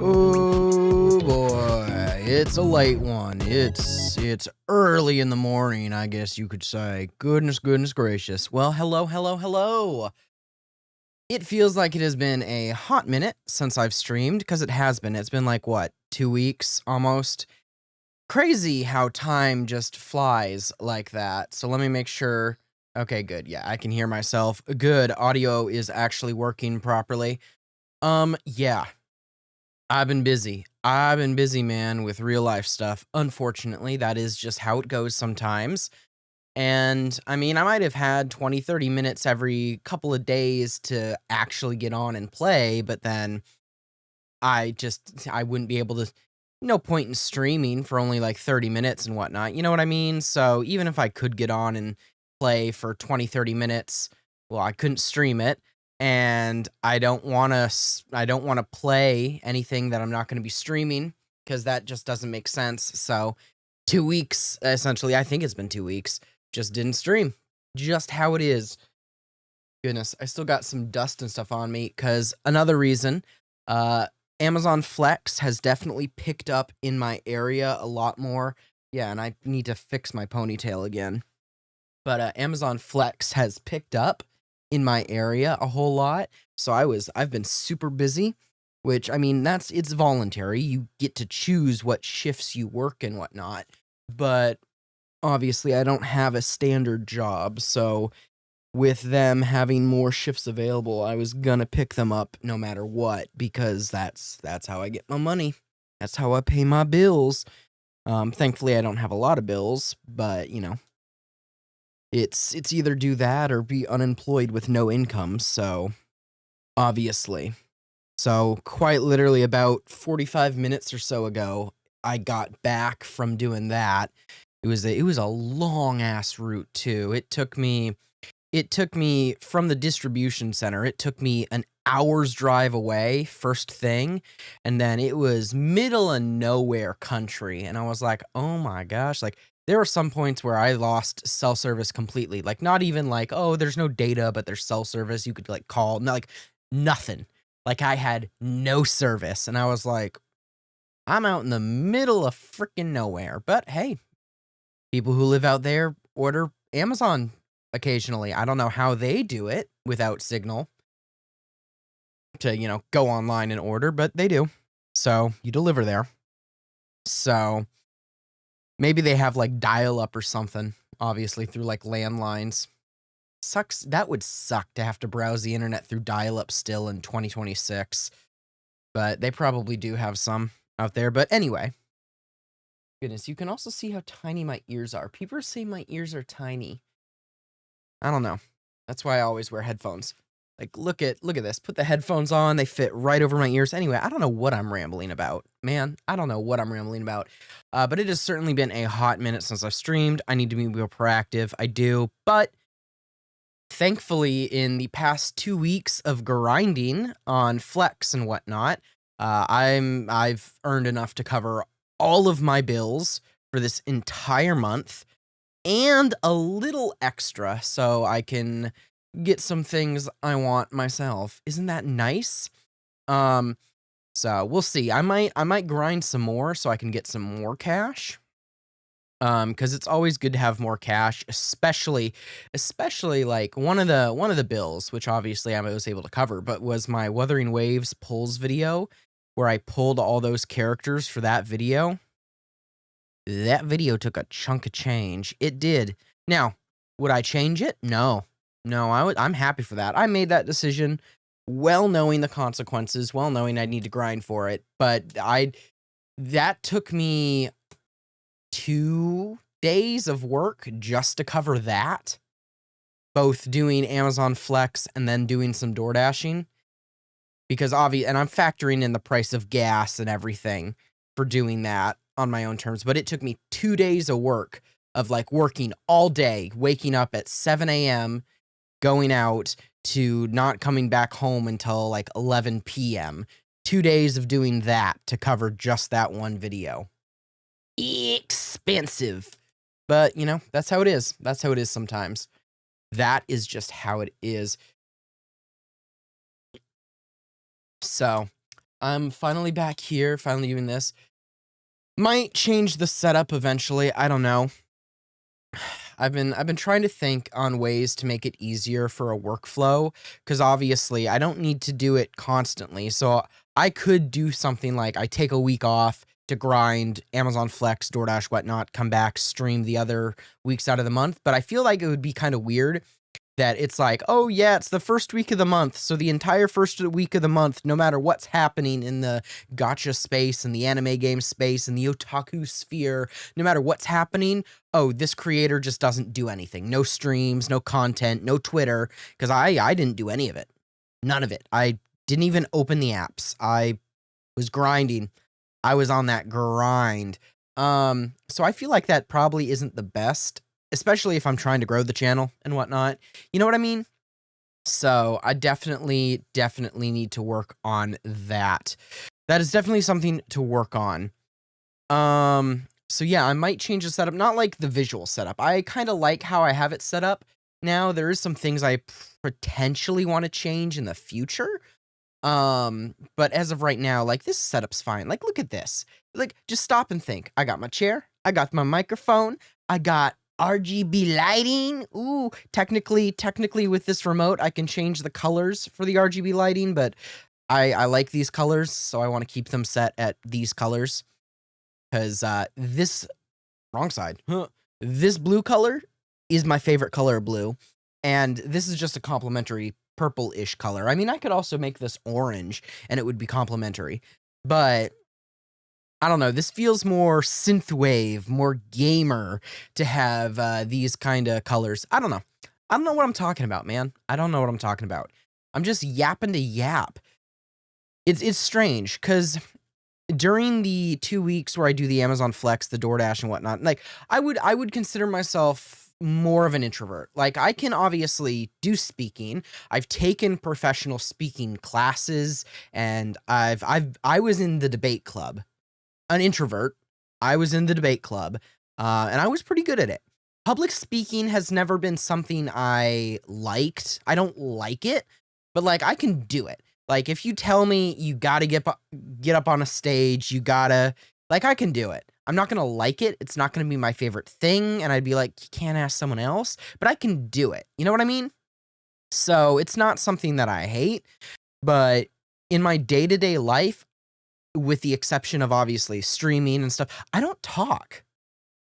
Oh boy, it's a late one. It's early in the morning, I guess you could say. Goodness gracious. Well, hello. It feels like it has been a hot minute since I've streamed, because it has been. It's been like, what, 2 weeks almost? Crazy how time just flies like that. So let me make sure. Okay, good. Yeah, I can hear myself. Good. Audio is actually working properly. Yeah. I've been busy, man, with real life stuff. Unfortunately, that is just how it goes sometimes. And I mean, I might have had 20, 30 minutes every couple of days to actually get on and play, but then I wouldn't be able to, no point in streaming for only like 30 minutes and whatnot. You know what I mean? So even if I could get on and play for 20, 30 minutes, well, I couldn't stream it. And I don't want to play anything that I'm not going to be streaming, because that just doesn't make sense. So 2 weeks, essentially, I think it's been 2 weeks, just didn't stream. Just how it is. Goodness, I still got some dust and stuff on me, because another reason, Amazon Flex has definitely picked up in my area a lot more. Yeah, and I need to fix my ponytail again. But Amazon Flex has picked up in my area a whole lot. So I've been super busy, which, I mean, it's voluntary. You get to choose what shifts you work and whatnot. But obviously I don't have a standard job. So with them having more shifts available, I was gonna pick them up no matter what, because that's how I get my money. That's how I pay my bills. Thankfully I don't have a lot of bills, but you know, it's either do that or be unemployed with no income, so obviously. So quite literally about 45 minutes or so ago, I got back from doing that. It was a long ass route too. It took me from the distribution center, it took me an hour's drive away first thing, and then it was middle of nowhere country, and I was like, "Oh my gosh," like there were some points where I lost cell service completely. Like, not even like, oh, there's no data, but there's cell service. You could like call, like nothing. Like I had no service, and I was like, I'm out in the middle of freaking nowhere. But hey, people who live out there order Amazon occasionally. I don't know how they do it without signal to, go online and order, but they do. So you deliver there. So maybe they have like dial up or something, obviously through like landlines. Sucks. That would suck to have to browse the internet through dial up still in 2026. But they probably do have some out there. But anyway, goodness, you can also see how tiny my ears are. People say my ears are tiny. I don't know. That's why I always wear headphones. Like, look at this. Put the headphones on. They fit right over my ears. Anyway, I don't know what I'm rambling about. Man, I don't know what I'm rambling about. But it has certainly been a hot minute since I've streamed. I need to be more proactive. I do. But thankfully, in the past 2 weeks of grinding on Flex and whatnot, I've earned enough to cover all of my bills for this entire month and a little extra so I can get some things I want myself. Isn't that nice? So we'll see. I might grind some more so I can get some more cash. Because it's always good to have more cash, especially like one of the bills, which obviously I was able to cover, but was my Wuthering Waves pulls video, where I pulled all those characters for that video. That video took a chunk of change. It did. Now, would I change it? No, I'm happy for that. I made that decision, well knowing the consequences, well knowing I'd need to grind for it, but that took me 2 days of work just to cover that, both doing Amazon Flex and then doing some door dashing, because and I'm factoring in the price of gas and everything for doing that on my own terms, but it took me 2 days of work of like working all day, waking up at 7 a.m., going out to not coming back home until like 11 p.m. 2 days of doing that to cover just that one video. Expensive. But, that's how it is. That's how it is sometimes. That is just how it is. So, I'm finally back here, finally doing this. Might change the setup eventually. I don't know. I've been trying to think on ways to make it easier for a workflow, because obviously I don't need to do it constantly. So I could do something like I take a week off to grind Amazon Flex, DoorDash, whatnot, come back, stream the other weeks out of the month. But I feel like it would be kind of weird that it's like, oh yeah, it's the first week of the month. So the entire first week of the month, no matter what's happening in the gacha space and the anime game space and the otaku sphere, no matter what's happening, oh, this creator just doesn't do anything. No streams, no content, no Twitter, because I didn't do any of it. None of it. I didn't even open the apps. I was grinding. I was on that grind. So I feel like that probably isn't the best, especially if I'm trying to grow the channel and whatnot. You know what I mean? So I definitely need to work on that. That is definitely something to work on. So yeah, I might change the setup, not like the visual setup. I kind of like how I have it set up now. There is some things I potentially want to change in the future. But as of right now, like, this setup's fine. Like, look at this. Like, just stop and think. I got my chair. I got my microphone. I got RGB lighting. Ooh, technically with this remote, I can change the colors for the RGB lighting, but I like these colors, so I want to keep them set at these colors. Because this wrong side. This blue color is my favorite color of blue, and this is just a complementary purple-ish color. I mean, I could also make this orange, and it would be complementary, but I don't know. This feels more synthwave, more gamer to have these kind of colors. I don't know. I don't know what I'm talking about, man. I don't know what I'm talking about. I'm just yapping to yap. It's strange, because during the 2 weeks where I do the Amazon Flex, the DoorDash and whatnot, like, I would consider myself more of an introvert. Like, I can obviously do speaking. I've taken professional speaking classes, and I was in the debate club. An introvert. I was in the debate club, and I was pretty good at it. Public speaking has never been something I liked. I don't like it, but like, I can do it. Like, if you tell me you gotta get up on a stage, you gotta like, I can do it. I'm not gonna like it. It's not gonna be my favorite thing, and I'd be like, "You can't ask someone else," but I can do it. You know what I mean? So, it's not something that I hate, but in my day-to-day life, with the exception of obviously streaming and stuff, I don't talk.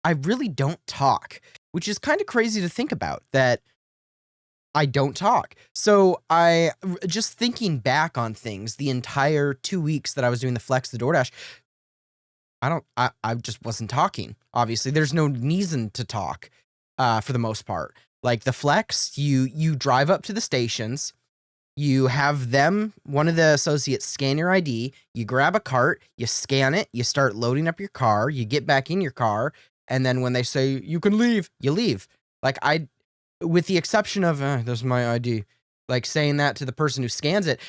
I really don't talk, which is kinda crazy to think about that I don't talk. So just thinking back on things, the entire 2 weeks that I was doing the Flex, the DoorDash, I just wasn't talking. Obviously, there's no reason to talk, for the most part. Like the Flex, you drive up to the stations, you have one of the associates scan your ID, you grab a cart, you scan it, you start loading up your car, you get back in your car, and then when they say you can leave, you leave. Like with the exception of, "There's my ID," like, saying that to the person who scans it,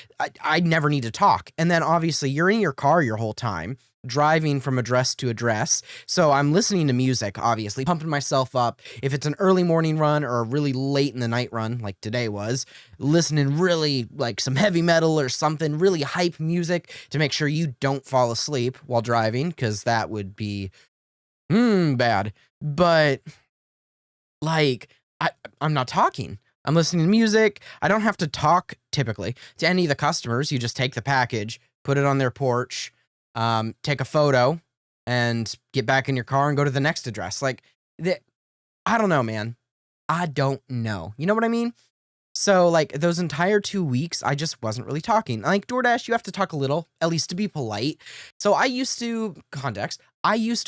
I never need to talk, and then, obviously, you're in your car your whole time, driving from address to address, so I'm listening to music, obviously, pumping myself up. If it's an early morning run or a really late in the night run, like today was, listening really, like, some heavy metal or something, really hype music to make sure you don't fall asleep while driving, because that would be, bad, but like, I I'm not talking. I'm listening to music. I don't have to talk typically to any of the customers. You just take the package, put it on their porch, take a photo, and get back in your car and go to the next address. Like, I don't know, man. I don't know. You know what I mean? So, like, those entire 2 weeks, I just wasn't really talking. Like, DoorDash, you have to talk a little, at least to be polite. So, I used to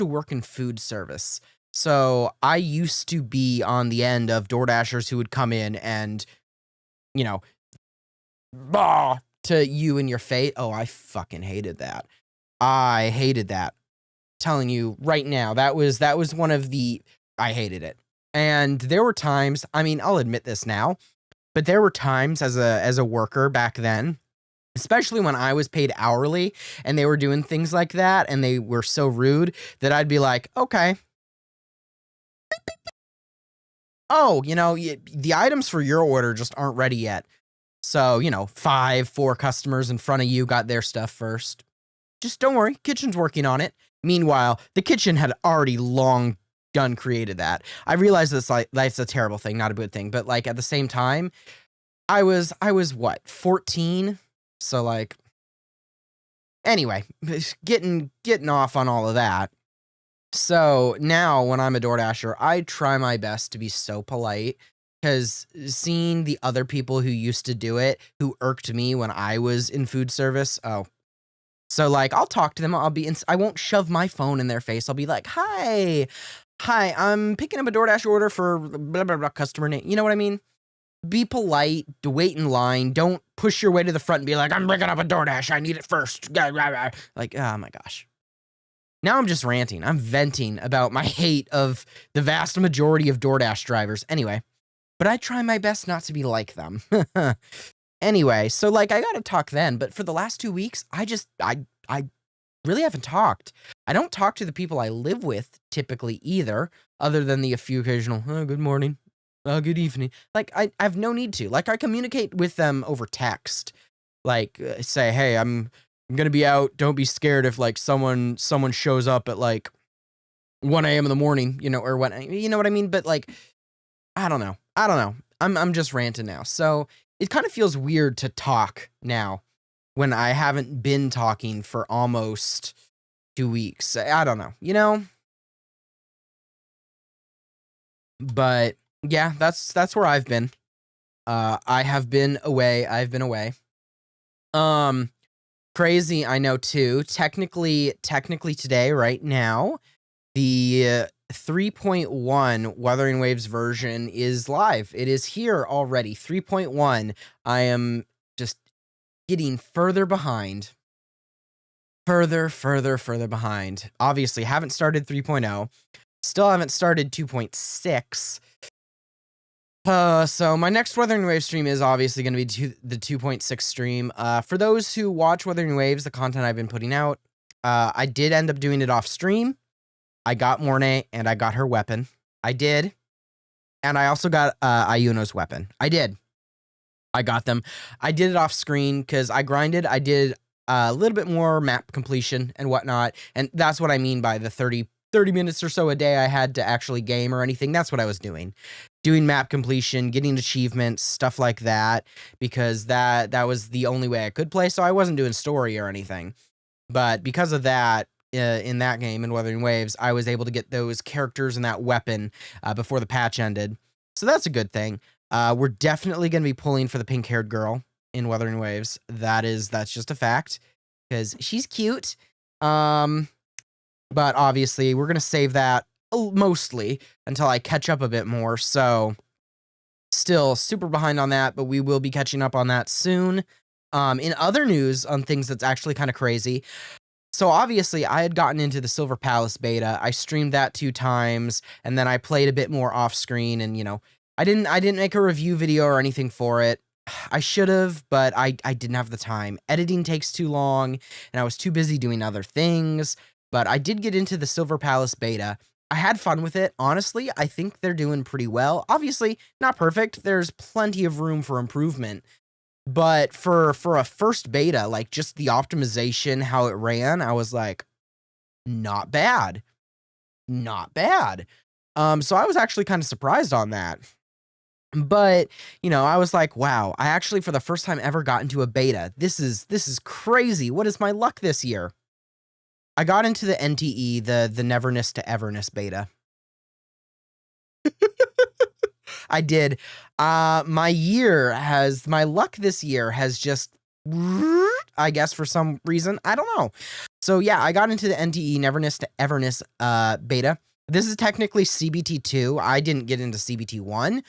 work in food service. So, I used to be on the end of DoorDashers who would come in and, you know, bah, to you in your face. Oh, I fucking hated that. I hated that. Telling you right now, that was one of the I hated it. And there were times, I mean, I'll admit this now, but there were times as a worker back then, especially when I was paid hourly and they were doing things like that and they were so rude that I'd be like, "Okay. Oh, the items for your order just aren't ready yet." So, 4 customers in front of you got their stuff first. Just don't worry, kitchen's working on it. Meanwhile, the kitchen had already long done created that. I realize that's a terrible thing, not a good thing, but like at the same time, I was what, 14? So like anyway, getting off on all of that. So now when I'm a DoorDasher, I try my best to be so polite because seeing the other people who used to do it, who irked me when I was in food service, oh. So like I'll talk to them, I won't shove my phone in their face. I'll be like, "Hi, I'm picking up a DoorDash order for blah blah blah customer name." You know what I mean? Be polite, to wait in line, don't push your way to the front and be like, "I'm picking up a DoorDash, I need it first." Like, oh my gosh. Now I'm just ranting. I'm venting about my hate of the vast majority of DoorDash drivers. Anyway, but I try my best not to be like them. Anyway, so like I gotta talk then, but for the last 2 weeks, I really haven't talked. I don't talk to the people I live with typically either, other than the few occasional, "Oh, good morning. Oh, good evening." Like I have no need to. Like I communicate with them over text. Like say, "Hey, I'm gonna be out. Don't be scared if like someone shows up at like 1 a.m. in the morning, or what, you know what I mean?" But like, I don't know. I don't know. I'm just ranting now. So it kind of feels weird to talk now when I haven't been talking for almost 2 weeks. I don't know. But yeah, that's where I've been. I have been away. I've been away. Um, Crazy, I know too. Technically today, right now, the 3.1 Wuthering Waves version is live. It is here already. 3.1. I am just getting further behind. Further behind. Obviously, haven't started 3.0. Still haven't started 2.6. So my next Wuthering Waves stream is obviously going to be the 2.6 stream. For those who watch Wuthering Waves, the content I've been putting out, I did end up doing it off stream. I got Mornay and I got her weapon. I did. And I also got Ayuno's weapon. I did. I got them. I did it off screen because I grinded. I did a little bit more map completion and whatnot. And that's what I mean by the 30 minutes or so a day I had to actually game or anything. That's what I was doing. Doing map completion, getting achievements, stuff like that, because that was the only way I could play. So I wasn't doing story or anything. But because of that, in that game, in Wuthering Waves, I was able to get those characters and that weapon before the patch ended. So that's a good thing. We're definitely going to be pulling for the pink-haired girl in Wuthering Waves. That's just a fact, because she's cute. But obviously, we're going to save that mostly until I catch up a bit more. So still super behind on that, but we will be catching up on that soon. In other news on things that's actually kind of crazy, so obviously I had gotten into the Silver Palace beta. I streamed that 2 times, and then I played a bit more off screen, and I didn't make a review video or anything for it. I should have, but I didn't have the time. Editing takes too long, and I was too busy doing other things. But I did get into the Silver Palace beta. I had fun with it. Honestly, I think they're doing pretty well. Obviously, not perfect. There's plenty of room for improvement. But for a first beta, like just the optimization, how it ran, I was like, not bad. Not bad. So I was actually kind of surprised on that. But, I was like, wow, I actually for the first time ever got into a beta. This is crazy. What is my luck this year? I got into the NTE, the Neverness to Everness beta. I did. My luck this year has just, I guess for some reason, I don't know. So yeah, I got into the NTE Neverness to Everness beta. This is technically CBT2. I didn't get into CBT1.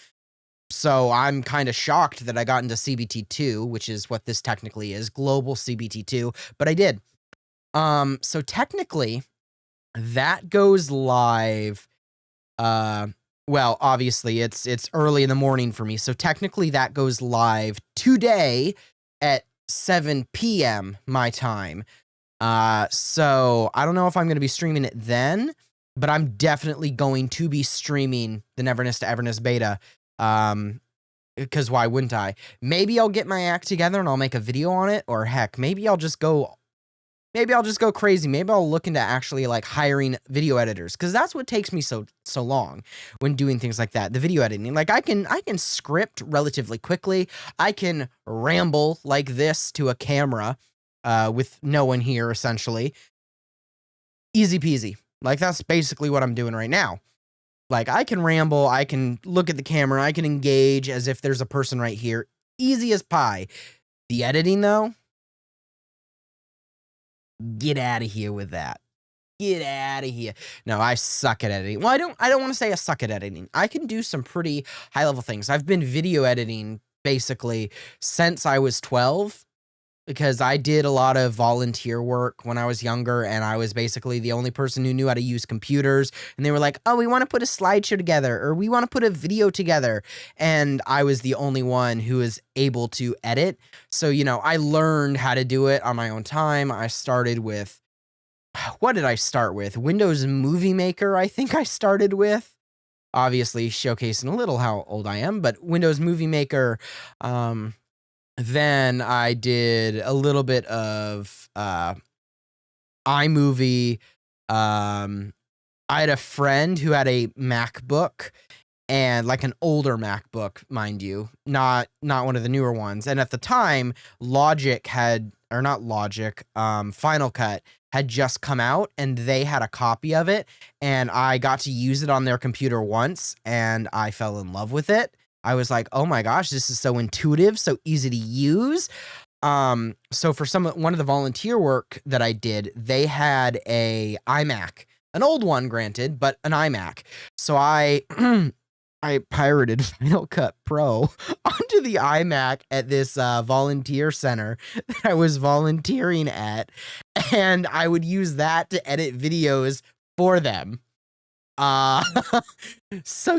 So I'm kind of shocked that I got into CBT2, which is what this technically is, global CBT2, but I did. So technically that goes live, well, obviously it's early in the morning for me. So technically that goes live today at 7 p.m. my time. So I don't know if I'm going to be streaming it then, but I'm definitely going to be streaming the Neverness to Everness beta. Because why wouldn't I? Maybe I'll get my act together and I'll make a video on it, or heck, maybe I'll just go crazy. Maybe I'll look into actually like hiring video editors, because that's what takes me so long when doing things like that. The video editing, like I can script relatively quickly. I can ramble like this to a camera, with no one here, essentially. Easy peasy. Like that's basically what I'm doing right now. Like I can ramble, I can look at the camera, I can engage as if there's a person right here. Easy as pie. The editing though, get out of here with that. Get out of here. No, I suck at editing. Well, I don't want to say I suck at editing. I can do some pretty high level things. I've been video editing basically since I was 12. Because I did a lot of volunteer work when I was younger, and I was basically the only person who knew how to use computers. And they were like, oh, we want to put a slideshow together, or we want to put a video together. And I was the only one who was able to edit. So, I learned how to do it on my own time. I started with, what did I start with? Windows Movie Maker, I think I started with. Obviously showcasing a little how old I am, but Windows Movie Maker, then I did a little bit of iMovie. I had a friend who had a MacBook, and like an older MacBook, mind you, not one of the newer ones. And at the time, Final Cut had just come out, and they had a copy of it, and I got to use it on their computer once, and I fell in love with it. I was like, oh my gosh, this is so intuitive, so easy to use. So for one of the volunteer work that I did, they had a iMac, an old one, granted, but an iMac. So I pirated Final Cut Pro onto the iMac at this volunteer center that I was volunteering at, and I would use that to edit videos for them. So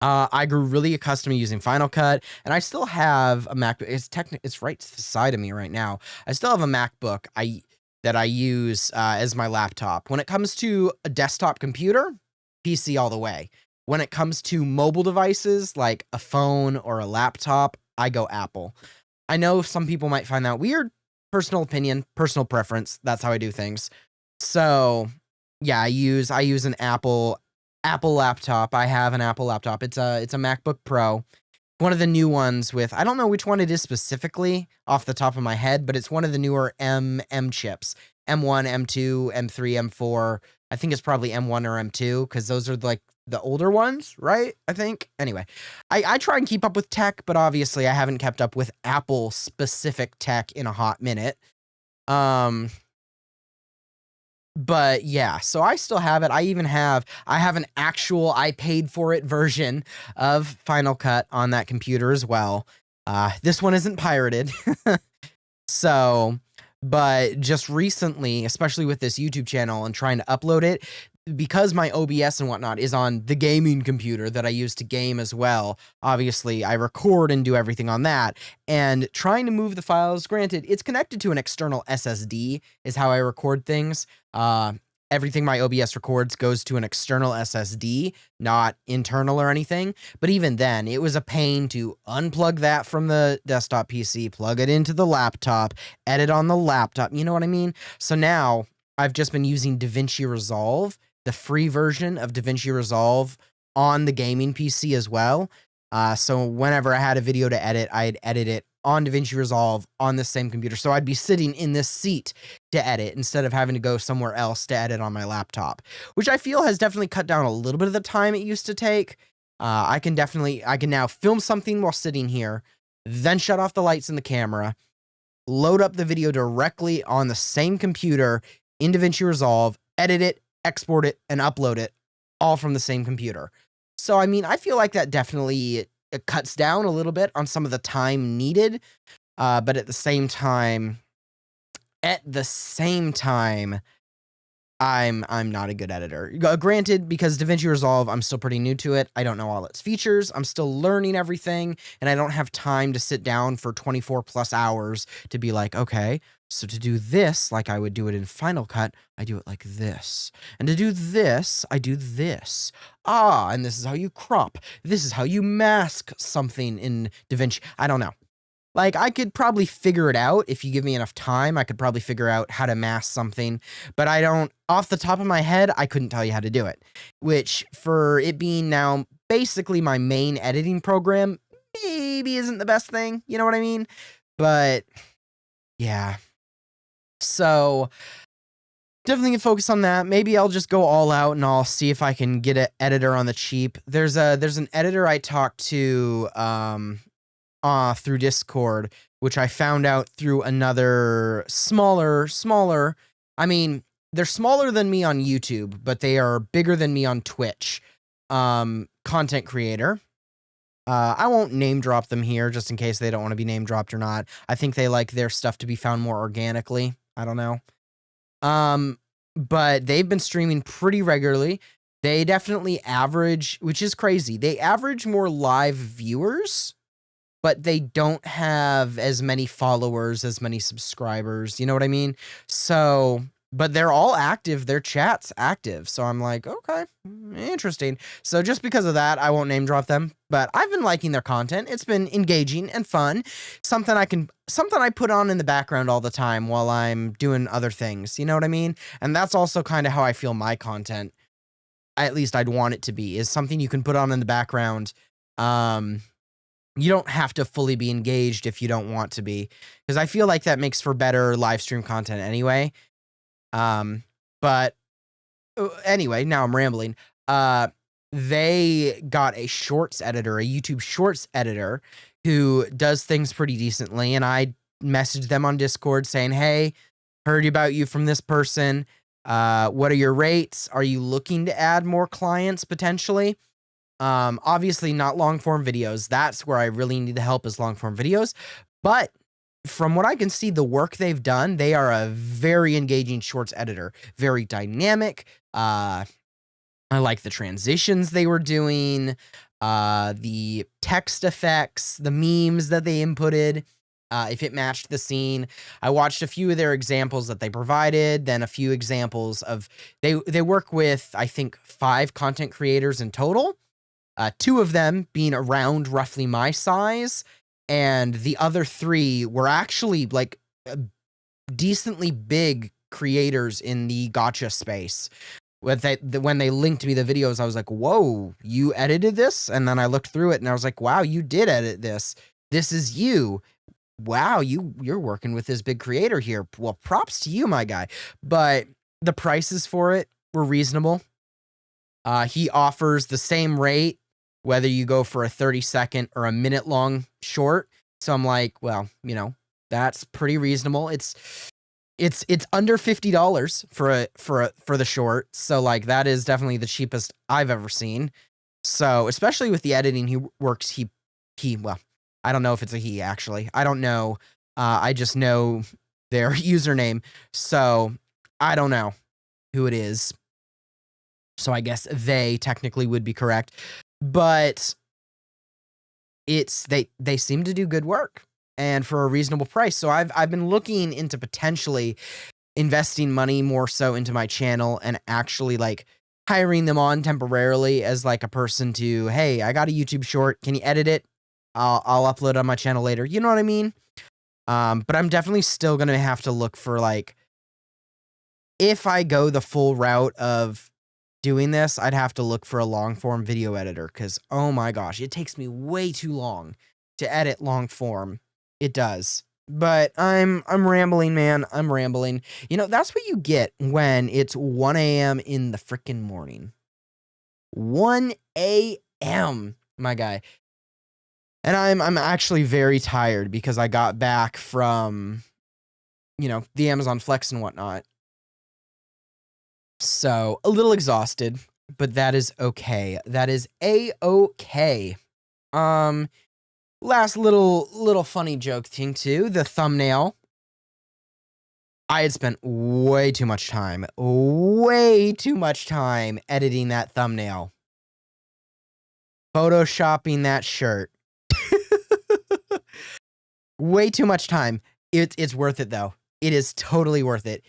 I grew really accustomed to using Final Cut, and I still have a MacBook. It's right to the side of me right now. I still have a MacBook that I use as my laptop. When it comes to a desktop computer, PC all the way. When it comes to mobile devices like a phone or a laptop, I go Apple. I know some people might find that weird. Personal opinion, personal preference. That's how I do things. So yeah, I use an Apple laptop. I have an Apple laptop. It's a MacBook Pro. One of the new ones with, I don't know which one it is specifically off the top of my head, but it's one of the newer M chips. M1, M2, M3, M4. I think it's probably M1 or M2 because those are like the older ones, right? I think. Anyway, I try and keep up with tech, but obviously I haven't kept up with Apple specific tech in a hot minute. But yeah, so I still have it. I have an actual, I paid for it version of Final Cut on that computer as well. This one isn't pirated. So, but just recently, especially with this YouTube channel and trying to upload it, because my OBS and whatnot is on the gaming computer that I use to game as well, obviously I record and do everything on that, and trying to move the files, granted, it's connected to an external SSD is how I record things. Everything my OBS records goes to an external SSD, not internal or anything. But even then, it was a pain to unplug that from the desktop PC, plug it into the laptop, edit on the laptop. You know what I mean? So now I've just been using DaVinci Resolve, the free version of DaVinci Resolve on the gaming PC as well. So whenever I had a video to edit, I'd edit it on DaVinci Resolve on the same computer. So I'd be sitting in this seat to edit instead of having to go somewhere else to edit on my laptop, which I feel has definitely cut down a little bit of the time it used to take. I can now film something while sitting here, then shut off the lights and the camera, load up the video directly on the same computer in DaVinci Resolve, edit it, export it, and upload it all from the same computer. So, I mean, I feel like that definitely it cuts down a little bit on some of the time needed. But at the same time, I'm not a good editor. Granted, because DaVinci Resolve, I'm still pretty new to it. I don't know all its features. I'm still learning everything, and I don't have time to sit down for 24 plus hours to be like, okay, so to do this, like I would do it in Final Cut, I do it like this. And to do this, I do this. And this is how you crop. This is how you mask something in DaVinci. I don't know. Like, I could probably figure it out if you give me enough time. I could probably figure out how to mask something, but I don't, off the top of my head, I couldn't tell you how to do it, which for it being now basically my main editing program, maybe isn't the best thing. You know what I mean? But yeah. So definitely can focus on that. Maybe I'll just go all out and I'll see if I can get an editor on the cheap. There's an editor I talked to, through Discord, which I found out through another smaller, I mean, they're smaller than me on YouTube, but they are bigger than me on Twitch, content creator. I won't name drop them here just in case they don't want to be name dropped or not. I think they like their stuff to be found more organically. I don't know. But they've been streaming pretty regularly. They definitely average, which is crazy. They average more live viewers, but they don't have as many followers, as many subscribers. You know what I mean? So, but they're all active. Their chat's active. So I'm like, okay, interesting. So just because of that, I won't name drop them, but I've been liking their content. It's been engaging and fun. Something I put on in the background all the time while I'm doing other things. You know what I mean? And that's also kind of how I feel my content, at least I'd want it to be, is something you can put on in the background. You don't have to fully be engaged if you don't want to be, because I feel like that makes for better live stream content anyway. But anyway, now I'm rambling. They got a shorts editor, a YouTube shorts editor who does things pretty decently. And I messaged them on Discord saying, hey, heard about you from this person. What are your rates? Are you looking to add more clients potentially? Obviously not long form videos. That's where I really need the help, is long form videos. But from what I can see, the work they've done, they are a very engaging shorts editor, very dynamic. I like the transitions they were doing, the text effects, the memes that they inputted, if it matched the scene. I watched a few of their examples that they provided, then a few examples of, they work with, I think, 5 content creators in total. 2 of them being around roughly my size, and the other 3 were actually like decently big creators in the gacha space. When they linked me the videos, I was like, whoa, you edited this? And then I looked through it and I was like, wow, you did edit this. This is you. Wow, you're working with this big creator here. Well, props to you, my guy. But the prices for it were reasonable. He offers the same rate, whether you go for a 30-second or a minute-long short. So I'm like, well, you know, that's pretty reasonable. It's under $50 for the short. So like that is definitely the cheapest I've ever seen. So especially with the editing, well, I don't know if it's a he actually. I don't know. I just know their username. So I don't know who it is. So I guess they technically would be correct. But they seem to do good work and for a reasonable price. So I've been looking into potentially investing money more so into my channel and actually like hiring them on temporarily as like a person to, hey, I got a YouTube short. Can you edit it? I'll upload it on my channel later. You know what I mean? But I'm definitely still going to have to look for like, if I go the full route of doing this, I'd have to look for a long form video editor because, oh my gosh, it takes me way too long to edit long form. It does. But I'm rambling, man. I'm rambling. You know, that's what you get when it's 1 a.m. in the freaking morning. 1 a.m., my guy. And I'm actually very tired because I got back from, you know, the Amazon Flex and whatnot. So a little exhausted, but that is okay. That is a-okay. Last little funny joke thing too. The thumbnail. I had spent way too much time editing that thumbnail. Photoshopping that shirt. Way too much time. It's worth it though. It is totally worth it.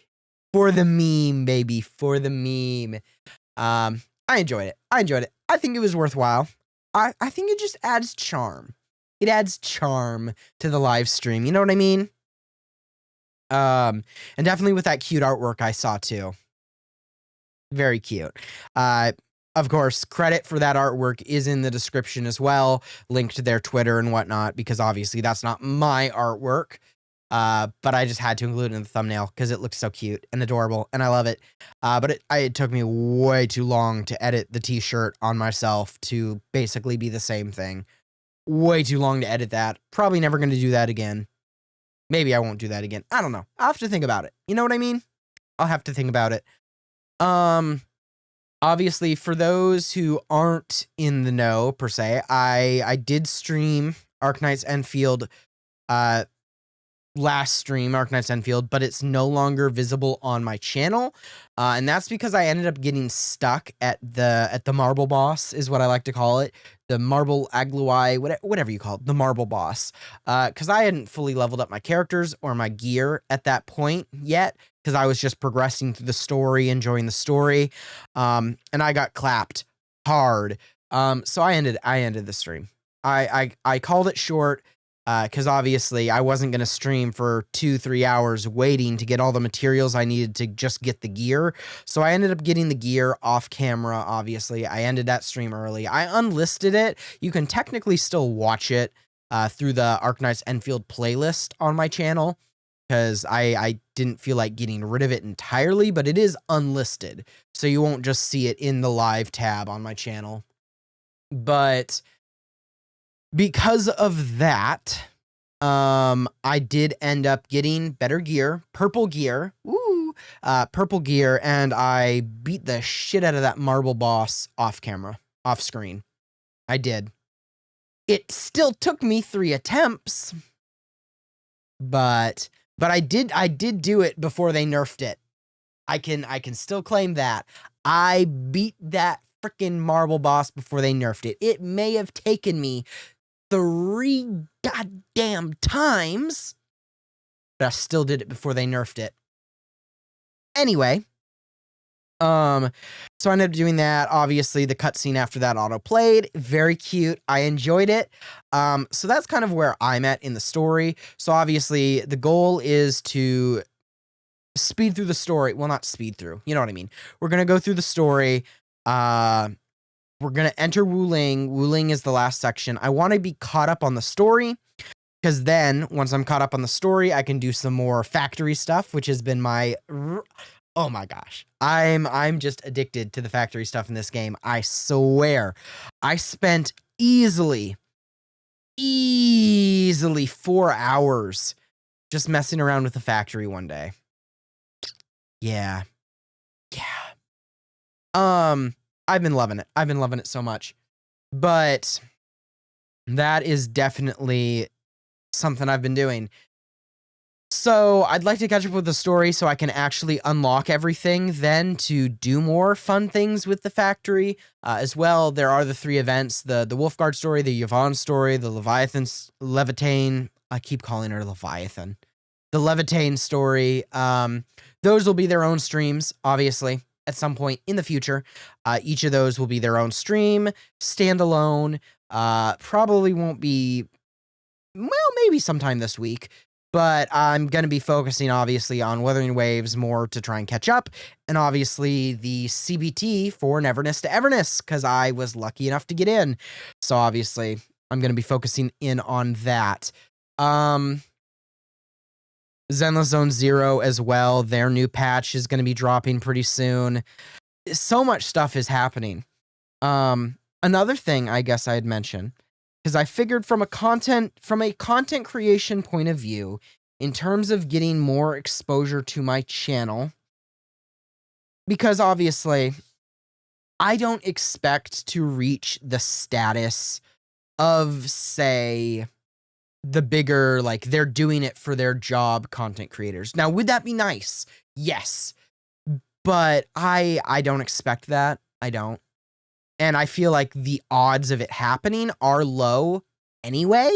For the meme, baby. For the meme. I enjoyed it. I think it was worthwhile. I think it just adds charm. It adds charm to the live stream. You know what I mean? And definitely with that cute artwork I saw too. Very cute. Of course, credit for that artwork is in the description as well. Link to their Twitter and whatnot, because obviously that's not my artwork. But I just had to include it in the thumbnail because it looks so cute and adorable and I love it. But it took me way too long to edit the t-shirt on myself to basically be the same thing. Way too long to edit that. Probably never going to do that again. Maybe I won't do that again. I don't know. I'll have to think about it. You know what I mean? I'll have to think about it. Obviously, for those who aren't in the know, per se, I did stream Arknights Endfield, last stream, Arknights Endfield, but it's no longer visible on my channel. And that's because I ended up getting stuck at the marble boss, is what I like to call it. The marble agluai, whatever you call it, the marble boss. Because I hadn't fully leveled up my characters or my gear at that point yet, because I was just progressing through the story, enjoying the story. And I got clapped hard. So I ended the stream. I called it short. Because obviously I wasn't going to stream for 2-3 hours waiting to get all the materials I needed to just get the gear. So I ended up getting the gear off camera, obviously. I ended that stream early. I unlisted it. You can technically still watch it through the Arknights Endfield playlist on my channel, because I didn't feel like getting rid of it entirely, but it is unlisted. So you won't just see it in the live tab on my channel. But because of that, I did end up getting better gear, purple gear, purple gear, and I beat the shit out of that marble boss off camera, off screen. I did. It still took me 3 attempts, but I did do it before they nerfed it. I can still claim that. I beat that freaking marble boss before they nerfed it. It may have taken me 3 goddamn times, but I still did it before they nerfed it. Anyway, So I ended up doing that. Obviously, the cutscene after that auto played. Very cute. I enjoyed it. So that's kind of where I'm at in the story. So obviously, the goal is to speed through the story. Well, not speed through. You know what I mean? We're gonna go through the story. We're gonna enter Wuling. Wuling is the last section. I want to be caught up on the story, because then once I'm caught up on the story, I can do some more factory stuff, which has been my oh my gosh. I'm just addicted to the factory stuff in this game. I swear. I spent easily 4 hours just messing around with the factory one day. Yeah. Yeah. I've been loving it. I've been loving it so much. But that is definitely something I've been doing. So I'd like to catch up with the story so I can actually unlock everything then to do more fun things with the factory. As well, there are the 3 events, the Wolfguard story, the Yvonne story, the Leviathan. I keep calling her Leviathan. The Leviathan story. Those will be their own streams, obviously, at some point in the future. Each of those will be their own stream, standalone. Probably won't be, well, maybe sometime this week. But I'm going to be focusing, obviously, on Wuthering Waves more to try and catch up. And obviously, the CBT for Neverness to Everness, because I was lucky enough to get in. So, obviously, I'm going to be focusing in on that. Zenless Zone Zero as well. Their new patch is going to be dropping pretty soon. So much stuff is happening. Another thing I guess I'd mention, because I figured from a content creation point of view, in terms of getting more exposure to my channel, because obviously I don't expect to reach the status of, say, the bigger, like, they're doing it for their job content creators. Now, would that be nice? Yes. But I don't expect that. I don't. And I feel like the odds of it happening are low anyway,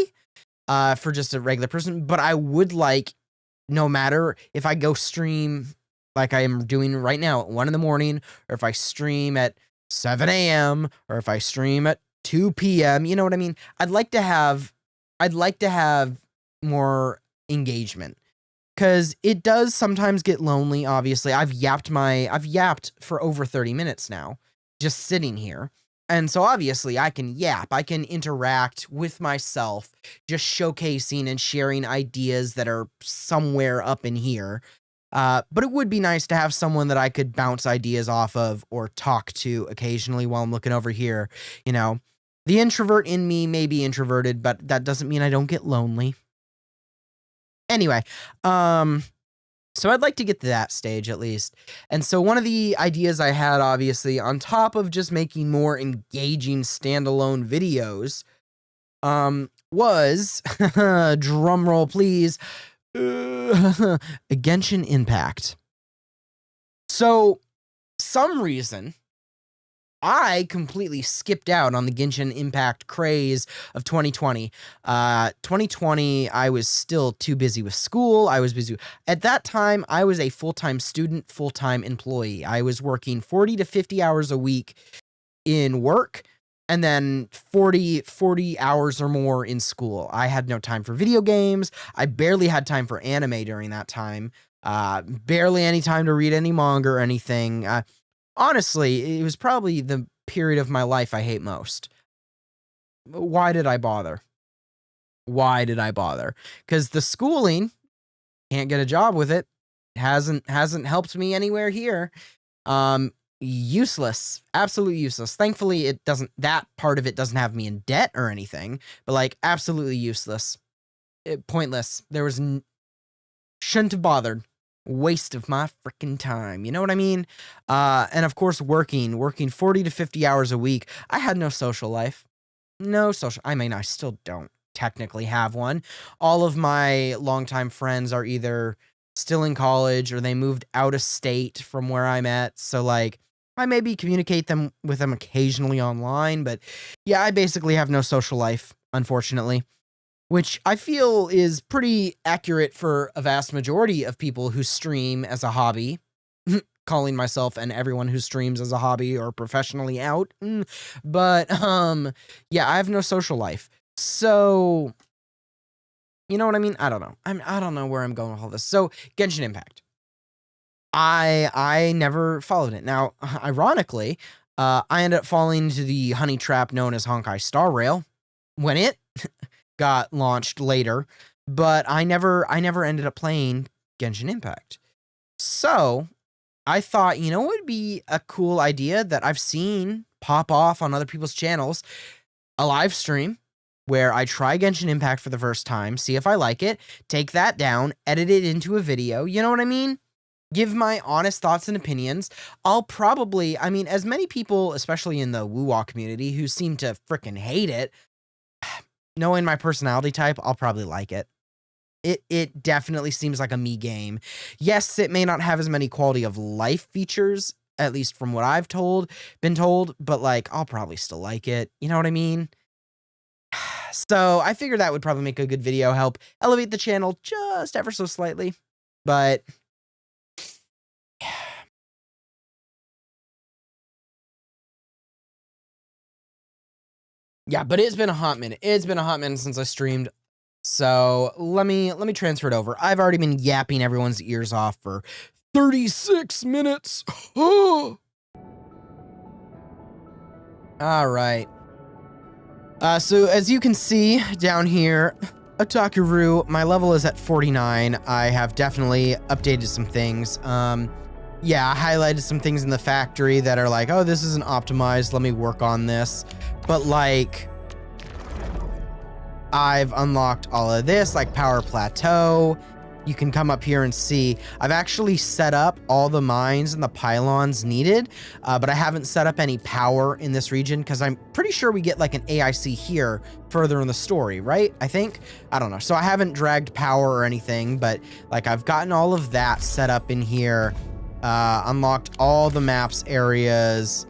for just a regular person. But I would like, no matter if I go stream like I am doing right now at 1 a.m, or if I stream at 7 a.m, or if I stream at 2 p.m, you know what I mean? I'd like to have more engagement, because it does sometimes get lonely. Obviously, I've yapped for over 30 minutes now, just sitting here. And so obviously I can yap, I can interact with myself, just showcasing and sharing ideas that are somewhere up in here. But it would be nice to have someone that I could bounce ideas off of or talk to occasionally while I'm looking over here. You know, the introvert in me may be introverted, but that doesn't mean I don't get lonely. Anyway, so I'd like to get to that stage at least. And so one of the ideas I had, obviously, on top of just making more engaging standalone videos, was, drum roll please, a Genshin Impact. So, some reason, I completely skipped out on the Genshin Impact craze of 2020. 2020, I was still too busy with school. I was busy. At that time, I was a full-time student, full-time employee. I was working 40 to 50 hours a week in work, and then 40 hours or more in school. I had no time for video games. I barely had time for anime during that time. Barely any time to read any manga or anything. Honestly, it was probably the period of my life I hate most. Why did I bother? Why did I bother? Because the schooling, can't get a job with it, hasn't helped me anywhere here. Useless. Absolutely useless. Thankfully, that part of it doesn't have me in debt or anything, but like absolutely useless. Pointless. Shouldn't have bothered. Waste of my freaking time. You know what I mean? And of course, working 40 to 50 hours a week. I had no social life. I still don't technically have one. All of my longtime friends are either still in college or they moved out of state from where I'm at. So like, I maybe communicate with them occasionally online, but yeah, I basically have no social life, unfortunately. Which I feel is pretty accurate for a vast majority of people who stream as a hobby. calling myself and everyone who streams as a hobby or professionally out. But, yeah, I have no social life. So, you know what I mean? I don't know. I don't know where I'm going with all this. So, Genshin Impact. I never followed it. Now, ironically, I ended up falling into the honey trap known as Honkai Star Rail when it got launched later, but I never ended up playing Genshin Impact. So, I thought, you know what would be a cool idea that I've seen pop off on other people's channels? A live stream where I try Genshin Impact for the first time, see if I like it, take that down, edit it into a video. You know what I mean? Give my honest thoughts and opinions. I'll probably, I mean, as many people, especially in the woo-wah community, who seem to freaking hate it, knowing my personality type, I'll probably like it. It definitely seems like a me game. Yes, it may not have as many quality of life features, at least from what I've been told, but like, I'll probably still like it. You know what I mean? So I figured that would probably make a good video, help elevate the channel just ever so slightly. But yeah, but it's been a hot minute. It's been a hot minute since I streamed. So let me transfer it over. I've already been yapping everyone's ears off for 36 minutes. All right. So as you can see down here, Otaku, my level is at 49. I have definitely updated some things. Yeah, I highlighted some things in the factory that are like, oh, this isn't optimized. Let me work on this. But like, I've unlocked all of this, like Power Plateau. You can come up here and see, I've actually set up all the mines and the pylons needed, but I haven't set up any power in this region because I'm pretty sure we get like an AIC here further in the story, right? I think, I don't know. So I haven't dragged power or anything, but like I've gotten all of that set up in here, unlocked all the maps areas.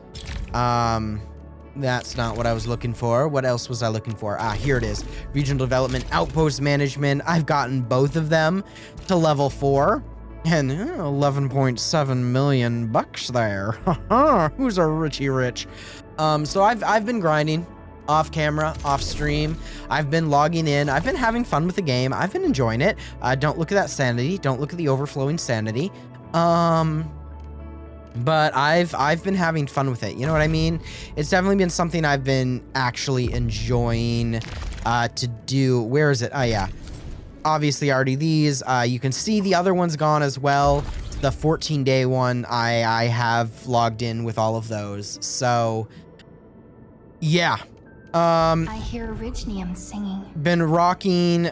That's not what I was looking for. What else was I looking for? Ah, here it is. Regional Development, Outpost Management. I've gotten both of them to level 4. And 11.7 million bucks there. Who's a richy rich? So I've been grinding off camera, off stream. I've been logging in. I've been having fun with the game. I've been enjoying it. Don't look at that sanity. Don't look at the overflowing sanity. But I've been having fun with it. You know what I mean? It's definitely been something I've been actually enjoying to do. Where is it? Oh, yeah. Obviously, already these. You can see the other one's gone as well. The 14-day one, I have logged in with all of those. So, yeah. I hear Originium singing. Been rocking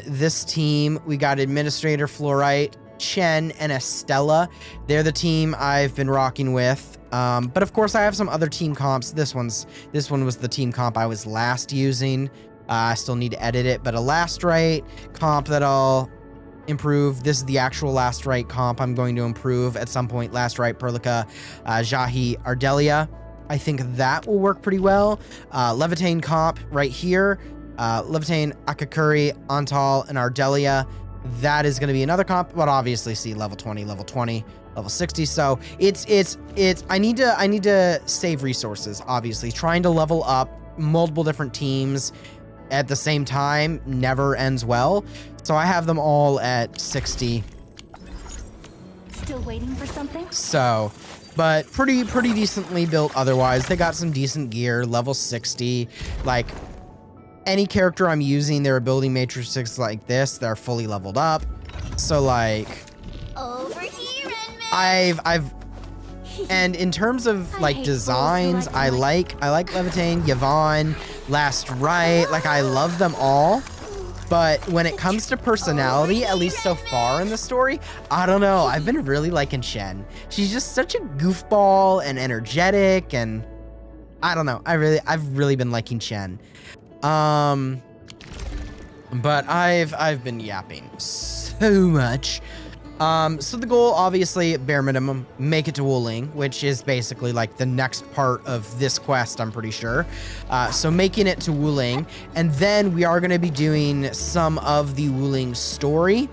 this team. We got Administrator Fluorite, Chen, and Estella. They're the team I've been rocking with. But of course I have some other team comps. This one was the team comp I was last using. I still need to edit it, but a last right comp that I'll improve. This is the actual last right comp I'm going to improve at some point. Last right Perlica, Jahi, Ardelia. I think that will work pretty well. Levitain comp right here. Levitain, Akakuri, Antal, and Ardelia. That is going to be another comp, but obviously see level 20, level 60. So it's I need to save resources, obviously. Trying to level up multiple different teams at the same time never ends well. So I have them all at 60. Still waiting for something? So, but pretty decently built otherwise. They got some decent gear, level 60. Like, any character I'm using, their ability matrices like this, they're fully leveled up. So like, over here, I've and in terms of like designs, I like Levitain, Yvonne, Last Right, like I love them all. But when it comes to personality, at least so far in the story, I don't know. I've been really liking Shen. She's just such a goofball and energetic, and I don't know. I've really been liking Shen. But I've been yapping so much. So the goal, obviously, bare minimum, make it to Wuling, which is basically like the next part of this quest, I'm pretty sure. So making it to Wuling, and then we are going to be doing some of the Wuling story,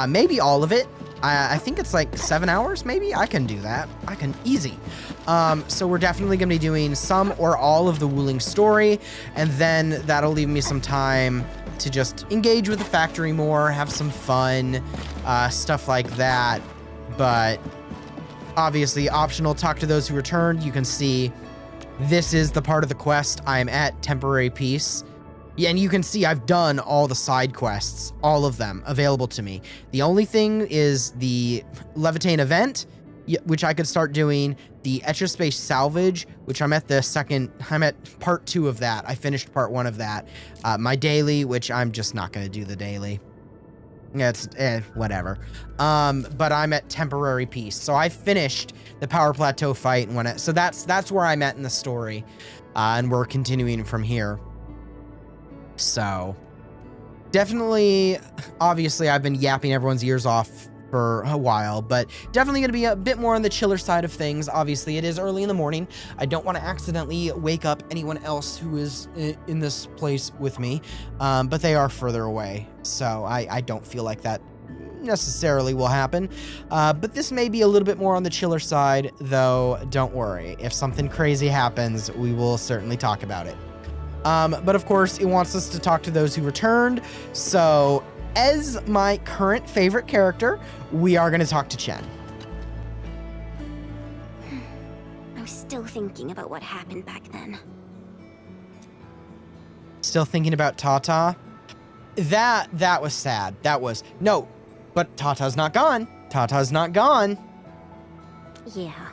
maybe all of it. I think it's like 7 hours, maybe? I can do that. I can, easy. So we're definitely going to be doing some or all of the Wuling story, and then that'll leave me some time to just engage with the factory more, have some fun, stuff like that. But obviously optional, talk to those who returned. You can see this is the part of the quest I'm at, temporary peace. Yeah, and you can see I've done all the side quests, all of them available to me. The only thing is the Levitain event, which I could start doing, the Etch-a-Space salvage, which I'm at part 2 of that. I finished part 1 of that. My daily, which I'm just not going to do the daily. Yeah, it's whatever. But I'm at temporary peace. So I finished the Power Plateau fight and so that's where I'm at in the story. And we're continuing from here. So definitely, obviously I've been yapping everyone's ears off for a while, but definitely going to be a bit more on the chiller side of things. Obviously it is early in the morning. I don't want to accidentally wake up anyone else who is in this place with me, but they are further away. So I don't feel like that necessarily will happen. But this may be a little bit more on the chiller side, though don't worry. If something crazy happens, we will certainly talk about it. But of course, it wants us to talk to those who returned. So, as my current favorite character, we are going to talk to Chen. I'm still thinking about what happened back then. Still thinking about Tata? That was sad. No, but Tata's not gone. Tata's not gone. Yeah.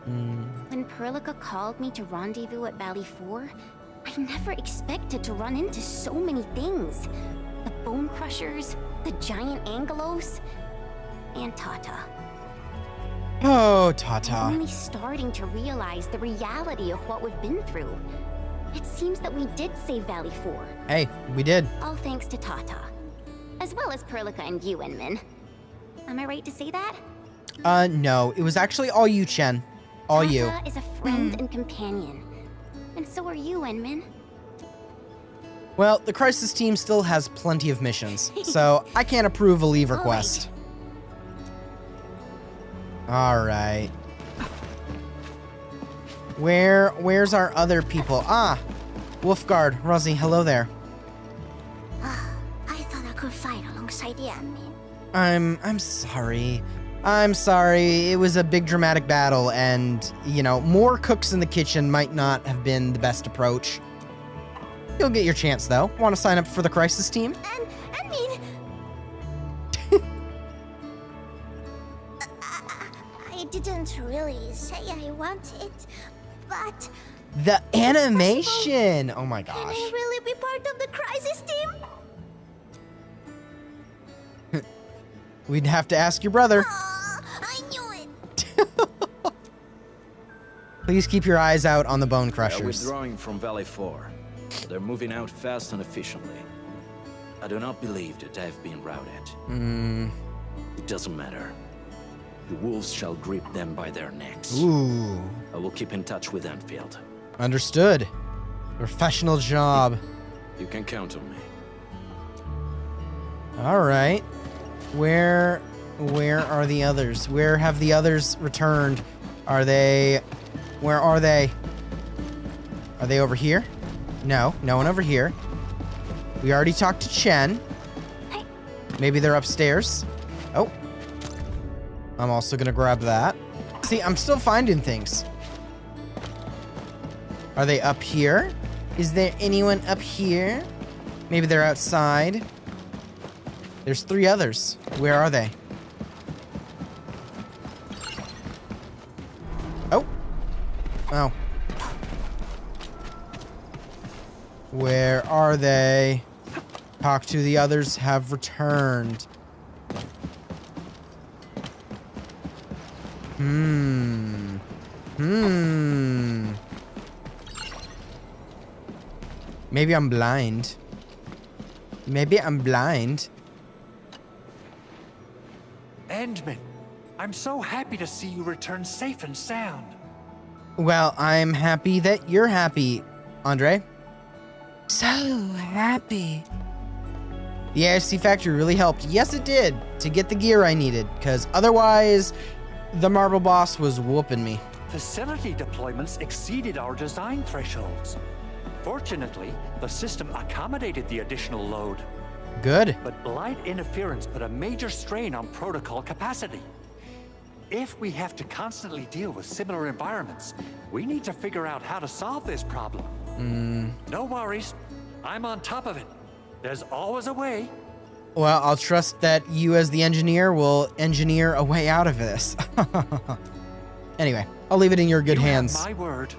When Perlica called me to rendezvous at Valley 4, I never expected to run into so many things. The Bone Crushers, the giant Angelos, and Tata. Oh, Tata. I'm only starting to realize the reality of what we've been through. It seems that we did save Valley 4. Hey, we did. All thanks to Tata. As well as Perlica and you, Enmin. Am I right to say that? No. It was actually all you, Chen. All you. Tata is a friend and companion. And so are you, Enmin. Well, the Crisis team still has plenty of missions, so I can't approve a leave request. Alright. Where's our other people? Ah! Wolfguard, Rosie, hello there. I thought I could fight alongside the Enmin. I'm sorry. I'm sorry. It was a big dramatic battle, and, you know, more cooks in the kitchen might not have been the best approach. You'll get your chance, though. Want to sign up for the Crisis team? Enmin! I didn't really say I want it, but... The animation! Oh my gosh. Can I really be part of the Crisis team? We'd have to ask your brother. I knew it! Please keep your eyes out on the Bone They're Crushers. withdrawing from Valley 4. They're moving out fast and efficiently. I do not believe that they've been routed. It doesn't matter. The wolves shall grip them by their necks. Ooh. I will keep in touch with Endfield. Understood. Professional job. You can count on me. Alright. Where are the others? Where have the others returned? Where are they? Are they over here? No, no one over here. We already talked to Chen. Maybe they're upstairs. Oh. I'm also gonna grab that. See, I'm still finding things. Are they up here? Is there anyone up here? Maybe they're outside. There's 3 others. Where are they? Oh. Oh. Where are they? Talk to the others have returned. Maybe I'm blind. Maybe I'm blind. Endman, I'm so happy to see you return safe and sound. Well, I'm happy that you're happy, Andre. So happy. The AIC factory really helped. Yes, it did, to get the gear I needed, because otherwise, the marble boss was whooping me. Facility deployments exceeded our design thresholds. Fortunately, the system accommodated the additional load. Good. But blight interference put a major strain on protocol capacity. If we have to constantly deal with similar environments, we need to figure out how to solve this problem. No worries. I'm on top of it. There's always a way. Well, I'll trust that you as the engineer will engineer a way out of this. Anyway, I'll leave it in your good hands. Have my word.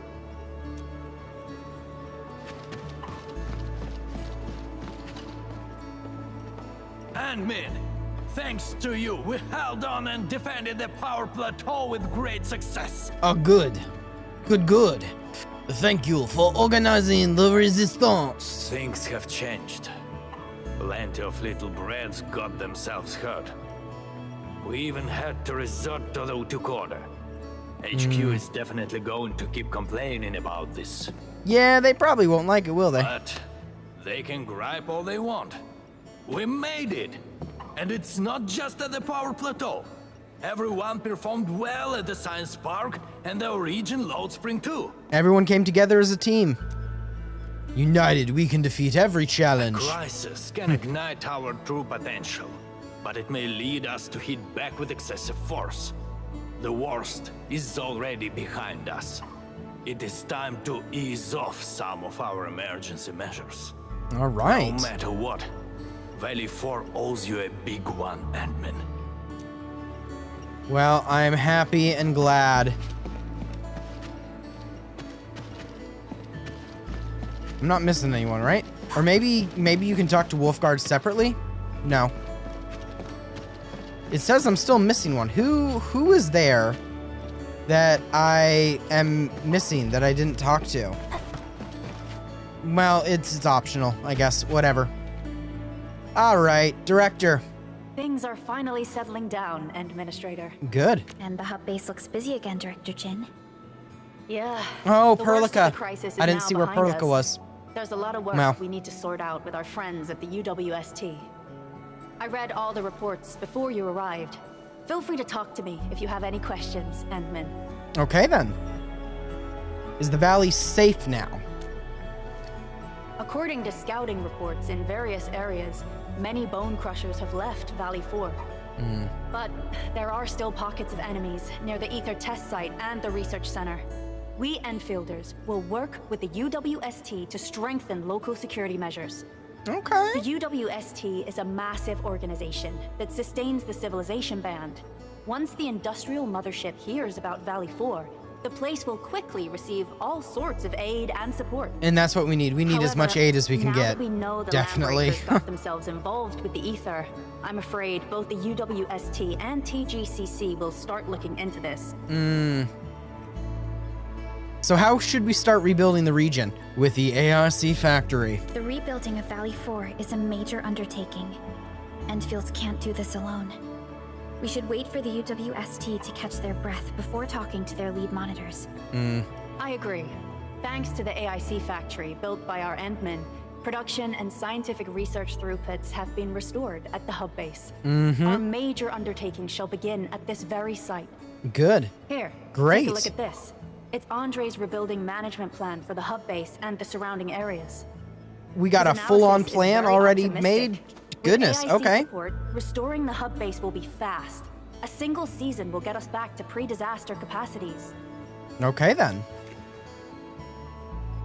And Min, thanks to you, we held on and defended the power plateau with great success. Oh, good. Good. Thank you for organizing the resistance. Things have changed. Plenty of little brats got themselves hurt. We even had to resort to the took order. HQ is definitely going to keep complaining about this. Yeah, they probably won't like it, will they? But they can gripe all they want. We made it! And it's not just at the power plateau. Everyone performed well at the science park and the origin load spring too. Everyone came together as a team. United, we can defeat every challenge. Crisis can ignite our true potential, but it may lead us to hit back with excessive force. The worst is already behind us. It is time to ease off some of our emergency measures. All right. No matter what, Valley 4 owes you a big one, Ant-Man. Well, I'm happy and glad. I'm not missing anyone, right? Or maybe you can talk to Wolfguard separately? No. It says I'm still missing one. Who is there that I am missing that I didn't talk to? Well, it's optional, I guess. Whatever. All right, Director. Things are finally settling down, Administrator. Good. And the hub base looks busy again, Director Jin. Yeah. Oh, the worst of Perlica. the crisis is I didn't now see where behind Perlica us. was. There's a lot of work Wow. we need to sort out with our friends at the UWST. I read all the reports before you arrived. Feel free to talk to me if you have any questions, Endman. Okay, then. Is the valley safe now? According to scouting reports in various areas, many bone crushers have left Valley 4. But there are still pockets of enemies near the Ether test site and the research center. We Enfielders will work with the UWST to strengthen local security measures. Okay. The UWST is a massive organization that sustains the Civilization Band. Once the industrial mothership hears about Valley 4, the place will quickly receive all sorts of aid and support. And that's what we need. We need as much aid as we can now get. That we know the Definitely. Landbreakers got themselves involved with the Ether, I'm afraid both the UWST and TGCC will start looking into this. So how should we start rebuilding the region? With the ARC factory. The rebuilding of Valley 4 is a major undertaking. Endfield can't do this alone. We should wait for the UWST to catch their breath before talking to their lead monitors. I agree. Thanks to the AIC factory built by our Endmen, production and scientific research throughputs have been restored at the hub base. Our major undertaking shall begin at this very site. Good. Here, Great. take a look at this. It's Andre's rebuilding management plan for the hub base and the surrounding areas. We got a His full-on analysis is plan very already optimistic. made. With Goodness, AIC okay. support, restoring the hub base will be fast. A single season will get us back to pre-disaster capacities. Okay, then.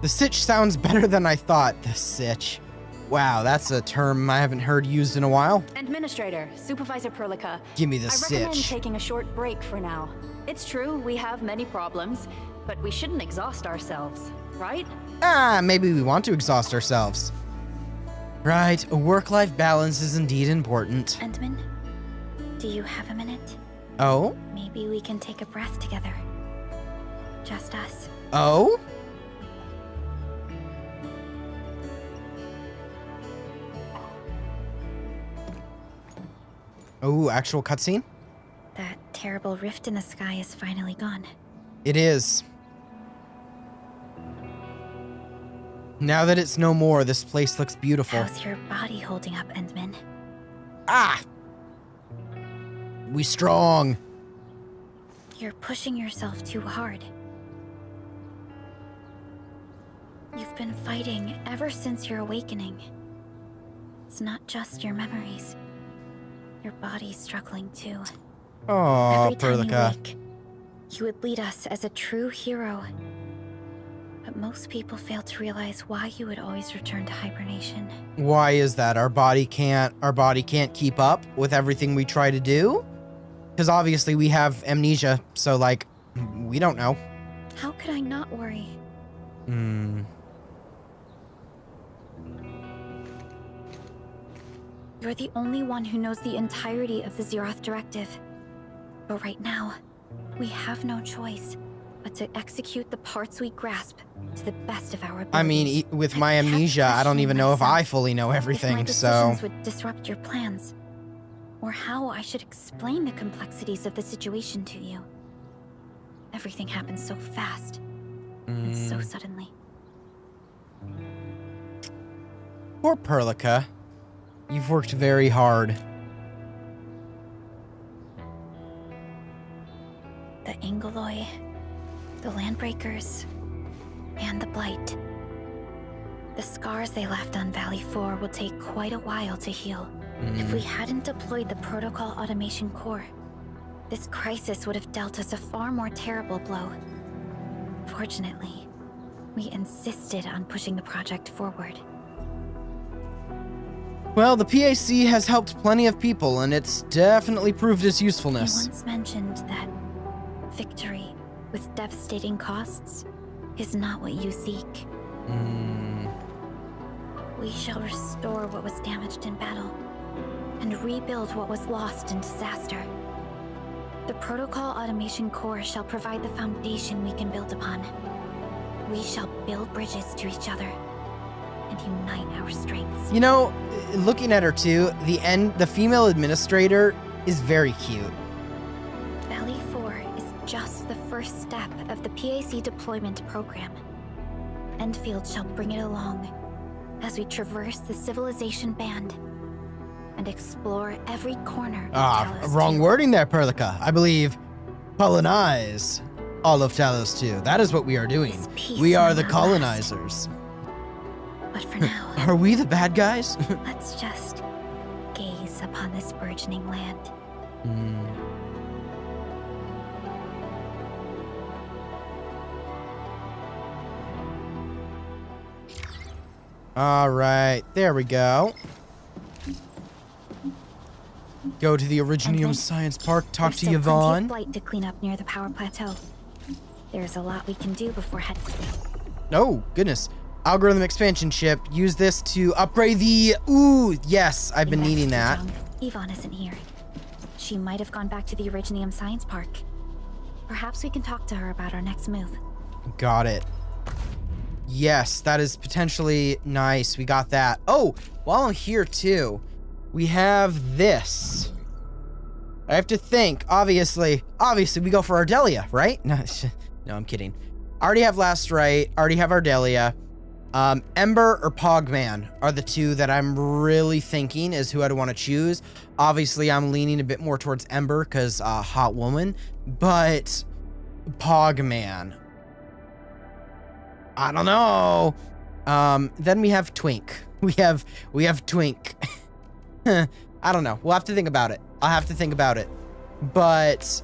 The sitch sounds better than I thought. The sitch. Wow, that's a term I haven't heard used in a while. Administrator, Supervisor Perlica. Give me the I recommend sitch. taking a short break for now. It's true, we have many problems, but we shouldn't exhaust ourselves, right? Maybe we want to exhaust ourselves. Right, a work-life balance is indeed important. Endman, do you have a minute? Oh? Maybe we can take a breath together. Just us. Oh? Oh, actual cutscene? That terrible rift in the sky is finally gone. It is. Now that it's no more, this place looks beautiful. How's your body holding up, Endman? Ah! We strong. You're pushing yourself too hard. You've been fighting ever since your awakening. It's not just your memories. Your body's struggling too. Oh, Every time you Perlica. wake, you would lead us as a true hero. But most people fail to realize why you would always return to hibernation. Why is that? Our body can't keep up with everything we try to do? Because obviously we have amnesia, so like, we don't know. How could I not worry? You're the only one who knows the entirety of the Zeroth Directive. But right now, we have no choice but to execute the parts we grasp to the best of our abilities. I mean, with my I kept amnesia, I don't questioning even know if myself I fully know if my everything, so... decisions would disrupt your plans, or how I should explain the complexities of the situation to you. Everything happened so fast, and so suddenly. Poor Perlica. You've worked very hard. The Angoloi, the Landbreakers, and the Blight. The scars they left on Valley 4 will take quite a while to heal. If we hadn't deployed the Protocol Automation Core, this crisis would have dealt us a far more terrible blow. Fortunately, we insisted on pushing the project forward. Well, the PAC has helped plenty of people, and it's definitely proved its You usefulness. once mentioned that victory with devastating costs is not what you seek. We shall restore what was damaged in battle and rebuild what was lost in disaster. The Protocol Automation Core shall provide the foundation we can build upon. We shall build bridges to each other and unite our strengths. You know, looking at her too, the female administrator is very cute. Valley 4 is just the first step of the PAC deployment program. Endfield shall bring it along as we traverse the civilization band and explore every corner of Talos Wrong 2. wording there, Perlica. I believe colonize all of Talos 2. That is what we are doing. This peace We are will the not colonizers. But for now, Are we the bad guys? let's just gaze upon this burgeoning land. All right, there we go. Go to the Originium Endman, Science Park, talk There's to still plenty of Yvonne. blight to clean up near the power plateau. There's a lot we can do before heading. Oh, goodness. Algorithm expansion chip. Use this to upgrade the... Ooh, yes, I've been needing that. Yvonne isn't here. She might have gone back to the Originium Science Park. Perhaps we can talk to her about our next move. Got it. Yes, that is potentially nice. We got that. Oh, while I'm here too, we have this. I have to think. Obviously, we go for Ardelia, right? No, I'm kidding. Already have Last Right. Already have Ardelia. Ember or Pogman are the two that I'm really thinking is who I'd want to choose. Obviously, I'm leaning a bit more towards Ember because hot woman, but Pogman. I don't know. Then we have Twink. We have Twink. I don't know. We'll have to think about it. I'll have to think about it. But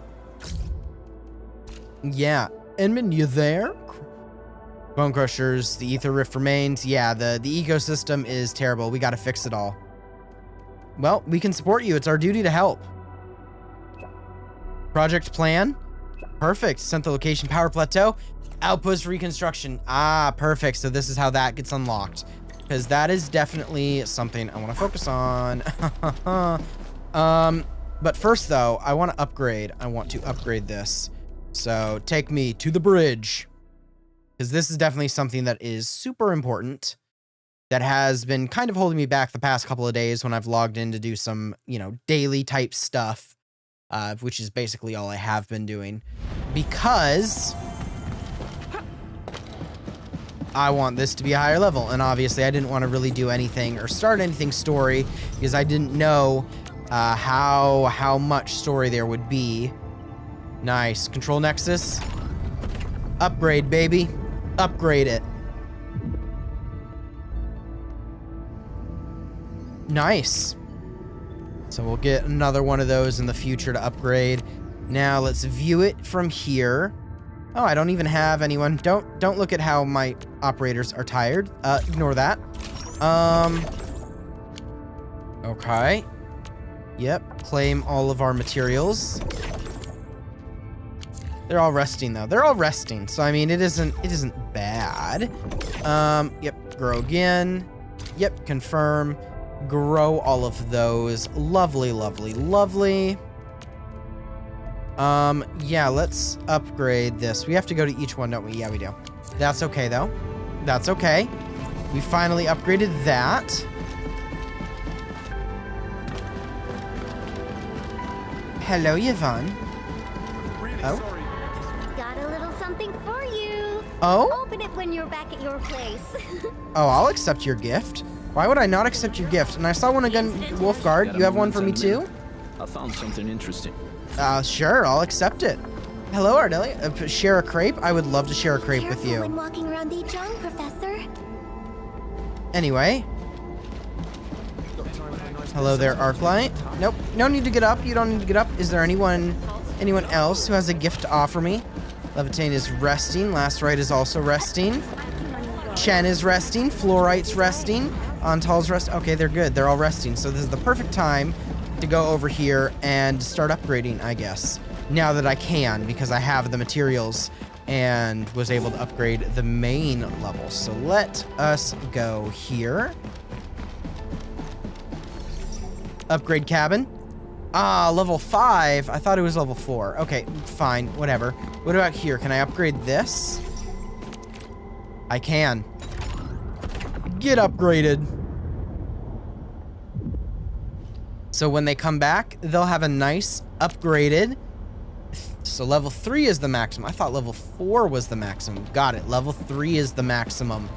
yeah, Edmund, you there? Bone Crushers, the Ether Rift remains. Yeah, the ecosystem is terrible. We got to fix it all. Well, we can support you. It's our duty to help. Project plan. Perfect. Sent the location power plateau. Outpost reconstruction. Ah, perfect. So this is how that gets unlocked. Because that is definitely something I want to focus on. But first, though, I want to upgrade. I want to upgrade this. So take me to the bridge. Because this is definitely something that is super important. That has been kind of holding me back the past couple of days when I've logged in to do some, daily type stuff. Which is basically all I have been doing. Because I want this to be a higher level. And obviously I didn't want to really do anything or start anything story because I didn't know how much story there would be. Nice. Control Nexus. Upgrade, baby. Upgrade it. Nice. So we'll get another one of those in the future to upgrade. Now let's view it from here. Oh, I don't even have anyone. Don't look at how my operators are tired. Ignore that. Okay. Yep. Claim all of our materials. They're all resting though. They're all resting. So I mean, it isn't bad. Yep. Grow again. Yep. Confirm. Grow all of those. Lovely, lovely, lovely. Yeah, let's upgrade this. We have to go to each one, don't we? Yeah, we do. That's okay, though. That's okay. We finally upgraded that. Hello, Yvonne. Oh? Got a little something for you. Oh? Open it when you're back at your place. Oh, I'll accept your gift. Why would I not accept your gift? And I saw one again, Wolfguard. You have one for me, too? I found something interesting. Sure, I'll accept it. Hello, Ardelia. Share a crepe? I would love to share a crepe with you. When walking around each young, Professor. Anyway. Hello there, Arknight. Nope, no need to get up. You don't need to get up. Is there anyone else who has a gift to offer me? Levitate is resting. Last Rite is also resting. Chen is resting. Fluorite's resting. Antal's rest. Okay, they're good. They're all resting. So this is the perfect time to go over here and start upgrading, I guess. Now that I can, because I have the materials and was able to upgrade the main level. So let us go here. Upgrade cabin. Ah, level 5. I thought it was level 4. Okay, fine, whatever. What about here? Can I upgrade this? I can. Get upgraded. So when they come back, they'll have a nice upgraded. So level 3 is the maximum. I thought level 4 was the maximum. Got it. Level 3 is the maximum.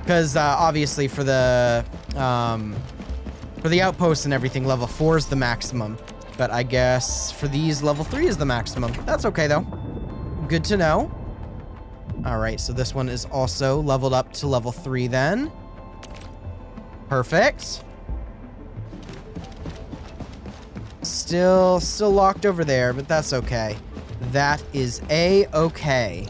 Because obviously for the outposts and everything, level 4 is the maximum. But I guess for these, level 3 is the maximum. That's okay though. Good to know. All right, so this one is also leveled up to level 3 then. Perfect. Still locked over there, but that's okay. That is a-okay.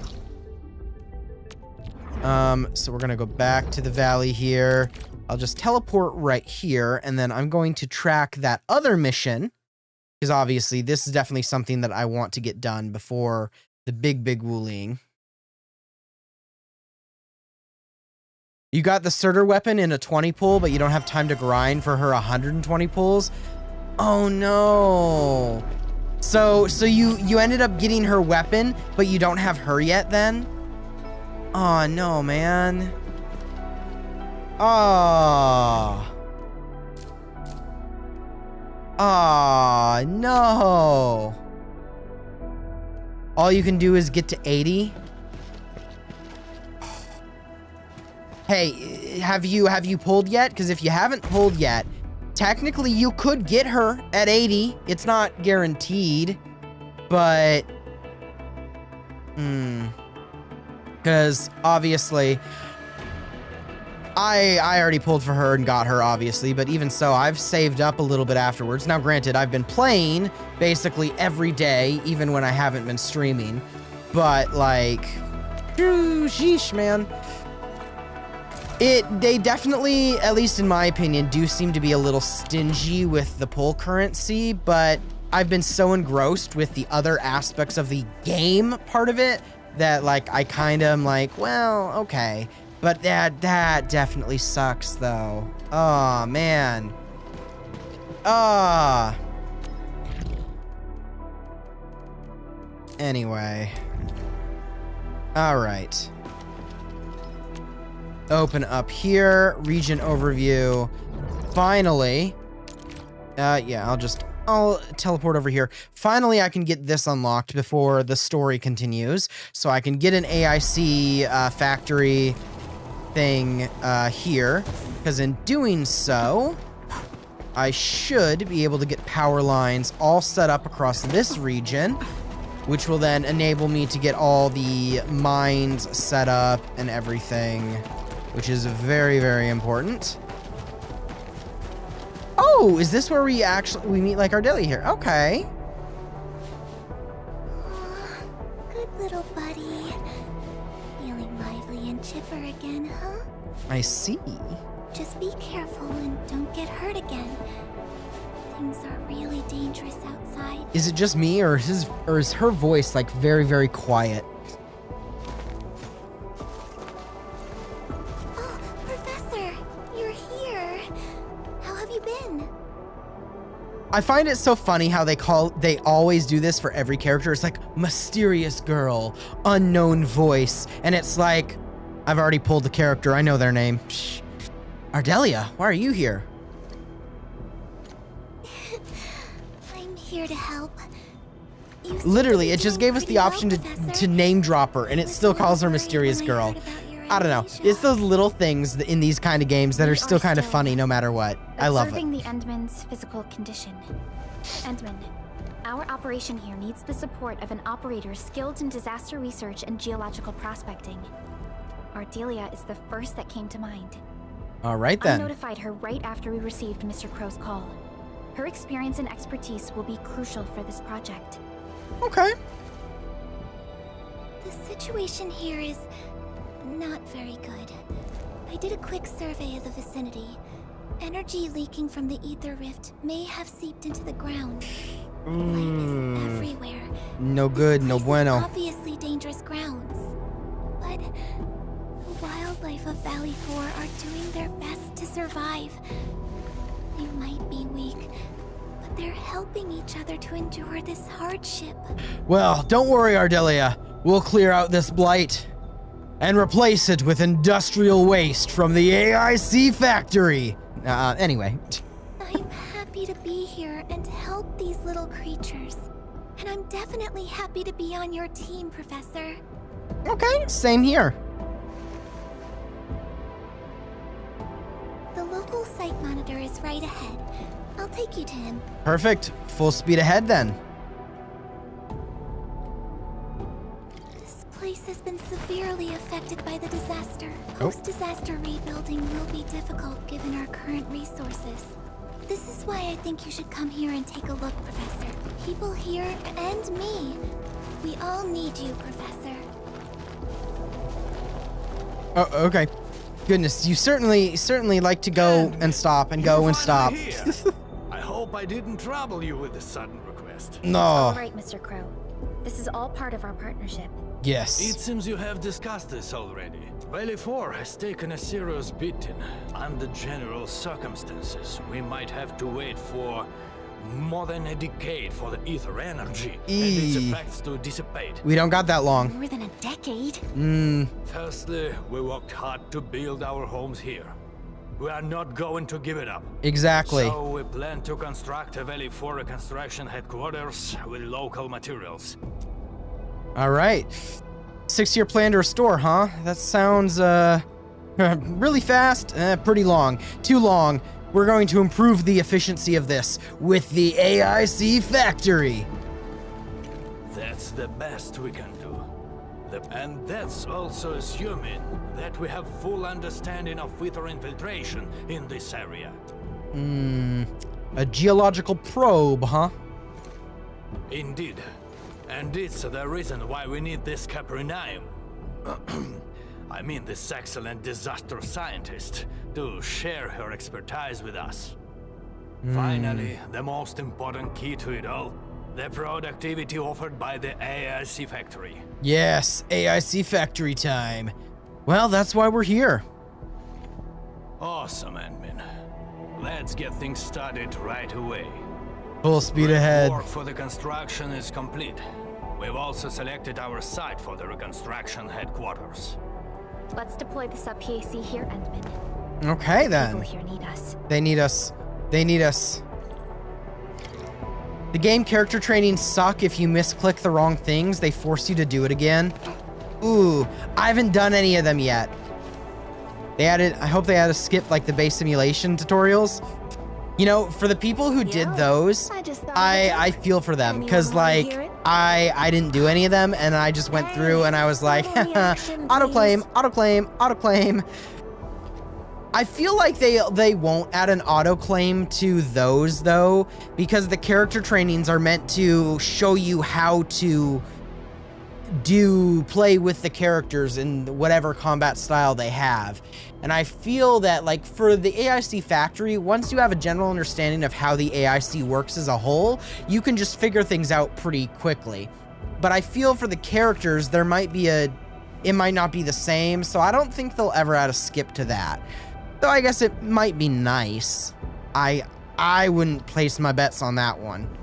So we're gonna go back to the valley here. I'll just teleport right here, and then I'm going to track that other mission, because obviously this is definitely something that I want to get done before the big Wuling. You got the Surtur weapon in a 20 pull, but you don't have time to grind for her 120 pulls. Oh no. So you ended up getting her weapon, but you don't have her yet then? Oh no, man. Oh. Oh no. All you can do is get to 80. Hey, have you pulled yet? Because if you haven't pulled yet, technically you could get her at 80. It's not guaranteed, but because obviously I already pulled for her and got her, obviously, but even so, I've saved up a little bit afterwards. Now, granted, I've been playing basically every day, even when I haven't been streaming, but like, sheesh, man. They definitely, at least in my opinion, do seem to be a little stingy with the pull currency, but I've been so engrossed with the other aspects of the game part of it that, like, I kind of am like, well, okay. But that definitely sucks, though. Oh, man. Ah. Anyway. All right. Open up here, region overview. Finally, yeah, I'll teleport over here. Finally, I can get this unlocked before the story continues, so I can get an AIC factory thing here, because in doing so, I should be able to get power lines all set up across this region, which will then enable me to get all the mines set up and everything, which is very, very important. Oh, is this where we meet like Ardelia here? Okay. Aw, good little buddy. Feeling lively and chipper again, huh? I see. Just be careful and don't get hurt again. Things are really dangerous outside. Is it just me, or is her voice like very, very quiet? Oh, Professor, you're here. How have you been? I find it so funny how they always do this for every character. It's like mysterious girl, unknown voice, and it's like I've already pulled the character. I know their name. Shh. Ardelia, why are you here? I'm here to help. You Literally, seem it to be just doing gave us the pretty well, option to Professor. name drop her, and I it was still a little calls her worried mysterious when I girl. heard about your I don't know. amnesia. It's those little things in these kind of games that are still kind of funny no matter what. I love it. Observing the Endman's physical condition. Endman, our operation here needs the support of an operator skilled in disaster research and geological prospecting. Ardelia is the first that came to mind. All right I then. notified her right after we received Mr. Crow's call. Her experience and expertise will be crucial for this project. Okay. The situation here is not very good. I did a quick survey of the vicinity. Energy leaking from the ether rift may have seeped into the ground. Light is everywhere. No good, no This place is bueno. obviously dangerous grounds. But the wildlife of Valley 4 are doing their best to survive. They might be weak, but they're helping each other to endure this hardship. Well, don't worry, Ardelia. We'll clear out this blight and replace it with industrial waste from the AIC factory. Anyway. I'm happy to be here and help these little creatures. And I'm definitely happy to be on your team, Professor. Okay, same here. The local site monitor is right ahead. I'll take you to him. Perfect. Full speed ahead then. This place has been severely affected by the disaster. Post-disaster rebuilding will be difficult given our current resources. This is why I think you should come here and take a look, Professor. People here and me. We all need you, Professor. Oh, okay. Goodness, you certainly like to go and stop and go and stop. I hope I didn't trouble you with a sudden request. All No. right, Mr. Crow. This is all part of our partnership. Yes. It seems you have discussed this already. Valley 4 has taken a serious beating. Under general circumstances, we might have to wait for more than a decade for the ether energy and its effects to dissipate. We don't got that long. More than a decade? Firstly, we worked hard to build our homes here. We are not going to give it up. Exactly. So we plan to construct a Valley 4 reconstruction headquarters with local materials. All right. 6-year plan to restore, huh? That sounds, really fast, pretty long. Too long. We're going to improve the efficiency of this with the AIC factory. That's the best we can do. And that's also assuming that we have full understanding of ether infiltration in this area. A geological probe, huh? Indeed. And it's the reason why we need this Capernaum. I mean this excellent disaster scientist to share her expertise with us. Finally, the most important key to it all, the productivity offered by the AIC factory. Yes, AIC factory time. Well, that's why we're here. Awesome, admin. Let's get things started right away. Full speed ahead. Work for the construction is complete. We've also selected our site for the reconstruction headquarters. Let's deploy the sub-PAC here, Endman. Okay, People then. here need us. They need us. They need us. The game character trainings suck if you misclick the wrong things. They force you to do it again. Ooh, I haven't done any of them yet. I hope they had to skip like the base simulation tutorials. You know, for the people who did those, I feel for them, because like I didn't do any of them, and I just went through and I was like, autoclaim, autoclaim, autoclaim. I feel like they won't add an autoclaim to those though, because the character trainings are meant to show you how to play with the characters in whatever combat style they have. And I feel that like for the AIC factory, once you have a general understanding of how the AIC works as a whole, you can just figure things out pretty quickly. But I feel for the characters, it might not be the same, so I don't think they'll ever add a skip to that. Though I guess it might be nice. I wouldn't place my bets on that one.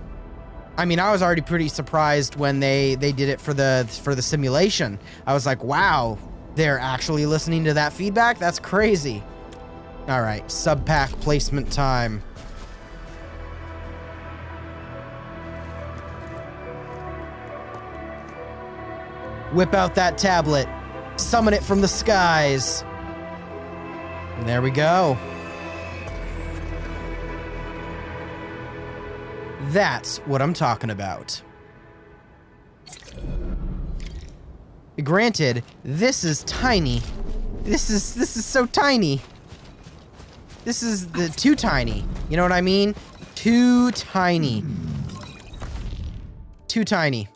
I mean, I was already pretty surprised when they did it for the simulation. I was like, wow, they're actually listening to that feedback? That's crazy. All right, sub-pack placement time. Whip out that tablet. Summon it from the skies. And there we go. That's what I'm talking about. Granted, this is tiny. This is so tiny. This is too tiny. You know what I mean? Too tiny. Too tiny.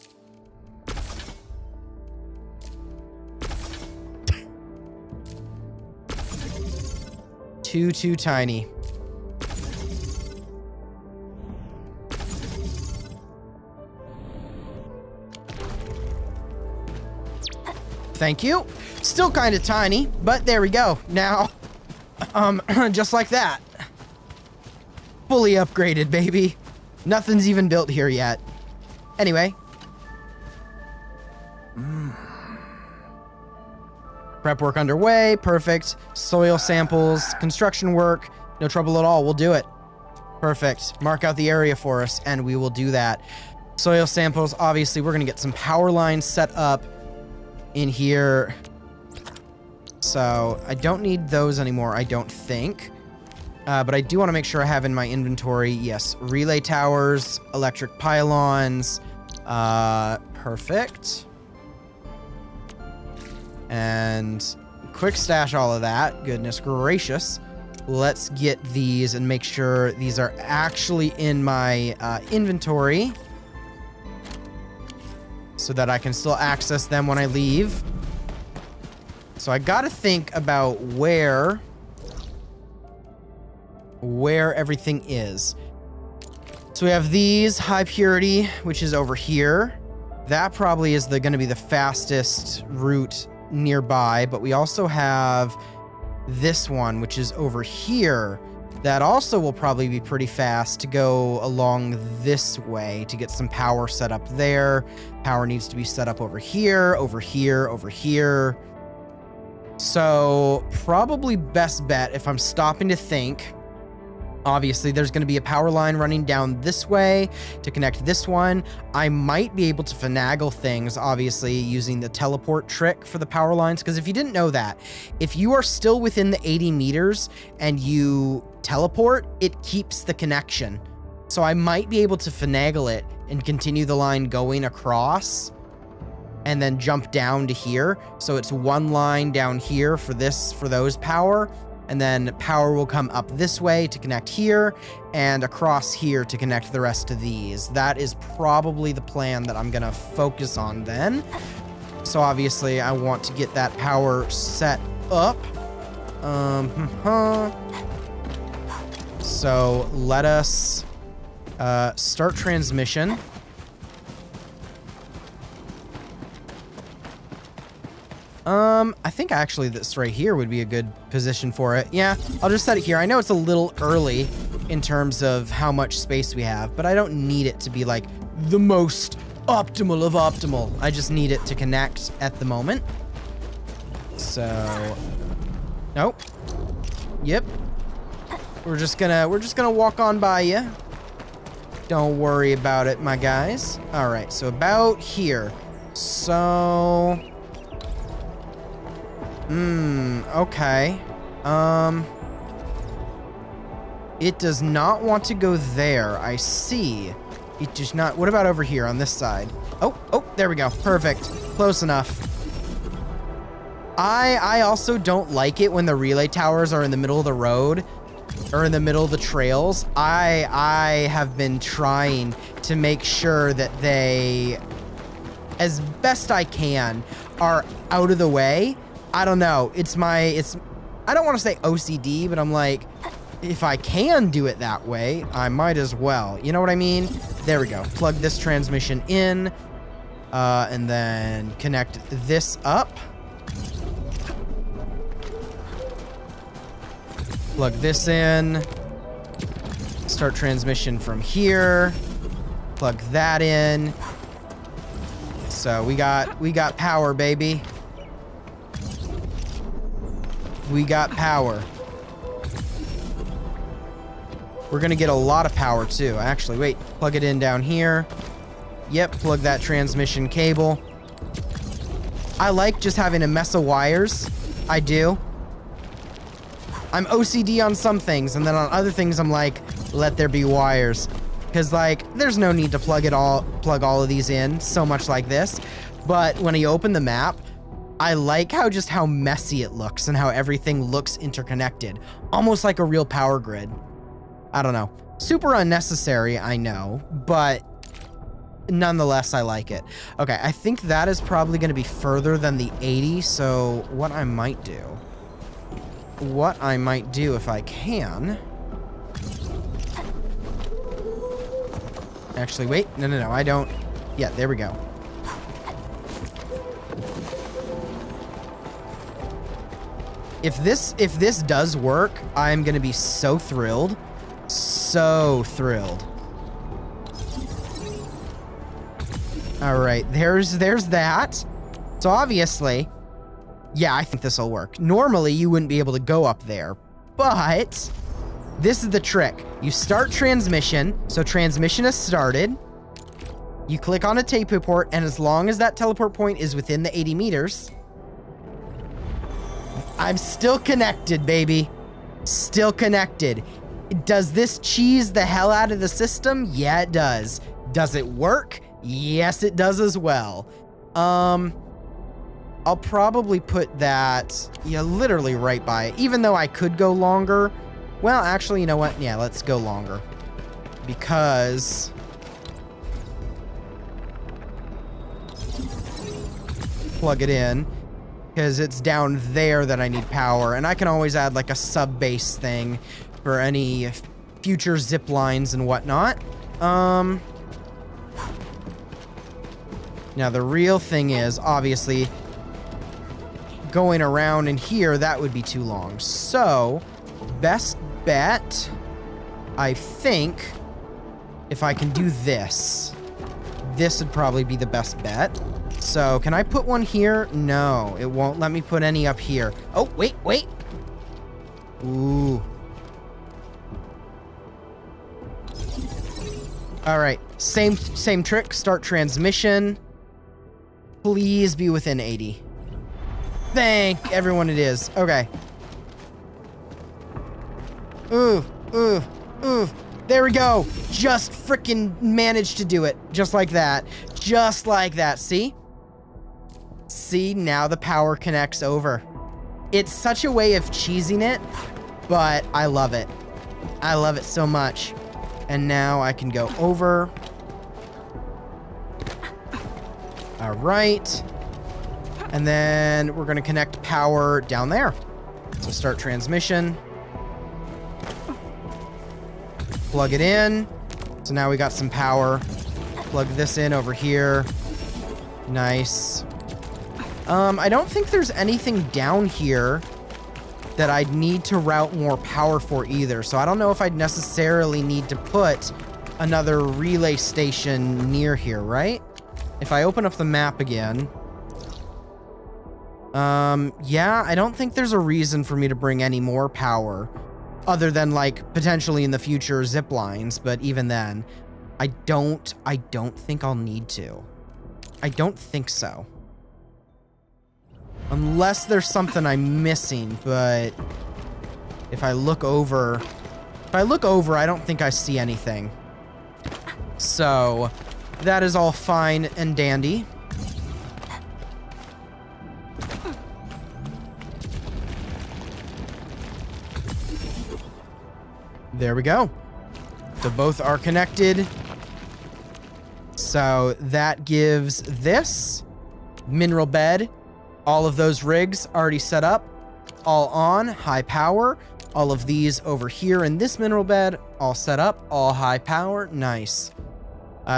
Too tiny. Thank you. Still kind of tiny, but there we go. Now, just like that. Fully upgraded, baby. Nothing's even built here yet. Anyway. Prep work underway. Perfect. Soil samples, construction work. No trouble at all. We'll do it. Perfect. Mark out the area for us, and we will do that. Soil samples, obviously, we're going to get some power lines set up in here. So I don't need those anymore, I don't think. But I do want to make sure I have in my inventory, yes, relay towers, electric pylons. Perfect. And quick stash all of that. Goodness gracious. Let's get these and make sure these are actually in my inventory, so that I can still access them when I leave. So I gotta think about where everything is. So we have these, high purity, which is over here. That probably is gonna be the fastest route nearby, but we also have this one, which is over here. That also will probably be pretty fast to go along this way to get some power set up there. Power needs to be set up over here, over here, over here. So probably best bet, if I'm stopping to think, obviously there's going to be a power line running down this way to connect this one. I might be able to finagle things, obviously, using the teleport trick for the power lines, because if you didn't know that, if you are still within the 80 meters and you teleport, it keeps the connection. So I might be able to finagle it and continue the line going across and then jump down to here. So it's one line down here for those power, and then power will come up this way to connect here and across here to connect the rest of these. That is probably the plan that I'm gonna focus on then. So obviously I want to get that power set up. So let us start transmission. I think actually this right here would be a good position for it. Yeah, I'll just set it here. I know it's a little early in terms of how much space we have, but I don't need it to be like the most optimal of optimal. I just need it to connect at the moment. So, nope. Yep. We're just gonna walk on by you. Don't worry about it, my guys. All right, so about here. So, okay. It does not want to go there. I see. It does not. What about over here on this side? Oh, there we go. Perfect. Close enough. I also don't like it when the relay towers are in the middle of the road or in the middle of the trails. I have been trying to make sure that they, as best I can, are out of the way. I don't know. I don't want to say OCD, but I'm like, if I can do it that way, I might as well. You know what I mean? There we go. Plug this transmission in, and then connect this up. Plug this in. Start transmission from here. Plug that in. So we got power, baby. We got power. We're gonna get a lot of power too. Actually, wait, plug it in down here. Yep, plug that transmission cable. I like just having a mess of wires. I do. I'm OCD on some things, and then on other things I'm like, let there be wires. Because like, there's no need to plug all of these in so much like this. But when you open the map, I like how messy it looks and how everything looks interconnected. Almost like a real power grid. I don't know. Super unnecessary, I know, but nonetheless, I like it. Okay, I think that is probably going to be further than the 80, so what I might do if I can... Actually, wait. No, I don't... Yeah, there we go. If this does work, I'm going to be so thrilled. So thrilled. All right, there's that. So obviously, yeah, I think this will work. Normally, you wouldn't be able to go up there, but this is the trick. You start transmission, so transmission is started. You click on a teleport, and as long as that teleport point is within the 80 meters, I'm still connected, baby. Still connected. Does this cheese the hell out of the system? Yeah, it does. Does it work? Yes, it does as well. I'll probably put that, yeah, literally right by it. Even though I could go longer. Well, actually, you know what? Yeah, let's go longer. Because... plug it in. Because it's down there that I need power. And I can always add like a sub-base thing for any future zip lines and whatnot. Now the real thing is, obviously, going around in here, that would be too long. So, best bet, I think, if I can do this, this would probably be the best bet. So, can I put one here? No, it won't let me put any up here. Oh, wait. Ooh. All right, same trick. Start transmission. Please be within 80. Thank everyone it is. Okay. Ooh. There we go. Just freaking managed to do it. Just like that. Just like that. See? See, now the power connects over. It's such a way of cheesing it, but I love it. I love it so much. And now I can go over. All right. And then we're going to connect power down there. So start transmission. Plug it in. So now we got some power. Plug this in over here. Nice. I don't think there's anything down here that I'd need to route more power for either. So I don't know if I'd necessarily need to put another relay station near here, right? If I open up the map again. Yeah, I don't think there's a reason for me to bring any more power other than like potentially in the future zip lines, but even then, I don't think I'll need to. I don't think so. Unless there's something I'm missing, but If I look over, I don't think I see anything. So that is all fine and dandy. There we go. So both are connected. So that gives this mineral bed. All of those rigs already set up. All on, high power. All of these over here in this mineral bed, all set up, all high power. Nice.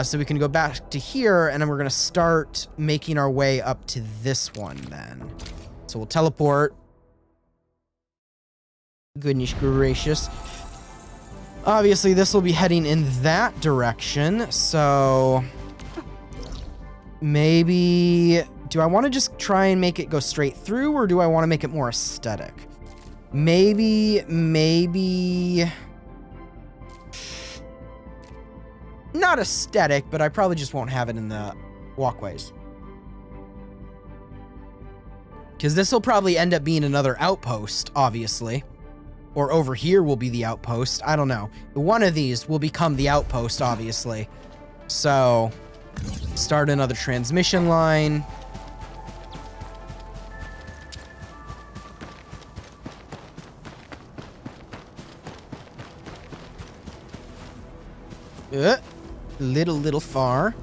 So we can go back to here, and then we're going to start making our way up to this one then. So we'll teleport. Goodness gracious. Obviously, this will be heading in that direction, so maybe... Do I want to just try and make it go straight through, or do I want to make it more aesthetic? Maybe... Not aesthetic, but I probably just won't have it in the walkways. Because this will probably end up being another outpost, obviously. Or over here will be the outpost. I don't know. One of these will become the outpost, obviously. So, start another transmission line. Little far.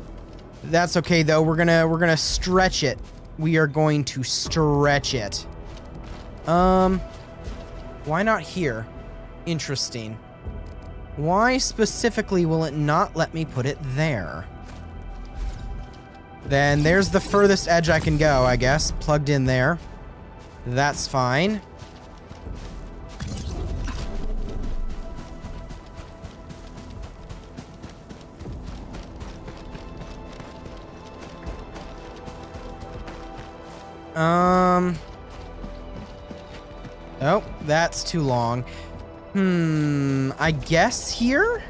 That's okay though. We're gonna stretch it. We are going to stretch it. Why not here? Interesting. Why specifically will it not let me put it there? Then there's the furthest edge I can go, I guess. Plugged in there. That's fine. Oh, that's too long. I guess here?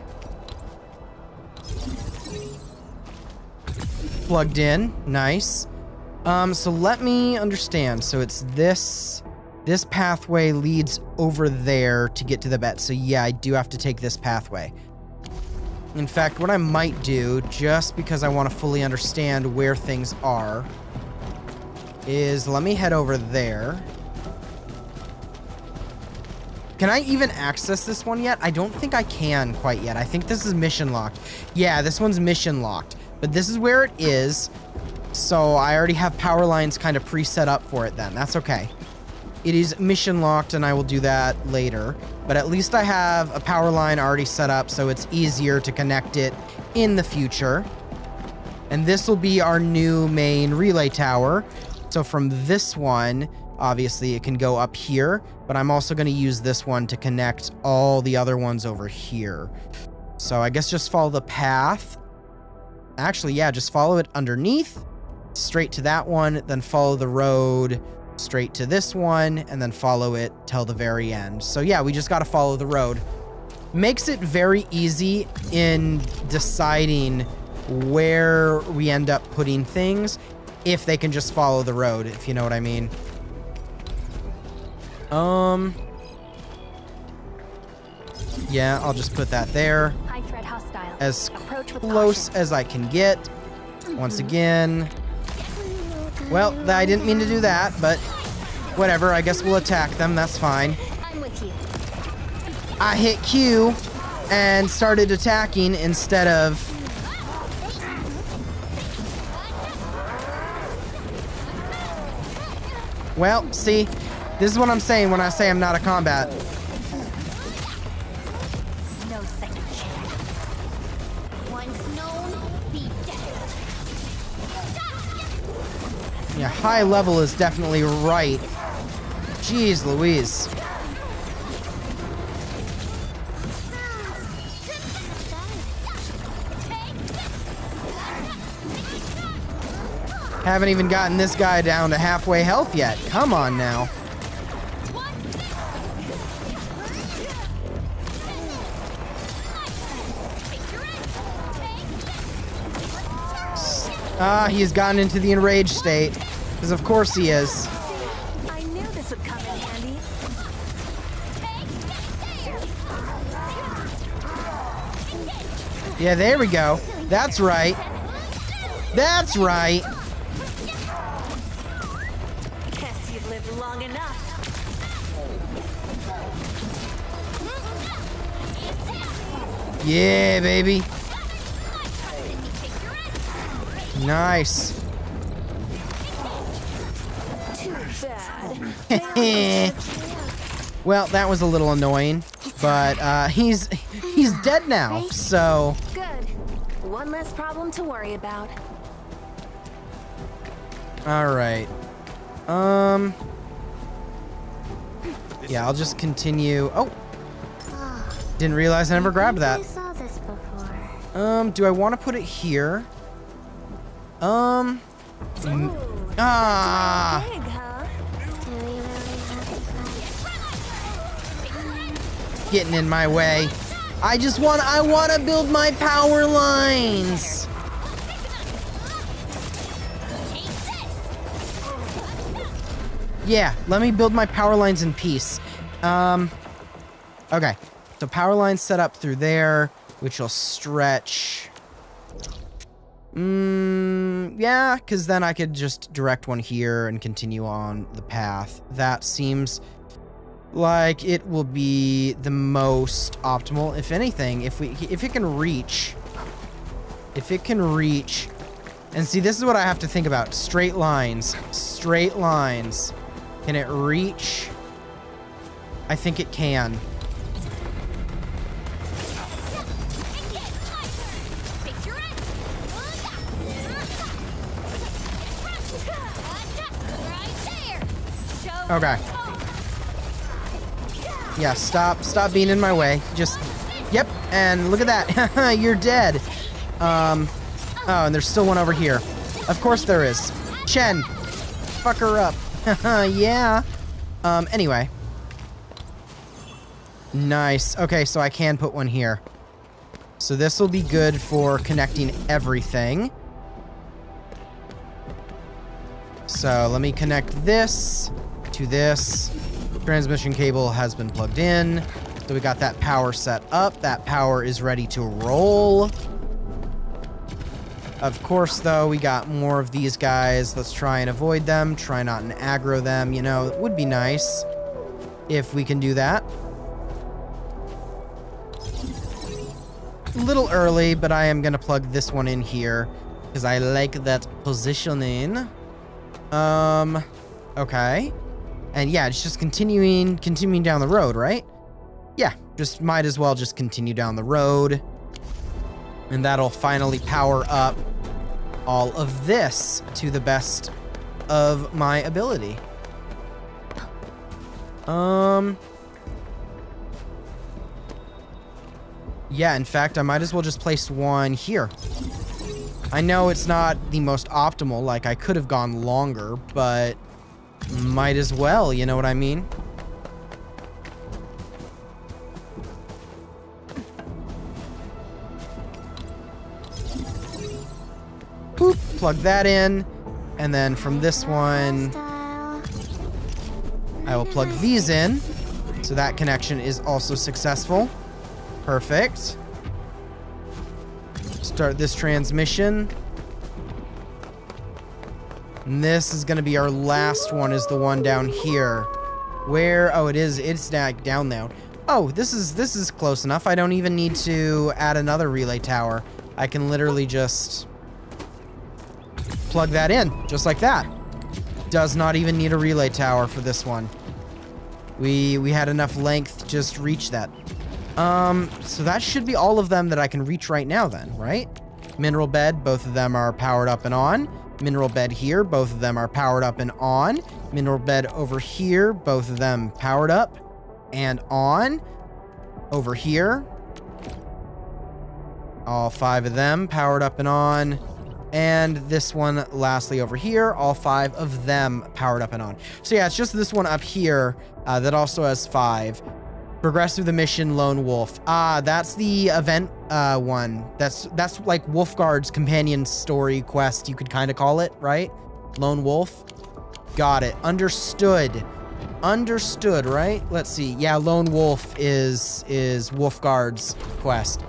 Plugged in. Nice. So let me understand. So it's this pathway leads over there to get to the bed. So yeah, I do have to take this pathway. In fact, what I might do, just because I want to fully understand where things are, is let me head over there. Can I even access this one yet? I don't think I can quite yet. I think this is mission locked. Yeah, this one's mission locked. But this is where it is. So I already have power lines kind of pre-set up for it then. That's okay. It is mission locked and I will do that later. But at least I have a power line already set up so it's easier to connect it in the future. And this will be our new main relay tower. So from this one, obviously it can go up here, but I'm also going to use this one to connect all the other ones over here. So I guess just follow the path. Actually, yeah, just follow it underneath, straight to that one, then follow the road straight to this one, and then follow it till the very end. So yeah, we just got to follow the road. Makes it very easy in deciding where we end up putting things, if they can just follow the road, if you know what I mean. Yeah, I'll just put that there. High threat hostile. As close as I can get. Once again. Well, I didn't mean to do that, but whatever. I guess we'll attack them. That's fine. I'm with you. I hit Q and started attacking instead of... Well, see, this is what I'm saying when I say I'm not a combat. No second chance. Once known, be dead. Yeah, high level is definitely right. Jeez Louise. Haven't even gotten this guy down to halfway health yet. Come on now. He's gotten into the enraged state. Because of course he is. I knew this would come in handy. Yeah, there we go. That's right. That's right. Guess you've lived long enough. Yeah, baby. Nice. Too bad. Well, that was a little annoying, but he's dead now, so Good. One less problem to worry about. all right. Yeah, I'll just continue. Oh, didn't realize I never grabbed that. I saw this before. Do I want to put it here? Ah. Big, huh? Do we really have to fight? Getting in my way. I want to build my power lines. Yeah, let me build my power lines in peace. Okay. So power lines set up through there, which will stretch. Yeah, because then I could just direct one here and continue on the path. That seems like it will be the most optimal. If anything, if it can reach, and see, this is what I have to think about. Straight lines. Can it reach? I think it can. Okay. Yeah, stop being in my way. Just, yep, and look at that. You're dead. Oh, and there's still one over here. Of course there is. Chen, fuck her up. Yeah. Anyway. Nice. Okay, so I can put one here. So this will be good for connecting everything. So let me connect this to this. Transmission cable has been plugged in. So we got that power set up. That power is ready to roll. Of course, though, we got more of these guys. Let's try and avoid them. Try not and aggro them. You know, it would be nice if we can do that. A little early, but I am going to plug this one in here because I like that positioning. Okay. And yeah, it's just continuing down the road, right? Yeah, just might as well just continue down the road. And that'll finally power up all of this to the best of my ability. Yeah, in fact, I might as well just place one here. I know it's not the most optimal, like I could have gone longer, but might as well, you know what I mean? Boop, plug that in, and then from this one, I will plug these in, so that connection is also successful. Perfect. Start this transmission. And this is going to be our last one, is the one down here. Where? Oh, it's down now. Oh, this is close enough. I don't even need to add another relay tower. I can literally just plug that in, just like that. Does not even need a relay tower for this one. We had enough length to just reach that. So that should be all of them that I can reach right now then, right? Mineral bed, both of them are powered up and on. Mineral bed here, both of them are powered up and on. Mineral bed over here, both of them powered up and on. Over here, all 5 of them powered up and on. And this one lastly over here, all 5 of them powered up and on. So yeah, it's just this one up here that also has 5. Progress through the mission, Lone Wolf. That's the event one. That's like Wolfguard's companion story quest, you could kind of call it, right? Lone Wolf. Got it. Understood. Understood, right? Let's see. Yeah, Lone Wolf is Wolfguard's quest.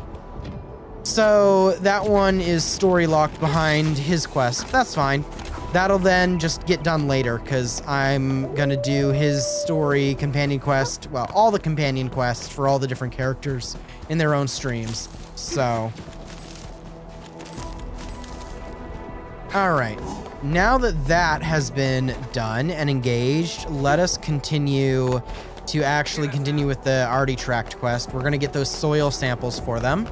So that one is story locked behind his quest. That's fine. That'll then just get done later because I'm gonna do his story companion quest. Well, all the companion quests for all the different characters in their own streams. So. All right. Now that that has been done and engaged, let us continue to actually continue with the already tracked quest. We're going to get those soil samples for them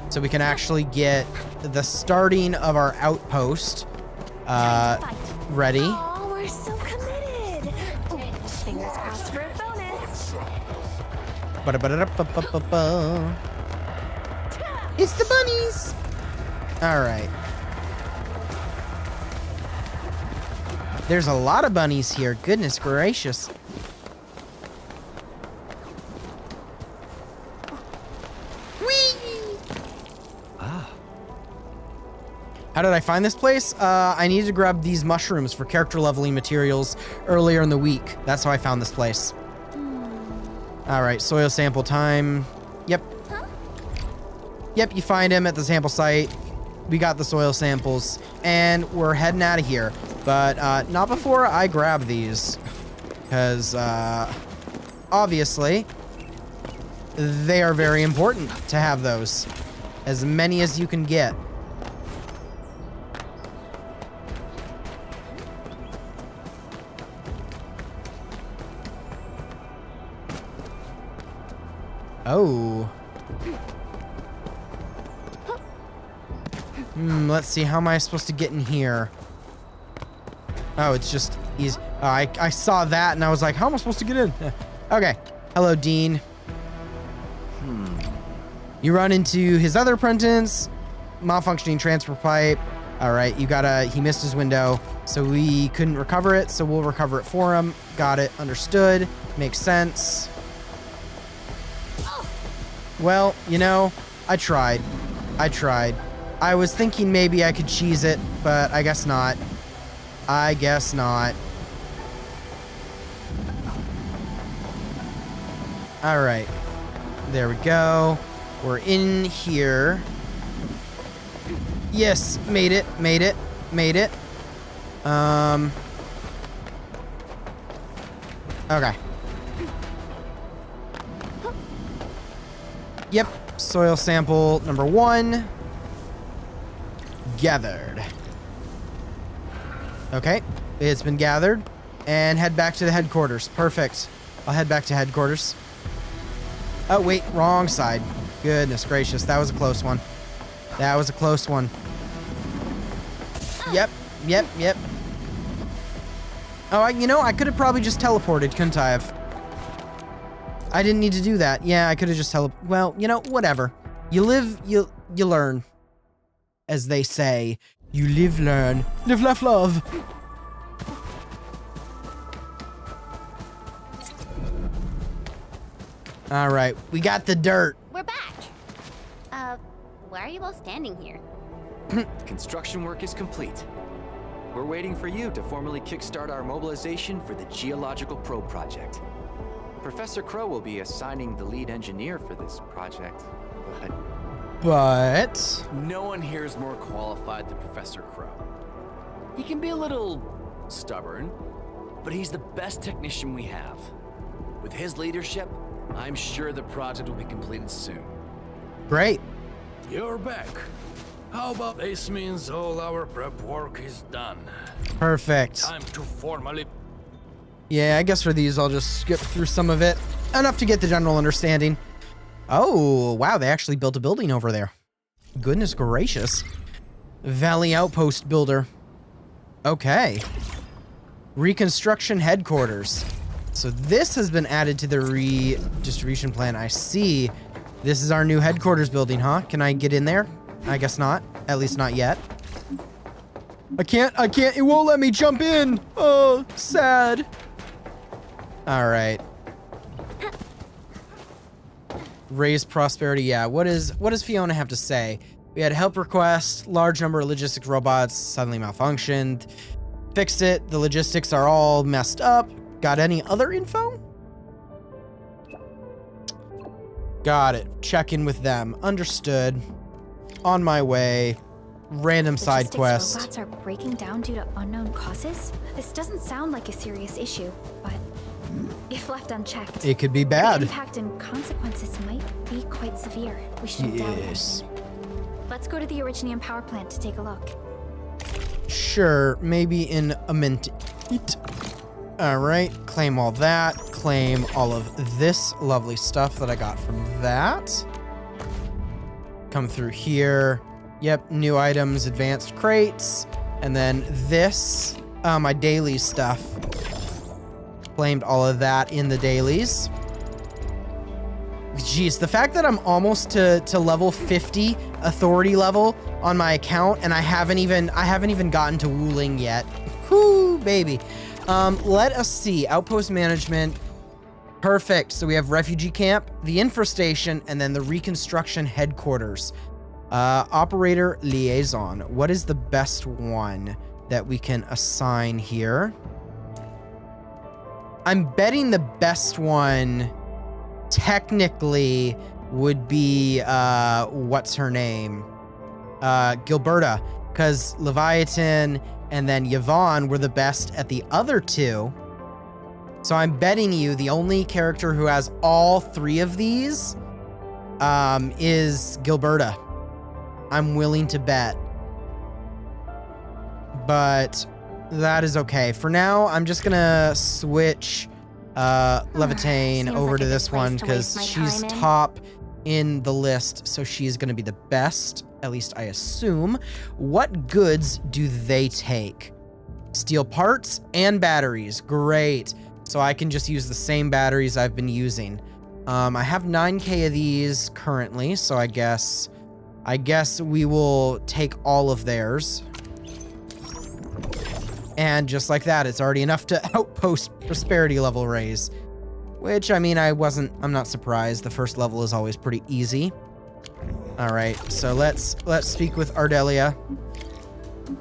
so we can actually get the starting of our outpost ready. Oh, we're so committed. Fingers crossed for a bonus. It's the bunnies. All right. There's a lot of bunnies here. Goodness gracious. Whee! Ah. How did I find this place? I needed to grab these mushrooms for character leveling materials earlier in the week. That's how I found this place. All right, soil sample time. Yep. Yep, you find him at the sample site. We got the soil samples, and we're heading out of here. But not before I grab these, because obviously they are very important to have those. As many as you can get. Oh. Let's see. How am I supposed to get in here? Oh, it's just easy. I saw that and I was like, how am I supposed to get in? Okay. Hello, Dean. You run into his other apprentice, malfunctioning transfer pipe. All right, he missed his window, so we couldn't recover it, so we'll recover it for him. Got it. Understood. Makes sense. Well, you know, I tried. I was thinking maybe I could cheese it, but I guess not. I guess not. All right. There we go. We're in here. Yes, made it. Okay. Yep, soil sample number 1. Gathered. Okay, it's been gathered. And head back to the headquarters. Perfect. I'll head back to headquarters. Oh, wait, wrong side. Goodness gracious, that was a close one. Yep. Oh, I could have probably just teleported, couldn't I have? I didn't need to do that. Yeah, I could have just well, whatever. You live, you learn. As they say, you live, learn, live, laugh, love. All right, we got the dirt. We're back. Why are you all standing here? Construction work is complete. We're waiting for you to formally kickstart our mobilization for the Geological Probe project. Professor Crow will be assigning the lead engineer for this project, But no one here is more qualified than Professor Crow. He can be a little stubborn, but he's the best technician we have. With his leadership, I'm sure the project will be completed soon. great. You're back. How about this means all our prep work is done. Perfect. Time to formally... Yeah, I guess for these, I'll just skip through some of it. Enough to get the general understanding. Oh, wow, they actually built a building over there. Goodness gracious. Valley Outpost Builder. Okay. Reconstruction Headquarters. So this has been added to the redistribution plan. I see. This is our new headquarters building, huh? Can I get in there? I guess not. At least not yet. I can't. It won't let me jump in. Oh, sad. All right. Raise prosperity. Yeah. What does Fiona have to say? We had a help request. Large number of logistics robots suddenly malfunctioned. Fixed it. The logistics are all messed up. Got any other info? Got it. Check in with them. Understood. On my way. Random side quest. Robots are breaking down due to unknown causes? This doesn't sound like a serious issue, but if left unchecked, it could be bad. The impact and consequences might be quite severe. We shouldn't doubt it. Let's go to the Originium power plant to take a look. Sure, maybe in a minute. All right, claim all that. Claim all of this lovely stuff that I got from that. Come through here. Yep, new items, advanced crates. And then this, my daily stuff. Claimed all of that in the dailies. Jeez, the fact that I'm almost to level 50 authority level on my account, and I haven't even gotten to Wuling yet. Whoo, baby. Let us see. Outpost management. Perfect. So we have refugee camp, the infrastation, and then the reconstruction headquarters. Operator liaison. What is the best one that we can assign here? I'm betting the best one technically would be, what's her name? Gilberta, because Leviathan and then Yvonne were the best at the other two. So I'm betting you the only character who has all three of these is Gilberta. I'm willing to bet. But that is okay. For now, I'm just gonna switch Leviathan over to this one because she's top in the list, so she's gonna be the best, at least I assume. What goods do they take? Steel parts and batteries. Great. So I can just use the same batteries I've been using. I have 9K of these currently, so I guess we will take all of theirs. And just like that, it's already enough to outpost prosperity level raise. Which, I mean, I'm not surprised. The first level is always pretty easy. All right, so let's speak with Ardelia.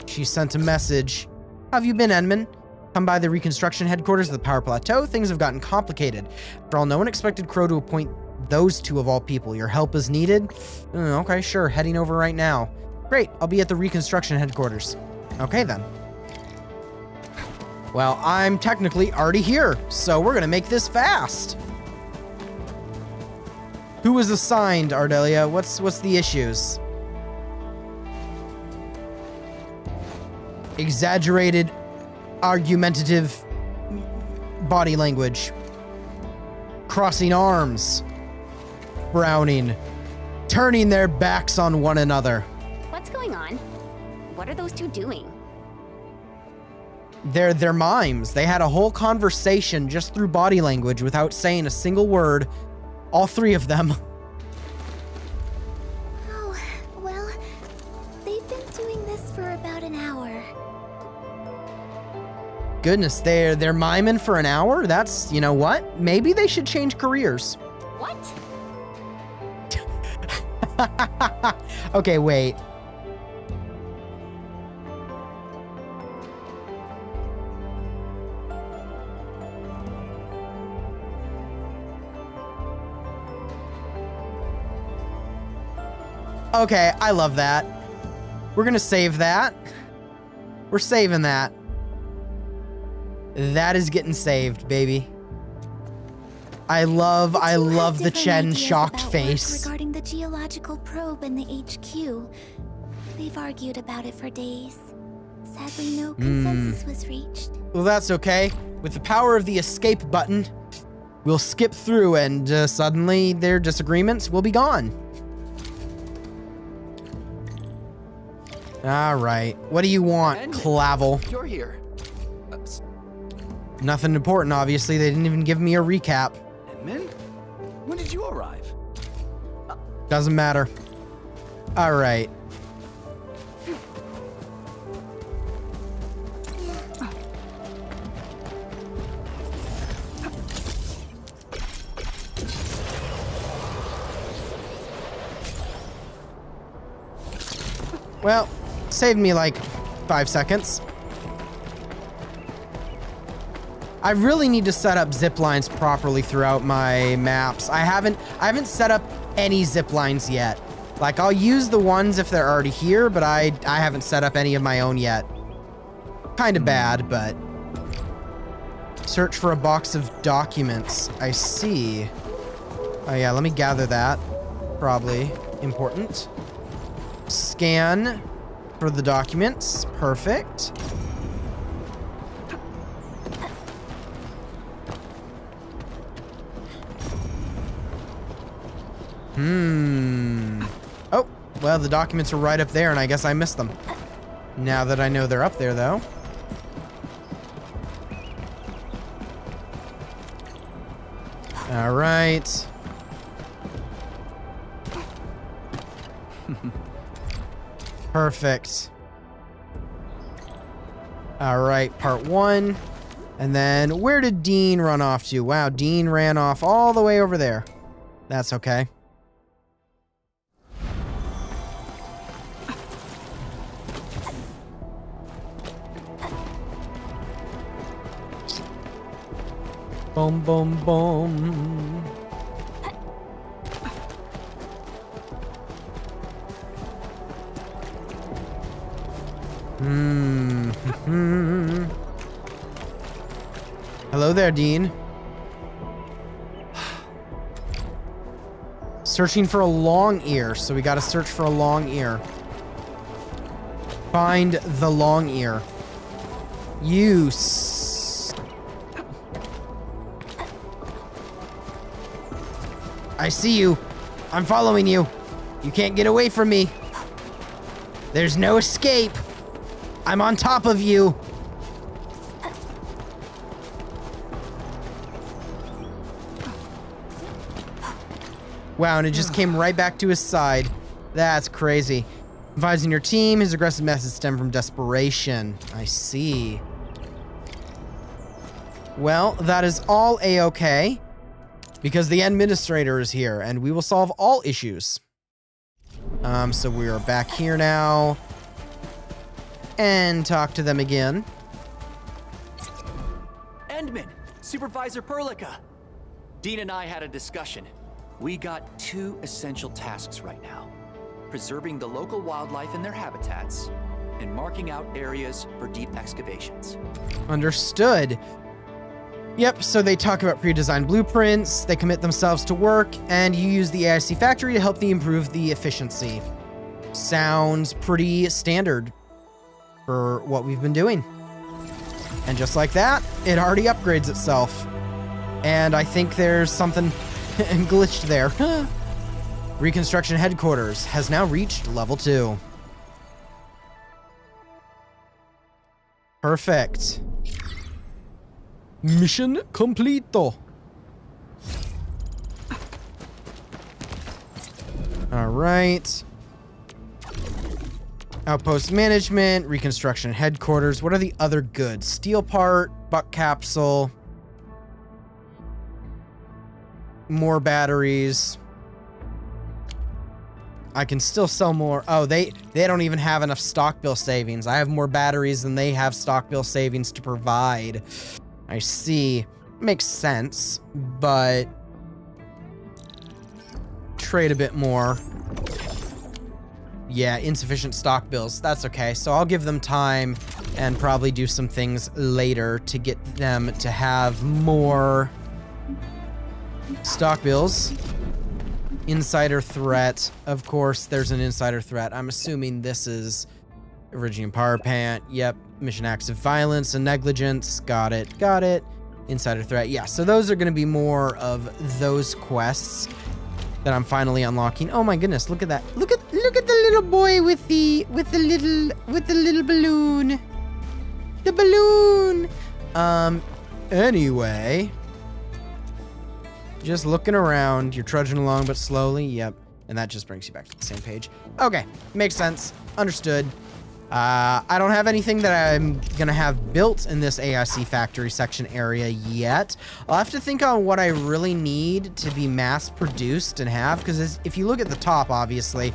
She sent a message. How have you been, Edmund? Come by the reconstruction headquarters of the Power Plateau. Things have gotten complicated. After all, no one expected Crow to appoint those two of all people. Your help is needed? Okay, sure. Heading over right now. Great. I'll be at the reconstruction headquarters. Okay, then. Well, I'm technically already here, so we're gonna make this fast. Who was assigned, Ardelia? What's the issues? Exaggerated, argumentative body language. Crossing arms. Frowning. Turning their backs on one another. What's going on? What are those two doing? They're mimes. They had a whole conversation just through body language without saying a single word. All three of them. Oh, well, they've been doing this for about an hour. Goodness, they're miming for an hour? That's, you know what? Maybe they should change careers. What? Okay, wait. Okay, I love that. We're gonna save that. We're saving that. That is getting saved, baby. I love the Chen shocked face. Regarding the geological probe and the HQ. They've argued about it for days. Sadly, no consensus was reached. Well, that's okay. With the power of the escape button, we'll skip through and suddenly their disagreements will be gone. All right. What do you want, Edmund, Clavel? You're here. Nothing important, obviously. They didn't even give me a recap. Edmund? When did you arrive? Doesn't matter. All right. Well, saved me like 5 seconds. I really need to set up zip lines properly throughout my maps. I haven't set up any zip lines yet. Like, I'll use the ones if they're already here, but I haven't set up any of my own yet. Kind of bad, but... Search for a box of documents. I see. Oh yeah, let me gather that. Probably important. Scan for the documents. Perfect. Oh, well, the documents are right up there, and I guess I missed them. Now that I know they're up there, though. All right. Perfect. All right, part 1. And then where did Dean run off to? Wow, Dean ran off all the way over there. That's okay. Boom, boom, boom. Hello there, Dean. Searching for a long ear, so we gotta search for a long ear. Find the long ear. I see you. I'm following you. You can't get away from me. There's no escape. I'm on top of you. Wow, and it just came right back to his side. That's crazy. Advising your team, his aggressive methods stem from desperation. I see. Well, that is all A-okay. Because the administrator is here, and we will solve all issues. So we are back here now. And talk to them again. Endman, Supervisor Perlica. Dean and I had a discussion. We got 2 essential tasks right now. Preserving the local wildlife in their habitats, and marking out areas for deep excavations. Understood. Yep, so they talk about pre-designed blueprints, they commit themselves to work, and you use the AIC factory to help them improve the efficiency. Sounds pretty standard for what we've been doing. And just like that, it already upgrades itself. And I think there's something glitched there. Reconstruction headquarters has now reached level 2. Perfect. Mission completo. All right. Outpost management, reconstruction headquarters. What are the other goods? Steel part, buck capsule, more batteries. I can still sell more. Oh, they don't even have enough stock bill savings. I have more batteries than they have stock bill savings to provide. I see. Makes sense, but trade a bit more. Yeah, insufficient stock bills. That's okay. So I'll give them time and probably do some things later to get them to have more stock bills. Insider threat. Of course, there's an insider threat. I'm assuming this is Iridium Power Plant. Yep. Mission acts of violence and negligence. Got it. Got it. Insider threat. Yeah, so those are going to be more of those quests that I'm finally unlocking. Oh my goodness, look at that. Look at the little boy with the little balloon. The balloon. Anyway, just looking around. You're trudging along but slowly. Yep. And that just brings you back to the same page. Okay, makes sense. Understood. I don't have anything that I'm gonna have built in this AIC factory section area yet. I'll have to think on what I really need to be mass produced and have, because if you look at the top, obviously,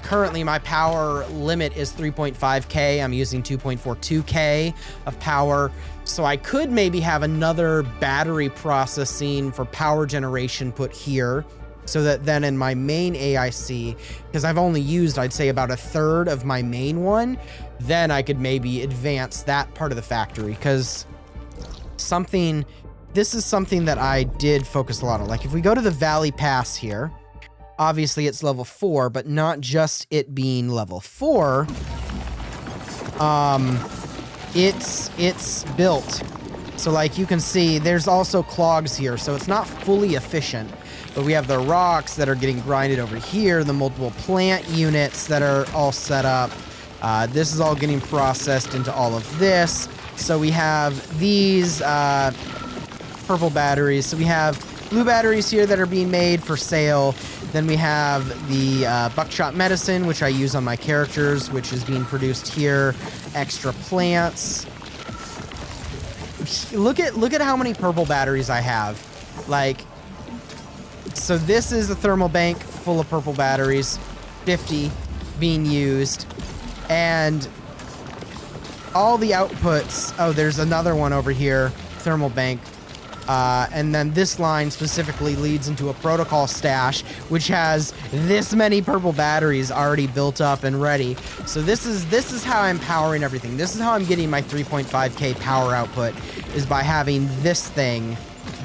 currently my power limit is 3.5K. I'm using 2.42K of power. So I could maybe have another battery processing for power generation put here. So that then in my main AIC, because I've only used, I'd say, about a third of my main one, then I could maybe advance that part of the factory. Because this is something that I did focus a lot on. Like if we go to the Valley Pass here, obviously it's level 4, but not just it being level 4. It's built. So like you can see, there's also clogs here, so it's not fully efficient. But we have the rocks that are getting grinded over here, the multiple plant units that are all set up. This is all getting processed into all of this. So we have these purple batteries. So we have blue batteries here that are being made for sale. Then we have the buckshot medicine, which I use on my characters, which is being produced here. Extra plants. Look at how many purple batteries I have. Like, so this is a thermal bank full of purple batteries, 50 being used, and all the outputs. Oh, there's another one over here, thermal bank. And then this line specifically leads into a protocol stash, which has this many purple batteries already built up and ready. So this is how I'm powering everything. This is how I'm getting my 3.5K power output, is by having this thing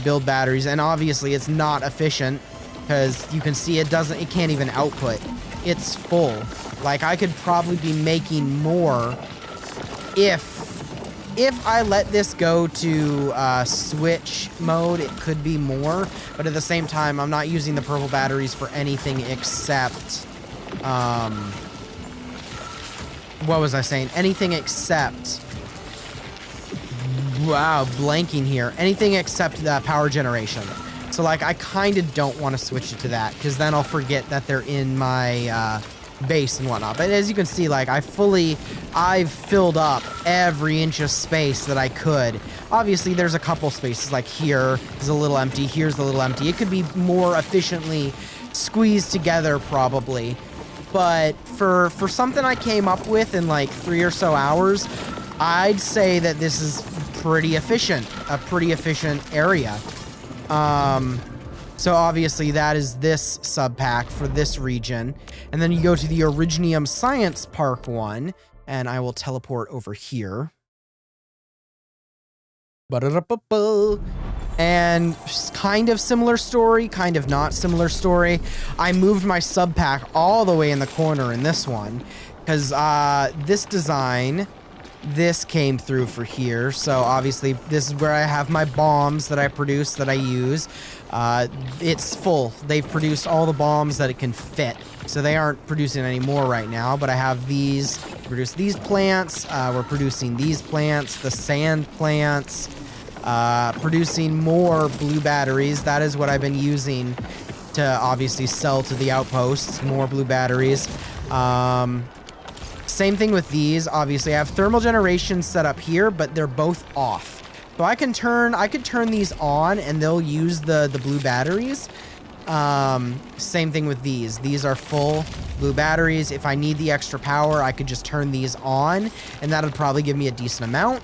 build batteries. And obviously it's not efficient because you can see it can't even output. It's full. Like I could probably be making more if I let this go to switch mode. It could be more, but at the same time, I'm not using the purple batteries for anything except, what was I saying? Anything except, wow, blanking here. Anything except the power generation. So like, I kind of don't want to switch it to that, because then I'll forget that they're in my, base and whatnot. But as you can see, like I've filled up every inch of space that I could. Obviously there's a couple spaces, like here is a little empty, here's a little empty. It could be more efficiently squeezed together probably, but for something I came up with in like 3 or so hours, I'd say that this is pretty efficient, a pretty efficient area. So obviously that is this sub pack for this region. And then you go to the Originium Science Park one, and I will teleport over here. And kind of similar story, kind of not similar story. I moved my sub pack all the way in the corner in this one, because this design, this came through for here. So obviously this is where I have my bombs that I produce, that I use. It's full. They've produced all the bombs that it can fit. So they aren't producing any more right now, but I have these, produce these plants. We're producing these plants, the sand plants, producing more blue batteries. That is what I've been using to obviously sell to the outposts, more blue batteries. Same thing with these. Obviously, I have thermal generation set up here, but they're both off. So I could turn these on and they'll use the blue batteries. Same thing with these. These are full blue batteries. If I need the extra power, I could just turn these on and that'll probably give me a decent amount.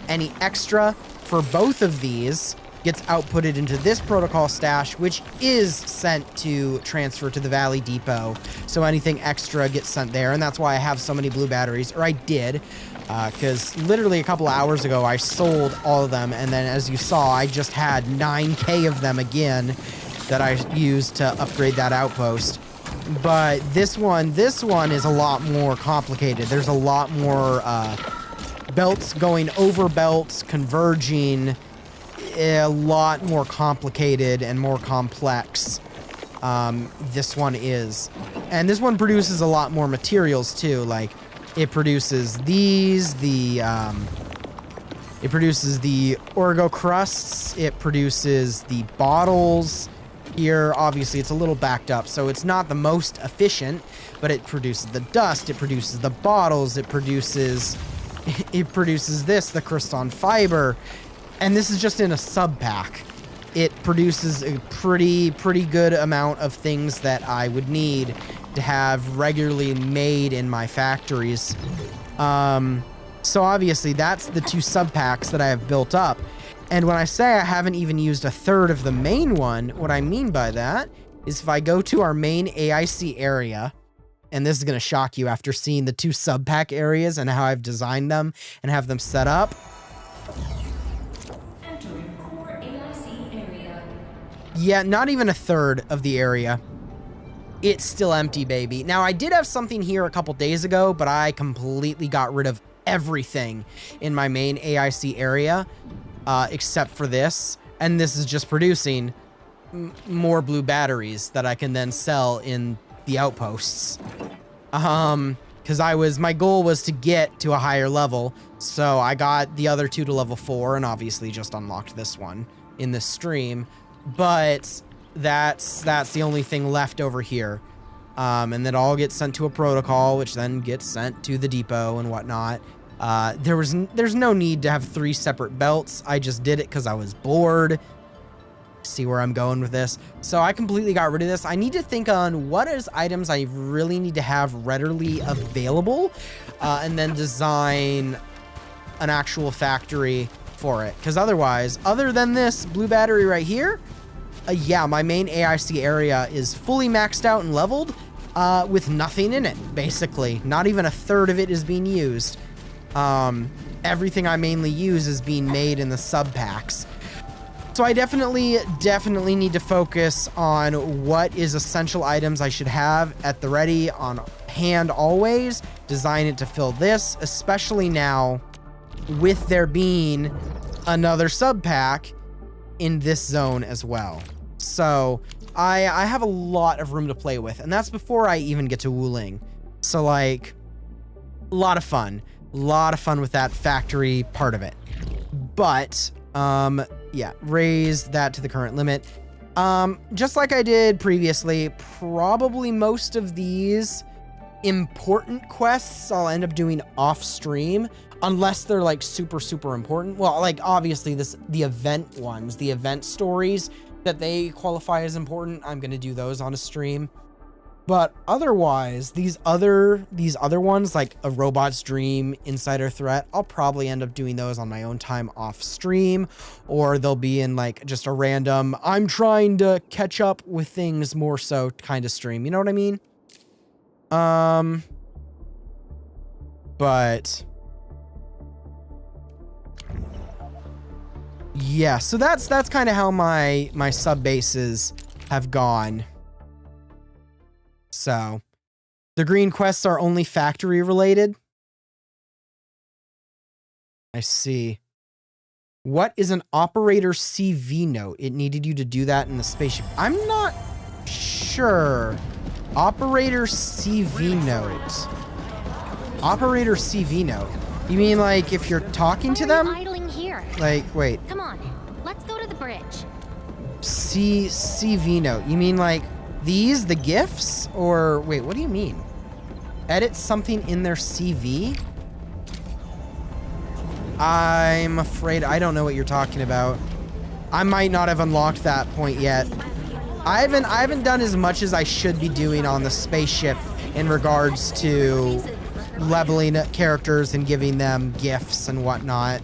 Any extra for both of these gets outputted into this protocol stash, which is sent to transfer to the Valley Depot. So anything extra gets sent there, and that's why I have so many blue batteries, or I did, because literally a couple hours ago I sold all of them, and then as you saw, I just had 9K of them again that I used to upgrade that outpost. But this one is a lot more complicated. There's a lot more belts going over belts, converging, a lot more complicated and more complex. This one is. And this one produces a lot more materials too. Like, it produces these, it produces the orgo crusts, it produces the bottles, Here, obviously, it's a little backed up, so it's not the most efficient, but it produces the dust, it produces the bottles, it produces this, the crystalline fiber, and this is just in a sub pack. It produces a pretty good amount of things that I would need to have regularly made in my factories. So obviously that's the 2 sub packs that I have built up. And when I say I haven't even used a third of the main one, what I mean by that is if I go to our main AIC area, and this is going to shock you after seeing the 2 sub pack areas and how I've designed them and have them set up. Entering core AIC area. Yeah, not even a third of the area. It's still empty, baby. Now, I did have something here a couple days ago, but I completely got rid of everything in my main AIC area, except for this. And this is just producing more blue batteries that I can then sell in the outposts. Because my goal was to get to a higher level. So I got the other 2 to level 4 and obviously just unlocked this one in this stream. But that's the only thing left over here. And that all gets sent to a protocol, which then gets sent to the depot and whatnot. There's no need to have 3 separate belts. I just did it because I was bored. See where I'm going with this. So I completely got rid of this. I need to think on what items I really need to have readily available, and then design an actual factory for it. Because otherwise, other than this blue battery right here, yeah, my main AIC area is fully maxed out and leveled, with nothing in it, basically. Not even a third of it is being used. Everything I mainly use is being made in the sub packs. So I definitely need to focus on what is essential items I should have at the ready on hand always. Design it to fill this, especially now with there being another sub pack in this zone as well. So I have a lot of room to play with, and that's before I even get to Wuling. So like, a lot of fun with that factory part of it. But yeah, raise that to the current limit. Just like I did previously, probably most of these important quests I'll end up doing off stream, unless they're like super important. Well, like obviously the event ones, the event stories that they qualify as important, I'm going to do those on a stream. But otherwise, these other ones, like a robot's dream, insider threat, I'll probably end up doing those on my own time off stream, or they'll be in like just a random, I'm trying to catch up with things more so kind of stream. You know what I mean? But yeah, so that's kind of how my sub bases have gone. So, the green quests are only factory related. I see. What is an operator CV note? It needed you to do that in the spaceship. I'm not sure. Operator CV note. Operator CV note. You mean like if you're talking to them? Idling here. Like, wait. Come on, let's go to the bridge. CV note. You mean like these, the gifts? Or wait, what do you mean? Edit something in their CV? I'm afraid I don't know what you're talking about. I might not have unlocked that point yet. I haven't done as much as I should be doing on the spaceship in regards to leveling characters and giving them gifts and whatnot.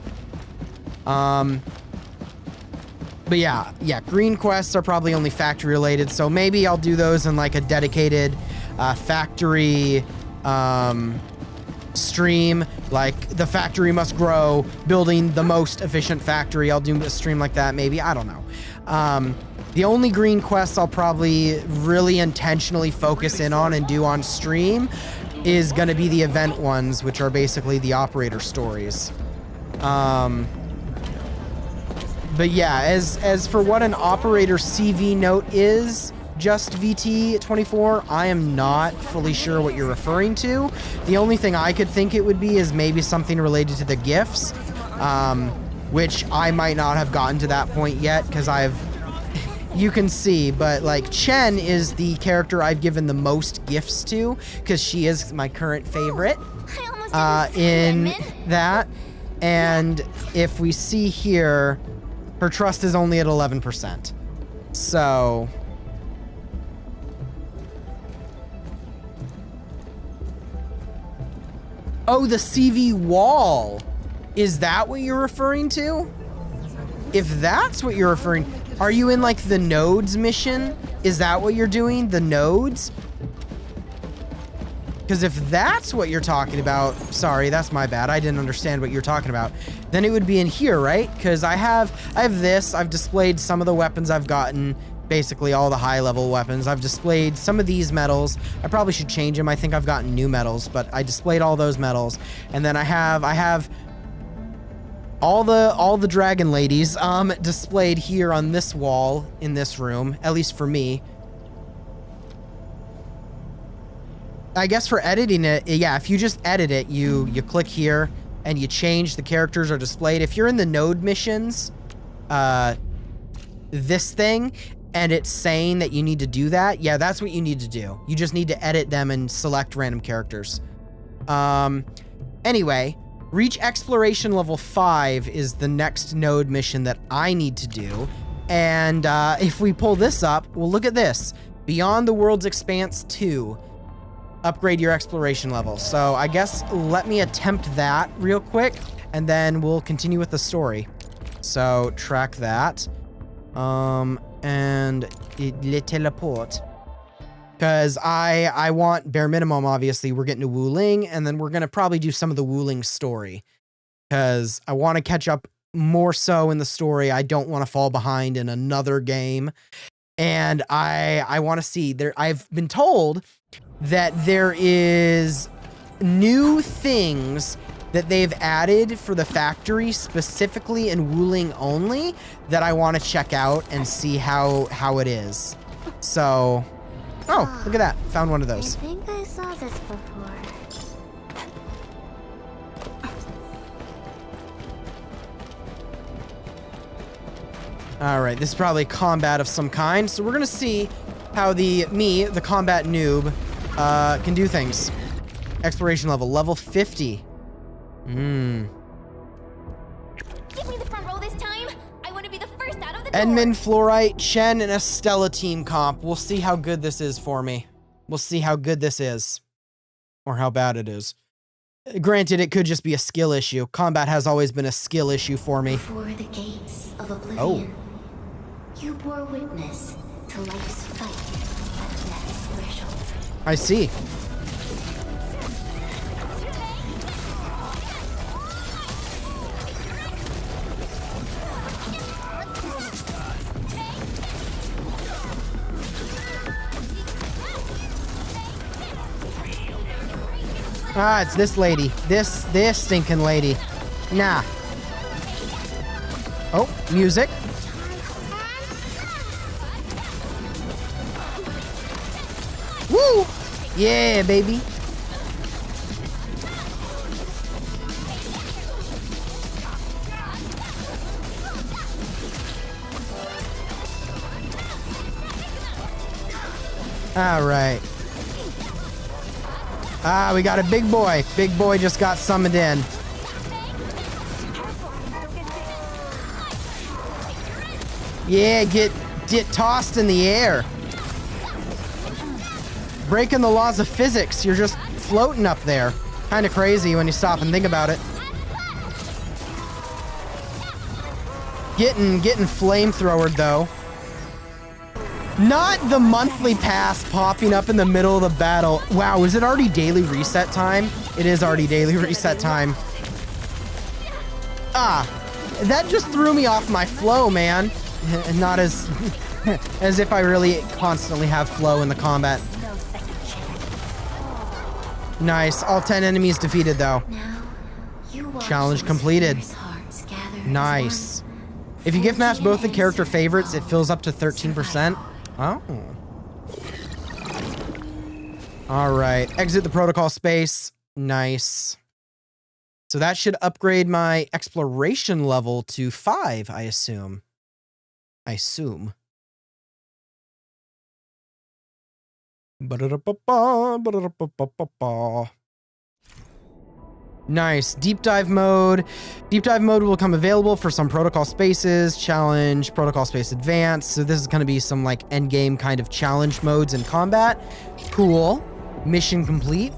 But yeah, green quests are probably only factory related, so maybe I'll do those in like a dedicated factory stream, like the factory must grow, building the most efficient factory. I'll do a stream like that maybe, I don't know. The only green quests I'll probably really intentionally focus in on and do on stream is gonna be the event ones, which are basically the operator stories. But yeah, as for what an operator CV note is, just VT24, I am not fully sure what you're referring to. The only thing I could think it would be is maybe something related to the gifts, which I might not have gotten to that point yet, because you can see, but like Chen is the character I've given the most gifts to because she is my current favorite in that. And if we see here, her trust is only at 11%. So oh, the CV wall. Is that what you're referring to? If that's what you're referring, are you in like the nodes mission? Is that what you're doing? The nodes? Because if that's what you're talking about, sorry, that's my bad. I didn't understand what you're talking about. Then it would be in here, right? Because I have this. I've displayed some of the weapons I've gotten, basically all the high level weapons. I've displayed some of these medals. I probably should change them. I think I've gotten new medals, but I displayed all those medals. And then I have all the dragon ladies displayed here on this wall in this room, at least for me. I guess for editing it, yeah, if you just edit it, you click here and you change the characters are displayed. If you're in the node missions, this thing, and it's saying that you need to do that, yeah, that's what you need to do. You just need to edit them and select random characters. Anyway, reach exploration level 5 is the next node mission that I need to do. And if we pull this up, well, look at this. Beyond the World's Expanse 2. Upgrade your exploration level. So I guess let me attempt that real quick, and then we'll continue with the story. So track that. And le teleport. Because I want bare minimum, obviously. We're getting to Wuling, and then we're going to probably do some of the Wuling story. Because I want to catch up more so in the story. I don't want to fall behind in another game. And I want to see there. I've been told that there is new things that they've added for the factory, specifically in Wuling only, that I want to check out and see how it is. So, oh, look at that. Found one of those. I think I saw this before. All right, this is probably combat of some kind. So we're going to see how the combat noob, can do things. Exploration level 50. Give me the front row this time. I want to be the first out of the door. Edmund, Fluorite, Chen, and Estella team comp. We'll see how good this is for me. We'll see how good this is. Or how bad it is. Granted, it could just be a skill issue. Combat has always been a skill issue for me. Before the gates of oblivion, you bore witness to life's fight at death's threshold. I see. Ah, it's this lady. This stinking lady. Nah. Oh, music. Woo! Yeah, baby. All right. Ah, we got a big boy. Big boy just got summoned in. Yeah, get tossed in the air. Breaking the laws of physics. You're just floating up there. Kind of crazy when you stop and think about it. Getting flamethrowered though. Not the monthly pass popping up in the middle of the battle. Wow, is it already daily reset time? It is already daily reset time. Ah, that just threw me off my flow, man. Not as as if I really constantly have flow in the combat. Nice. All 10 enemies defeated, though. Challenge completed. Nice. If you gift match both the character favorites, it fills up to 13%. Oh. All right. Exit the protocol space. Nice. So that should upgrade my exploration level to 5, I assume. Ba-da-da-ba-ba, ba-da-da-ba-ba-ba-ba. Nice. Deep dive mode. Deep dive mode will come available for some protocol spaces, challenge, protocol space advanced. So this is going to be some like end game kind of challenge modes in combat. Cool. Mission complete.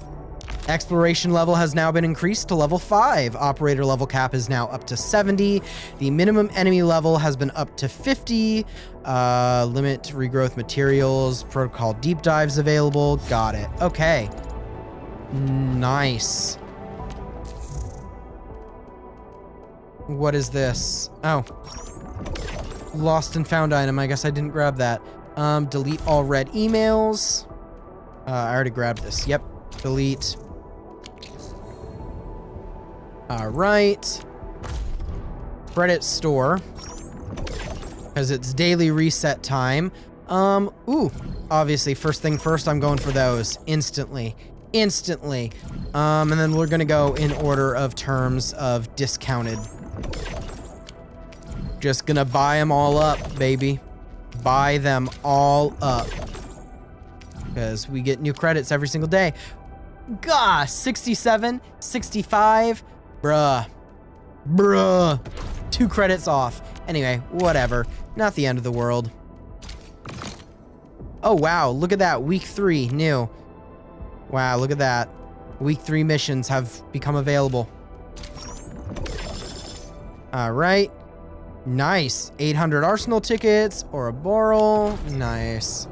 Exploration level has now been increased to level 5. Operator level cap is now up to 70. The minimum enemy level has been up to 50. Limit regrowth materials. Protocol deep dives available. Got it. Okay. Nice. What is this? Oh. Lost and found item. I guess I didn't grab that. Delete all read emails. I already grabbed this. Yep. Delete. All right. Credit store. Because it's daily reset time. Ooh. Obviously, first thing first, I'm going for those. Instantly. Instantly. And then we're gonna go in order of terms of discounted. Just gonna buy them all up, baby. Buy them all up. Because we get new credits every single day. Gah! 67, 65. Bruh. 2 credits off. Anyway, whatever. Not the end of the world. Oh, wow. Look at that. Week 3, new. Wow, look at that. Week 3 missions have become available. All right. Nice. 800 Arsenal tickets. Ouroboros. Nice.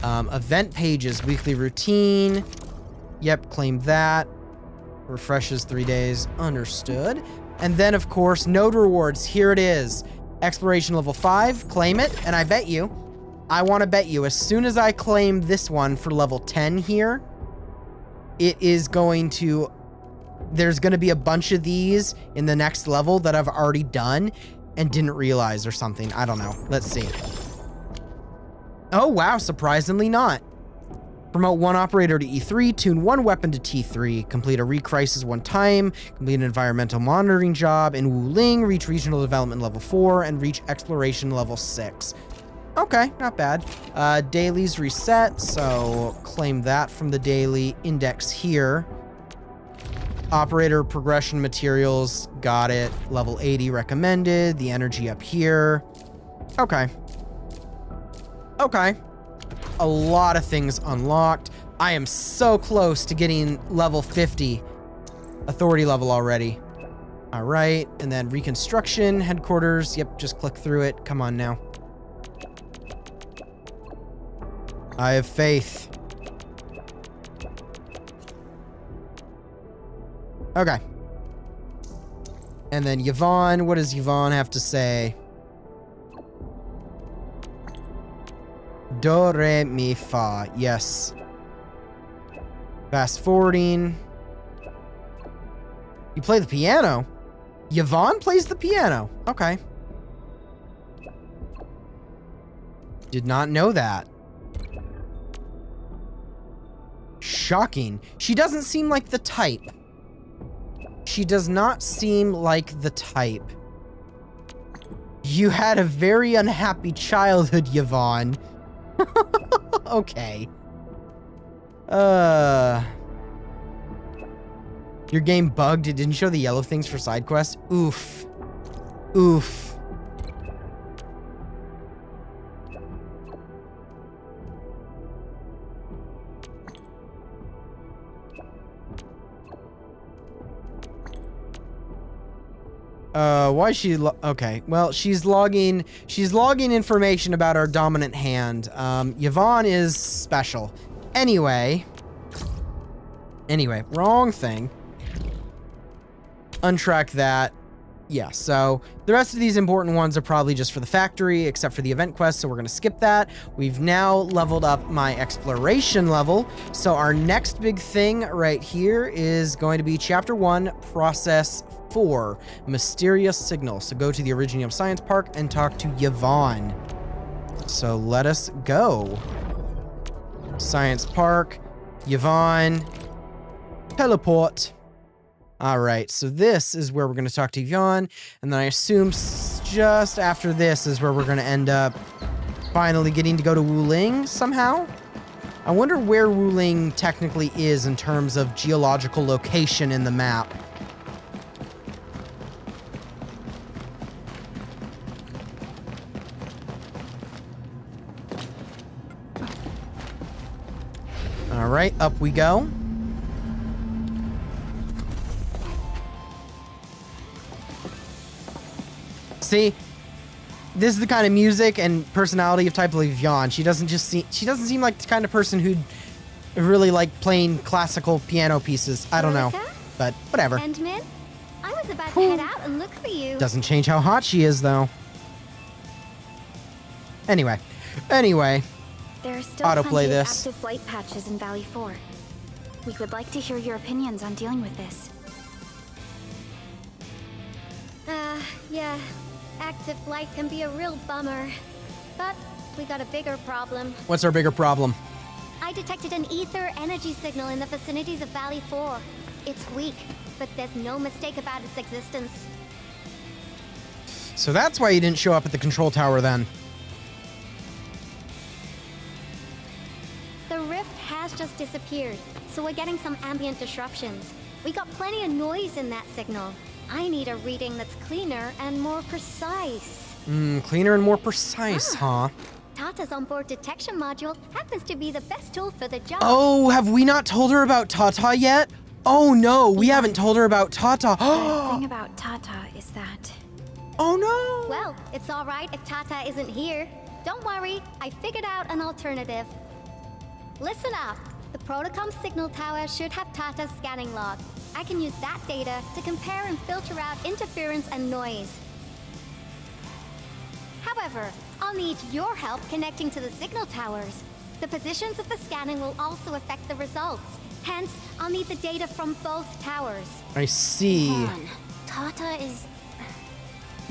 Event pages. Weekly routine. Yep, claim that. Refreshes 3 days. Understood. And then, of course, node rewards. Here it is. Exploration level 5. Claim it. And I bet you, I want to bet you, as soon as I claim this one for level 10 here, it is going to... There's going to be a bunch of these in the next level that I've already done and didn't realize or something. I don't know. Let's see. Oh, wow. Surprisingly not. Promote 1 operator to E3, tune 1 weapon to T3, complete a recrisis 1 time, complete an environmental monitoring job in Wuling, reach regional development level 4, and reach exploration level 6. Okay, not bad. Dailies reset, so claim that from the daily index here. Operator progression materials, got it. Level 80 recommended, the energy up here. Okay. Okay. A lot of things unlocked. I am so close to getting level 50 authority level already. All right, and then reconstruction headquarters. Yep, just click through it. Come on now. I have faith. Okay. And then Yvonne, what does Yvonne have to say? Do, re, mi, fa. Yes. Fast forwarding. You play the piano? Yvonne plays the piano. Okay. Did not know that. Shocking. She doesn't seem like the type. She does not seem like the type. You had a very unhappy childhood, Yvonne. Okay. Your game bugged. It didn't show the yellow things for side quests. Oof. Oof. Why is she okay, well, she's logging information about our dominant hand. Yvonne is special. Anyway, wrong thing. Untrack that. Yeah, so the rest of these important ones are probably just for the factory, except for the event quest, so we're going to skip that. We've now leveled up my exploration level, so our next big thing right here is going to be Chapter 1, Process 4, Mysterious Signal. So go to the Originium Science Park and talk to Yvonne. So let us go. Science Park, Yvonne, teleport. All right, so this is where we're going to talk to Yvonne, and then I assume just after this is where we're going to end up finally getting to go to Wuling somehow. I wonder where Wuling technically is in terms of geological location in the map. All right, up we go. See, this is the kind of music and personality of type like Yvonne. She doesn't seem like the kind of person who'd really like playing classical piano pieces. I don't know, but whatever. Endman, I was about to head out and look for you. Doesn't change how hot she is, though. Anyway. There are still Autoplay plenty this. of active blight patches in Valley 4. We would like to hear your opinions on dealing with this. Yeah. Active blight can be a real bummer. But we got a bigger problem. What's our bigger problem? I detected an ether energy signal in the vicinities of Valley 4. It's weak, but there's no mistake about its existence. So that's why you didn't show up at the control tower then. The rift has just disappeared, so we're getting some ambient disruptions. We got plenty of noise in that signal. I need a reading that's cleaner and more precise. Cleaner and more precise, huh? Tata's onboard detection module happens to be the best tool for the job. Oh, have we not told her about Tata yet? Oh no, we haven't told her about Tata. The thing about Tata is that... Oh no! Well, it's all right if Tata isn't here. Don't worry, I figured out an alternative. Listen up. The Protocom signal tower should have Tata's scanning log. I can use that data to compare and filter out interference and noise. However, I'll need your help connecting to the signal towers. The positions of the scanning will also affect the results. Hence, I'll need the data from both towers. I see. Tata is...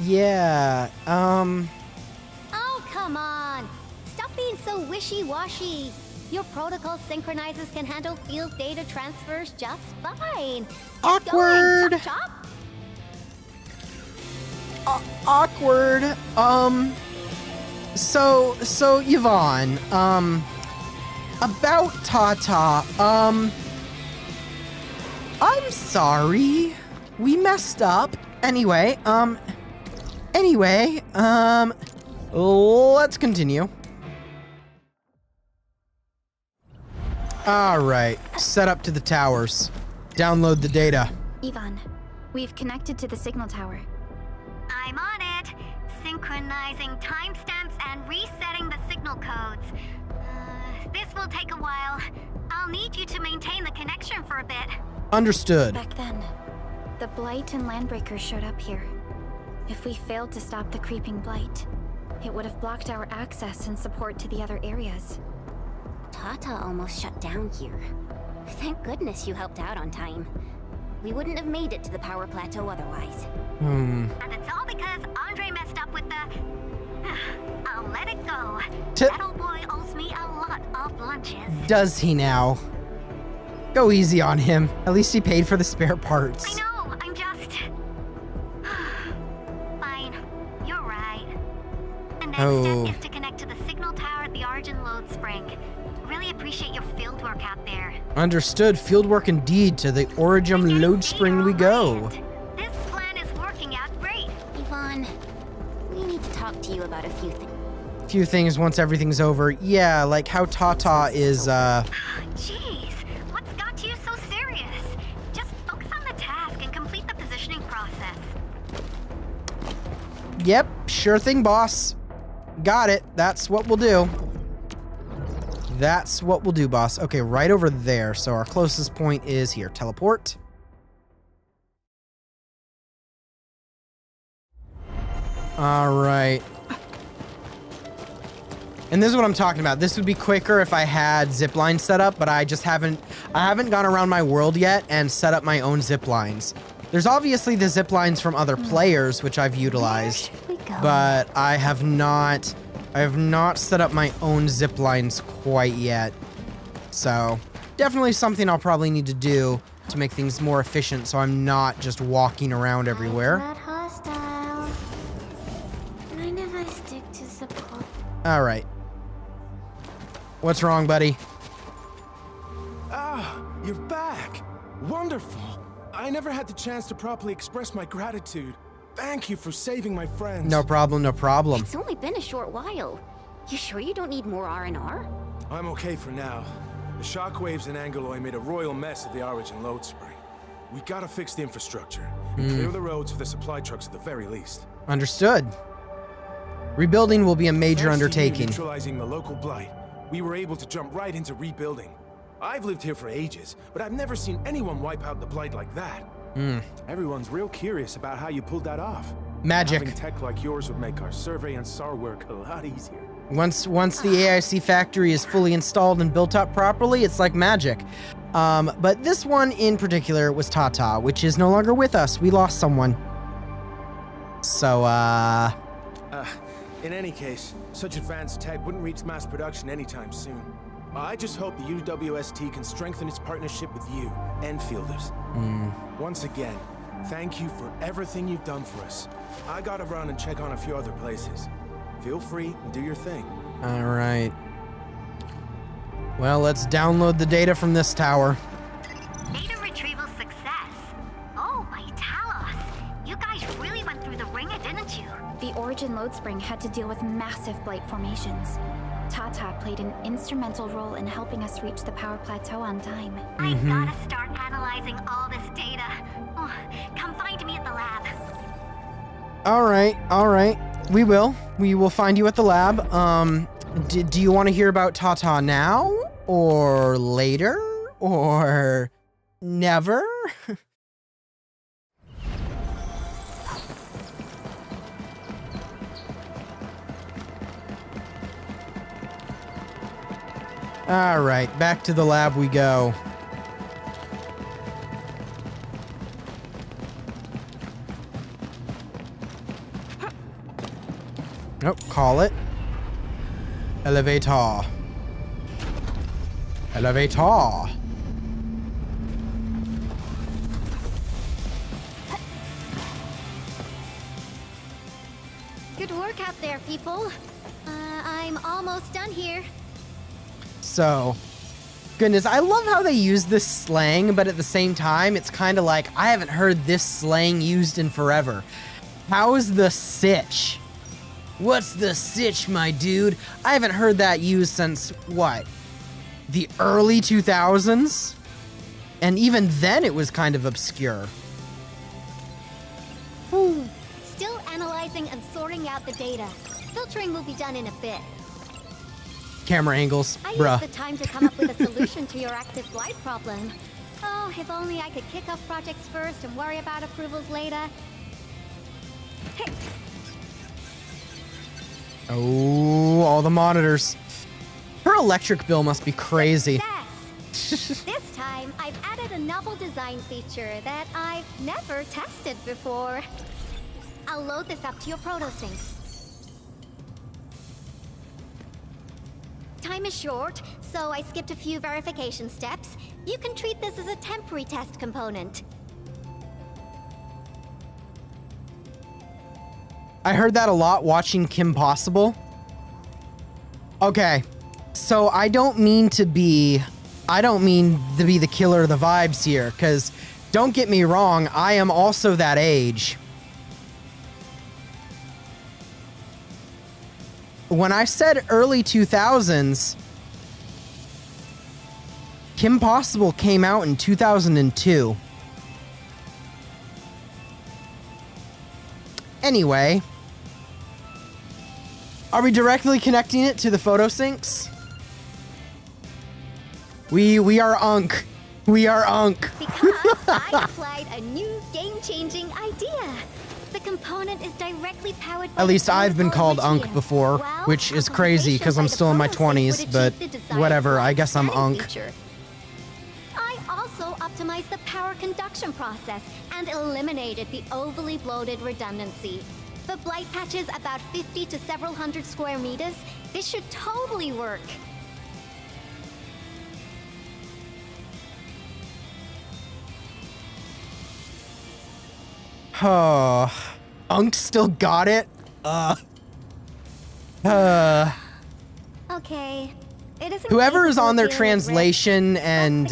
Yeah, Oh, come on! Stop being so wishy-washy. Your protocol synchronizers can handle field data transfers just fine. Keep Awkward. Going, chop, chop. Awkward. So Yvonne, about Tata, I'm sorry. We messed up. Anyway, let's continue. Alright, set up to the towers. Download the data. Ivan, we've connected to the signal tower. I'm on it. Synchronizing timestamps and resetting the signal codes. This will take a while. I'll need you to maintain the connection for a bit. Understood. Back then, the Blight and Landbreakers showed up here. If we failed to stop the creeping Blight, it would have blocked our access and support to the other areas. Tata almost shut down here. Thank goodness you helped out on time. We wouldn't have made it to the power plateau otherwise. And it's all because Andre messed up with the... I'll let it go. That old boy owes me a lot of lunches. Does he now? Go easy on him. At least he paid for the spare parts. I know, I'm just... Fine, you're right. The next step is to connect to the signal tower at the Argent Load Spring. Really appreciate your field work out there. Understood. Fieldwork indeed. To the Origin Load Spring we go. This plan is working out great. Yvonne, we need to talk to you about a few things. Few things once everything's over. Yeah, like how Tata is, Jeez, what's got you so serious? Just focus on the task and complete the positioning process. Yep, sure thing, boss. Got it. That's what we'll do. That's what we'll do, boss. Okay, right over there. So our closest point is here. Teleport. All right. And this is what I'm talking about. This would be quicker if I had zipline set up, but I just haven't gone around my world yet and set up my own ziplines. There's obviously the ziplines from other players, which I've utilized, but I have not set up my own ziplines quite yet. So definitely something I'll probably need to do to make things more efficient so I'm not just walking around everywhere. Not hostile. Mind if I stick to support? All right. What's wrong, buddy? You're back! Wonderful! I never had the chance to properly express my gratitude. Thank you for saving my friends. No problem, no problem. It's only been a short while. You sure you don't need more R&R? I'm okay for now. The shockwaves in Angoloi made a royal mess of the Origin load spring. We gotta fix the infrastructure and clear the roads for the supply trucks at the very least. Understood. Rebuilding will be a major Thanks to you undertaking. neutralizing the local blight, we were able to jump right into rebuilding. I've lived here for ages, but I've never seen anyone wipe out the blight like that. Everyone's real curious about how you pulled that off. Magic. Having tech like yours would make our survey and SAR work a lot easier. Once the AIC factory is fully installed and built up properly, it's like magic. But this one in particular was Tata, which is no longer with us. We lost someone. So, In any case, such advanced tech wouldn't reach mass production anytime soon. I just hope the UWST can strengthen its partnership with you, Enfielders. Once again, thank you for everything you've done for us. I gotta run and check on a few other places. Feel free and do your thing. all right. Well, let's download the data from this tower. Data retrieval success. Oh, my Talos. You guys really went through the ringer, didn't you? The Origin load spring had to deal with massive blight formations. Tata played an instrumental role in helping us reach the power plateau on time. I gotta start analyzing all this data. Oh, come find me at the lab. All right. We will find you at the lab. Do you want to hear about Tata now or later or never? All right, back to the lab we go. Nope, call it. Elevator. Elevator. Good work out there, people. I'm almost done here. So, goodness, I love how they use this slang, but at the same time, it's kind of like, I haven't heard this slang used in forever. How's the sitch? What's the sitch, my dude? I haven't heard that used since, what? The early 2000s? And even then, it was kind of obscure. Still analyzing and sorting out the data. Filtering will be done in a bit. Camera angles, I bruh. used the time to come up with a solution to your active blight problem. Oh, if only I could kick off projects first and worry about approvals later. Hey. Oh, all the monitors. Her electric bill must be crazy. Success! This time, I've added a novel design feature that I've never tested before. I'll load this up to your protosyncs. Time is short, so I skipped a few verification steps. You can treat this as a temporary test component. I heard that a lot watching Kim Possible. Okay, so I don't mean to be the killer of the vibes here, because don't get me wrong, I am also that age. When I said early 2000s, Kim Possible came out in 2002. Anyway, are we directly connecting it to the photo syncs? We are Unk. We are Unk. Because I applied a new game-changing idea. The component is directly powered by At least the I've been called Unk Unk before, which is crazy because I'm still in my 20s, but whatever, I guess I'm Unk. I also optimized the power conduction process and eliminated the overly bloated redundancy. For blight patches about 50 to several hundred square meters, this should totally work. Oh, Unk still got it? Okay, Whoever is on their translation and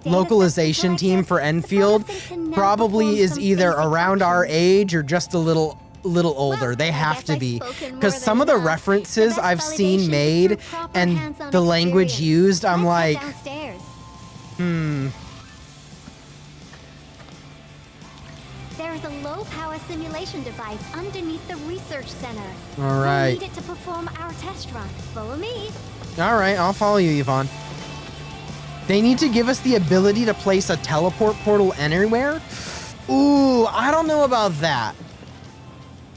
localization team for Enfield probably is either around our age or just a little older. They have to be, because some of the references I've seen made and the language used, I'm like, There is a low-power simulation device underneath the research center. All right. We need it to perform our test run. Follow me. All right, I'll follow you, Yvonne. They need to give us the ability to place a teleport portal anywhere? Ooh, I don't know about that.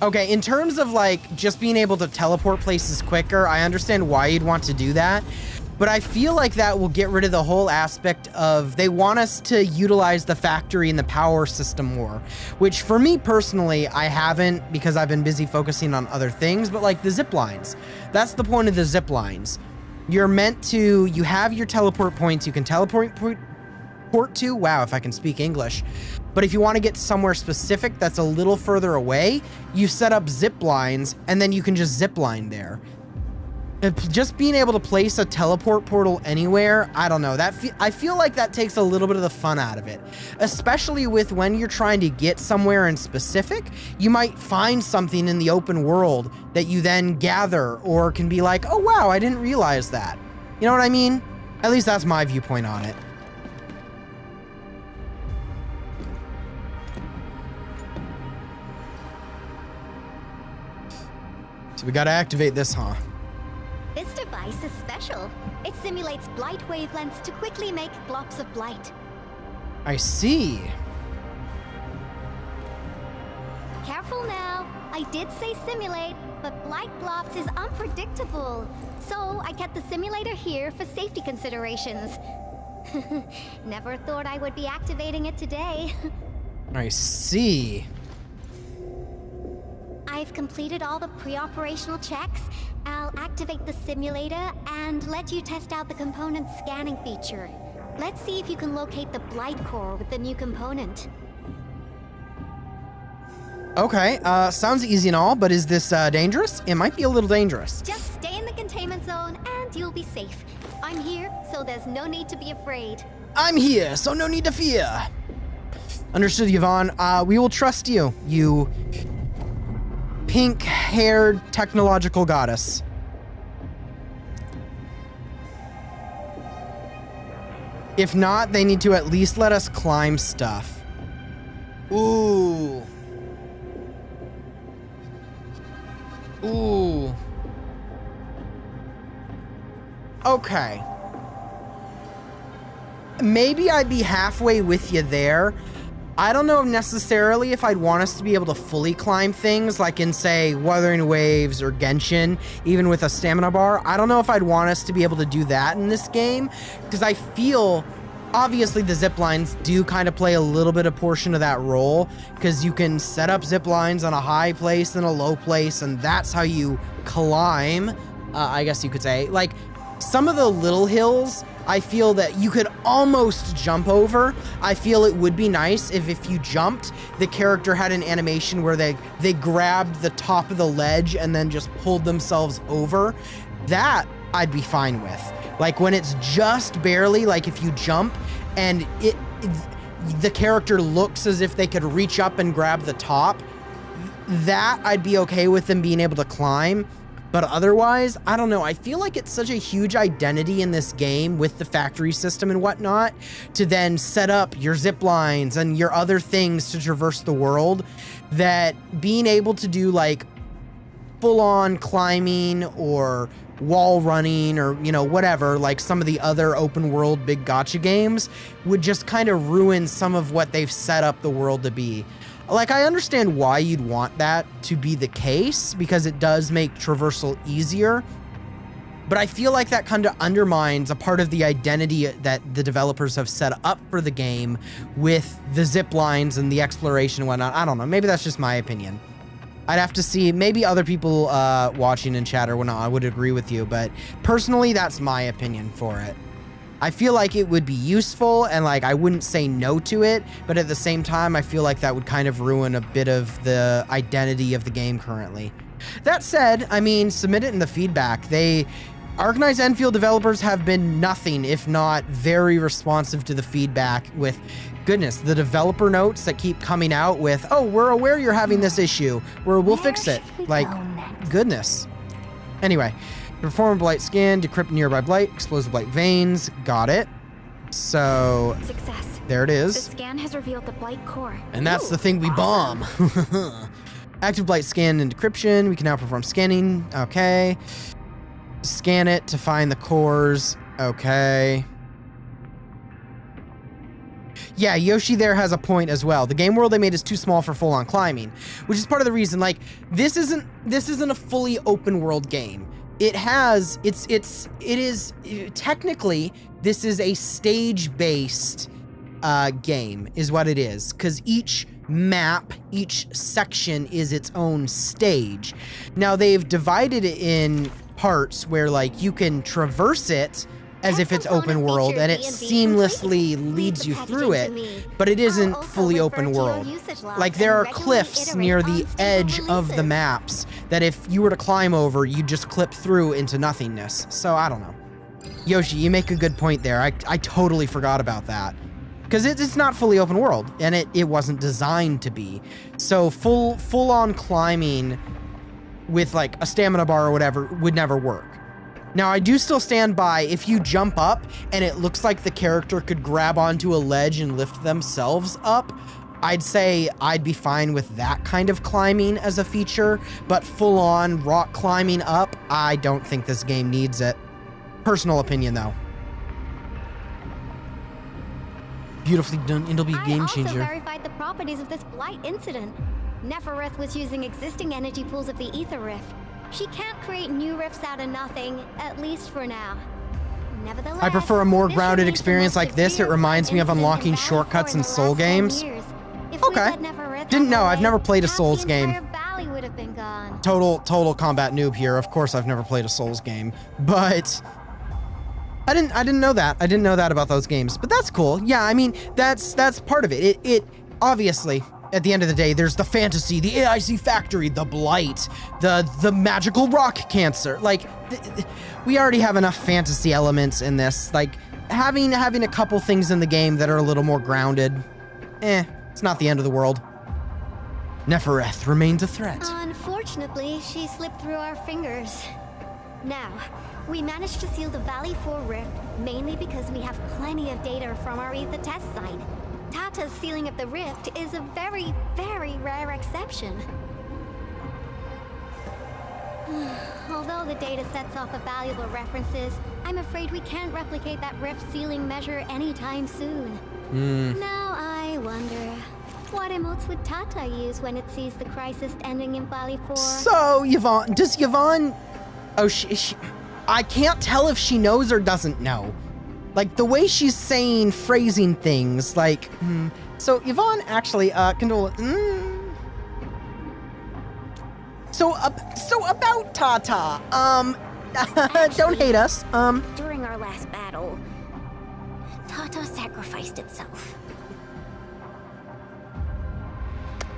Okay, in terms of like just being able to teleport places quicker, I understand why you'd want to do that. But I feel like that will get rid of the whole aspect of they want us to utilize the factory and the power system more, which for me personally, I haven't because I've been busy focusing on other things, but like the zip lines. That's the point of the zip lines. You're meant to, you have your teleport points, you can teleport to, wow, if I can speak English. But if you want to get somewhere specific that's a little further away, you set up zip lines and then you can just zip line there. Just being able to place a teleport portal anywhere, I don't know. I feel like that takes a little bit of the fun out of it, especially with when you're trying to get somewhere in specific. You might find something in the open world that you then gather or can be like, oh wow, I didn't realize that. You know what I mean? At least that's my viewpoint on it. So we gotta activate this, huh? This device is special. It simulates blight wavelengths to quickly make globs of blight. I see. Careful now. I did say simulate, but blight globs is unpredictable. So I kept the simulator here for safety considerations. Never thought I would be activating it today. I see. I've completed all the pre-operational checks. I'll activate the simulator and let you test out the component scanning feature. Let's see if you can locate the blight core with the new component. Okay, sounds easy and all, but is this dangerous? It might be a little dangerous. Just stay in the containment zone and you'll be safe. I'm here, so there's no need to be afraid. I'm here, so no need to fear. Understood, Yvonne. We will trust you, you pink-haired technological goddess. If not, they need to at least let us climb stuff. Ooh. Ooh. Okay. Maybe I'd be halfway with you there. I don't know necessarily if I'd want us to be able to fully climb things like in, say, Wuthering Waves or Genshin, even with a stamina bar. I don't know if I'd want us to be able to do that in this game, because I feel, obviously the zip lines do kind of play a little bit of portion of that role, because you can set up zip lines on a high place and a low place, and that's how you climb, I guess you could say. Like, some of the little hills, I feel that you could almost jump over. I feel it would be nice if you jumped, the character had an animation where they grabbed the top of the ledge and then just pulled themselves over. That I'd be fine with. Like when it's just barely, like if you jump and the character looks as if they could reach up and grab the top, that I'd be okay with them being able to climb. But otherwise, I don't know. I feel like it's such a huge identity in this game with the factory system and whatnot to then set up your zip lines and your other things to traverse the world, that being able to do like full-on climbing or wall running or, you know, whatever, like some of the other open world big gacha games would just kind of ruin some of what they've set up the world to be. Like, I understand why you'd want that to be the case, because it does make traversal easier, but I feel like that kind of undermines a part of the identity that the developers have set up for the game with the zip lines and the exploration and whatnot. I don't know, maybe that's just my opinion. I'd have to see, maybe other people watching in chat or whatnot, I would agree with you, but personally, that's my opinion for it. I feel like it would be useful and like I wouldn't say no to it, but at the same time, I feel like that would kind of ruin a bit of the identity of the game currently. That said, I mean, submit it in the feedback. Arknights Endfield developers have been nothing if not very responsive to the feedback with, goodness, the developer notes that keep coming out with, oh, we're aware you're having this issue, we'll fix it. Like, goodness. Anyway, perform blight scan, decrypt nearby blight, expose the blight veins, got it. So, Success. there it The is. scan has revealed the blight core. And that's the thing we bomb. Active blight scan and decryption. We can now perform scanning. Okay. Scan it to find the cores. Okay. Yeah, Yoshi there has a point as well. The game world they made is too small for full-on climbing, which is part of the reason. Like, this isn't a fully open world game. It is technically, this is a stage-based game, is what it is, because each map, each section is its own stage. Now they've divided it in parts where, like, you can traverse it as if it's open world and it seamlessly leads you through it, but it isn't fully open world. Like, there are cliffs near the edge of the maps that if you were to climb over, you'd just clip through into nothingness. So I don't know. Yoshi, you make a good point there. I totally forgot about that. Because it's not fully open world, and it wasn't designed to be. So full-on climbing with, like, a stamina bar or whatever would never work. Now, I do still stand by, if you jump up and it looks like the character could grab onto a ledge and lift themselves up, I'd say I'd be fine with that kind of climbing as a feature, but full-on rock climbing up, I don't think this game needs it. Personal opinion, though. Beautifully done. It'll be a game changer. I also verified the properties of this blight incident. Nefereth was using existing energy pools of the Ether Rift. She can't create new rifts out of nothing, at least for now. Nevertheless, I prefer a more grounded experience like this. It reminds me of unlocking shortcuts in Soul games. Okay. Didn't know. I've never played a Souls game. Total combat noob here. Of course I've never played a Souls game. But I didn't know that. I didn't know that about those games. But that's cool. Yeah, I mean, that's part of it. It obviously, at the end of the day, there's the fantasy, the AIC factory, the blight, the magical rock cancer. Like, we already have enough fantasy elements in this. Like, having a couple things in the game that are a little more grounded, it's not the end of the world. Nefereth remains a threat. Unfortunately, she slipped through our fingers. Now, we managed to seal the Valley 4 rift mainly because we have plenty of data from our Ether test site. Tata's sealing of the rift is a very, very rare exception. Although the data sets off of valuable references, I'm afraid we can't replicate that rift sealing measure anytime soon. Now I wonder, what emotes would Tata use when it sees the crisis ending in Valley 4? So, Yvonne, does Yvonne... Oh, I can't tell if she knows or doesn't know. Like, the way she's phrasing things, like, So, Yvonne actually, So about Tata, actually, don't hate us, During our last battle, Tata sacrificed itself.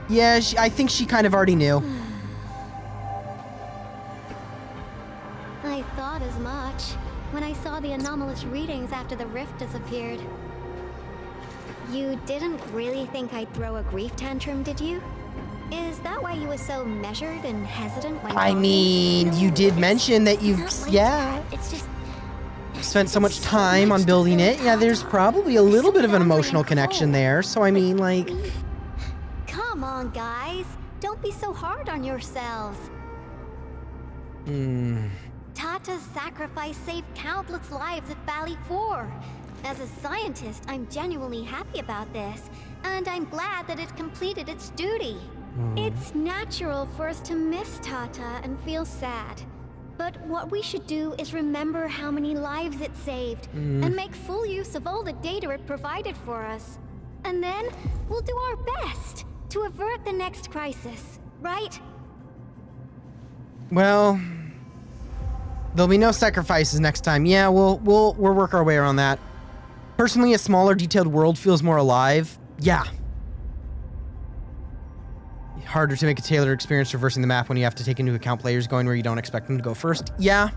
Yeah, I think she kind of already knew. I thought as much when I saw the anomalous readings after the rift disappeared. You didn't really think I'd throw a grief tantrum, did you? Is that why you were so measured and hesitant when I mean, you did mention that you've, It's just spent so much time on building it. Yeah, there's probably a little bit of an emotional connection there. So, I mean, like... Come on, guys. Don't be so hard on yourselves. Tata's sacrifice saved countless lives at Valley 4. As a scientist, I'm genuinely happy about this, and I'm glad that it completed its duty. It's natural for us to miss Tata and feel sad. But what we should do is remember how many lives it saved, and make full use of all the data it provided for us. And then, we'll do our best to avert the next crisis, right? Well, there'll be no sacrifices next time. Yeah, we'll work our way around that. Personally, a smaller, detailed world feels more alive. Yeah. Harder to make a tailored experience traversing the map when you have to take into account players going where you don't expect them to go first. Yeah.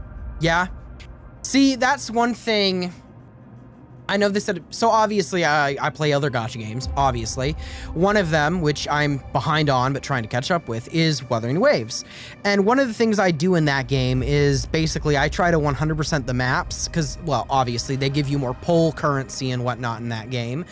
See, that's one thing. I know this. So obviously, I play other gacha games. Obviously, one of them, which I'm behind on but trying to catch up with, is Wuthering Waves. And one of the things I do in that game is basically I try to 100% the maps because, well, obviously they give you more pull currency and whatnot in that game.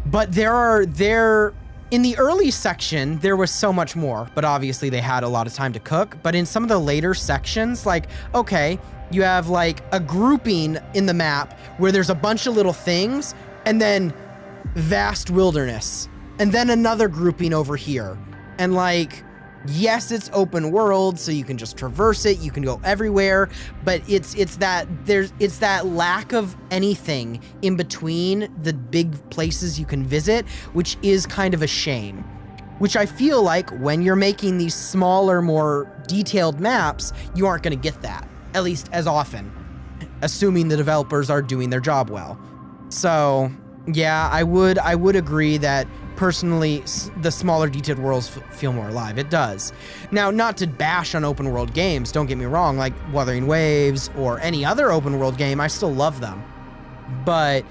But in the early section, there was so much more, but obviously they had a lot of time to cook. But in some of the later sections, like, okay, you have like a grouping in the map where there's a bunch of little things and then vast wilderness and then another grouping over here. And like, yes, it's open world, so you can just traverse it. You can go everywhere, but it's that lack of anything in between the big places you can visit, which is kind of a shame. Which I feel like when you're making these smaller, more detailed maps, you aren't going to get that, at least as often, assuming the developers are doing their job well. So yeah, I would agree that personally, the smaller detailed worlds feel more alive. It does. Now, not to bash on open world games, don't get me wrong, like Wuthering Waves or any other open world game, I still love them. But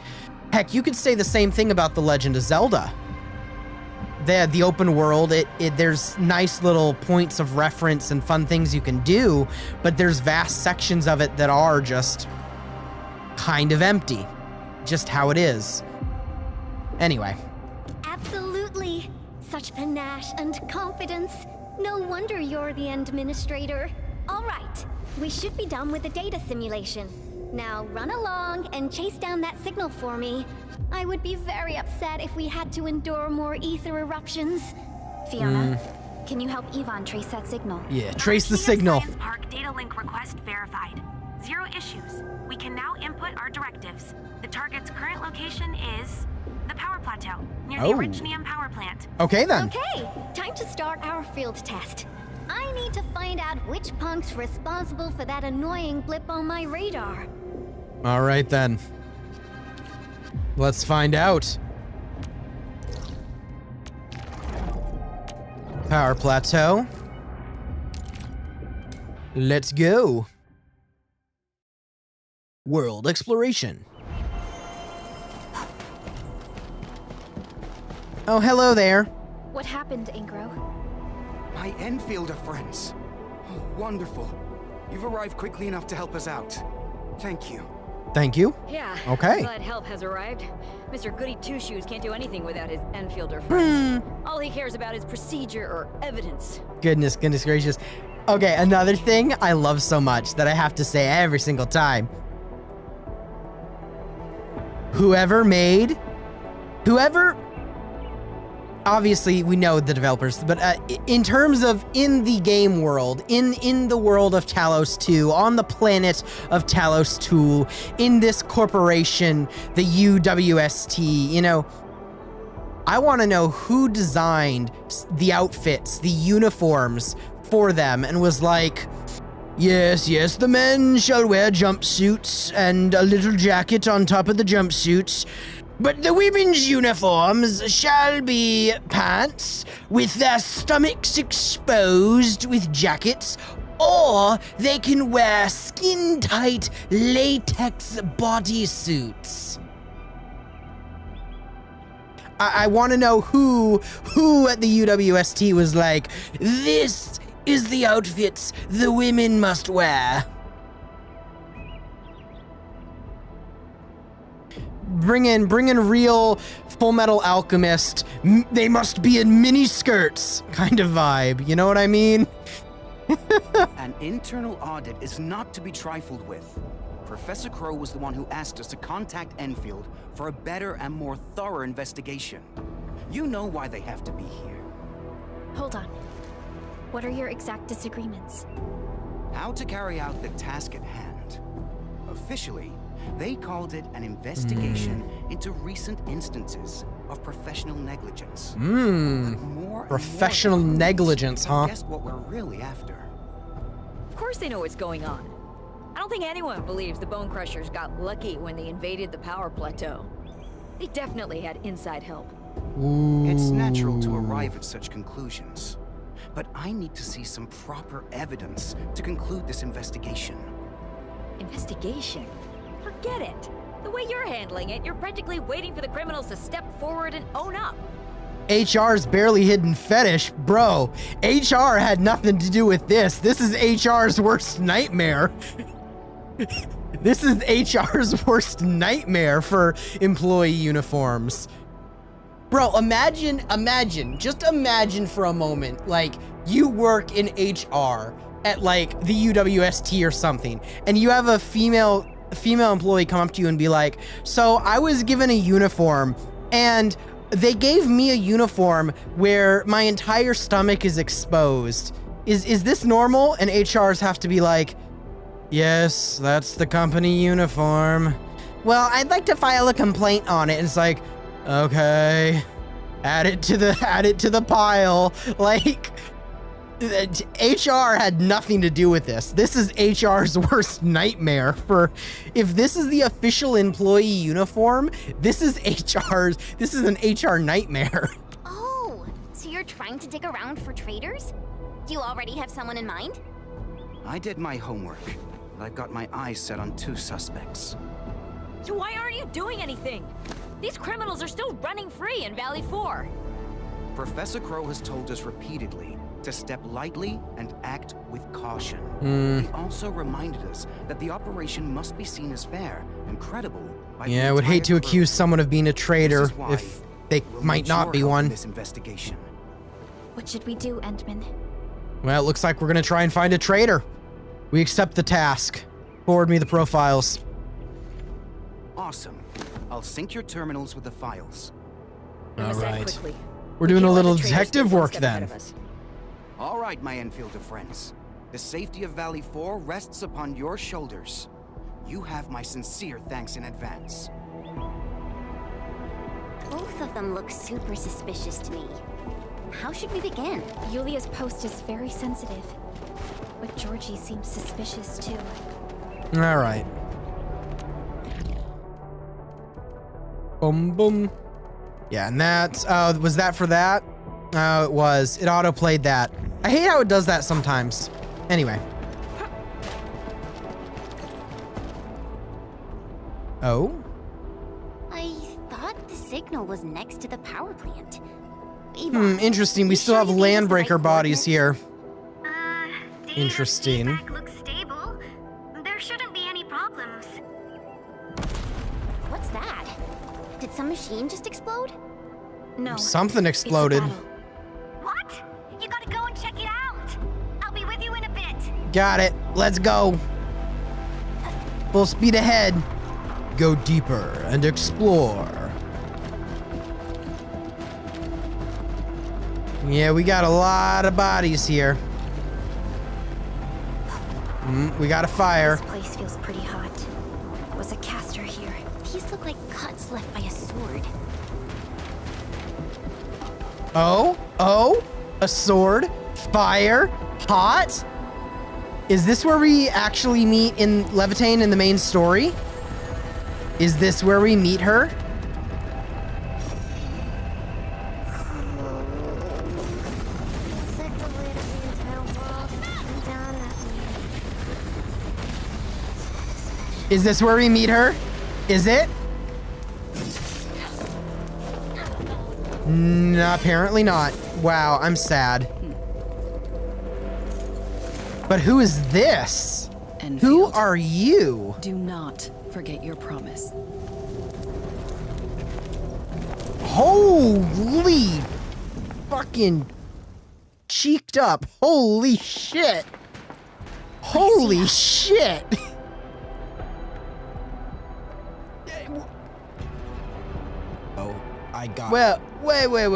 heck, you could say the same thing about The Legend of Zelda. The open world, there's nice little points of reference and fun things you can do, but there's vast sections of it that are just kind of empty. Just how it is. Anyway. Absolutely. Such panache and confidence. No wonder you're the administrator. All right, we should be done with the data simulation. Now run along and chase down that signal for me. I would be very upset if we had to endure more ether eruptions. Fiona, can you help Yvonne trace that signal? Yeah, trace the signal. Science Park data link request verified. 0 issues. We can now input our directives. The target's current location is the power plateau near the Arknights power plant. Okay then. Okay, time to start our field test. I need to find out which punk's responsible for that annoying blip on my radar. All right then. Let's find out. Power plateau. Let's go. World exploration. Oh, hello there. What happened, Ingro? My Endfielder friends. Oh, wonderful. You've arrived quickly enough to help us out. Thank you. Thank you. Yeah. Okay. Glad help has arrived. Mr. Goody Two-Shoes can't do anything without his Enfielder friends. All he cares about is procedure or evidence. Goodness gracious. Okay, another thing I love so much that I have to say every single time. Obviously, we know the developers, but in terms of in the game world, in the world of Talos 2, on the planet of Talos 2, in this corporation, the UWST, you know, I want to know who designed the outfits, the uniforms for them, and was like, yes, the men shall wear jumpsuits and a little jacket on top of the jumpsuits. But the women's uniforms shall be pants with their stomachs exposed with jackets, or they can wear skin-tight latex bodysuits. I want to know who at the UWST was like, this is the outfits the women must wear. Bring in real Full Metal Alchemist, they must be in mini skirts kind of vibe. You know what I mean? An internal audit is not to be trifled with. Professor Crow was the one who asked us to contact Enfield for a better and more thorough investigation. You know why they have to be here. Hold on. What are your exact disagreements? How to carry out the task at hand. Officially, they called it an investigation into recent instances of professional negligence. Professional negligence, huh? Guess what we're really after. Of course they know what's going on. I don't think anyone believes the Bone Crushers got lucky when they invaded the power plateau. They definitely had inside help. It's natural to arrive at such conclusions. But I need to see some proper evidence to conclude this investigation. Investigation? Forget it. The way you're handling it, you're practically waiting for the criminals to step forward and own up. HR's barely hidden fetish. Bro, HR had nothing to do with this. This is HR's worst nightmare. This is HR's worst nightmare for employee uniforms. Bro, just imagine for a moment, like, you work in HR at, like, the UWST or something, and you have a female employee come up to you and be like, so I was given a uniform, and they gave me a uniform where my entire stomach is exposed. Is this normal? And HRs have to be like, yes, that's the company uniform. Well, I'd like to file a complaint on it. And it's like, okay, add it to the pile. Like, HR had nothing to do with this. This is HR's worst nightmare. For if this is the official employee uniform, this is an HR nightmare. Oh, so you're trying to dig around for traitors? Do you already have someone in mind? I did my homework. I've got my eyes set on 2 suspects. So why aren't you doing anything? These criminals are still running free in Valley 4. Professor Crow has told us repeatedly to step lightly and act with caution. He also reminded us that the operation must be seen as fair and credible. Yeah, I would hate to accuse someone of being a traitor if they might not be one. This investigation. What should we do, Endman? Well, it looks like we're gonna try and find a traitor. We accept the task. Forward me the profiles. Awesome. I'll sync your terminals with the files. All right. We're doing a little detective work then. All right, my Enfielder friends. The safety of Valley 4 rests upon your shoulders. You have my sincere thanks in advance. Both of them look super suspicious to me. How should we begin? Yulia's post is very sensitive, but Georgie seems suspicious too. All right. Boom, boom. Yeah, and that, was that for that? It was. It auto-played that. I hate how it does that sometimes. Anyway. Oh? I thought the signal was next to the power plant. Eva, Interesting. We still have landbreaker bodies here. Interesting. Looks stable. There shouldn't be any problems. What's that? Did some machine just explode? No. Something exploded. What? You gotta go and check it out. I'll be with you in a bit. Got it. Let's go. Full speed ahead. Go deeper and explore. Yeah, we got a lot of bodies here. We got a fire. This place feels pretty hot. Was a caster here? These look like cuts left by a sword. Oh, a sword, fire, hot. Is this where we actually meet in Levitain in the main story? Is this where we meet her? Is this where we meet her? Is it? No, apparently not. Wow, I'm sad. But who is this? Endfield. Who are you? Do not forget your promise. Holy fucking cheeked up. Holy shit. Holy shit. Oh, I got Well, wait. Wait.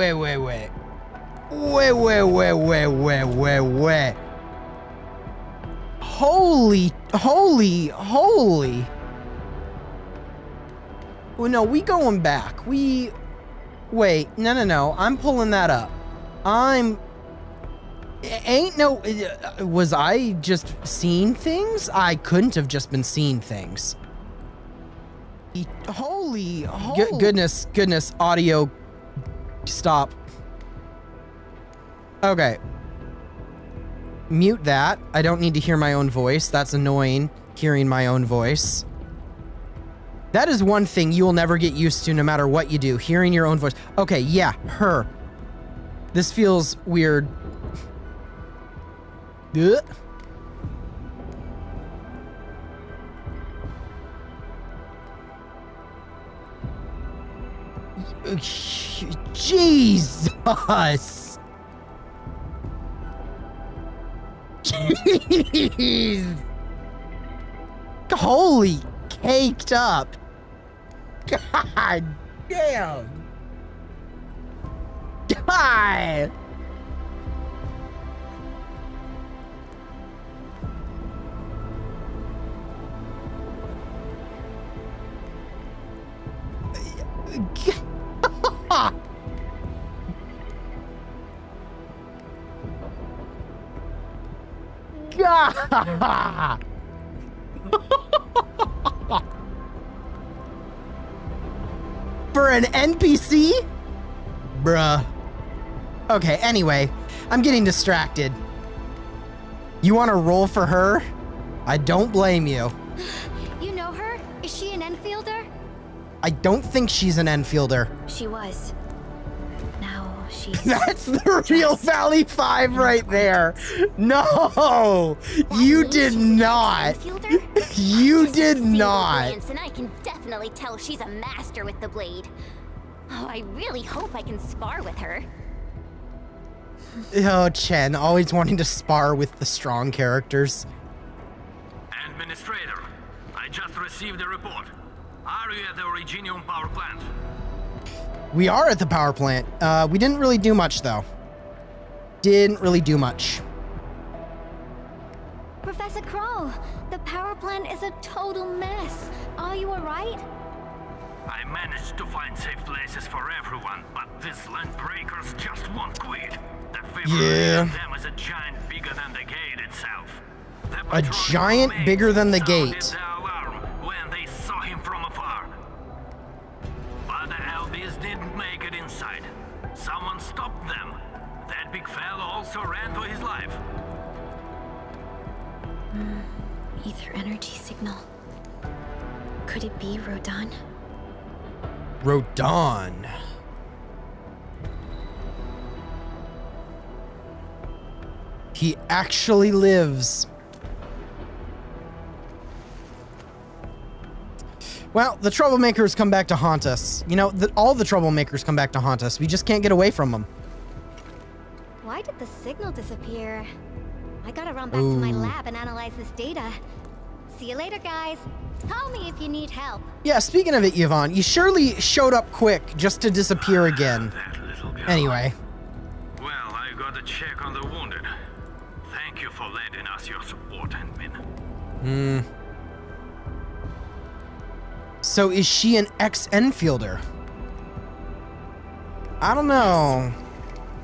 Holy. Well, no, we going back. Wait, no. I'm pulling that up. Was I just seeing things? I couldn't have just been seeing things. Holy. Goodness, audio. Stop. Okay. Mute that. I don't need to hear my own voice. That's annoying. hearing my own voice. That is one thing you will never get used to no matter what you do, hearing your own voice. Okay, yeah, her. This feels weird. Ugh. Jesus! Jeez! Holy caked up! God damn! God! God! For an NPC? Bruh. Okay, anyway, I'm getting distracted. You want to roll for her? I don't blame you. You know her? Is she an Enfielder? I don't think she's an Enfielder. She was. Now she's... That's the real Valley 5 right there. No! You did not. You did not. And I can definitely tell she's a master with the blade. Oh, I really hope I can spar with her. Oh, Chen, always wanting to spar with the strong characters. Administrator, I just received a report. Are you at the Originium power plant? We are at the power plant. We didn't really do much, though. Didn't really do much. Professor Crow, the power plant is a total mess. Are you alright? I managed to find safe places for everyone, but these land breakers just won't quit. The Yeah. of them is a giant bigger than the gate itself. A giant bigger than the gate. The alarm when they saw him from afar. But the LBs didn't make it inside. Someone stopped them. That big fellow also ran for his life. Ether energy signal. Could it be Rodan? Rodan. He actually lives. Well, the troublemakers come back to haunt us. You know, all the troublemakers come back to haunt us. We just can't get away from them. Why did the signal disappear? I gotta run back to my lab and analyze this data. See you later, guys. Call me if you need help. Yeah, speaking of it, Yvonne, you surely showed up quick just to disappear again. Anyway. Well, I got a check on the wounded. Thank you for lending us your support, Endman. So is she an ex-Enfielder? I don't know.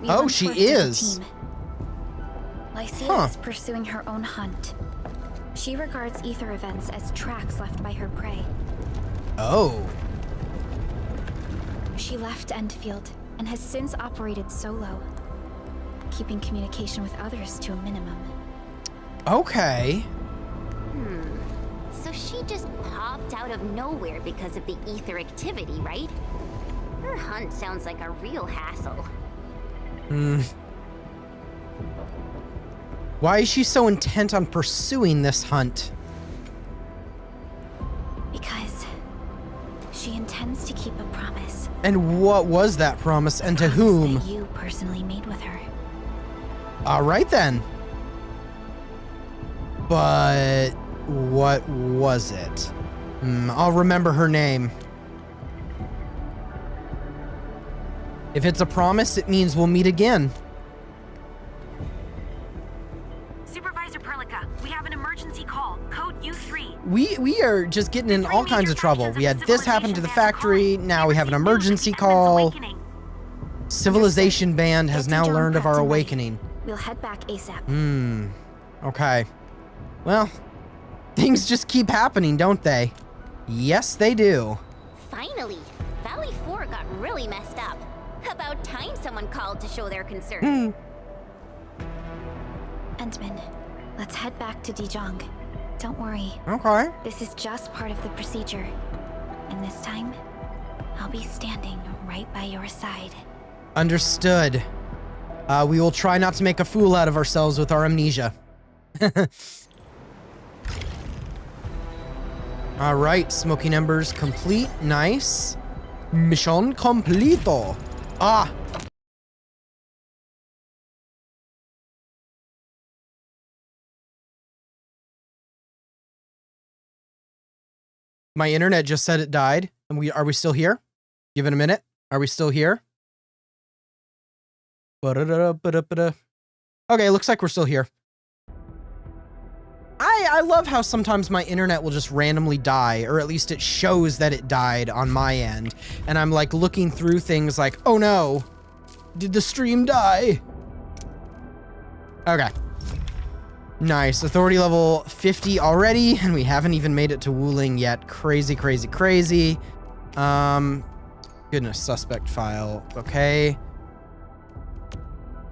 Oh, she is. Lycia is pursuing her own hunt. She regards ether events as tracks left by her prey. Oh. She left Endfield and has since operated solo, keeping communication with others to a minimum. Okay. So she just popped out of nowhere because of the ether activity, right? Her hunt sounds like a real hassle. Why is she so intent on pursuing this hunt? Because she intends to keep a promise. And what was that promise, and to whom? That you personally made with her. All right then. But what was it? I'll remember her name. If it's a promise, it means we'll meet again. Supervisor Perlica, we have an emergency call. Code U3. We are just getting in all kinds of trouble. We had this happen to the factory. Now we have an emergency call. Civilization Band has now learned of our awakening. We'll head back ASAP. Okay. Well, things just keep happening, don't they? Yes, they do. Finally, Valley 4 got really messed up. About time someone called to show their concern. Endman, let's head back to Dijong. Don't worry. Okay. This is just part of the procedure. And this time, I'll be standing right by your side. Understood. We will try not to make a fool out of ourselves with our amnesia. All right, smoking embers complete. Nice. Mission completo. Ah. My internet just said it died. And are we still here? Give it a minute. Are we still here? Okay, looks like we're still here. I love how sometimes my internet will just randomly die, or at least it shows that it died on my end. And I'm like looking through things like, oh no, did the stream die? Okay. Nice. Authority level 50 already, and we haven't even made it to Wuling yet. Crazy, crazy, crazy. Goodness, suspect file. Okay.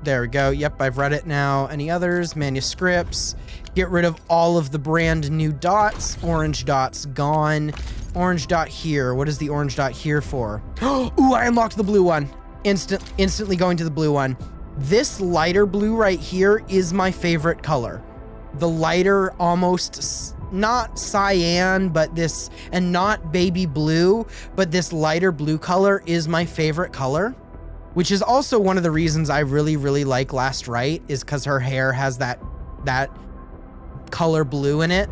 There we go. Yep, I've read it now. Any others? Manuscripts. Get rid of all of the brand new dots. Orange dots gone. Orange dot here. What is the orange dot here for? Ooh, I unlocked the blue one. Instantly going to the blue one. This lighter blue right here is my favorite color. The lighter, almost not cyan, but this, and not baby blue, but this lighter blue color is my favorite color. Which is also one of the reasons I really, really like Last Rite, is because her hair has that color blue in it.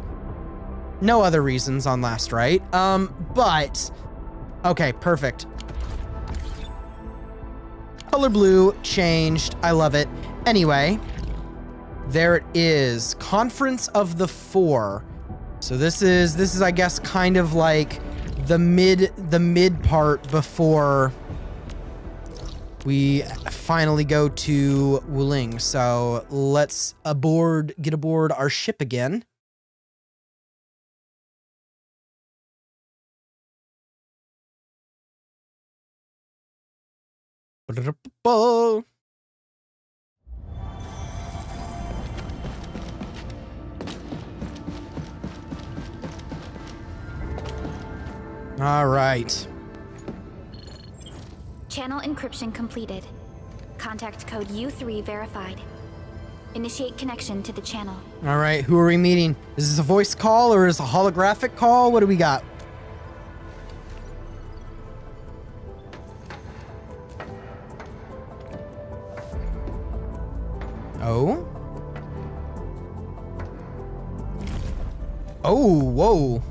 No other reasons on Last Rite. But okay, perfect. Color blue changed. I love it. Anyway, there it is. Conference of the Four. So this is I guess kind of like the mid part before we finally go to Wuling. So let's get aboard our ship again. All right. Channel encryption completed. Contact code U3 verified. Initiate connection to the channel. All right, who are we meeting? Is this a voice call or is it a holographic call? What do we got? Oh? Oh, whoa.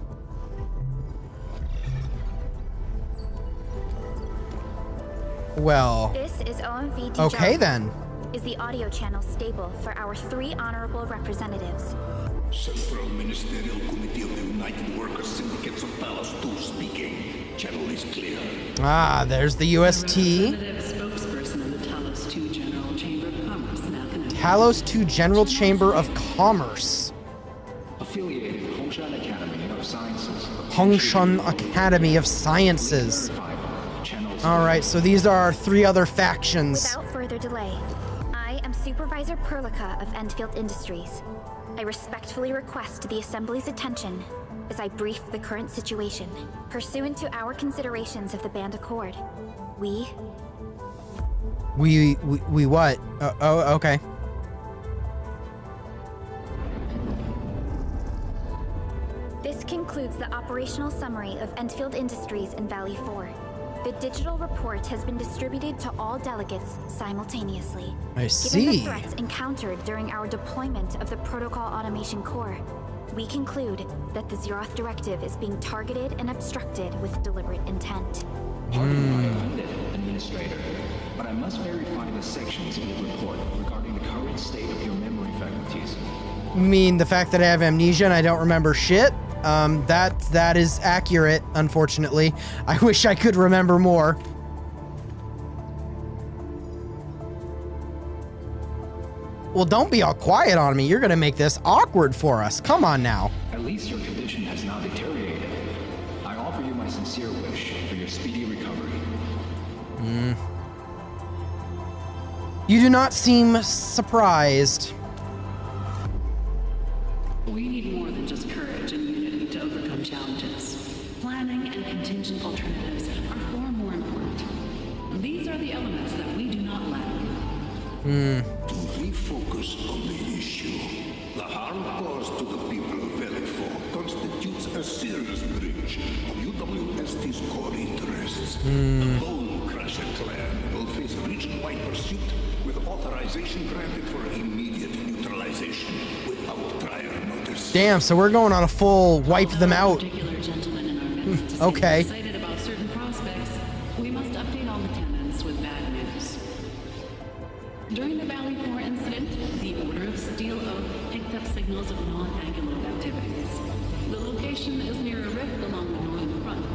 Well, this is OMV. Okay then. Is the audio channel stable for our 3 honorable representatives? Central Ministerial Committee of the United Workers Syndicates of Talos 2 speaking. Channel is clear. Ah, there's the UST. Spokesperson of the Talos 2 General Chamber of Commerce now connected. Talos 2 General Chamber of Commerce. Affiliated Hongshan Academy of Sciences. Hongshan Academy of Sciences. All right, so these are our 3 other factions. Without further delay, I am Supervisor Perlica of Endfield Industries. I respectfully request the Assembly's attention as I brief the current situation. Pursuant to our considerations of the Band Accord, we what? Oh, okay. This concludes the operational summary of Endfield Industries in Valley 4. The digital report has been distributed to all delegates simultaneously. I see. Given the threats encountered during our deployment of the Protocol Automation Core, we conclude that the Zeroth Directive is being targeted and obstructed with deliberate intent. Pardon my offended, Administrator, but I must verify the sections in the report regarding the current state of your memory faculties. You mean the fact that I have amnesia and I don't remember shit? That is accurate, unfortunately. I wish I could remember more. Well, don't be all quiet on me. You're gonna make this awkward for us. Come on now. At least your condition has not deteriorated. I offer you my sincere wish for your speedy recovery. You do not seem surprised. We need more than just courage and unity to overcome challenges. Planning and contingent alternatives are far more important. These are the elements that we do not lack. To refocus on the issue, the harm caused to the people of Valley 4 constitutes a serious breach of UWST's core interests. The Bone Crusher clan will face region-wide pursuit with authorization granted for immediate neutralization without prior notice. Damn, so we're going on a full wipe them out. Okay. Excited about certain prospects, we must update all attendants with bad news. During the Valley 4 incident, the Order of Steel Oak picked up signals of non-Angular activities. The location is near a rift along the northern front.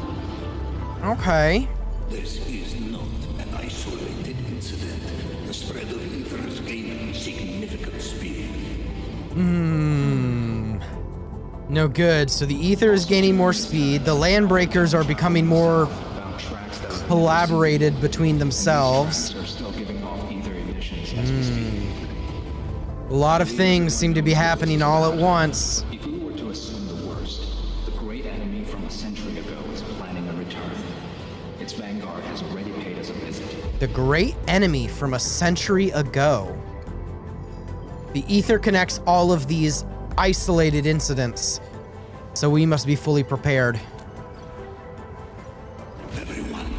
Okay. This is not an isolated incident. The spread of ether is gaining significant speed. No good. So the ether is gaining more speed. The land breakers are becoming more collaborated between themselves. A lot of things seem to be happening all at once. If we were to assume the worst, the great enemy from a century ago is planning a return. Its vanguard has already paid us a visit. The great enemy from a century ago. The ether connects all of these isolated incidents, so we must be fully prepared. Everyone,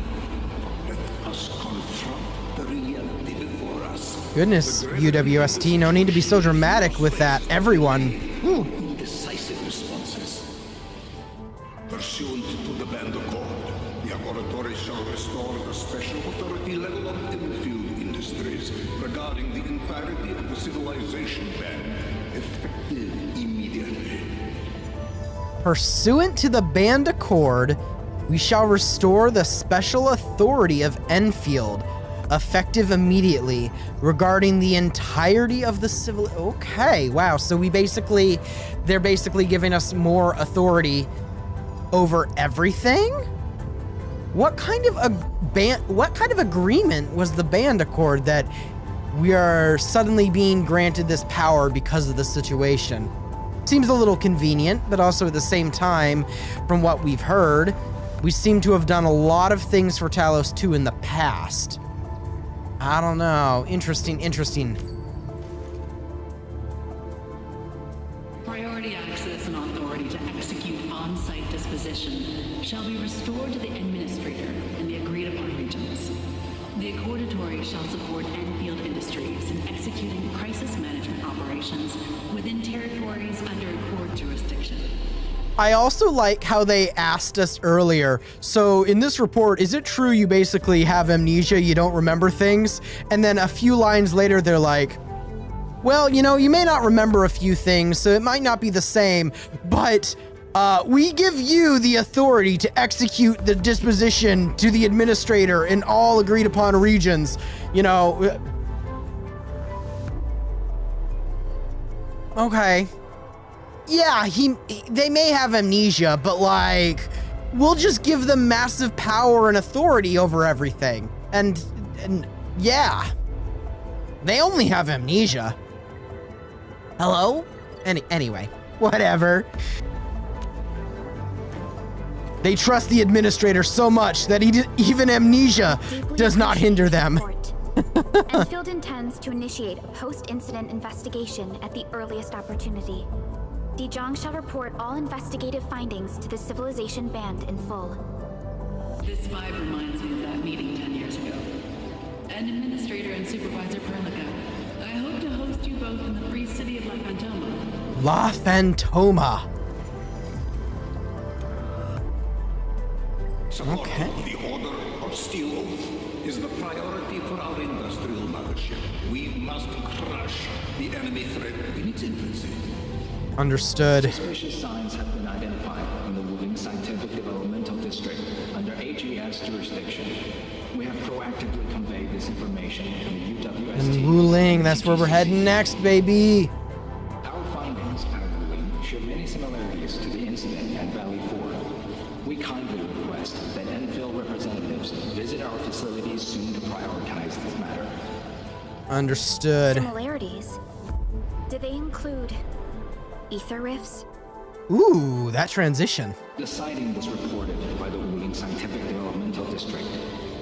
let us confront the reality before us. Goodness, UWST, no need to be so dramatic with that. Everyone. Indecisive responses. Pursuant to the Band Accord, the laboratory shall restore the special authority level of Endfield Industries regarding the entirety of the civilization band, effective immediately. Pursuant to the Band Accord, we shall restore the special authority of Endfield, effective immediately, regarding the entirety of the civil... Okay, wow, so they're basically giving us more authority over everything? What kind of agreement was the Band Accord that we are suddenly being granted this power because of the situation? Seems a little convenient, but also at the same time, from what we've heard, we seem to have done a lot of things for Talos 2 in the past. I don't know. Interesting. Priority access and authority to execute on-site disposition shall be restored to the Administrator in the agreed-upon regions. The Accordatory shall support Endfield Industries in executing crisis management operations within territories under Accord jurisdiction. I also like how they asked us earlier, so in this report, is it true you basically have amnesia, you don't remember things? And then a few lines later, they're like, well, you know, you may not remember a few things, so it might not be the same, but we give you the authority to execute the disposition to the Administrator in all agreed upon regions. You know, okay. Yeah, they may have amnesia, but like, we'll just give them massive power and authority over everything. And yeah, they only have amnesia. Hello? Anyway, whatever. They trust the Administrator so much that even amnesia does not hinder them. Endfield intends to initiate a post-incident investigation at the earliest opportunity. Dijong shall report all investigative findings to the Civilization Band in full. This vibe reminds me of that meeting 10 years ago. And Administrator and Supervisor Perlica, I hope to host you both in the free city of La Fantoma. La Fantoma. Okay. The Order of Steel Oath is the priority for our industrial mothership. We must crush the enemy threat in its infancy. Understood. Suspicious signs have been identified in the Wuling Scientific Developmental District under AGS jurisdiction. We have proactively conveyed this information to the UWST. And Wuling, that's where we're heading next, baby. Our findings at Wuling show many similarities to the incident at Valley 4. We kindly request that Endfield representatives visit our facilities soon to prioritize this matter. Understood. Similarities? Do they include Ether rifts? Ooh, that transition. The sighting was reported by the Wuling Scientific Developmental District.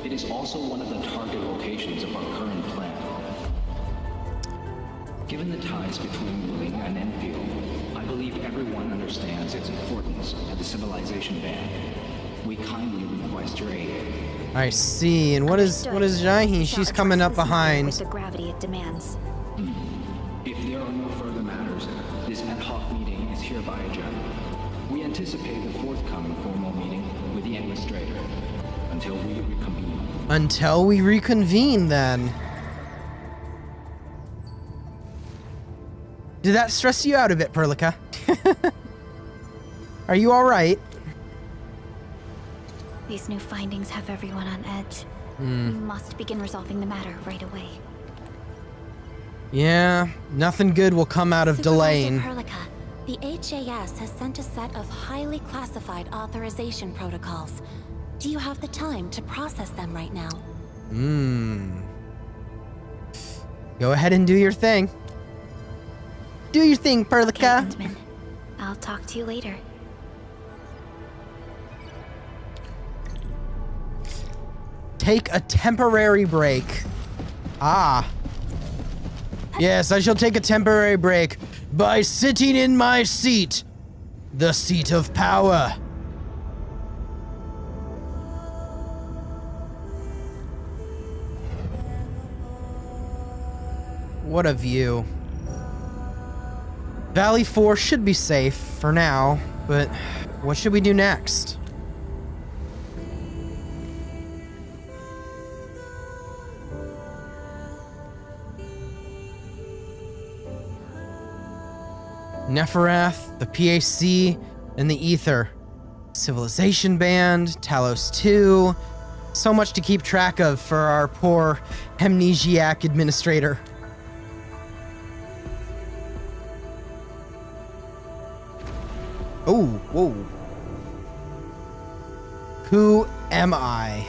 It is also one of the target locations of our current plan. Given the ties between Wuling and Endfield, I believe everyone understands its importance to the civilization band. We kindly request your aid. I see. And what is Jaihi? She's coming up behind. With the gravity it demands. If there are no further matters, this ad hoc meeting is hereby adjourned. We anticipate the forthcoming formal meeting with the administrator until we reconvene. Until we reconvene, then. Did that stress you out a bit, Perlica? Are you all right? These new findings have everyone on edge. We must begin resolving the matter right away. Yeah, nothing good will come out of delaying. Perlica, the HAS has sent a set of highly classified authorization protocols. Do you have the time to process them right now? Go ahead and do your thing. Do your thing, Perlica. Okay, Kinsman. I'll talk to you later. Take a temporary break. Ah. Yes, I shall take a temporary break by sitting in my seat. The seat of power. What a view. Valley 4 should be safe for now, but what should we do next? Nepharath, the PAC, and the Ether. Civilization Band, Talos 2. So much to keep track of for our poor amnesiac administrator. Oh, whoa. Who am I?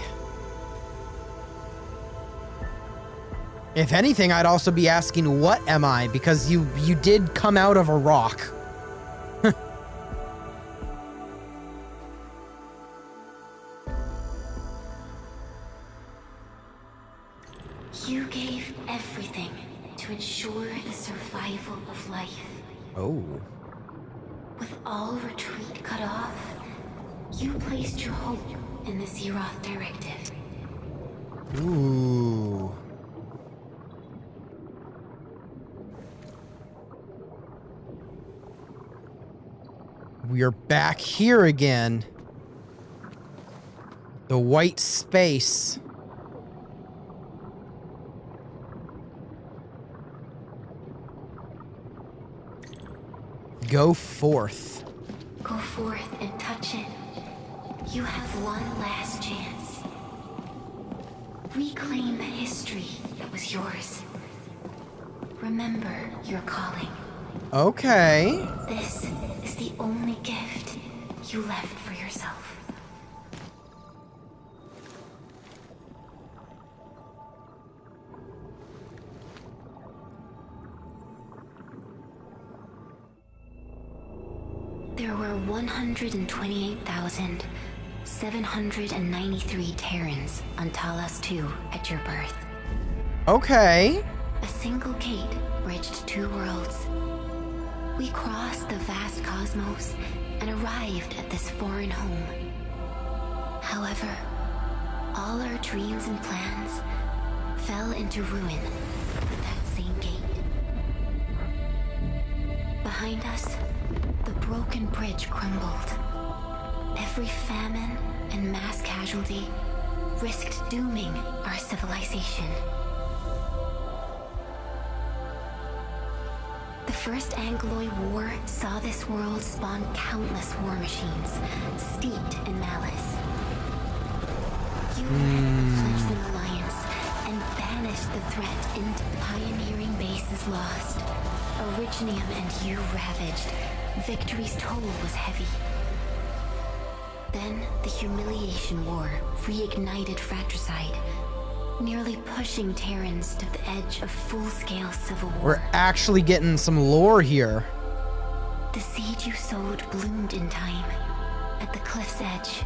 If anything, I'd also be asking, what am I? Because you did come out of a rock. You gave everything to ensure the survival of life. Oh. With all retreat cut off, you placed your hope in the Zeroth Directive. Ooh. We are back here again. The white space. Go forth. Go forth and touch it. You have one last chance. Reclaim the history that was yours. Remember your calling. Okay. This is the only gift you left for yourself. There were 128,793 Terrans on Talos 2 at your birth. Okay. A single gate bridged two worlds. We crossed the vast cosmos and arrived at this foreign home. However, all our dreams and plans fell into ruin at that same gate. Behind us, the broken bridge crumbled. Every famine and mass casualty risked dooming our civilization. The First Angloid War saw this world spawn countless war machines, steeped in malice. You led the Fledgling Alliance and banished the threat into pioneering bases lost. Originium and you ravaged. Victory's toll was heavy. Then the Humiliation War reignited fratricide, nearly pushing Terrans to the edge of full-scale civil war. We're actually getting some lore here. The seed you sowed bloomed in time. At the cliff's edge,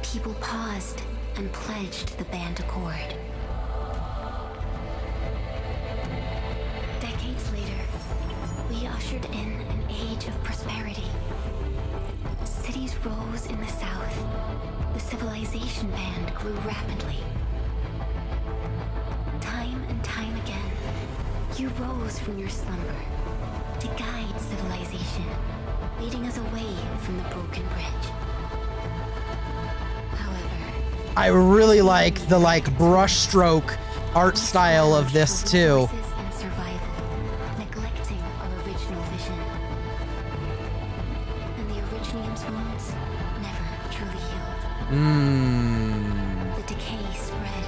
people paused and pledged the band accord. Decades later, we ushered in an age of prosperity. Cities rose in the south. The civilization band grew rapidly. Time and time again, you rose from your slumber to guide civilization, leading us away from the broken bridge. However, I really like the brushstroke art style of this too. and survival, neglecting our original vision. And the Originium's wounds never truly healed. The decay spread.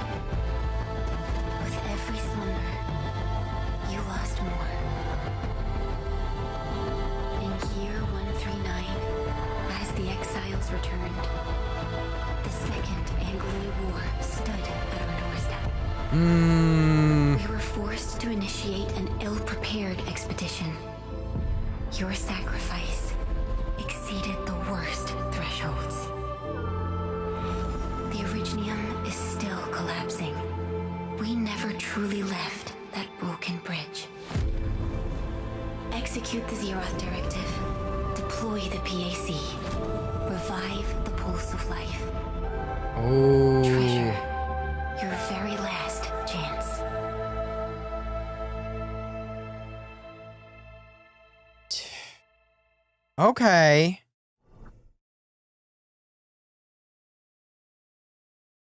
With every slumber, you lost more. In year 139, as the exiles returned, the Second Anglo War stood at our doorstep. We were forced to initiate an ill-prepared expedition. Your sacrifice exceeded the worst thresholds. The Originium is still collapsing. We never truly left that broken bridge. Execute the Zeroth Directive. Deploy the PAC. Revive the Pulse of Life. Oh. Treasure your very last chance. Okay.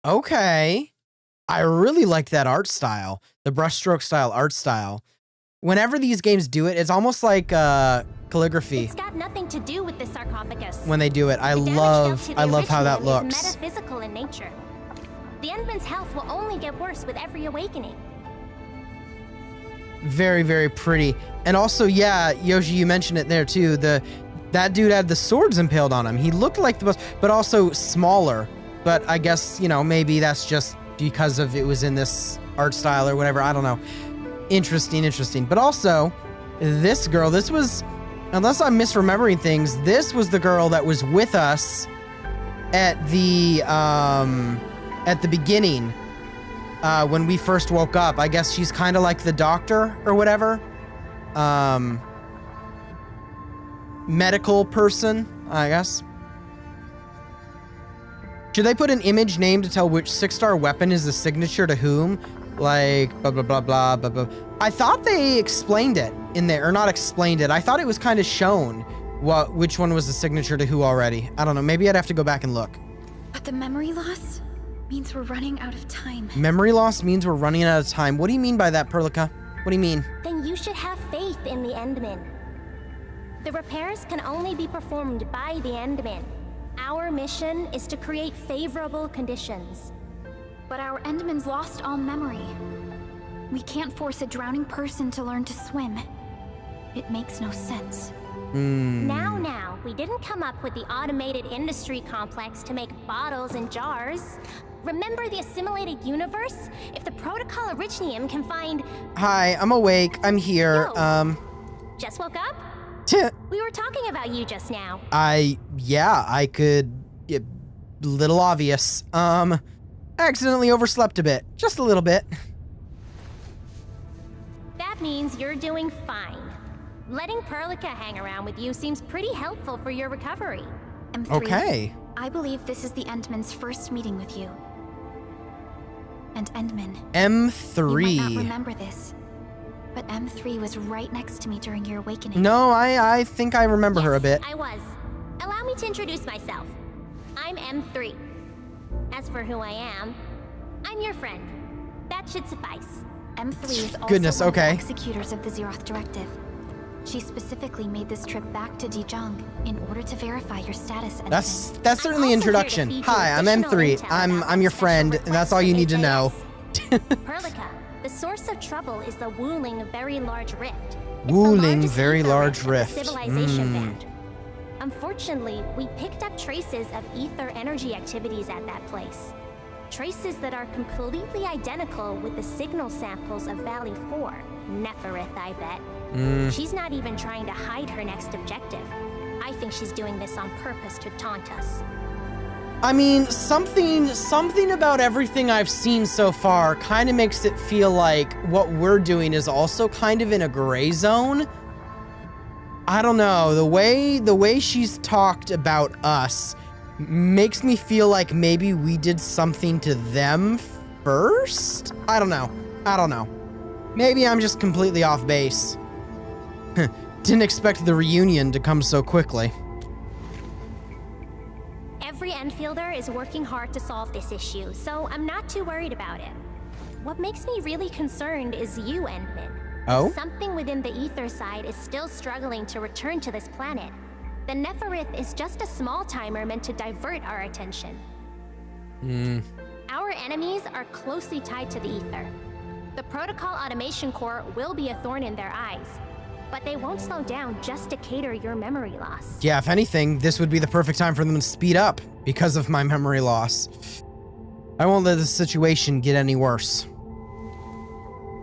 Okay. I really like that art style. The brushstroke style art style. Whenever these games do it, it's almost like calligraphy. It's got nothing to do with the sarcophagus. When they do it, I love how that looks. It's metaphysical in nature. The Endman's health will only get worse with every awakening. Very, very pretty. And also, yeah, Yoshi, you mentioned it there too. That dude had the swords impaled on him. He looked like the boss, but also smaller. But I guess, maybe that's just because of it was in this art style or whatever. I don't know. Interesting. But also, this girl, this was, unless I'm misremembering things, this was the girl that was with us at the beginning when we first woke up. I guess she's kind of like the doctor or whatever. Medical person, I guess. Should they put an image name to tell which 6-star weapon is the signature to whom? Like, blah, blah, blah, blah, blah, blah. I thought they explained it in there, or not explained it. I thought it was kind of shown which one was the signature to who already. I don't know. Maybe I'd have to go back and look. But the memory loss means we're running out of time. Memory loss means we're running out of time. What do you mean by that, Perlica? What do you mean? Then you should have faith in the Endman. The repairs can only be performed by the Endman. Our mission is to create favorable conditions. But our Endman's lost all memory. We can't force a drowning person to learn to swim. It makes no sense. Now, we didn't come up with the automated industry complex to make bottles and jars. Remember the assimilated universe? If the Protocol Originium can find... Hi, I'm awake. I'm here. Yo, just woke up? We were talking about you just now. I could... little obvious. I accidentally overslept a bit. Just a little bit. That means you're doing fine. Letting Perlica hang around with you seems pretty helpful for your recovery. M3, okay. I believe this is the Endman's first meeting with you. And Endman. M3. You might not remember this, but M3 was right next to me during your awakening. No, I think I remember her a bit. I was. Allow me to introduce myself. I'm M3. As for who I am, I'm your friend. That should suffice. M3 is also one of the executors of the Zeroth Directive. She specifically made this trip back to Dijong in order to verify your status. That's certainly the introduction. Hi, I'm M3. I'm your friend, and that's all you need to know. Perlica, the source of trouble is the Wuling Very Large Rift. Wuling Very Large Rift. Civilization band. Unfortunately, we picked up traces of ether energy activities at that place. Traces that are completely identical with the signal samples of Valley 4. Neferith, I bet. She's not even trying to hide her next objective. I think she's doing this on purpose to taunt us. I mean, something about everything I've seen so far kind of makes it feel like what we're doing is also kind of in a gray zone. I don't know, the way she's talked about us makes me feel like maybe we did something to them first? I don't know. Maybe I'm just completely off base. Didn't expect the reunion to come so quickly. Every Enfielder is working hard to solve this issue, so I'm not too worried about it. What makes me really concerned is you, Endman. Oh? Something within the ether side is still struggling to return to this planet. The Neferith is just a small timer meant to divert our attention. Our enemies are closely tied to the ether. The Protocol Automation Core will be a thorn in their eyes, but they won't slow down just to cater your memory loss. Yeah, if anything, this would be the perfect time for them to speed up because of my memory loss. I won't let the situation get any worse.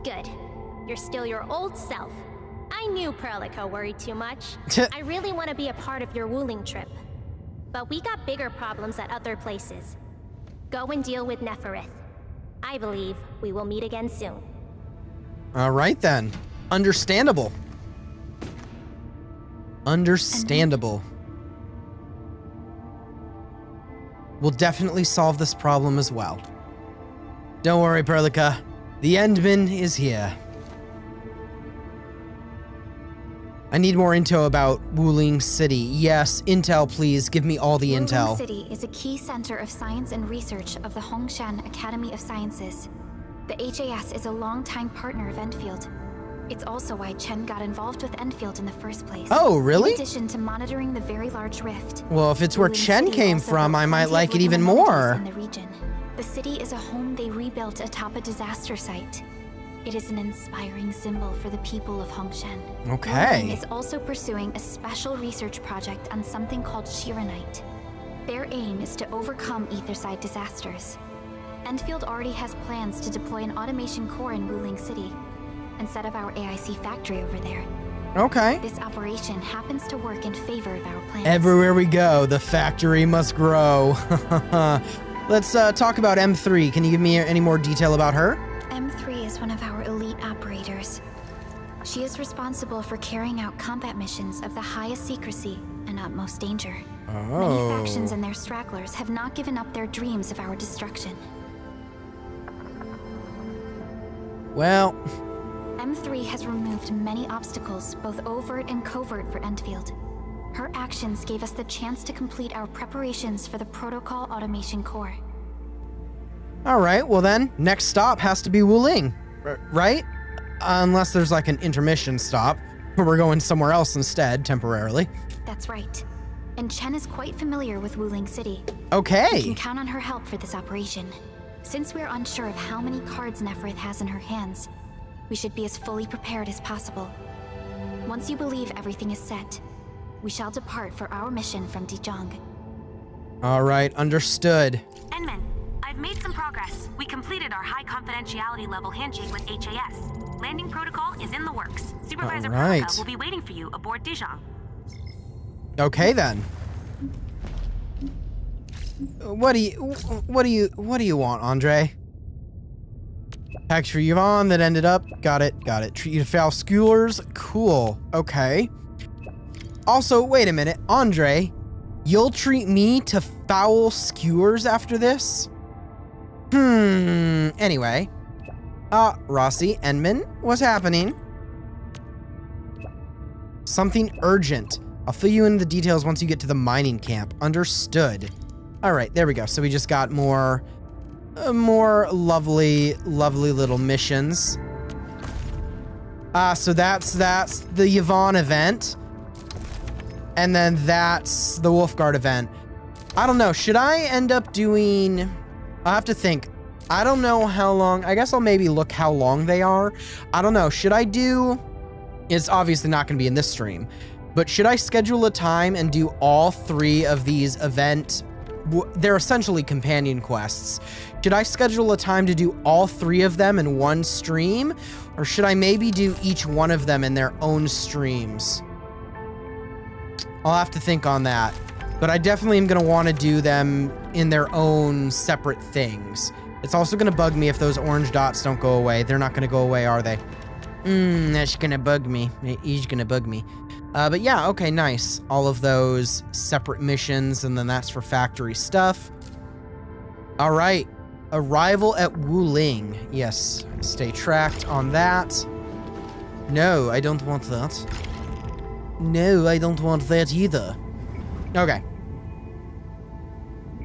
Good. You're still your old self. I knew Perlica worried too much. I really want to be a part of your Wuling trip. But we got bigger problems at other places. Go and deal with Neferith. I believe we will meet again soon. All right then. Understandable. Understandable. We'll definitely solve this problem as well. Don't worry, Perlica. The Endman is here. I need more intel about Wuling City. Yes, intel, please. Give me all the intel. Wuling City is a key center of science and research of the Hongshan Academy of Sciences. The HAS is a longtime partner of Enfield. It's also why Chen got involved with Endfield in the first place. Oh, really? In addition to monitoring the very large rift. Well, if it's where Chen came from, I might like it even more. In the region. The city is a home they rebuilt atop a disaster site. It is an inspiring symbol for the people of Hongshan. Okay. Wuling is also pursuing a special research project on something called Shiranite. Their aim is to overcome Etherside disasters. Enfield already has plans to deploy an automation core in Wuling City and set up our AIC factory over there. Okay. This operation happens to work in favor of our plans. Everywhere we go, the factory must grow. Let's talk about M3. Can you give me any more detail about her? M3 is one of our elite operators. She is responsible for carrying out combat missions of the highest secrecy and utmost danger. Many factions and their stragglers have not given up their dreams of our destruction. Well, M3 has removed many obstacles, both overt and covert, for Endfield. Her actions gave us the chance to complete our preparations for the Protocol Automation Core. all right. Well then, next stop has to be Wuling, right? Unless there's like an intermission stop where we're going somewhere else instead, temporarily. That's right. And Chen is quite familiar with Wuling City. Okay. We can count on her help for this operation. Since we're unsure of how many cards Neferith has in her hands, we should be as fully prepared as possible. Once you believe everything is set, we shall depart for our mission from Dijong. All right, understood. Enman, I've made some progress. We completed our high confidentiality level handshake with HAS. Landing protocol is in the works. Supervisor Perlica will be waiting for you aboard Dijong. Okay then. What do you want, Andre? Package for Yvonne that ended up. Got it. Treat you to foul skewers. Cool. Okay. Also, wait a minute. Andre, you'll treat me to foul skewers after this? Anyway. Rossi, Endman, what's happening? Something urgent. I'll fill you in the details once you get to the mining camp. Understood. All right, there we go. So we just got more lovely little missions. So that's the Yvonne event. And then that's the Wolfguard event. I don't know. Should I end up doing... I'll have to think. I don't know how long. I guess I'll maybe look how long they are. I don't know. Should I do... It's obviously not going to be in this stream. But should I schedule a time and do all 3 of these event... They're essentially companion quests. Should I schedule a time to do all 3 of them in one stream? Or should I maybe do each one of them in their own streams? I'll have to think on that. But I definitely am going to want to do them in their own separate things. It's also going to bug me if those orange dots don't go away. They're not going to go away, are they? That's going to bug me. It is going to bug me. But yeah, okay, nice. All of those separate missions, and then that's for factory stuff. All right. Arrival at Wuling. Yes, stay tracked on that. No, I don't want that. No, I don't want that either. Okay.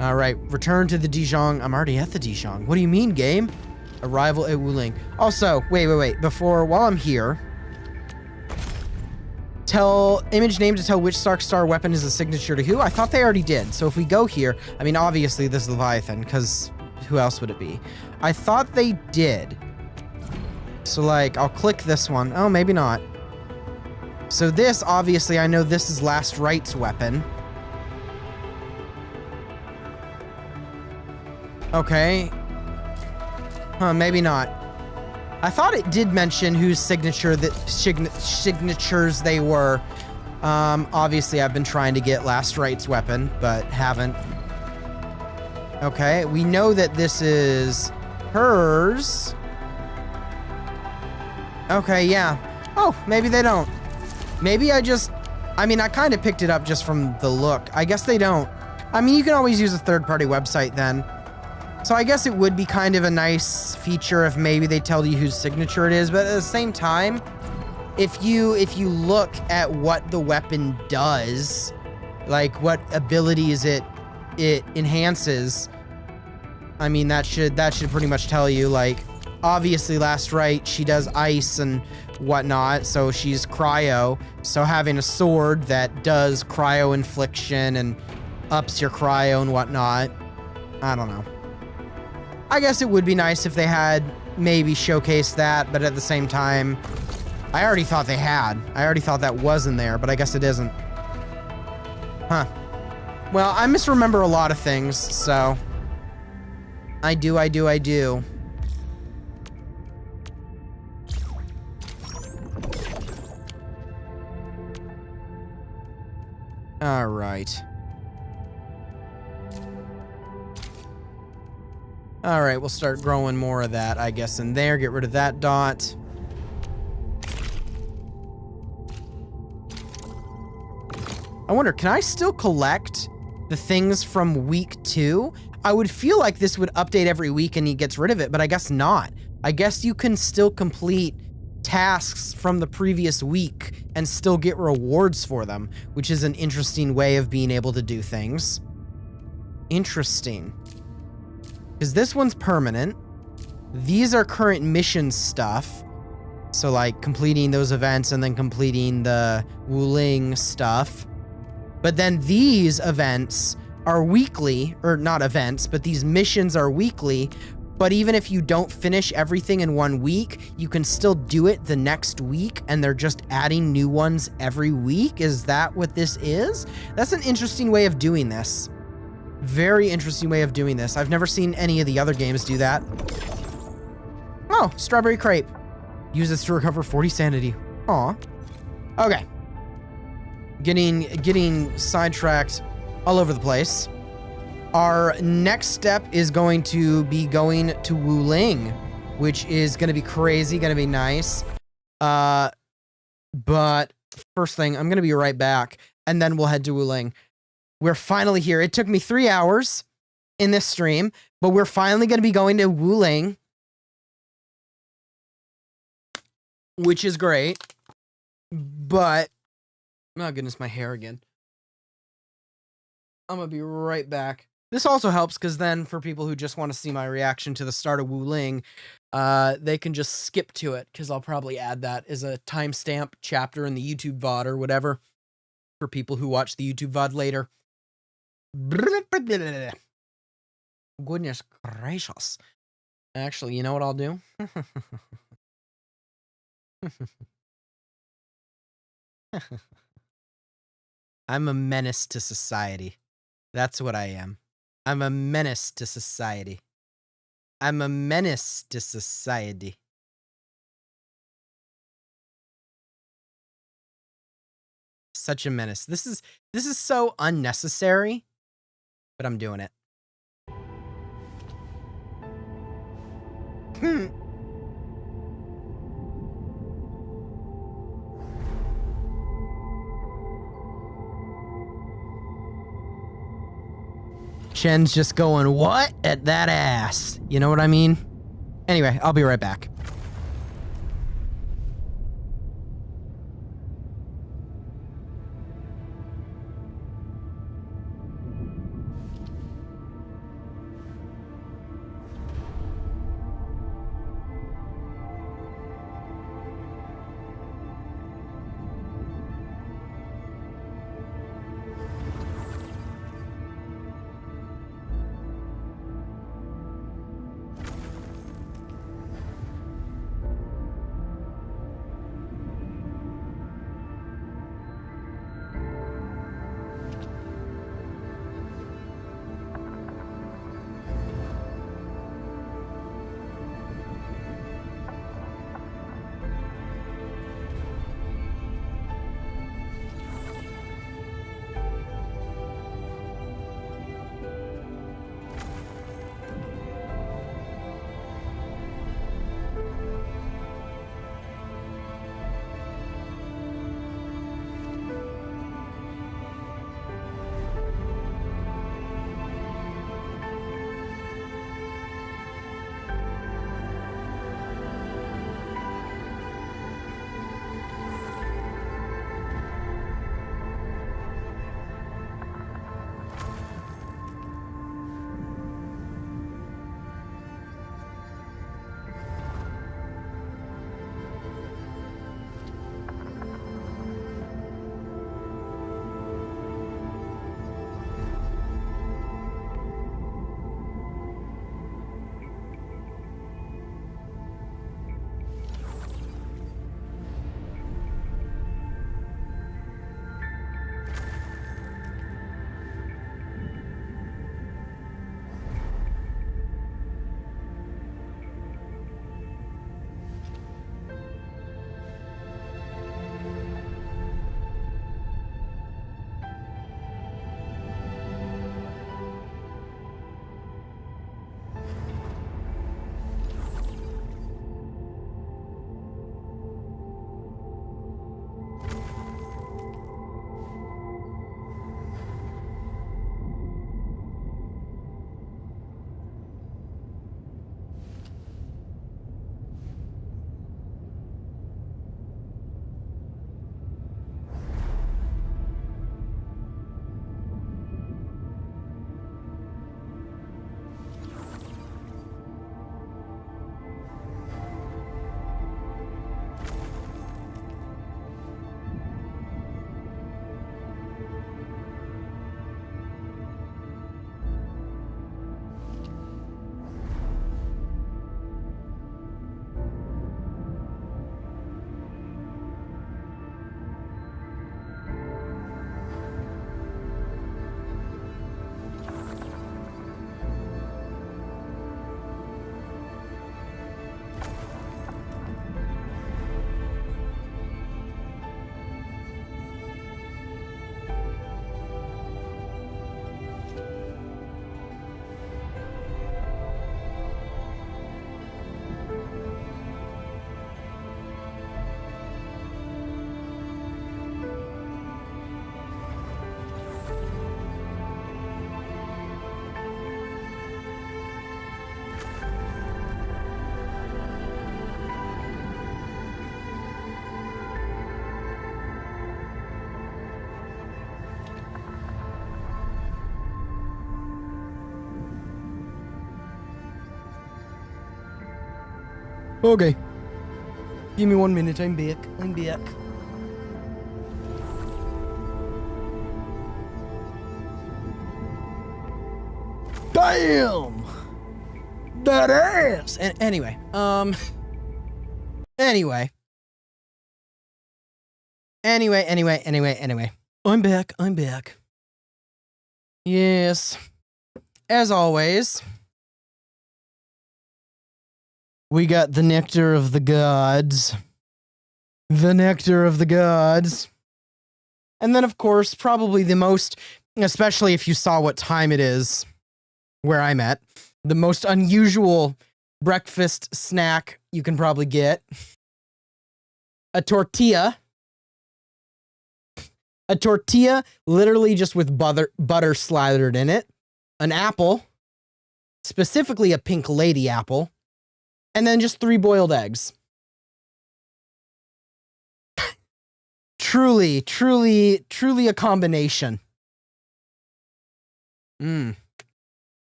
All right, return to the Dijon. I'm already at the Dijon. What do you mean, game? Arrival at Wuling. Also, wait. While I'm here, tell image name to tell which Star weapon is a signature to who. I thought they already did. So if we go here, I mean, obviously this is Leviathan, because who else would it be? I thought they did. So like, I'll click this one. Oh, maybe not. So this, obviously, I know this is Last Right's weapon. Okay. Huh, maybe not. I thought it did mention whose signatures they were. Obviously, I've been trying to get Last Right's weapon, but haven't. Okay, we know that this is hers. Okay, yeah. Oh, maybe they don't. Maybe I mean, I kind of picked it up just from the look. I guess they don't. I mean, you can always use a third-party website then. So I guess it would be kind of a nice feature if maybe they tell you whose signature it is, but at the same time, if you look at what the weapon does, like what abilities it enhances, I mean, that should pretty much tell you, like, obviously Last Right, she does ice and whatnot, so she's cryo, so having a sword that does cryo infliction and ups your cryo and whatnot, I don't know. I guess it would be nice if they had maybe showcased that, but at the same time, I already thought they had. I already thought that was in there, but I guess it isn't. Huh. Well, I misremember a lot of things, so... I do. All right. All right, we'll start growing more of that, I guess, in there. Get rid of that dot. I wonder, can I still collect the things from week 2? I would feel like this would update every week and he gets rid of it, but I guess not. I guess you can still complete tasks from the previous week and still get rewards for them, which is an interesting way of being able to do things. Interesting. Because this one's permanent. These are current mission stuff. So like completing those events and then completing the Wuling stuff. But then these events are weekly, or not events, but these missions are weekly. But even if you don't finish everything in 1 week, you can still do it the next week, and they're just adding new ones every week. Is that what this is? That's an interesting way of doing this. Very interesting way of doing this. I've never seen any of the other games do that. Oh, strawberry crepe. Use this to recover 40 sanity. Aw. Okay. Getting sidetracked all over the place. Our next step is going to be going to Wuling, which is going to be crazy, going to be nice. But first thing, I'm going to be right back, and then we'll head to Wuling. We're finally here. It took me 3 hours in this stream, but we're finally going to be going to Wuling, which is great. But, oh goodness, my hair again. I'm going to be right back. This also helps because then for people who just want to see my reaction to the start of Wuling, they can just skip to it because I'll probably add that as a timestamp chapter in the YouTube VOD or whatever for people who watch the YouTube VOD later. Goodness gracious. Actually, you know what I'll do? I'm a menace to society. That's what I am. I'm a menace to society. I'm a menace to society. such a menace. This is so unnecessary, but I'm doing it. Chen's just going, what? At that ass. You know what I mean? Anyway, I'll be right back. Okay. Give me 1 minute, I'm back. I'm back. Damn! That ass! And anyway, Anyway. I'm back. Yes. As always, we got the nectar of the gods. The nectar of the gods. And then, of course, probably the most, especially if you saw what time it is where I'm at, the most unusual breakfast snack you can probably get. A tortilla. A tortilla literally just with butter slathered in it. An apple, specifically a pink lady apple. And then just 3 boiled eggs. Truly a combination.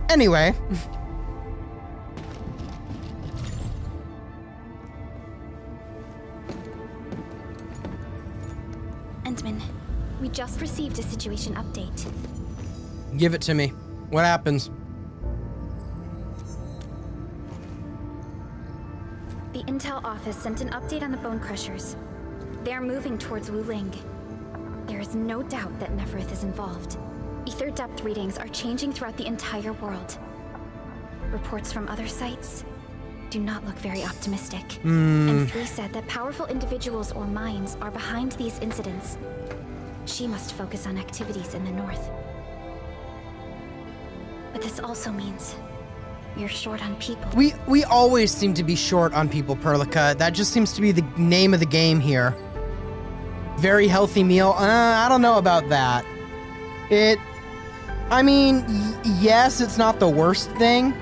Anyway. Entman, we just received a situation update. Give it to me. What happens? The Intel office sent an update on the Bone Crushers. They are moving towards Wuling. There is no doubt that Neferith is involved. Ether depth readings are changing throughout the entire world. Reports from other sites do not look very optimistic. M3 said that powerful individuals or minds are behind these incidents. She must focus on activities in the north. But this also means we're short on people. We always seem to be short on people, Perlica. That just seems to be the name of the game here. Very healthy meal. I don't know about that. I mean, yes, it's not the worst thing,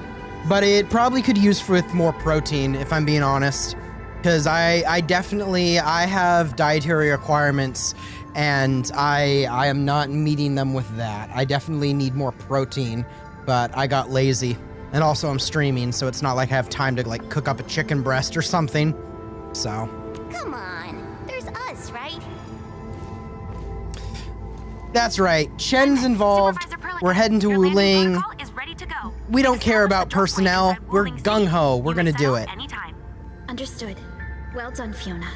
but it probably could use with more protein, if I'm being honest. Because I definitely have dietary requirements, and I am not meeting them with that. I definitely need more protein, but I got lazy. And also I'm streaming, so it's not like I have time to like cook up a chicken breast or something. So. Come on, there's us, right? That's right. Chen's involved. We're heading to Wuling. We don't care about personnel. We're gung-ho. We're gonna do it. Understood. Well done, Fiona.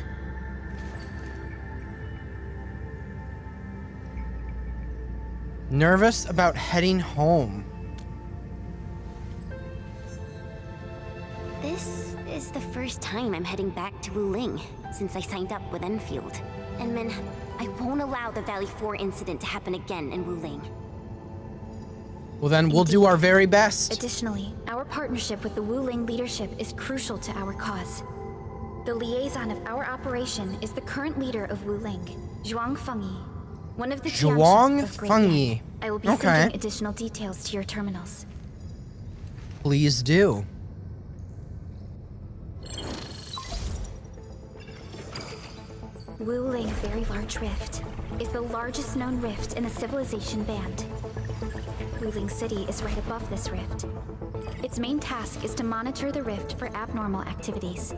Nervous about heading home. This is the first time I'm heading back to Wuling since I signed up with Endfield. Enman, I won't allow the Valley 4 incident to happen again in Wuling. Well, then we'll do our very best. Additionally, our partnership with the Wuling leadership is crucial to our cause. The liaison of our operation is the current leader of Wuling, Zhuang Fengyi, one of the Zhuang of Great Fengyi. Yang. I will be sending additional details to your terminals. Please do. Wuling Very Large Rift is the largest known rift in the Civilization Band. Wuling City is right above this rift. Its main task is to monitor the rift for abnormal activities.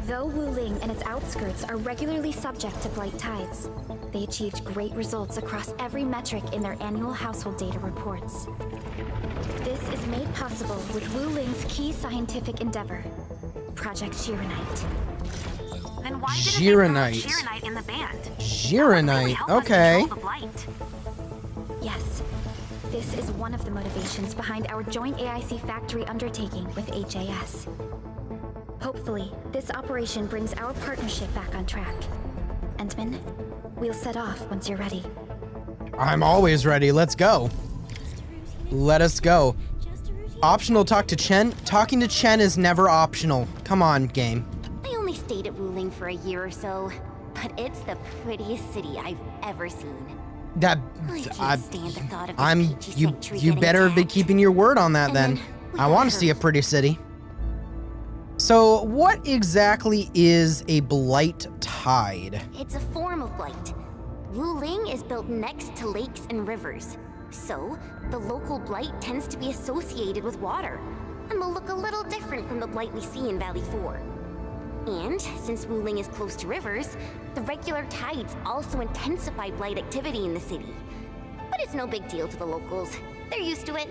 Though Wuling and its outskirts are regularly subject to blight tides, they achieved great results across every metric in their annual household data reports. This is made possible with Wuling's key scientific endeavor, Project Gironite. Then why didn't Gironite. they put Gironite in the band? Gironite, okay. Yes, this is one of the motivations behind our joint AIC factory undertaking with HAS. Hopefully, this operation brings our partnership back on track. Entman, we'll set off once you're ready. I'm always ready. Let's go. Let us go. Optional talk to Chen? Talking to Chen is never optional. Come on, game. I only stayed at Wuling for a year or so, but it's the prettiest city I've ever seen. That I can't stand the thought of this I'm peachy you sanctuary you getting better be attacked. keeping your word on that And then. then we I got want to see a hurt. pretty city. So, what exactly is a blight tide? It's a form of blight. Wuling is built next to lakes and rivers, so the local blight tends to be associated with water, and will look a little different from the blight we see in Valley 4. And since Wuling is close to rivers, the regular tides also intensify blight activity in the city. But it's no big deal to the locals. They're used to it.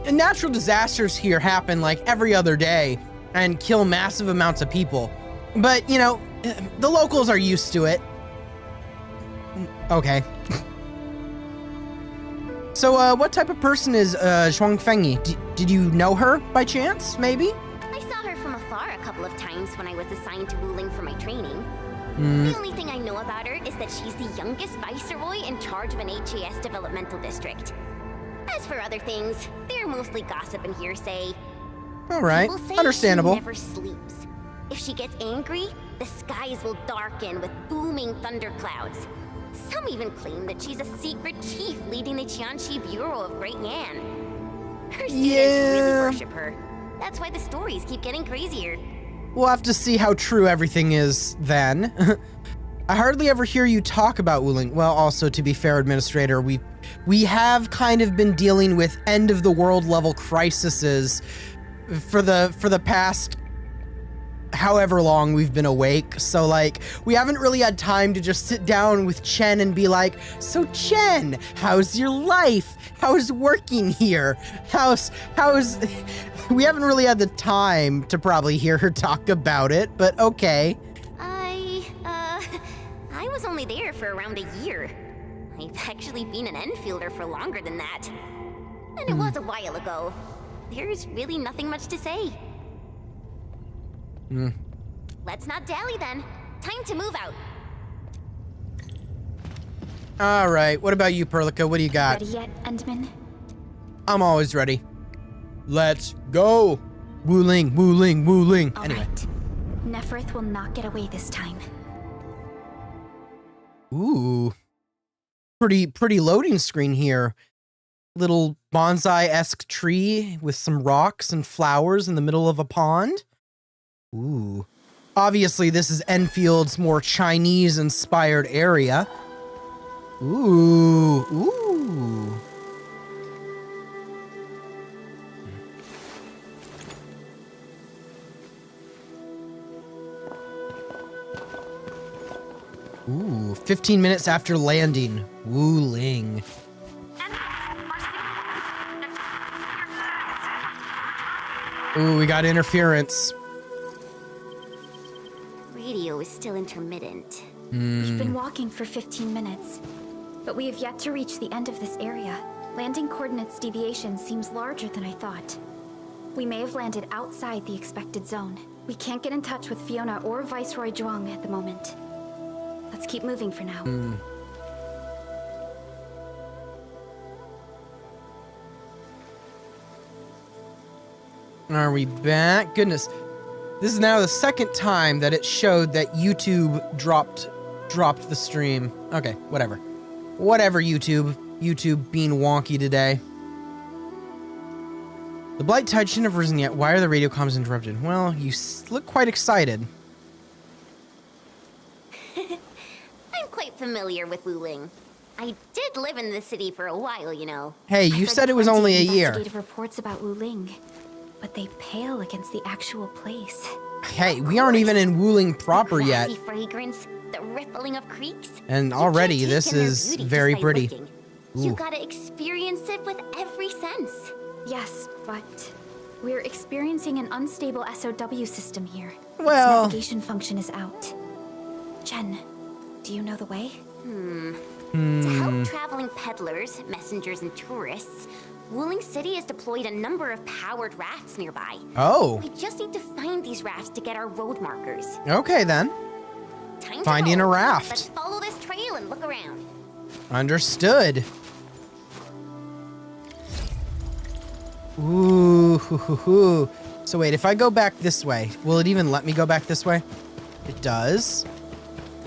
And natural disasters here happen like every other day and kill massive amounts of people. But, you know, the locals are used to it. Okay. So, what type of person is Zhuang Fengyi? Did you know her by chance, maybe? I saw her from afar, a couple of times when I was assigned to Wuling for my training. Mm. The only thing I know about her is that she's the youngest viceroy in charge of an HAS developmental district. As for other things, they're mostly gossip and hearsay. All right, People say understandable. She never sleeps. If she gets angry, the skies will darken with booming thunderclouds. Some even claim that she's a secret chief leading the Qianxi Bureau of Great Yan. Her students really worship her. That's why the stories keep getting crazier. We'll have to see how true everything is then. I hardly ever hear you talk about Wuling. Well, also, to be fair, Administrator, we have kind of been dealing with end-of-the-world level crises for the past however long we've been awake. So, like, we haven't really had time to just sit down with Chen and be like, so Chen, how's your life? How's working here? How's... We haven't really had the time to probably hear her talk about it, but okay. I was only there for around a year. I've actually been an Enfielder for longer than that. And it was a while ago. There's really nothing much to say. Let's not dally then. Time to move out. All right, what about you, Perlica? What do you got? Ready yet, Endman? I'm always ready. Let's go! Wuling, Wuling, Wuling. Anyway. Right. Neferth will not get away this time. Ooh. Pretty loading screen here. Little bonsai-esque tree with some rocks and flowers in the middle of a pond. Ooh. Obviously, this is Enfield's more Chinese-inspired area. Ooh. Ooh. Ooh, 15 minutes after landing. Wuling. Ooh, we got interference. Radio is still intermittent. We've been walking for 15 minutes, but we have yet to reach the end of this area. Landing coordinates deviation seems larger than I thought. We may have landed outside the expected zone. We can't get in touch with Fiona or Viceroy Zhuang at the moment. Let's keep moving for now. Are we back? Goodness. This is now the second time that it showed that YouTube dropped the stream. Okay, whatever. Whatever, YouTube. YouTube being wonky today. The Blight Tide shouldn't have risen yet. Why are the radio comms interrupted? Well, you look quite excited. I'm quite familiar with Wuling. I did live in the city for a while, you know. Hey, you said it was only a year. Investigative reports about Wuling, but they pale against the actual place. Hey, we aren't even in Wuling proper yet. The fragrance, the rippling of creeks. And already this is very pretty. You gotta experience it with every sense. Yes, but we're experiencing an unstable SOW system here. Well, its navigation function is out. Chen, do you know the way? To help traveling peddlers, messengers, and tourists, Wuling City has deployed a number of powered rafts nearby. Oh. We just need to find these rafts to get our road markers. Okay, then. Time Finding a raft. Let's follow this trail and look around. Understood. Ooh, hoo, hoo, hoo. So wait, if I go back this way, will it even let me go back this way? It does.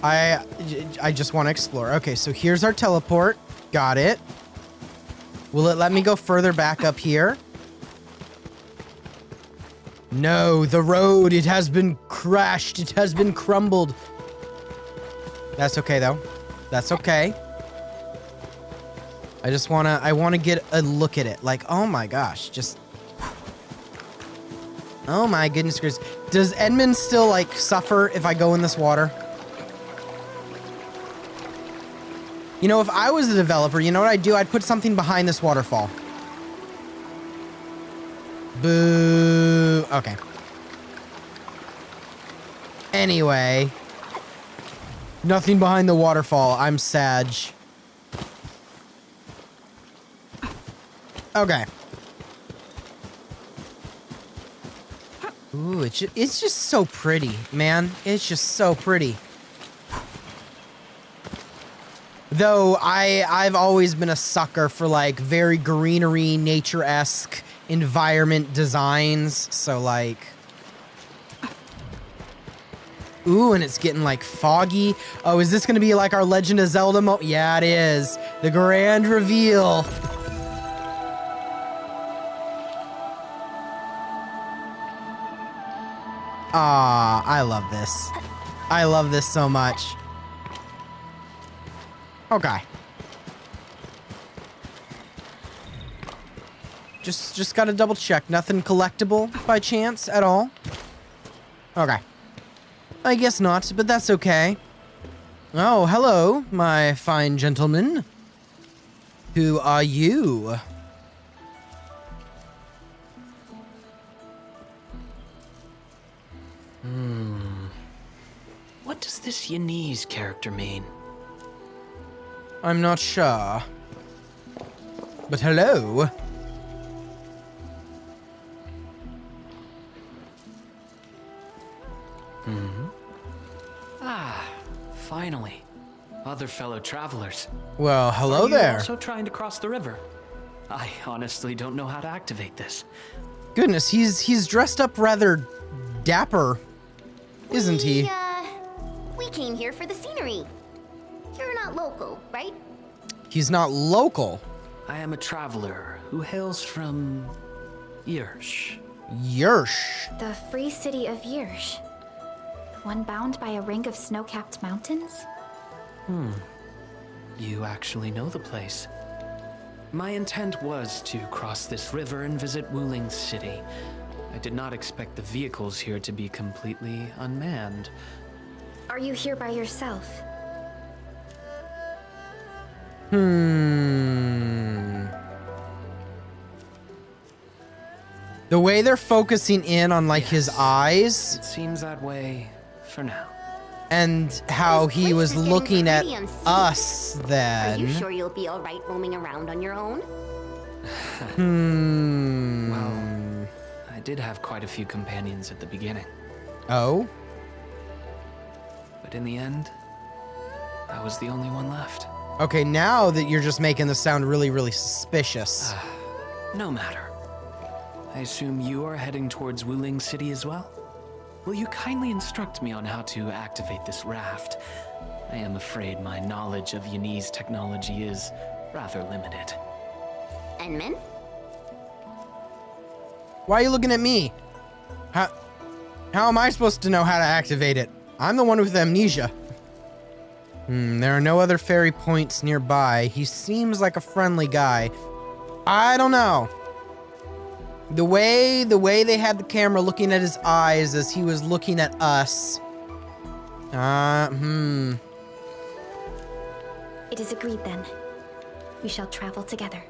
I just want to explore. Okay, so here's our teleport. Got it. Will it let me go further back up here? No, the road, it has been crashed. It has been crumbled. That's okay, though. That's okay. I want to get a look at it. Like, oh my gosh, just... Oh my goodness gracious. Does Edmund still, like, suffer if I go in this water? You know, if I was a developer, you know what I'd do? I'd put something behind this waterfall. Boo. Okay. Anyway. Nothing behind the waterfall. I'm Sag. Okay. Ooh, it's just so pretty, man. It's just so pretty. Though I've always been a sucker for like very greenery, nature-esque environment designs. So like, ooh, and it's getting like foggy. Oh, is this gonna be like our Legend of Zelda moment? Yeah, it is. The grand reveal. Ah, I love this. I love this so much. Okay. Just gotta double check. Nothing collectible by chance at all? Okay. I guess not, but that's okay. Oh, hello, my fine gentleman. Who are you? What does this Yanese character mean? I'm not sure. But hello. Ah, finally. Other fellow travelers. Well, hello Are you there. also trying to cross the river? I honestly don't know how to activate this. Goodness, he's dressed up rather dapper, isn't he? We came here for the scenery. You're not local, right? He's not local. I am a traveler who hails from Yersh. Yersh. The free city of Yersh. The one bound by a ring of snow-capped mountains? You actually know the place. My intent was to cross this river and visit Wuling City. I did not expect the vehicles here to be completely unmanned. Are you here by yourself? The way they're focusing in on like his eyes. It seems that way for now. And how he was looking at us then. Are you sure you'll be all right roaming around on your own? Well, I did have quite a few companions at the beginning. Oh? But in the end, I was the only one left. Okay, now that you're just making this sound really, really suspicious. No matter. I assume you are heading towards Wuling City as well? Will you kindly instruct me on how to activate this raft? I am afraid my knowledge of Yanese technology is rather limited. Enman? Why are you looking at me? How am I supposed to know how to activate it? I'm the one with amnesia. There are no other ferry points nearby. He seems like a friendly guy. I don't know. The way they had the camera looking at his eyes as he was looking at us. It is agreed then. We shall travel together.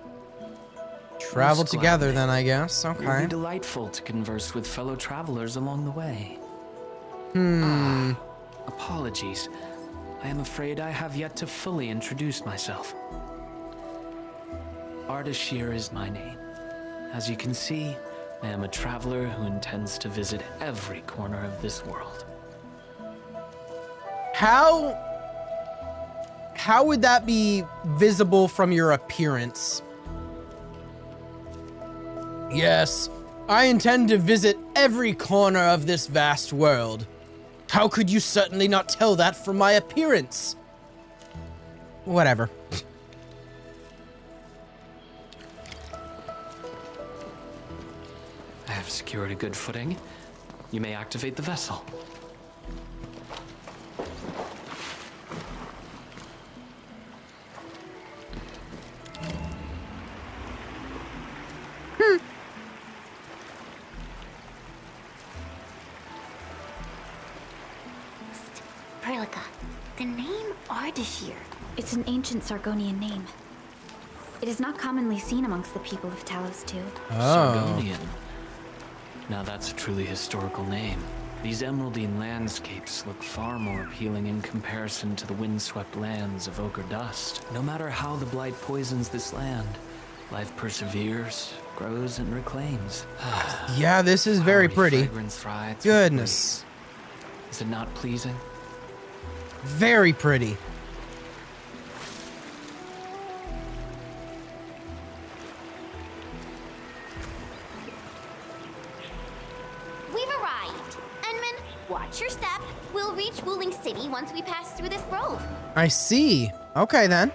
Travel together then, I guess. It will Okay. be delightful to converse with fellow travelers along the way. Apologies. I am afraid I have yet to fully introduce myself. Ardashir is my name. As you can see, I am a traveler who intends to visit every corner of this world. How would that be visible from your appearance? Yes, I intend to visit every corner of this vast world. How could you certainly not tell that from my appearance? Whatever. I have secured a good footing. You may activate the vessel. Perlica, the name Ardashir. It's an ancient Sargonian name. It is not commonly seen amongst the people of Talos II. Sargonian. Now that's a truly historical name. These emeraldine landscapes look far more appealing in comparison to the windswept lands of Ochre Dust. No matter how the blight poisons this land, Life perseveres, grows, and reclaims. Yeah, this is very Flowery pretty. fragrance rides with Goodness. grace. Is it not pleasing? Very pretty. We've arrived. Enman, watch your step. We'll reach Wuling City once we pass through this grove. I see. Okay, then.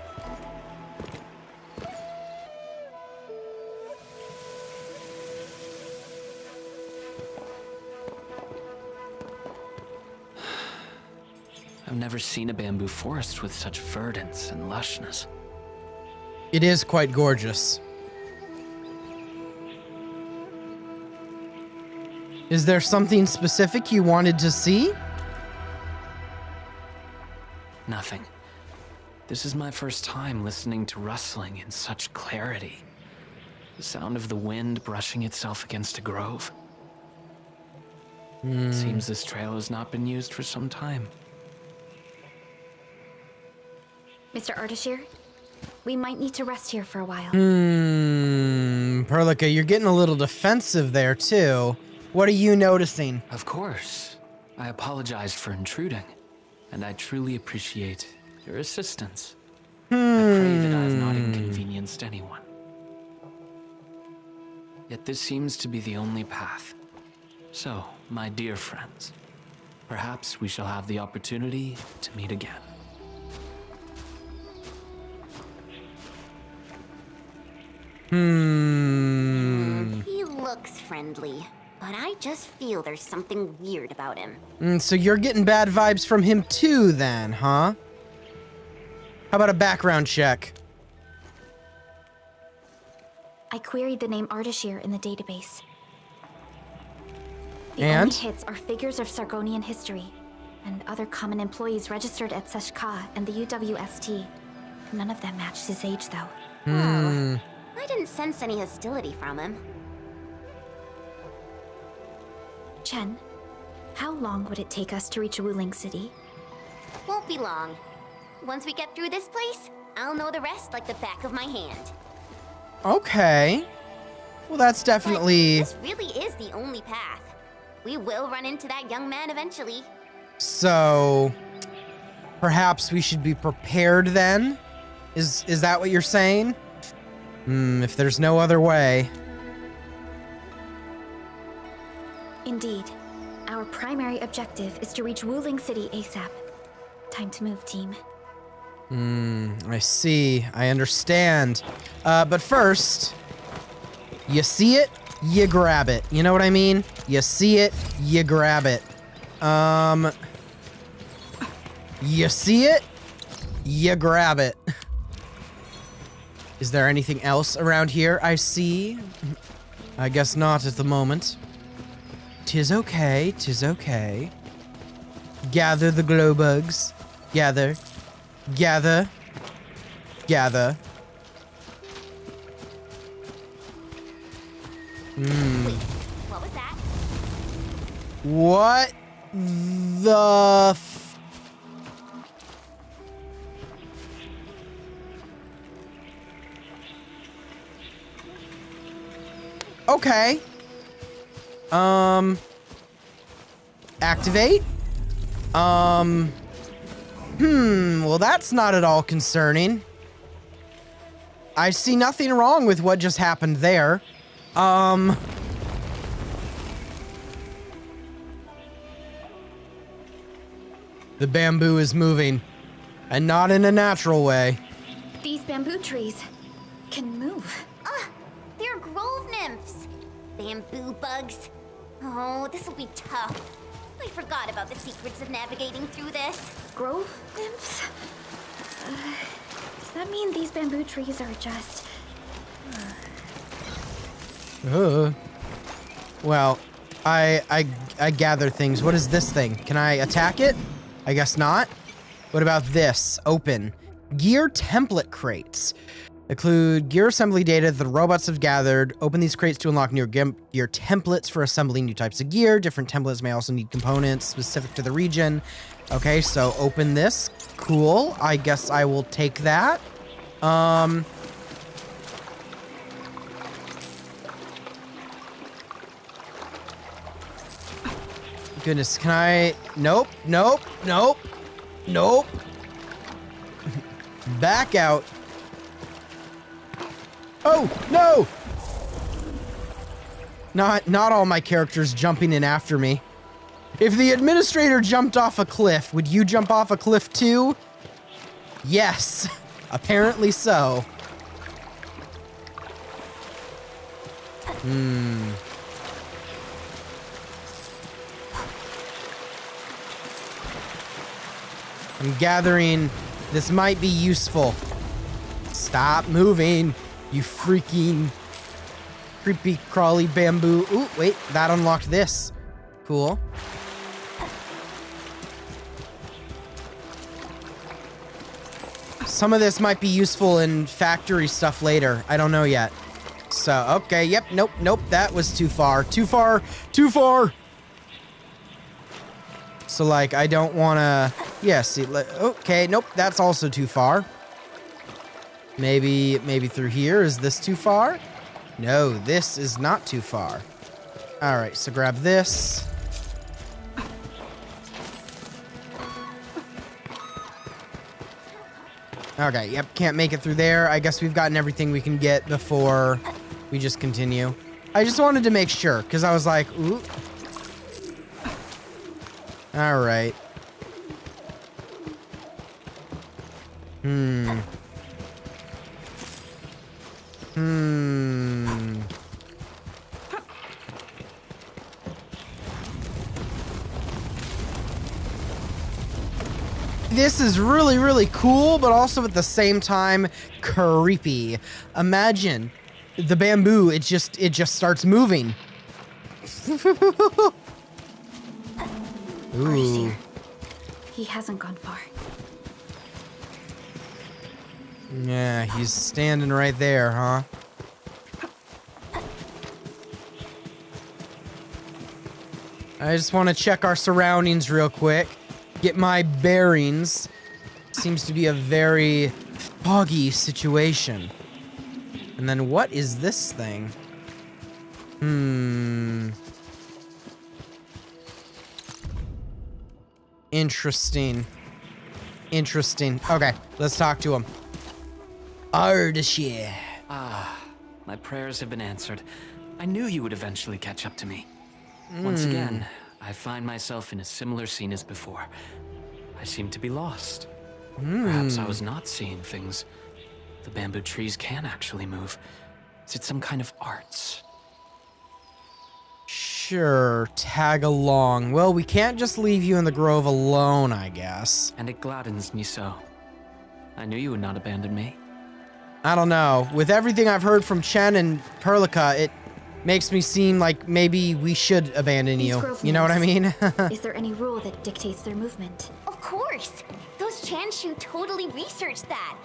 I've never seen a bamboo forest with such verdance and lushness. It is quite gorgeous. Is there something specific you wanted to see? Nothing. This is my first time listening to rustling in such clarity. The sound of the wind brushing itself against a grove. It seems this trail has not been used for some time. Mr. Ardashir, we might need to rest here for a while. Perlica, you're getting a little defensive there, too. What are you noticing? Of course. I apologize for intruding, and I truly appreciate your assistance. I pray that I have not inconvenienced anyone. Yet this seems to be the only path. So, my dear friends, perhaps we shall have the opportunity to meet again. He looks friendly, but I just feel there's something weird about him. So you're getting bad vibes from him too, then, huh? How about a background check? I queried the name Ardashir in the database. The And? only hits are figures of Sargonian history and other common employees registered at Seshka and the UWST. None of them matched his age, though. I didn't sense any hostility from him. Chen, how long would it take us to reach Wuling City? Won't be long. Once we get through this place, I'll know the rest like the back of my hand. Okay. Well, that's definitely... This really is the only path. We will run into that young man eventually. So, perhaps we should be prepared then? Is that what you're saying? If there's no other way. Indeed. Our primary objective is to reach Wuling City ASAP. Time to move, team. I see. I understand. But first, you see it, you grab it. You know what I mean? You see it, you grab it. You see it, you grab it. Is there anything else around here I see? I guess not at the moment. 'Tis okay, 'tis okay. Gather the glow bugs. Gather. Gather. Gather. Wait, what was that? What the f... Okay. Activate? Well, that's not at all concerning. I see nothing wrong with what just happened there. The bamboo is moving, and not in a natural way. These bamboo trees can move. They're grove nymphs. Bamboo bugs. Oh, this will be tough. I forgot about the secrets of navigating through this. Grove nymphs? Does that mean these bamboo trees are just... Well, I gather things. What is this thing? Can I attack it? I guess not. What about this? Open. Gear template crates. Include gear assembly data that the robots have gathered. Open these crates to unlock new gear templates for assembling new types of gear. Different templates may also need components specific to the region. Okay, so open this. Cool. I guess I will take that. Goodness, can I? Nope, nope, nope, nope. Back out. Oh, no! Not all my characters jumping in after me. If the administrator jumped off a cliff, would you jump off a cliff too? Yes, apparently so. I'm gathering this might be useful. Stop moving, you freaking creepy crawly bamboo. Ooh, wait, that unlocked this. Cool. Some of this might be useful in factory stuff later. I don't know yet. So, okay, yep, nope, nope, that was too far. Too far, too far! So, like, I don't want to... Yeah, see, okay, nope, that's also too far. Maybe through here. Is this too far? No, this is not too far. All right, so grab this. Okay, yep, can't make it through there. I guess we've gotten everything we can get before we just continue. I just wanted to make sure, because I was like, ooh. All right. This is really, really cool, but also at the same time creepy. Imagine the bamboo, it just starts moving. Art's Ooh. here. He hasn't gone far. Yeah, he's standing right there, huh? I just want to check our surroundings real quick. Get my bearings. Seems to be a very foggy situation. And then what is this thing? Interesting. Interesting. Okay, let's talk to him. Ardashir. Ah, my prayers have been answered. I knew you would eventually catch up to me. Once again, I find myself in a similar scene as before. I seem to be lost. Perhaps I was not seeing things. The bamboo trees can actually move. Is it some kind of arts? Sure, tag along. Well, we can't just leave you in the grove alone, I guess. And it gladdens me so. I knew you would not abandon me. I don't know. With everything I've heard from Chen and Perlica, it makes me seem like maybe we should abandon you. You know what I mean? Is there any rule that dictates their movement? Of course! Those Chanshu totally researched that.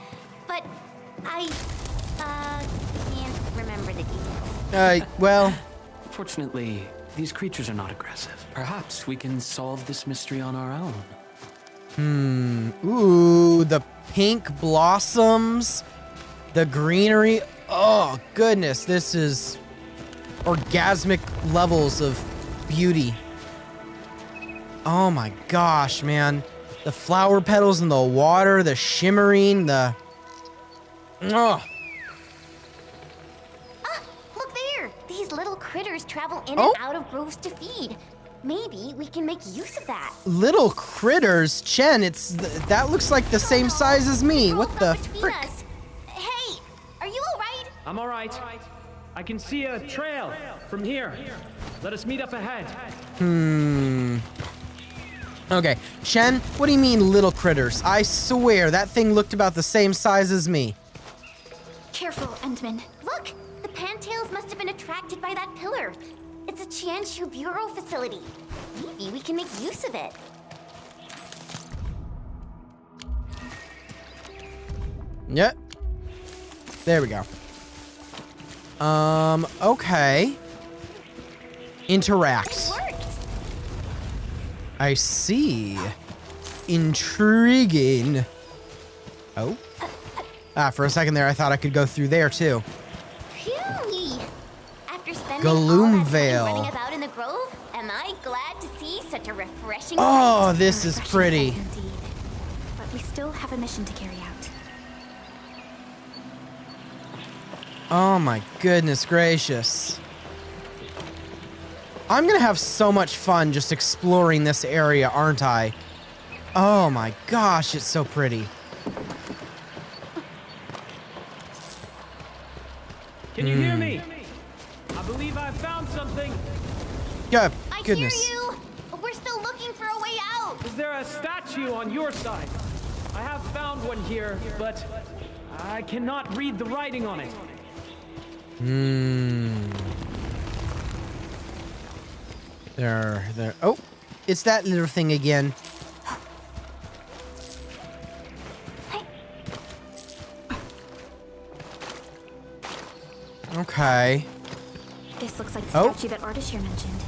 But I, can't remember the details. Well... Fortunately, these creatures are not aggressive. Perhaps we can solve this mystery on our own. Ooh, the pink blossoms. The greenery. Oh, goodness. This is orgasmic levels of beauty. Oh my gosh, man. The flower petals in the water, the shimmering, the... Oh. Ah, look there! These little critters travel in and out of groves to feed. Maybe we can make use of that. Little critters? Chen, that looks like the same size as me. What the frick? Hey, are you alright? I'm alright. I can see a trail from here. Let us meet up ahead. Okay, Chen, what do you mean little critters? I swear that thing looked about the same size as me. Careful, Endman. Look, the pantails must have been attracted by that pillar. It's a Qianshu Bureau facility. Maybe we can make use of it. Yep. There we go. Okay. Interact. It worked. I see. Intriguing. Oh. For a second there, I thought I could go through there, too. Phew. After spending all that time Gloomvale. running about in the grove, am I glad to see such a refreshing Oh, sight. this is pretty. Indeed. But we still have a mission to carry out. Oh my goodness gracious. I'm gonna have so much fun just exploring this area, aren't I? Oh my gosh, it's so pretty. Can you hear me? I believe I found something. Yeah, I goodness. hear you. We're still looking for a way out. Is there a statue on your side? I have found one here, but I cannot read the writing on it. There. Oh, it's that little thing again. Okay. This looks like the statue that Artist here mentioned.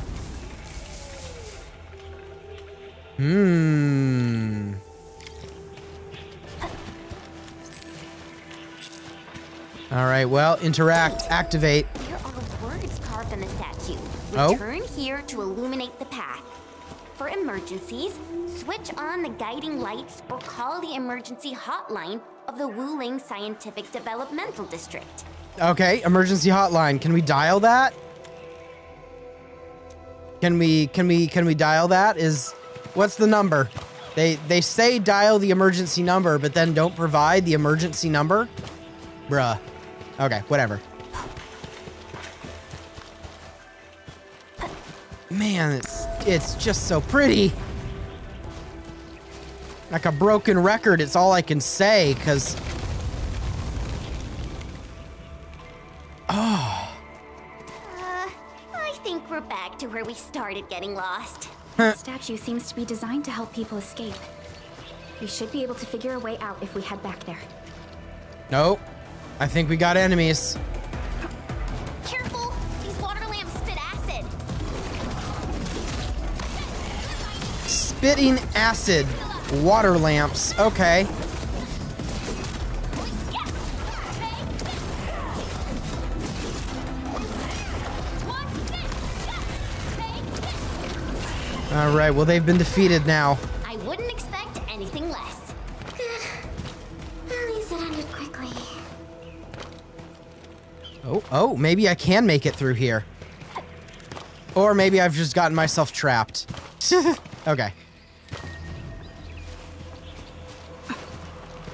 All right, well, interact, activate. There are words carved on the statue. Oh. Return here to illuminate the path. For emergencies, switch on the guiding lights or call the emergency hotline of the Wuling Scientific Developmental District. Okay, emergency hotline. Can we dial that? Can we dial that? What's the number? They say dial the emergency number, but then don't provide the emergency number? Bruh. Okay, whatever. Man, it's just so pretty. Like a broken record, it's all I can say, cause I think we're back to where we started getting lost. The statue seems to be designed to help people escape. We should be able to figure a way out if we head back there. nope. I think we got enemies. Careful! These water lamps spit acid. Spitting acid. Water lamps. Okay. All right, well, they've been defeated now. I wouldn't expect anything less. Good. At least it ended quickly. Oh, maybe I can make it through here. Or maybe I've just gotten myself trapped. Okay.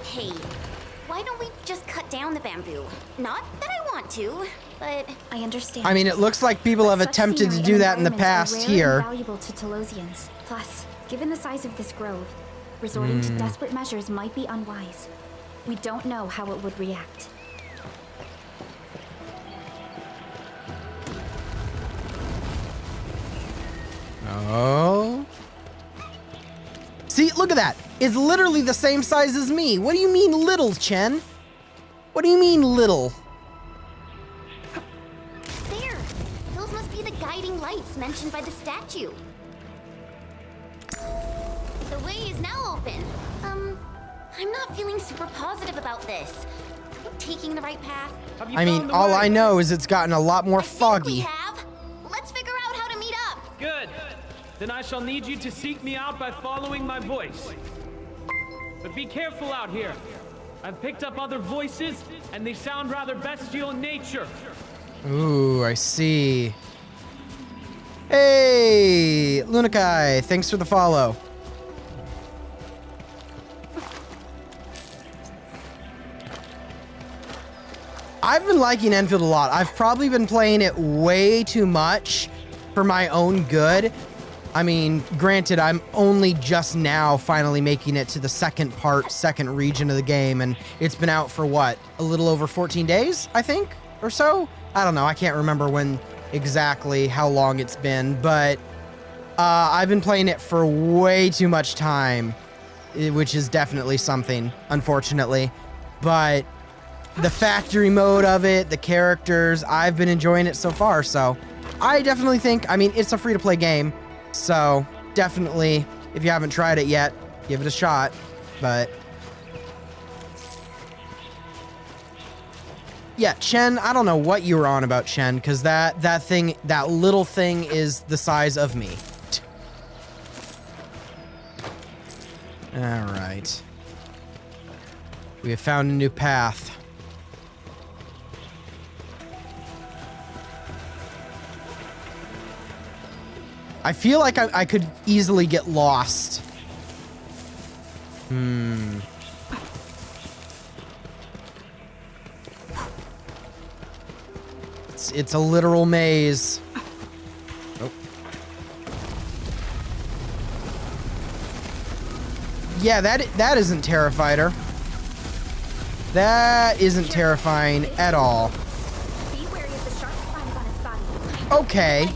Hey, why don't we just cut down the bamboo? Not that I want to, but I understand. I mean, it looks like people have Such attempted to scenery do and that in the environments past are rare here. and valuable to Telosians. Plus, given the size of this grove, resorting to desperate measures might be unwise. We don't know how it would react. Oh. See, look at that. It's literally the same size as me. What do you mean little, Chen? What do you mean little? there! Those must be the guiding lights mentioned by the statue. The way is now open. I'm not feeling super positive about this. Are we taking the right path? I mean, all I know is it's gotten a lot more We foggy. have. Let's figure out how to meet up. Good. Then I shall need you to seek me out by following my voice. But be careful out here. I've picked up other voices, and they sound rather bestial in nature. Ooh, I see. Hey, Lunakai, thanks for the follow. I've been liking Endfield a lot. I've probably been playing it way too much for my own good. I mean, granted, I'm only just now finally making it to the second region of the game, and it's been out for what? A little over 14 days, I think, or so? I don't know. I can't remember when exactly how long it's been, but I've been playing it for way too much time, which is definitely something, unfortunately. But the factory mode of it, the characters, I've been enjoying it so far, so I definitely think, I mean, it's a free-to-play game, so definitely, if you haven't tried it yet, give it a shot, but Yeah, Chen, I don't know what you were on about, Chen, because that little thing is the size of me. Alright. We have found a new path. I feel like I could easily get lost. It's a literal maze. Oh. Yeah, that isn't Terrifier. That isn't terrifying at all. Okay.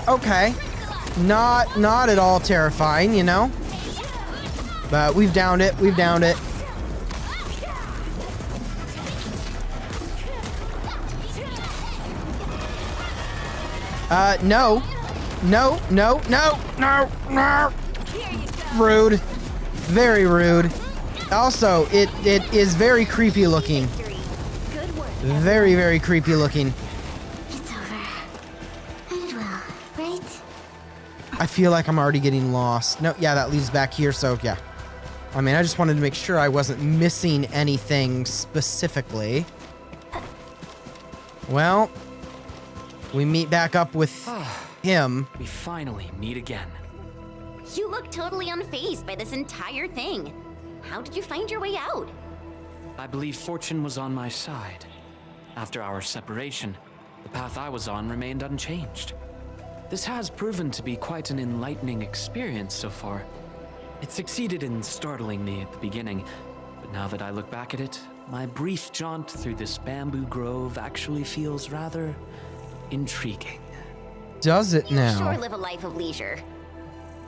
Okay. Not at all terrifying, you know? But we've downed it. We've downed it. No. No, no, no, no, no. Rude. Very rude. Also, it is very creepy looking. Very, very creepy looking. I feel like I'm already getting lost. No, yeah, that leads back here, so yeah. I mean, I just wanted to make sure I wasn't missing anything specifically. Well, we meet back up with him. We finally meet again. You look totally unfazed by this entire thing. How did you find your way out? I believe fortune was on my side. After our separation, the path I was on remained unchanged. This has proven to be quite an enlightening experience so far. It succeeded in startling me at the beginning, but now that I look back at it, my brief jaunt through this bamboo grove actually feels rather intriguing. Does it now? You sure live a life of leisure.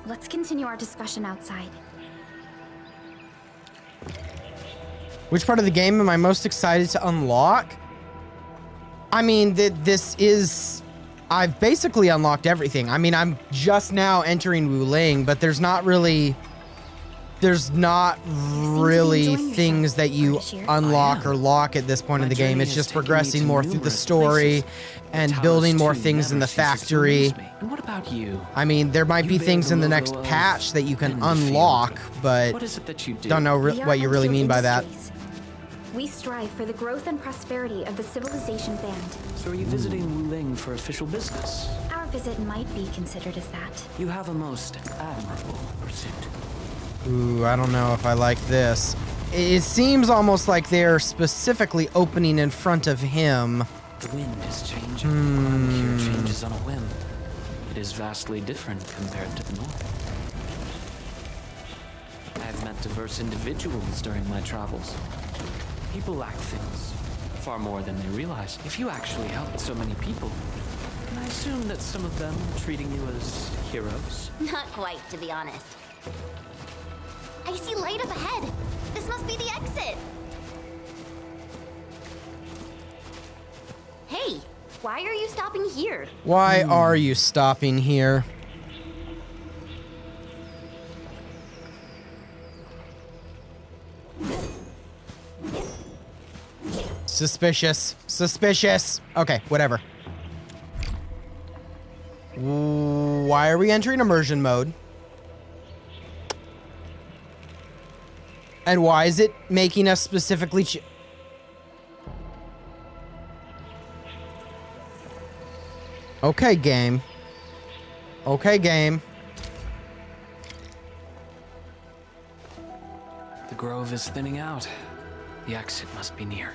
Let's continue our discussion outside. Which part of the game am I most excited to unlock? I mean, this is... I've basically unlocked everything. I mean, I'm just now entering Wuling, but there's not really things that you unlock or lock at this point in the game. It's just progressing more through the story and building more things in the factory. And what about you? I mean, there might be things in the next patch that you can unlock, but what is it that you do? Don't know what you really mean by that. We strive for the growth and prosperity of the Civilization Band. So are you visiting Wuling for official business? Our visit might be considered as that. You have a most admirable pursuit. Ooh, I don't know if I like this. It seems almost like they're specifically opening in front of him. The wind is changing. The climate here changes on a whim. It is vastly different compared to the north. I have met diverse individuals during my travels. People lack things, far more than they realize. If you actually helped so many people, can I assume that some of them are treating you as heroes? Not quite, to be honest. I see light up ahead. This must be the exit. Hey, why are you stopping here? Why are you stopping here? Suspicious. Suspicious. Okay, whatever. Why are we entering immersion mode? And why is it making us specifically Okay, game. Okay, game. The grove is thinning out. The exit must be near.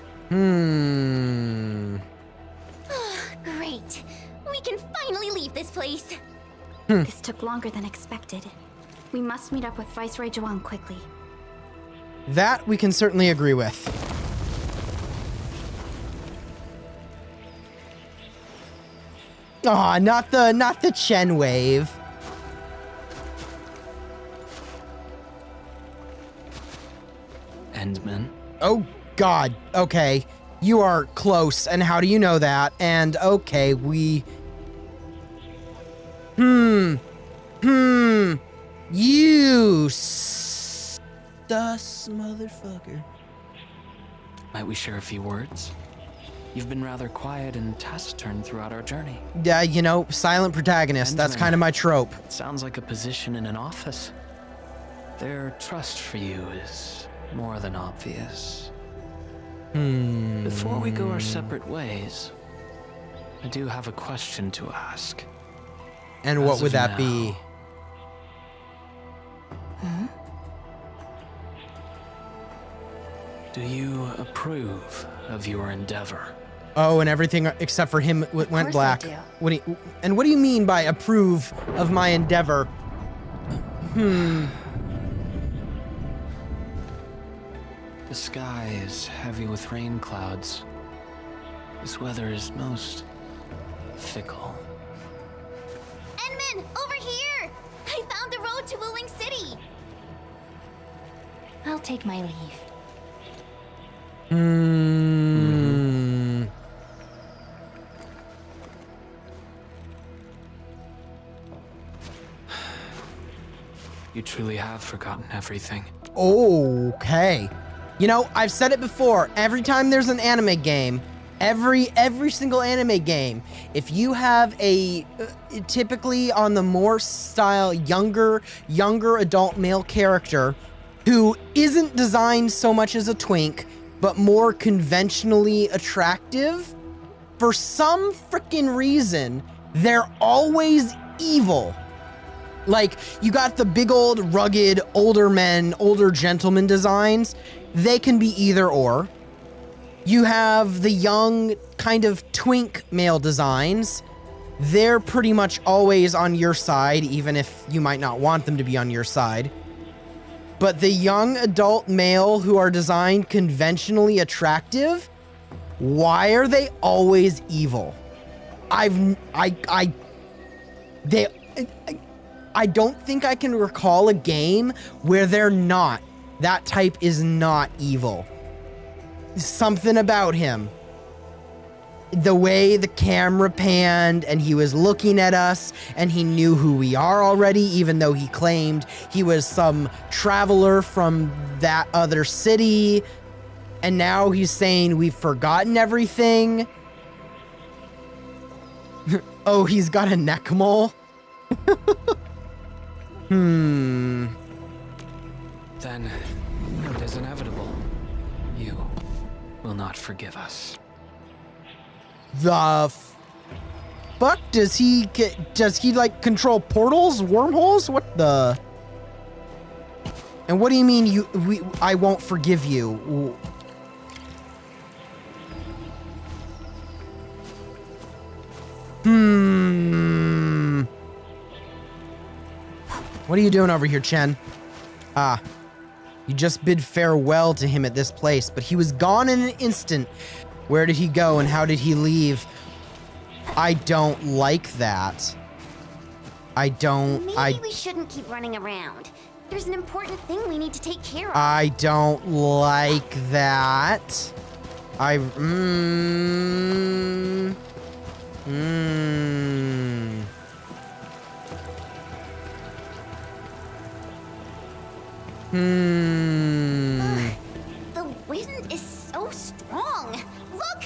Great. We can finally leave this place. This took longer than expected. We must meet up with Viceroy Zhuang quickly. That we can certainly agree with. Aw, not the Chen wave. Endman. Oh God. Okay. You are close. And how do you know that? And okay, You sus motherfucker. Might we share a few words? You've been rather quiet and taciturn throughout our journey. Yeah, you know, silent protagonist. That's kind of my trope. Sounds like a position in an office. Their trust for you is more than obvious. Before we go our separate ways, I do have a question to ask. And what would that be? Do you approve of your endeavor? Oh, and everything except for him went black. I do. What do you mean by approve of my endeavor? The sky is heavy with rain clouds. This weather is most fickle. Enman, over here! I found the road to Wuling City! I'll take my leave. You truly have forgotten everything. Okay. You know, I've said it before. Every time there's an anime game, every single anime game, if you have a typically on the more style younger adult male character who isn't designed so much as a twink, but more conventionally attractive, for some freaking reason, they're always evil. Like, you got the big old rugged older men, older gentleman designs. They can be either or. You have the young kind of twink male designs. They're pretty much always on your side, even if you might not want them to be on your side. But the young adult male who are designed conventionally attractive, why are they always evil? I don't think I can recall a game where they're not. That type is not evil. Something about him. The way the camera panned and he was looking at us and he knew who we are already, even though he claimed he was some traveler from that other city. And now he's saying we've forgotten everything. Oh, he's got a neck mole? Then it is inevitable. You will not forgive us. The fuck? Does he like control portals, wormholes? What the? And what do you mean I won't forgive you? What are you doing over here, Chen? Ah, you just bid farewell to him at this place, but he was gone in an instant. Where did he go and how did he leave? I don't like that. Maybe we shouldn't keep running around. There's an important thing we need to take care of. I don't like that. The wind is so strong. Look!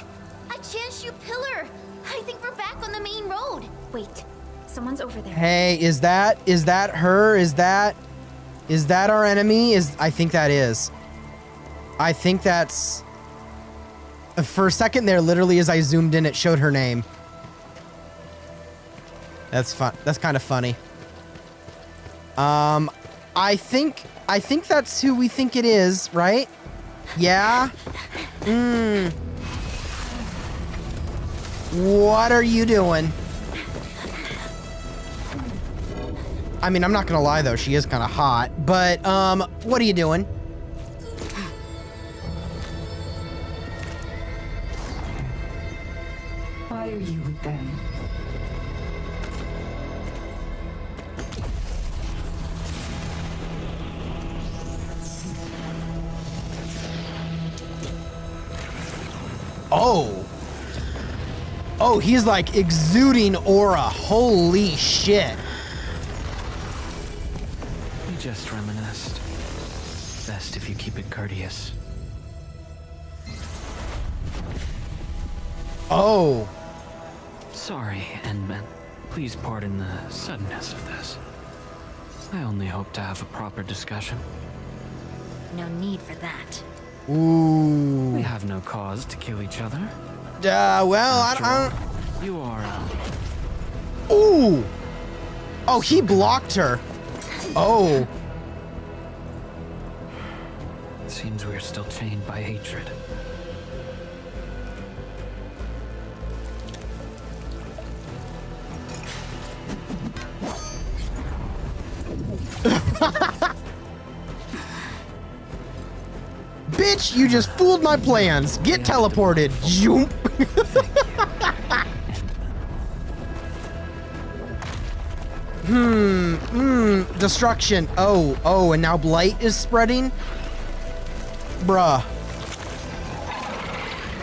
A Chanshu pillar. I think we're back on the main road. Wait, someone's over there. Hey, is that her? Is that our enemy? I think that is. I think that's... For a second there, literally as I zoomed in, it showed her name. That's fun. That's kind of funny. I think that's who we think it is, right? Yeah? What are you doing? I mean, I'm not gonna lie though, she is kind of hot, but, what are you doing? Why are you with them? Oh, he's like exuding aura. Holy shit. just reminisced. Best if you keep it courteous. Oh. Sorry, Endman. Please pardon the suddenness of this. I only hope to have a proper discussion. No need for that. Ooh. We have no cause to kill each other. Well, After I all, don't... You are, Ooh! Oh, he blocked her. Oh. It seems we're still chained by hatred. Bitch, you just fooled my plans. Get teleported. Zoom. Destruction. Oh, and now blight is spreading? Bruh.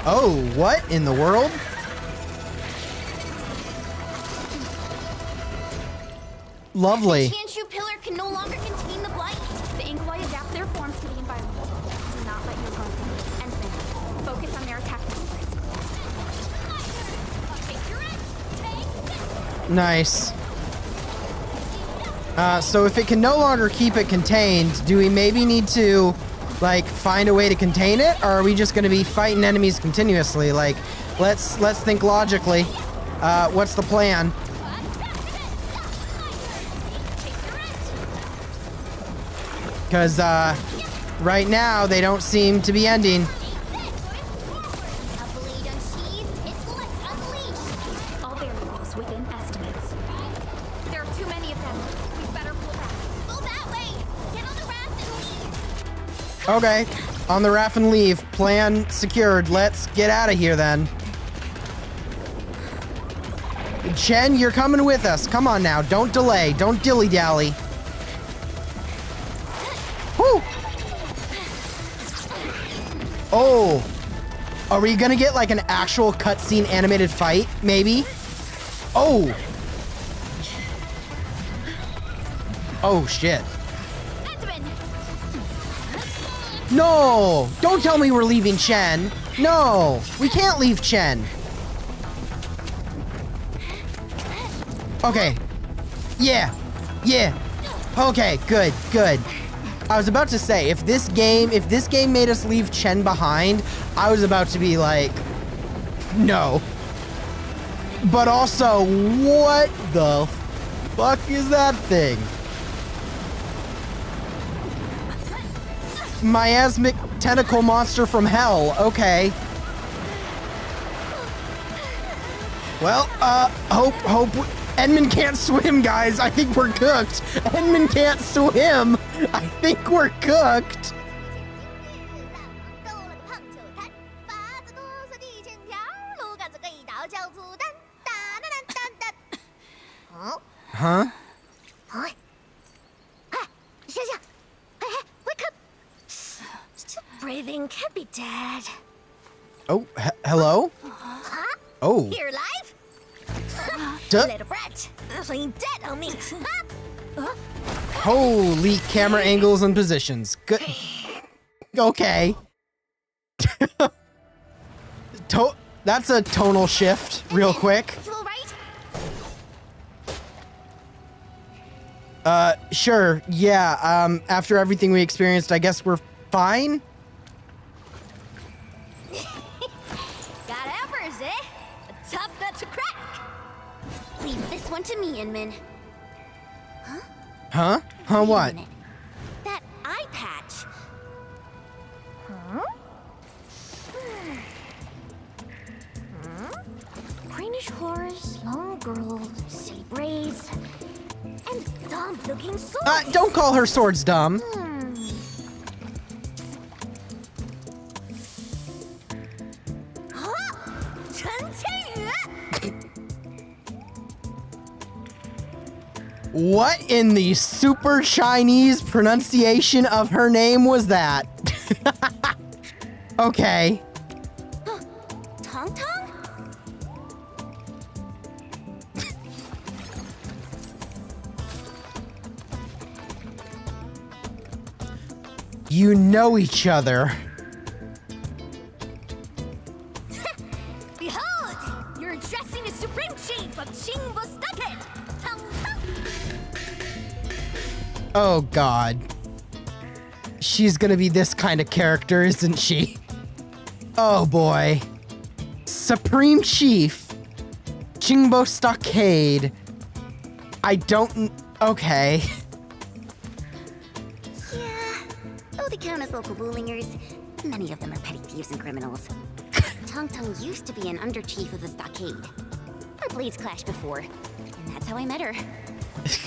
Oh, what in the world? Lovely. The Tianshu pillar can no longer contain the blight. The Inkwai adapt their forms to the environment. Do not let your guard down. Endman, focus on their attack movements. Nice. So if it can no longer keep it contained, do we maybe need to, like, find a way to contain it? Or are we just going to be fighting enemies continuously? Like, let's think logically. What's the plan? Because, right now, they don't seem to be ending. All variables within estimates. There are too many of them. We better pull back. Go that way. Get on the raft and leave. Okay, on the raft and leave. Plan secured. Let's get out of here then. Chen, you're coming with us. Come on now. Don't delay. Don't dilly-dally. Woo! Oh. Are we gonna get like an actual cutscene animated fight? Maybe? Oh. Oh, shit. No! Don't tell me we're leaving Chen. No! We can't leave Chen. Okay. Yeah. Yeah. Okay, good, good. I was about to say, if this game made us leave Chen behind, I was about to be like, no. But also, what the fuck is that thing? Miasmic tentacle monster from hell. Okay. Well, hope Endman can't swim, guys. I think we're cooked. Endman can't swim. I think we're cooked. Huh? Wake up! Still breathing, can't be dead. Oh, hello? Huh? Oh. You're alive? Duh. Little brat, playing dead on me. Holy camera angles and positions. Good. Okay. That's a tonal shift, real quick. You alright? Sure. Yeah, after everything we experienced, I guess we're fine? Got apples, eh? A tough nut to crack. Leave this one to me, Inman. Huh? Huh, what? That eye patch. Huh? Greenish horse, long girl, silly braids, and dumb-looking sword. Don't call her swords dumb. What in the super Chinese pronunciation of her name was that? Okay. Tong Tong? You know each other. Behold! You're addressing the Supreme Chief of Chingbo Stockade! Oh god. She's gonna be this kind of character, isn't she? Oh boy. Supreme Chief. Chingbo Stockade. I don't... Okay. Yeah, though they count as local Wulingers, many of them are petty thieves and criminals. Tong Tong used to be an under-chief of the stockade. Our blades clashed before, and that's how I met her.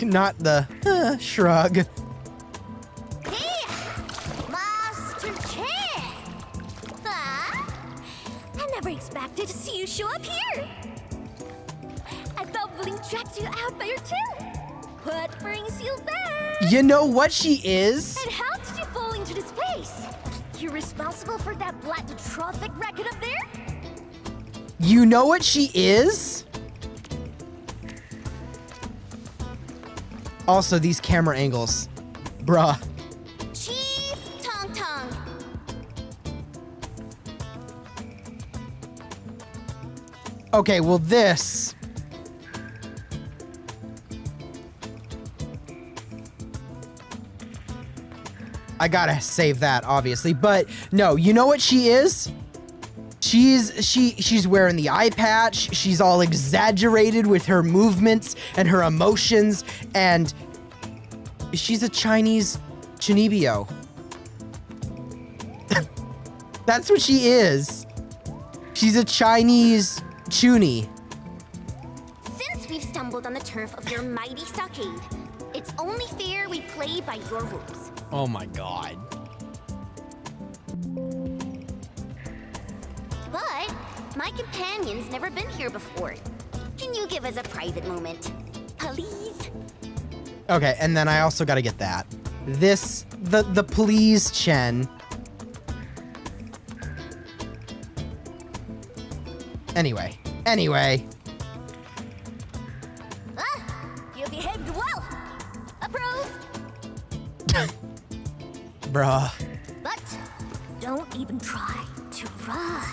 Not the shrug. Hey! Master Chen! Huh? I never expected to see you show up here! I thought Wuling tracked you out by your tail! What brings you back? You know what she is? And how did you fall into this place? You're responsible for that black trophic record up there? You know what she is? Also, these camera angles. Bruh. Chief Tong Tong. Okay, well this... I gotta save that, obviously. But no, you know what she is? She's wearing the eye patch. She's all exaggerated with her movements and her emotions, and she's a Chinese Chinibio. That's what she is. She's a Chinese Chuny. Since we've stumbled on the turf of your mighty stockade, it's only fair we play by your rules. Oh my god. But my companion's never been here before. Can you give us a private moment? Please? Okay, and then I also gotta get that. This, the please Chen. Anyway. You behaved well. Approved. Bruh. But don't even try to run.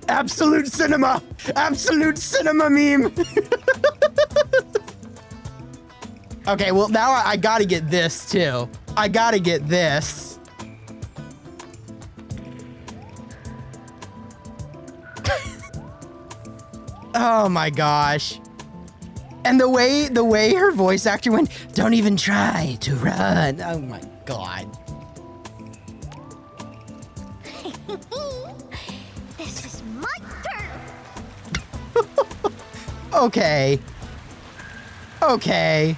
Absolute cinema! Absolute cinema meme! Okay, well now I gotta get this too. I gotta get this. Oh my gosh. And the way her voice actor went, don't even try to run. Oh my god. This is my turn. Okay. Okay.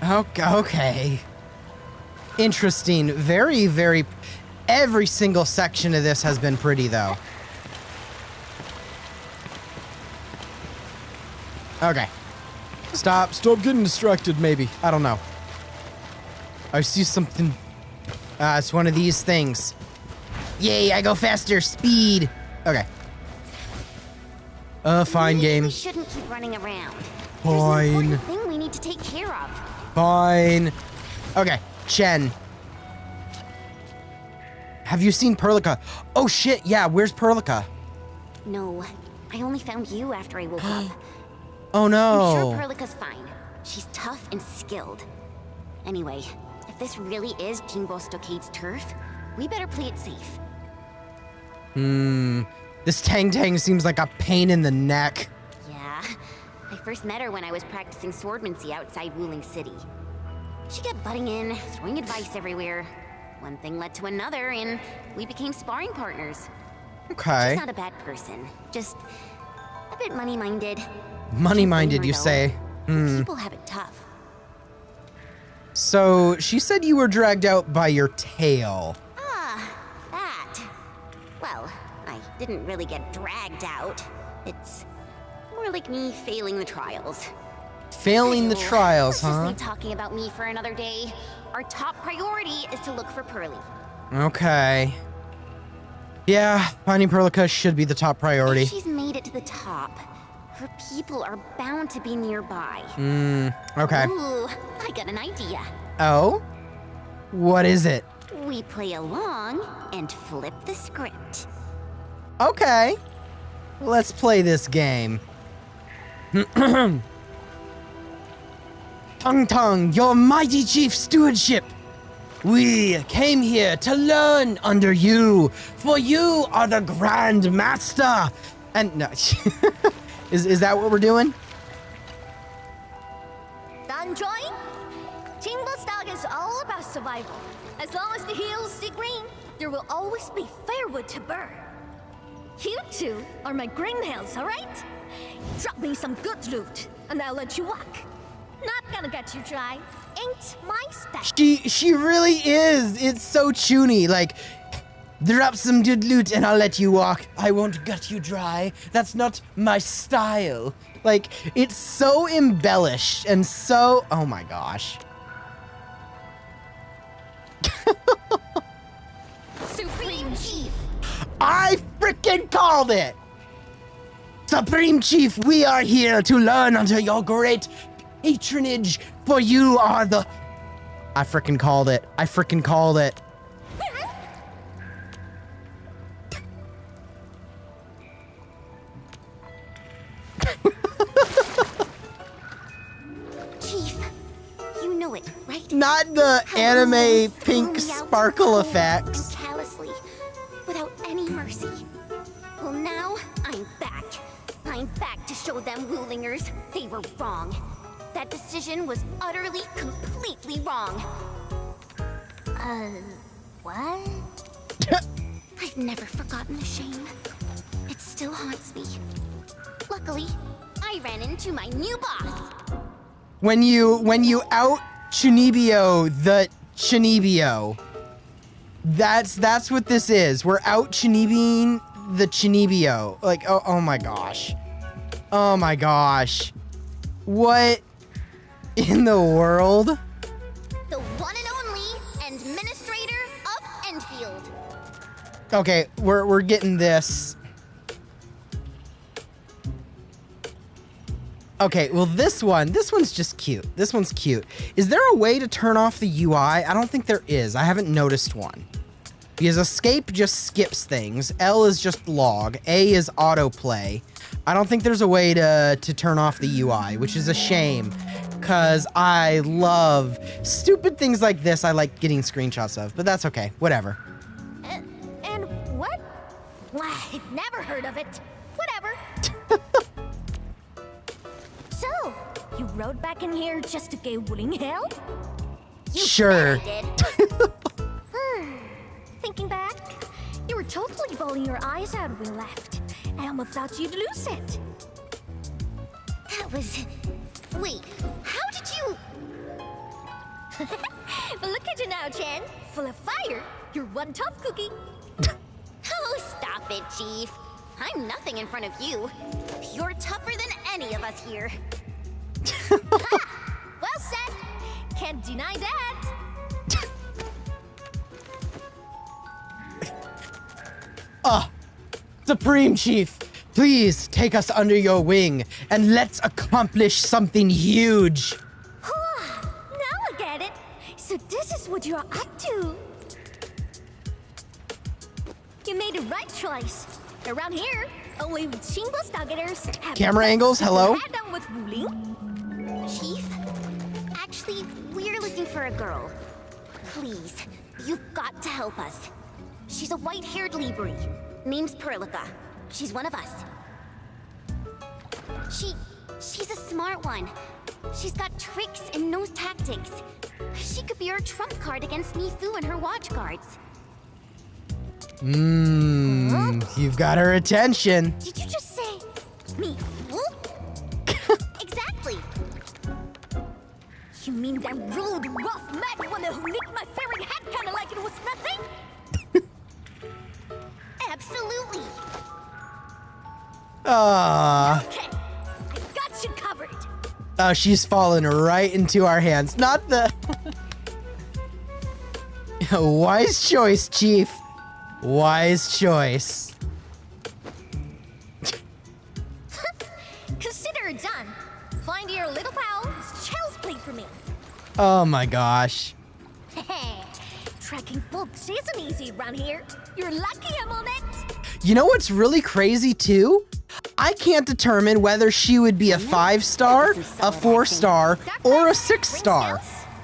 Okay. Interesting. Very... Every single section of this has been pretty, though. Okay. Stop getting distracted, maybe. I don't know. I see something. It's one of these things. Yay, I go faster. Speed. Okay. Fine, Maybe game. we shouldn't keep running around. There's an Fine. important thing we need to take care of. Fine. Okay, Chen. Have you seen Perlica? Oh shit, yeah, where's Perlica? No, I only found you after I woke up. Oh no. I'm sure Perlica's fine. She's tough and skilled. Anyway, if this really is Chingbo Stockade's turf, we better play it safe. This Tang seems like a pain in the neck. Yeah, I first met her when I was practicing swordmancy outside Wuling City. She kept butting in, throwing advice everywhere. One thing led to another, and we became sparring partners. Okay. She's not a bad person, just a bit money-minded. Money-minded, you say? People have it tough. So, she said you were dragged out by your tail. Ah, that. Well, I didn't really get dragged out. It's more like me failing the trials. Failing the trials, Let's huh? just leave talking about me for another day. Our top priority is to look for Pearly. Okay. Yeah, finding Perlica should be the top priority. If she's made it to the top, Her people are bound to be nearby. Okay. Ooh, I got an idea. Oh? What is it? We play along and flip the script. Okay. Let's play this game. Tung Tung, your mighty chief stewardship. We came here to learn under you, for you are the Grand Master. And no, is that what we're doing? Danjoy? Tinglestog is all about survival. As long as the hills stay green, there will always be firewood to burn. You two are my greenhills, alright? Drop me some good loot, and I'll let you walk. Not gonna get you dry. Ain't my style. She really is. It's so chuny. Like, drop some good loot and I'll let you walk. I won't gut you dry. That's not my style. Like, it's so embellished and so... Oh my gosh. Supreme Chief. I freaking called it! Supreme Chief, we are here to learn under your great patronage, for you are the... I freaking called it. I freaking called it. Chief, you know it, right? Not the anime pink sparkle effects. Callously, without any mercy. Well, now I'm back. I'm back to show them Wulingers they were wrong. That decision was utterly, completely wrong. What? I've never forgotten the shame. It still haunts me. Luckily, I ran into my new boss. When you out Chunibyo the Chunibyo, that's what this is. We're out Chunibing the Chunibyo. Like, oh my gosh. Oh my gosh. What in the world? The one and only administrator of Endfield. Okay, we're getting this. Okay, well this one's just cute. This one's cute. Is there a way to turn off the UI? I don't think there is. I haven't noticed one. Because escape just skips things. L is just log. A is autoplay. I don't think there's a way to turn off the UI, which is a shame. Because I love stupid things like this I like getting screenshots of. But that's okay. Whatever. And what? Why, I'd never heard of it. Whatever. So, you rode back in here just to give Wuling hell? Sure. Thinking back, you were totally bawling your eyes out when we left. I almost thought you'd lose it. That was... Wait, how did you... But look at you now, Chen. Full of fire. You're one tough cookie. Oh, stop it, Chief. I'm nothing in front of you. You're tougher than any of us here. Ha! Well said. Can't deny that. Supreme Chief, please take us under your wing and let's accomplish something huge. Now I get it. So this is what you're up to. You made the right choice. Around here, only Chingless targeters have Camera angles, hello? head down with Wuling. Chief, actually, we're looking for a girl. Please, you've got to help us. She's a white-haired Libri. Name's Perlica. She's one of us. She's a smart one. She's got tricks and knows tactics. She could be our trump card against Mifu and her watch guards. You've got her attention. Did you just say Mifu? Exactly. You mean that rude, rough mad one who nicked my favorite hat kinda like it was nothing? Absolutely. Okay, I got you covered. Oh, she's fallen right into our hands. Not the... Wise choice, Chief. Wise choice. Oh my gosh. Tracking folks isn't easy around here. You're lucky I'm on it. You know what's really crazy too? I can't determine whether she would be a 5-star, a 4-star, or a 6-star.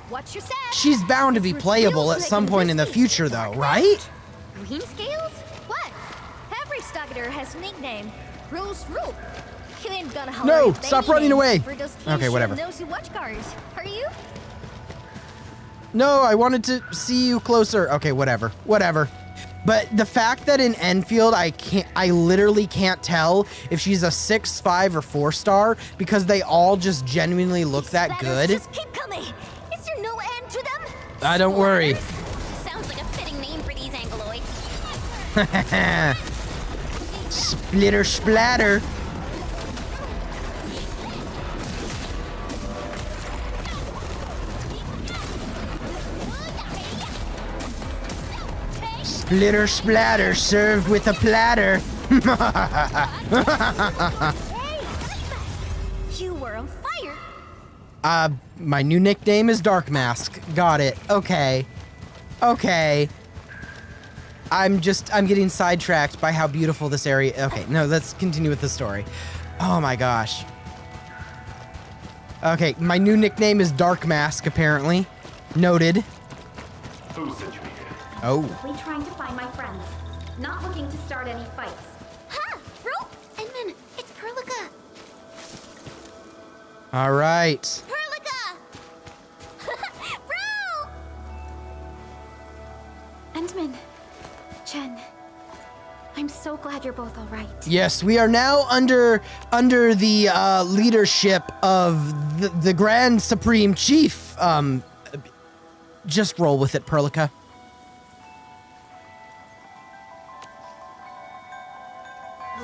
Watch your step. She's bound to be playable at some point in the future though, right? Green scales? What? Every Stagger has a nickname. Rules rule. You ain't gonna holler No, at stop baby running names away. for those Okay, whatever. nosy watch cars. Are you? No, I wanted to see you closer. Okay, whatever. But the fact that in Endfield, I literally can't tell if she's a 6, 5, or 4-star because they all just genuinely look that good. Just keep coming. Is there no end to them? Don't worry. Sounds like a fitting name for these angoloids. Splitter splatter. Splitter splatter served with a platter. You were on fire. My new nickname is Dark Mask. Got it. Okay. I'm getting sidetracked by how beautiful this area. Okay, no, let's continue with the story. Oh my gosh. Okay, my new nickname is Dark Mask, apparently. Noted. Who sent you here? Oh. Simply trying to find my friends. Not looking to start any fights. Ha! Bro! Edmund, it's Perlica. All right. Perlica! Bro! Endman, Chen, I'm so glad you're both all right. Yes, we are now under the leadership of the Grand Supreme Chief. Just roll with it, Perlica.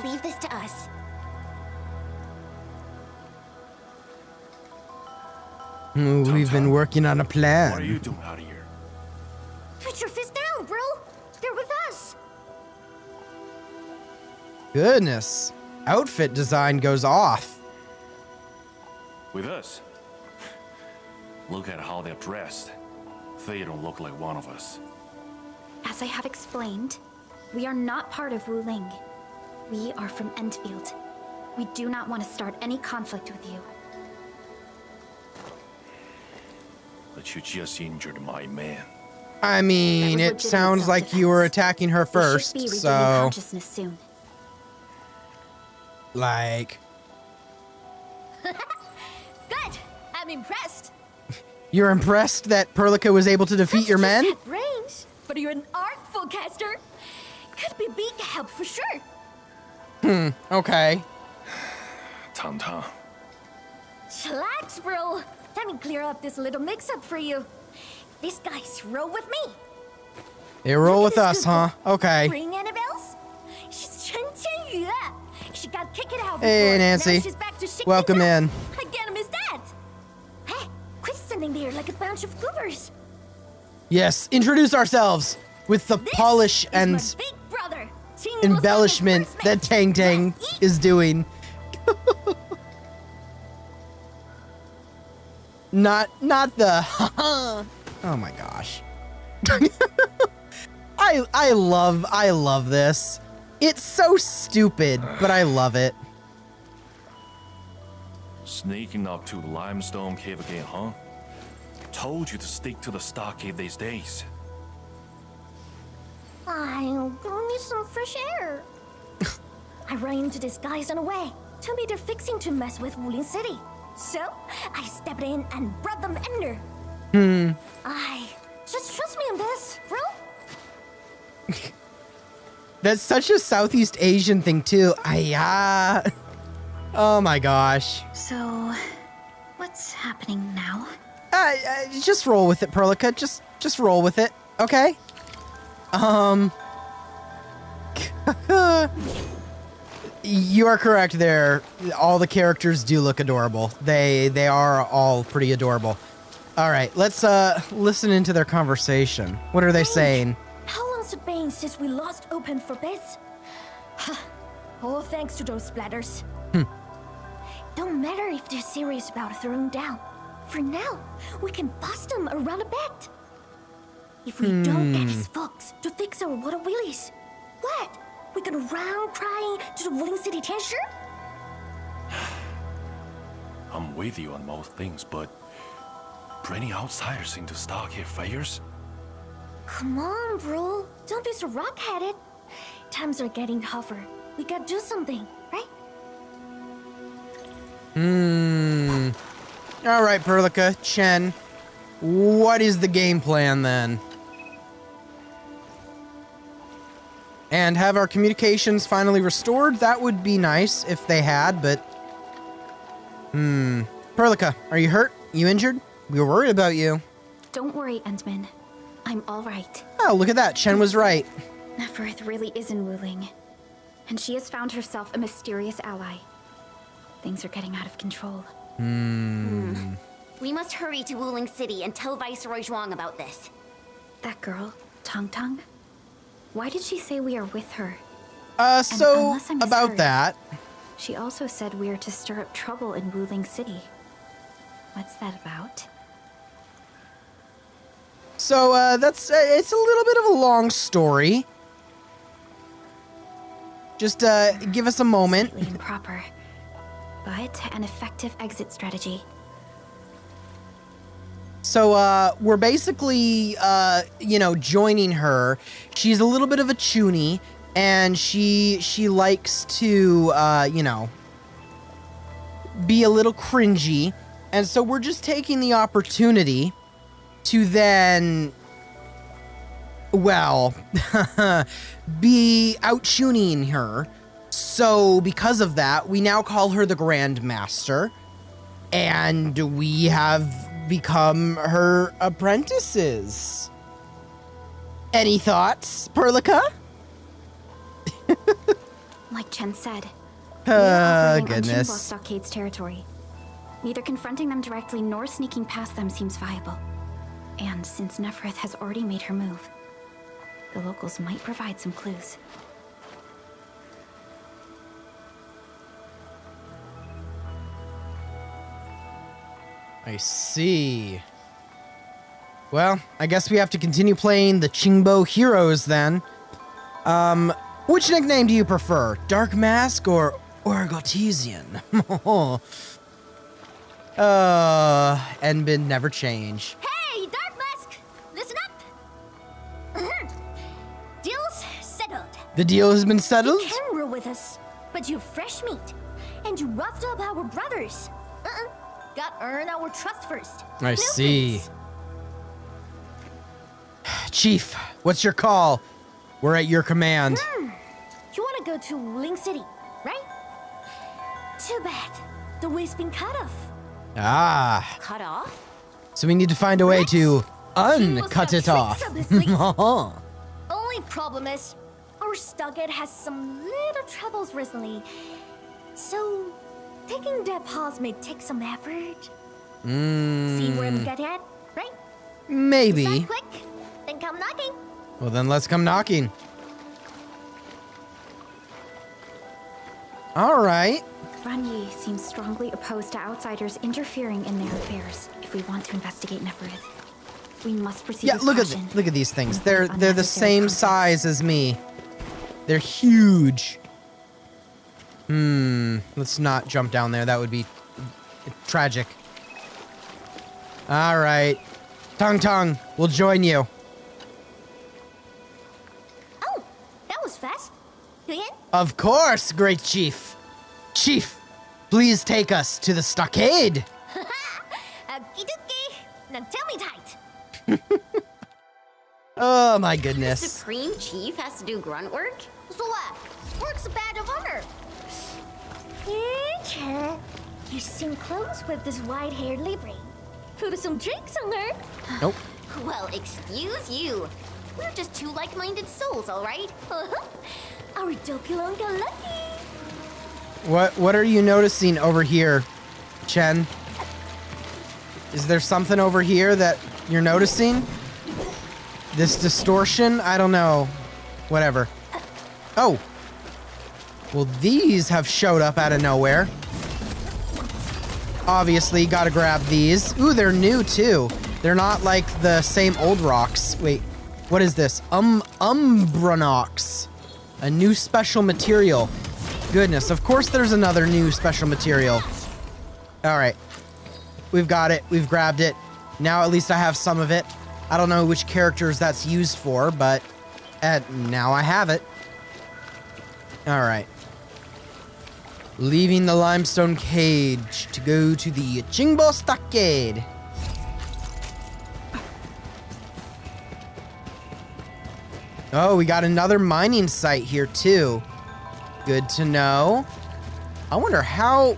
Leave this to us. We've been working on a plan. What are you doing out here? Put your fist down, bro. They're with us. Goodness. Outfit design goes off. With us? Look at how they're dressed. They don't look like one of us. As I have explained, we are not part of Wuling. We are from Endfield. We do not want to start any conflict with you. But you just injured my man. I mean, it sounds like you were attacking her first, You should be so... regaining consciousness soon. Like... Good. I'm impressed. You're impressed that Perlica was able to defeat your men? Range, but you're an artful caster. Could be big help for sure. Okay. Tom. Chillax, bro. Let me clear up this little mix-up for you. These guys roll with me. They roll with us, huh? Okay. Ring any bells? She's Chen Yu. She got kicked out before. Hey, Nancy. Now she's back to shake Welcome things in. up. Again, miss that. Hey, quit standing there like a bunch of goobers. Yes, introduce ourselves with the polish and Big brother. embellishment that Tang Tang is doing. Not the oh my gosh. I love this. It's so stupid, but I love it. Sneaking up to the limestone cave again, huh? Told you to stick to the stockade these days. I'll go need some fresh air. I ran into these guys on the way. Told me they're fixing to mess with Wuling City. So, I stepped in and brought them under. Just trust me on this, bro. That's such a Southeast Asian thing too. Oh my gosh. So, what's happening now? Just roll with it, Perlica. Just roll with it, okay? You are correct there. All the characters do look adorable. They are all pretty adorable. All right, let's listen into their conversation. What are they saying? How long's it been since we lost open for bids? All thanks to those splatters. Don't matter if they're serious about throwing down. For now, we can bust them around a bit. If we don't get his folks to fix our water wheelies, what? We gonna run crying to the Wuling City Teacher? I'm with you on most things, but bringing outsiders into Stargate fires? Come on, bro. Don't be so rock-headed. Times are getting tougher. We gotta do something, right? All right, Perlica, Chen. What is the game plan then? And have our communications finally restored? That would be nice if they had, but... Perlica, are you hurt? You injured? We were worried about you. Don't worry, Endman. I'm all right. Oh, look at that. Chen was right. Neferth really is in Wuling, and she has found herself a mysterious ally. Things are getting out of control. We must hurry to Wuling City and tell Viceroy Zhuang about this. That girl, Tong Tong? Why did she say we are with her? So, about that... She also said we are to stir up trouble in Wuling City. What's that about? So, it's a little bit of a long story. Just, give us a moment. Slightly improper, but an effective exit strategy. So, we're basically, joining her. She's a little bit of a chuny, and she likes to, be a little cringy. And so we're just taking the opportunity to then, well, be out-tuning her. So because of that, we now call her the Grandmaster, and we have become her apprentices. Any thoughts, Perlica? Like Chen said, we are operating on goodness. Qingbo Stockade's territory. Neither confronting them directly nor sneaking past them seems viable. And since Neferth has already made her move, the locals might provide some clues. I see. Well, I guess we have to continue playing the Qingbo heroes then. Which nickname do you prefer? Dark Mask or Orgotesian? Enbin never change. Hey, Dark Mask! Listen up! Deal's settled. The deal has been settled? You can rule with us, but you fresh meat. And you roughed up our brothers. Got earn our trust first. I No see. please. Chief, what's your call? We're at your command. You want to go to Wuling City, right? Too bad. The way's been cut off. Ah. Cut off? So we need to find a way to uncut it off. Only problem is, our Stockade has some little troubles recently. So, taking that pause may take some effort. See where I'm getting at, right? Maybe. Decide quick, then come knocking. Well, then let's come knocking. All right. Ranyi seems strongly opposed to outsiders interfering in their affairs if we want to investigate Neferth. We must proceed with caution. Look at these things. They're the same size as me. They're huge. Let's not jump down there. That would be tragic. All right. Tong Tong, we'll join you. Oh, that was fast. You in? Of course, great chief. Chief, please take us to the stockade. Okie dokie. Now tell me tight. Oh my The goodness. Supreme Chief has to do grunt work? So what? Work's a badge of honor. Here, Chen. You seem close with this white-haired Libre. Put some drinks on her. Nope. Well, excuse you. We're just two like-minded souls, all right? Our Dokulonga lucky. What are you noticing over here, Chen? Is there something over here that you're noticing? This distortion? I don't know. Whatever. Oh. Well, these have showed up out of nowhere. Obviously, gotta grab these. Ooh, they're new too. They're not like the same old rocks. Wait, what is this? Umbranox. A new special material. Goodness, of course there's another new special material. All right. We've got it. We've grabbed it. Now at least I have some of it. I don't know which characters that's used for, but now I have it. All right. Leaving the limestone cage to go to the Jingbo Stockade. Oh, we got another mining site here too. Good to know. I wonder how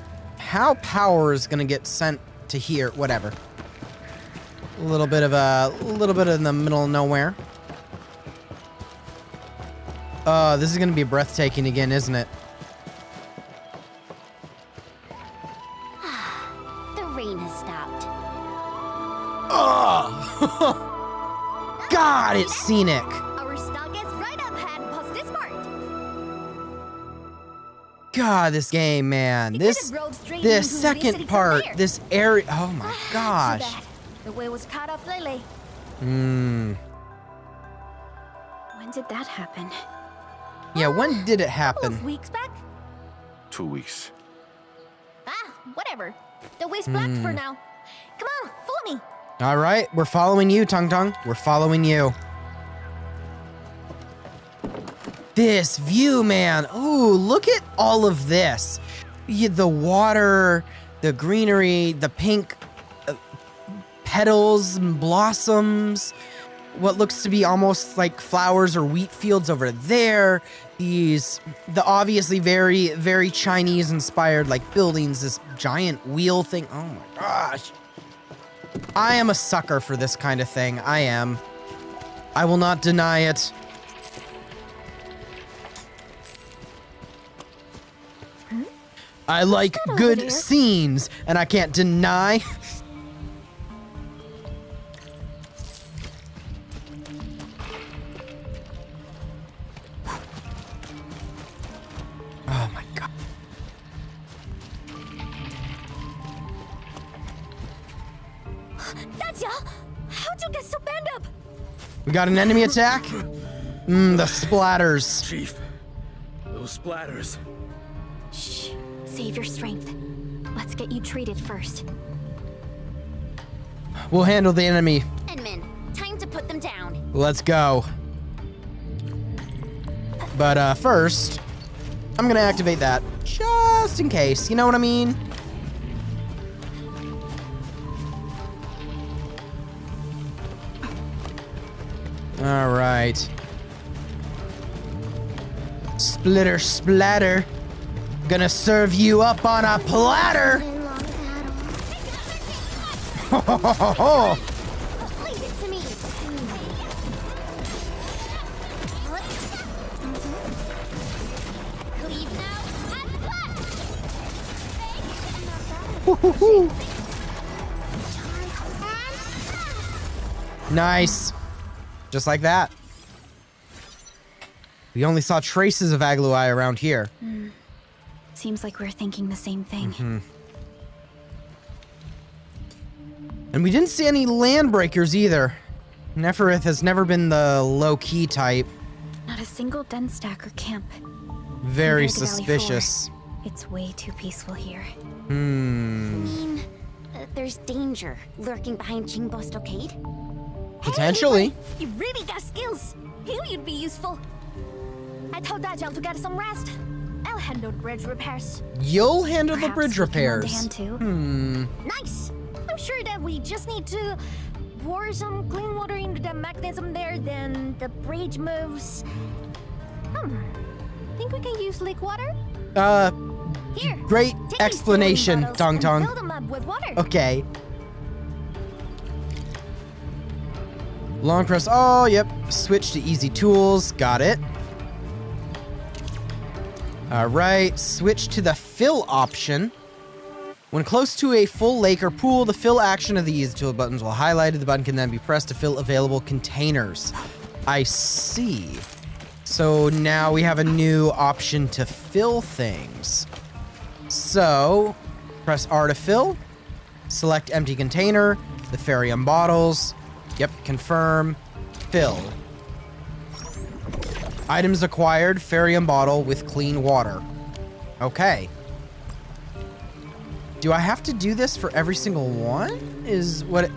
power is gonna get sent to here. Whatever. A little bit in the middle of nowhere. Oh, this is gonna be breathtaking again, isn't it? The rain has stopped. Oh! God, it's scenic. Our stock is right up ahead, post this part. God, this game, man. This second part, this area. Oh my gosh. The way was cut off lately. When did that happen? Yeah, when did it happen? Weeks back? 2 weeks. Whatever. The way's blocked for now. Come on, follow me. All right, we're following you, Tung Tung. We're following you. This view, man. Ooh, look at all of this. The water, the greenery, the pink petals and blossoms. What looks to be almost like flowers or wheat fields over there. The obviously very, very Chinese inspired like buildings, this giant wheel thing. Oh my gosh. I am a sucker for this kind of thing. I am. I will not deny it. I like good scenes, and I can't deny. Oh my god. Dacia, how'd you get so banged up? We got an enemy attack? The splatters. Chief, those splatters. Shh. Save your strength. Let's get you treated first. We'll handle the enemy. Edmund, time to put them down. Let's go. But first, I'm gonna activate that. Just in case, you know what I mean? All right. Splitter splatter. Gonna serve you up on a platter. Leave it to me. Cleave now and Nice. Just like that. We only saw traces of Aglui around here. Seems like we're thinking the same thing. And we didn't see any land breakers either. Neferith has never been the low-key type. Not a single den stack or camp. Very Compared to Valley suspicious. 4, it's way too peaceful here. I mean, there's danger lurking behind Jingbo Stockade. Potentially. Hey, you really got skills. Here you'd be useful. I told Dajjal to get some rest. I'll handle the bridge repairs. You'll handle the Perhaps bridge we can lend a repairs. hand too. Nice. I'm sure that we just need to pour some clean water into the mechanism there, then the bridge moves. Think we can use leak water? Here, great explanation, Tong Tong. Fill them up with water. Okay. Long press. Oh, yep. Switch to easy tools. Got it. All right. Switch to the fill option. When close to a full lake or pool, the fill action of the easy tool buttons will highlight. The button can then be pressed to fill available containers. I see. So now we have a new option to fill things. So press R to fill. Select empty container, the Ferium bottles. Yep, confirm, fill. Items acquired, Ferium bottle with clean water. Okay. Do I have to do this for every single one? Is what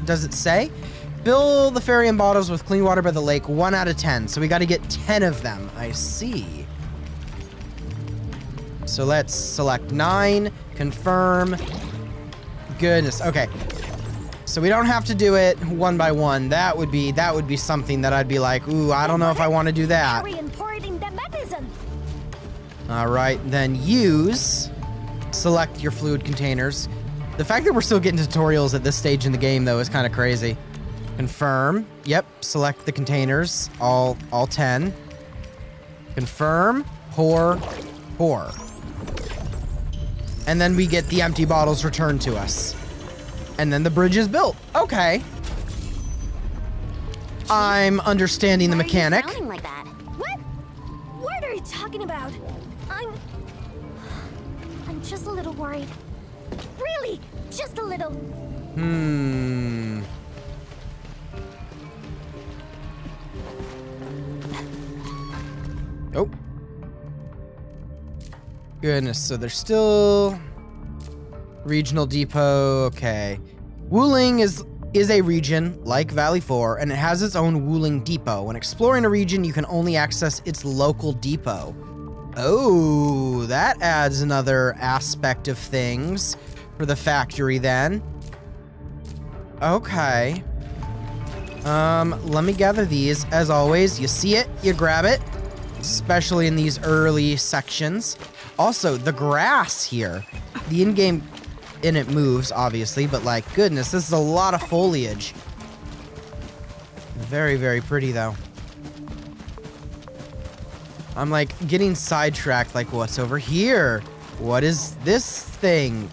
does it say? Fill the Ferium bottles with clean water by the lake, 1 out of 10. So we got to get 10 of them. I see. So let's select 9, confirm. Goodness. Okay. So we don't have to do it one by one. That would be something that I'd be like, ooh, I don't know if I want to do that. All right, then use. Select your fluid containers. The fact that we're still getting tutorials at this stage in the game, though, is kind of crazy. Confirm. Yep. Select the containers. All 10. Confirm. Pour. And then we get the empty bottles returned to us. And then the bridge is built. Okay. I'm understanding the mechanic. Why are you sounding like that? What? What are you talking about? I'm just a little worried. Really, just a little. Oh. Goodness, so there's still regional depot. Okay. Wuling is a region like Valley 4, and it has its own Wuling depot. When exploring a region, you can only access its local depot. Oh, that adds another aspect of things for the factory then. Okay. Let me gather these. As always, you see it, you grab it, especially in these early sections. Also, the grass here, the in-game, and it moves, obviously, but like, goodness, this is a lot of foliage. Very, very pretty, though. I'm like getting sidetracked, like, what's over here? What is this thing?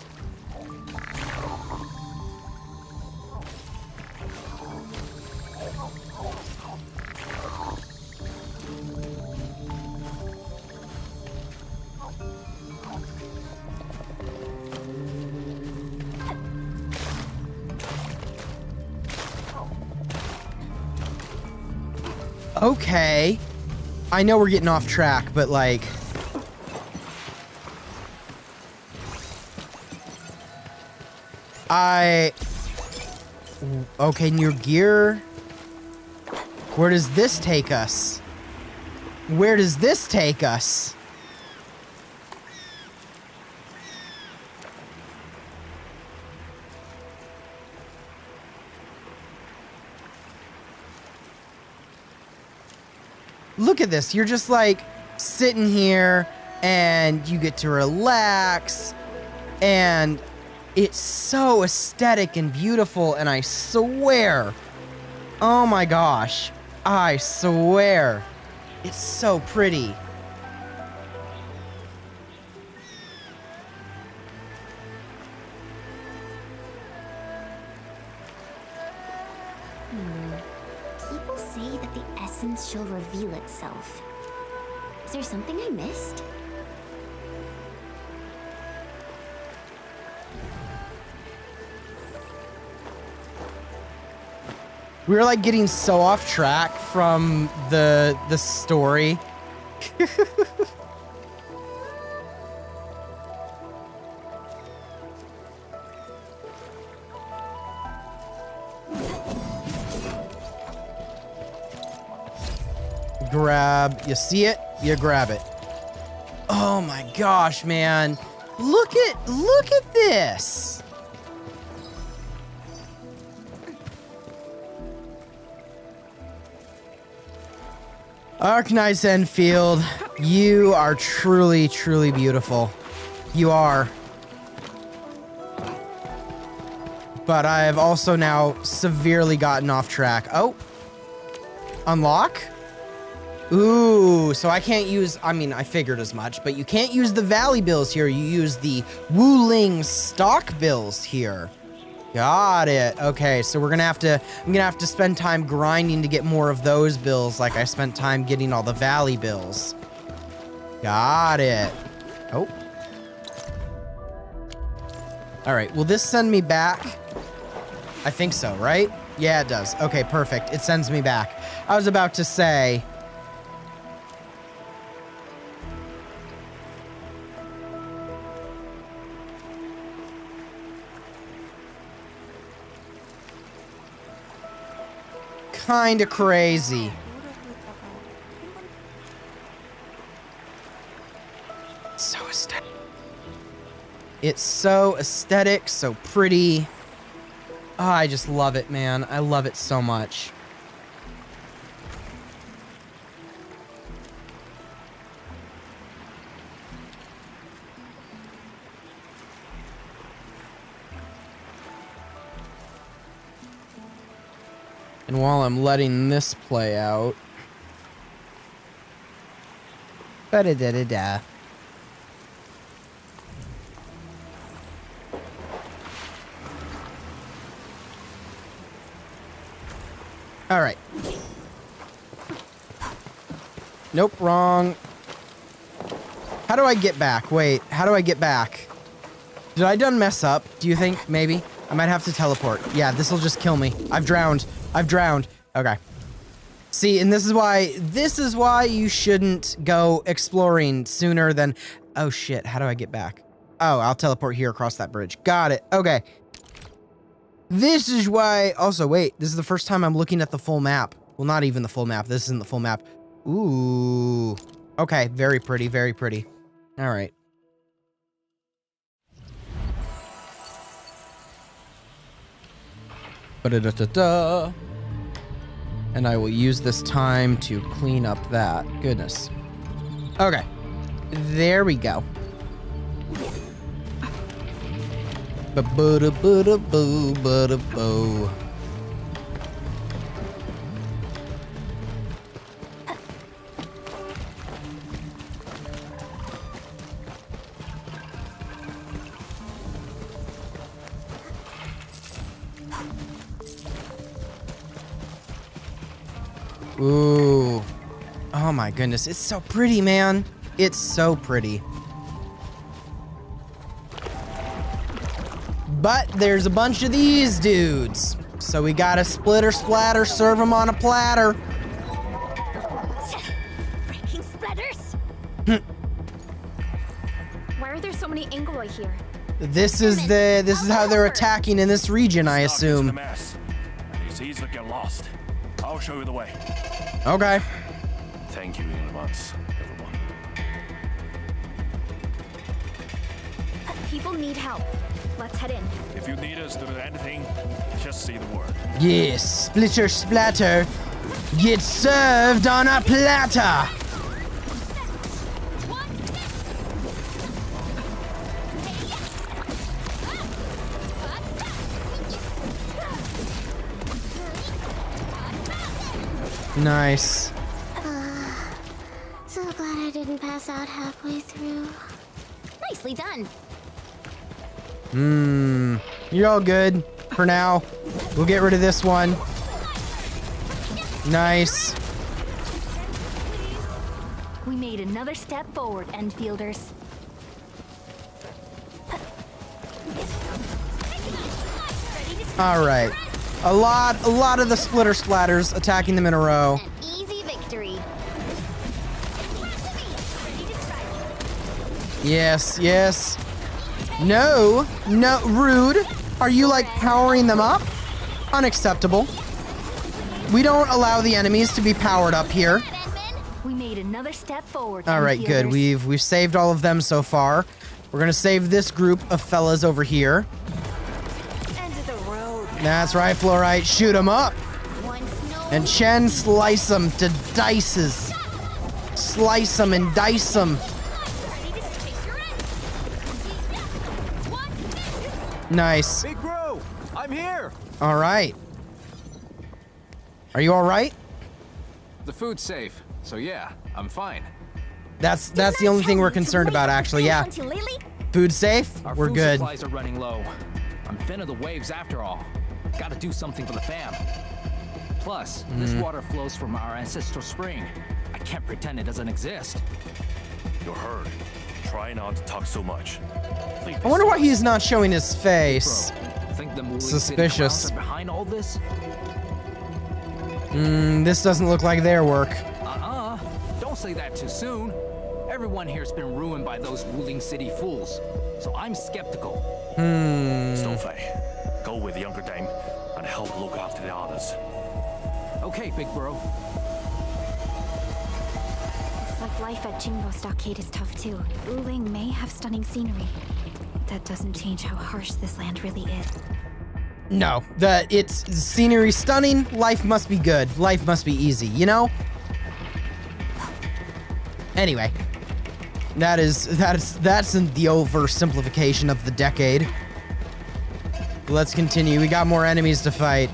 Okay. I know we're getting off track, but like... Okay, new gear. Where does this take us? Where does this take us? Look at this. You're just like sitting here and you get to relax, and it's so aesthetic and beautiful, and I swear, oh my gosh, I swear, it's so pretty. People say that the essence shall reveal itself. Is there something I missed? We were like getting so off track from the story. Grab, you see it, you grab it. Oh my gosh, man. Look at this. Arknights Endfield, you are truly, truly beautiful. You are. But I have also now severely gotten off track. Oh. Unlock? Ooh, so I can't use, I mean, I figured as much, but you can't use the Valley bills here. You use the Wuling stock bills here. Got it. Okay, so I'm gonna have to spend time grinding to get more of those bills, like I spent time getting all the Valley bills. Got it. Oh. All right, will this send me back? I think so, right? Yeah, it does. Okay, perfect. It sends me back. I was about to say... Kinda crazy. So aesthetic. It's so aesthetic, so pretty. Oh, I just love it, man. I love it so much. And while I'm letting this play out... Ba-da-da-da-da. All right. Nope, wrong. How do I get back? Wait, how do I get back? Did I done mess up? Do you think? Maybe? I might have to teleport. Yeah, this will just kill me. I've drowned. I've drowned. Okay. See, and this is why you shouldn't go exploring sooner than... Oh, shit. How do I get back? Oh, I'll teleport here across that bridge. Got it. Okay. This is why... Also, wait. This is the first time I'm looking at the full map. Well, not even the full map. This isn't the full map. Ooh. Okay. Very pretty. Very pretty. All right. Ba-da-da-da-da. And I will use this time to clean up that. Goodness. Okay. There we go. Ba-ba-da-ba-da-boo, ba-da-boo. Ooh. Oh my goodness. It's so pretty, man. It's so pretty. But there's a bunch of these dudes. So we gotta splitter splatter, serve them on a platter. Freaking splatters! Why are there so many Ingoloi here? This is how they're attacking in this region, I assume. It's easy to get lost. I'll show you the way. Okay. Thank you in advance, everyone. People need help. Let's head in. If you need us to do anything, just say the word. Yes, splitter splatter. Get served on a platter. Nice. So glad I didn't pass out halfway through. Nicely done. You're all good for now. We'll get rid of this one. Nice. We made another step forward, Enfielders. All right. A lot of the splitter splatters attacking them in a row. Easy victory. Yes, yes. No, rude. Are you like powering them up? Unacceptable. We don't allow the enemies to be powered up here. We made another step forward. All right, good. We've saved all of them so far. We're gonna save this group of fellas over here. End of the road. That's right, Fluorite. Shoot them up. And Chen, slice them to dices. Slice them and dice them. Nice. Big Bro, I'm here. All right. Are you all right? The food's safe, so yeah, I'm fine. That's the only thing we're concerned about, actually. Yeah. Food safe. Our We're food good. supplies are running low. I'm thin of the waves after all. Gotta do something for the fam. Plus, this water flows from our ancestral spring. I can't pretend it doesn't exist. You're heard. Try not to talk so much. I wonder why he's not showing his face. Think the Wuling Suspicious. City crowds are behind all this? This doesn't look like their work. Don't say that too soon. Everyone here's been ruined by those Wuling City fools, so I'm skeptical. Stonefei, go with the younger dame and help look after the others. Okay, big bro. Looks like life at Jingbo Stockade is tough too. Wuling may have stunning scenery. That doesn't change how harsh this land really is. No, it's scenery stunning. Life must be good. Life must be easy, you know? Anyway, that's the oversimplification of the decade. Let's continue. We got more enemies to fight.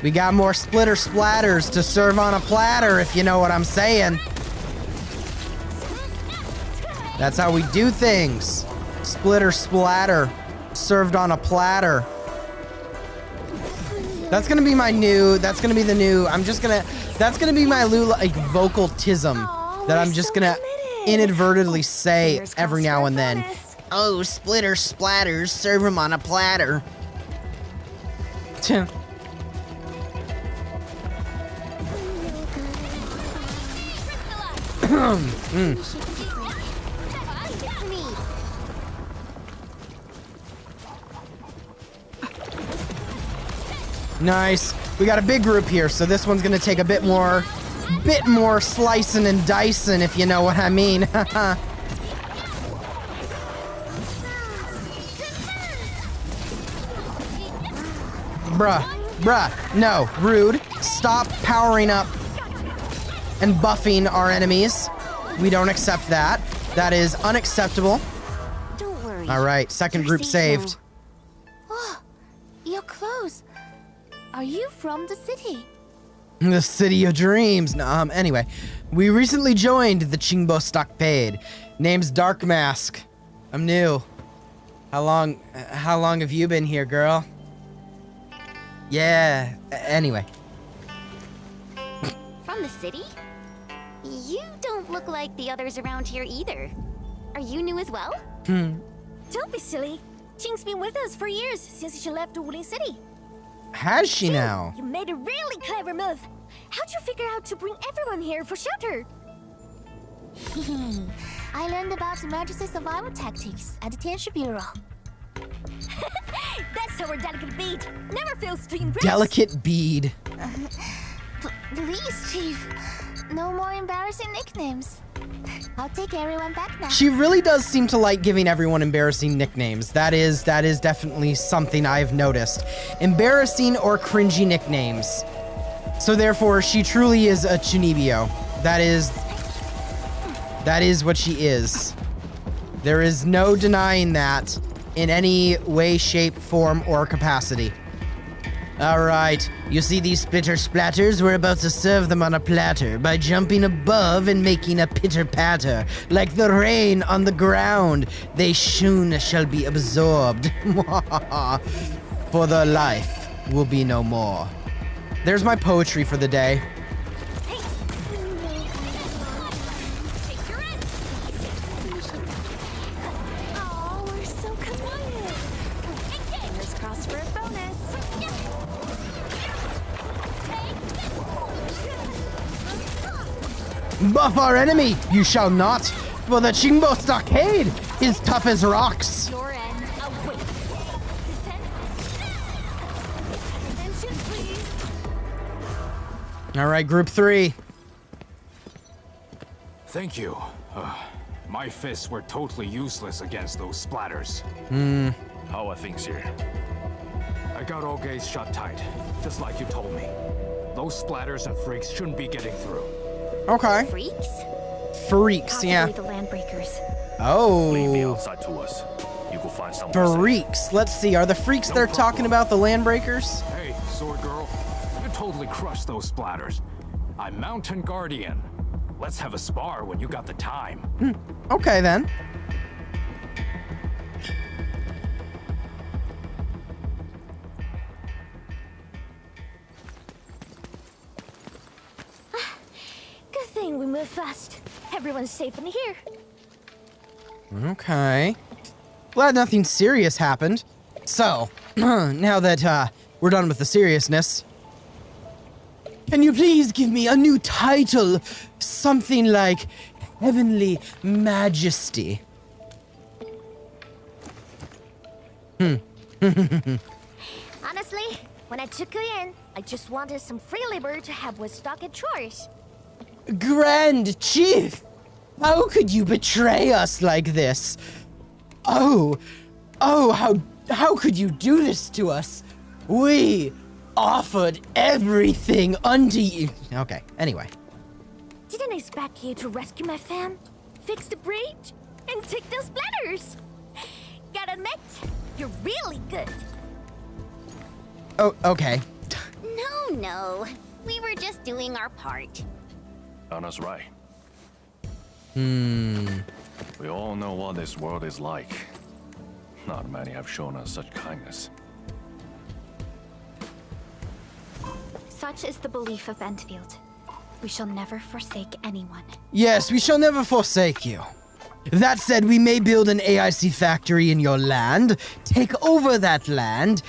We got more splitter splatters to serve on a platter, if you know what I'm saying. That's how we do things. Splitter splatter, served on a platter. That's gonna be my new, that's gonna be the new, that's gonna be my new, like, vocalism that I'm just gonna inadvertently say every now and then. Oh, splitter splatters, serve them on a platter. Nice. We got a big group here, so this one's gonna take a bit more slicing and dicing, if you know what I mean. Bruh, no, rude. Stop powering up and buffing our enemies. We don't accept that. That is unacceptable. Don't worry. All right, second group saved. Oh, you're close. Are you from the city? The city of dreams. No, anyway, we recently joined the Jingbo Stockade. Name's Dark Mask. I'm new. How long have you been here, girl? Yeah, anyway. From the city? You don't look like the others around here either. Are you new as well? Don't be silly. Jing's been with us for years, since she left the Wuling City. Has she now? You made a really clever move. How'd you figure out to bring everyone here for shelter? I learned about emergency survival tactics at the Tianshi Bureau. That's our delicate bead. Never fails to impress. Delicate bead. Please, Chief. No more embarrassing nicknames. I'll take everyone back now. She really does seem to like giving everyone embarrassing nicknames. That is definitely something I've noticed. Embarrassing or cringy nicknames. So therefore, she truly is a Chunibyo. That is what she is. There is no denying that in any way, shape, form, or capacity. Alright, you see these splitter splatters? We're about to serve them on a platter by jumping above and making a pitter-patter. Like the rain on the ground, they soon shall be absorbed. For the life will be no more. There's my poetry for the day. Oh, we're so committed. Fingers crossed for a bonus. Buff our enemy, you shall not, for the Jingbo Stockade is tough as rocks. Your end. Oh, wait. Attention, please. All right, group 3. Thank you. My fists were totally useless against those splatters. How are things here? I got all gates shut tight, just like you told me. Those splatters and freaks shouldn't be getting through. Okay. Freaks? Freaks, yeah. Possibly the Landbreakers. Oh. Leave the outside to us. You will find someone. Freaks. Let's see. Are the freaks they're talking about the Landbreakers? Hey, sword girl. You totally crushed those splatters. I'm Mountain Guardian. Let's have a spar when you got the time. Okay, then. Good thing we moved fast. Everyone's safe in here. Okay. Glad nothing serious happened. So, now that we're done with the seriousness, can you please give me a new title? Something like Heavenly Majesty. Honestly, when I took you in, I just wanted some free labor to help with stock and chores. Grand Chief! How could you betray us like this? Oh, how could you do this to us? We offered everything unto you. Okay, anyway. Didn't expect you to rescue my fam, fix the breach, and take those splatters. Gotta admit, you're really good. Oh, okay. No. We were just doing our part. Anna's right. We all know what this world is like. Not many have shown us such kindness. Such is the belief of Endfield. We shall never forsake anyone. Yes, we shall never forsake you. That said, we may build an AIC factory in your land, take over that land,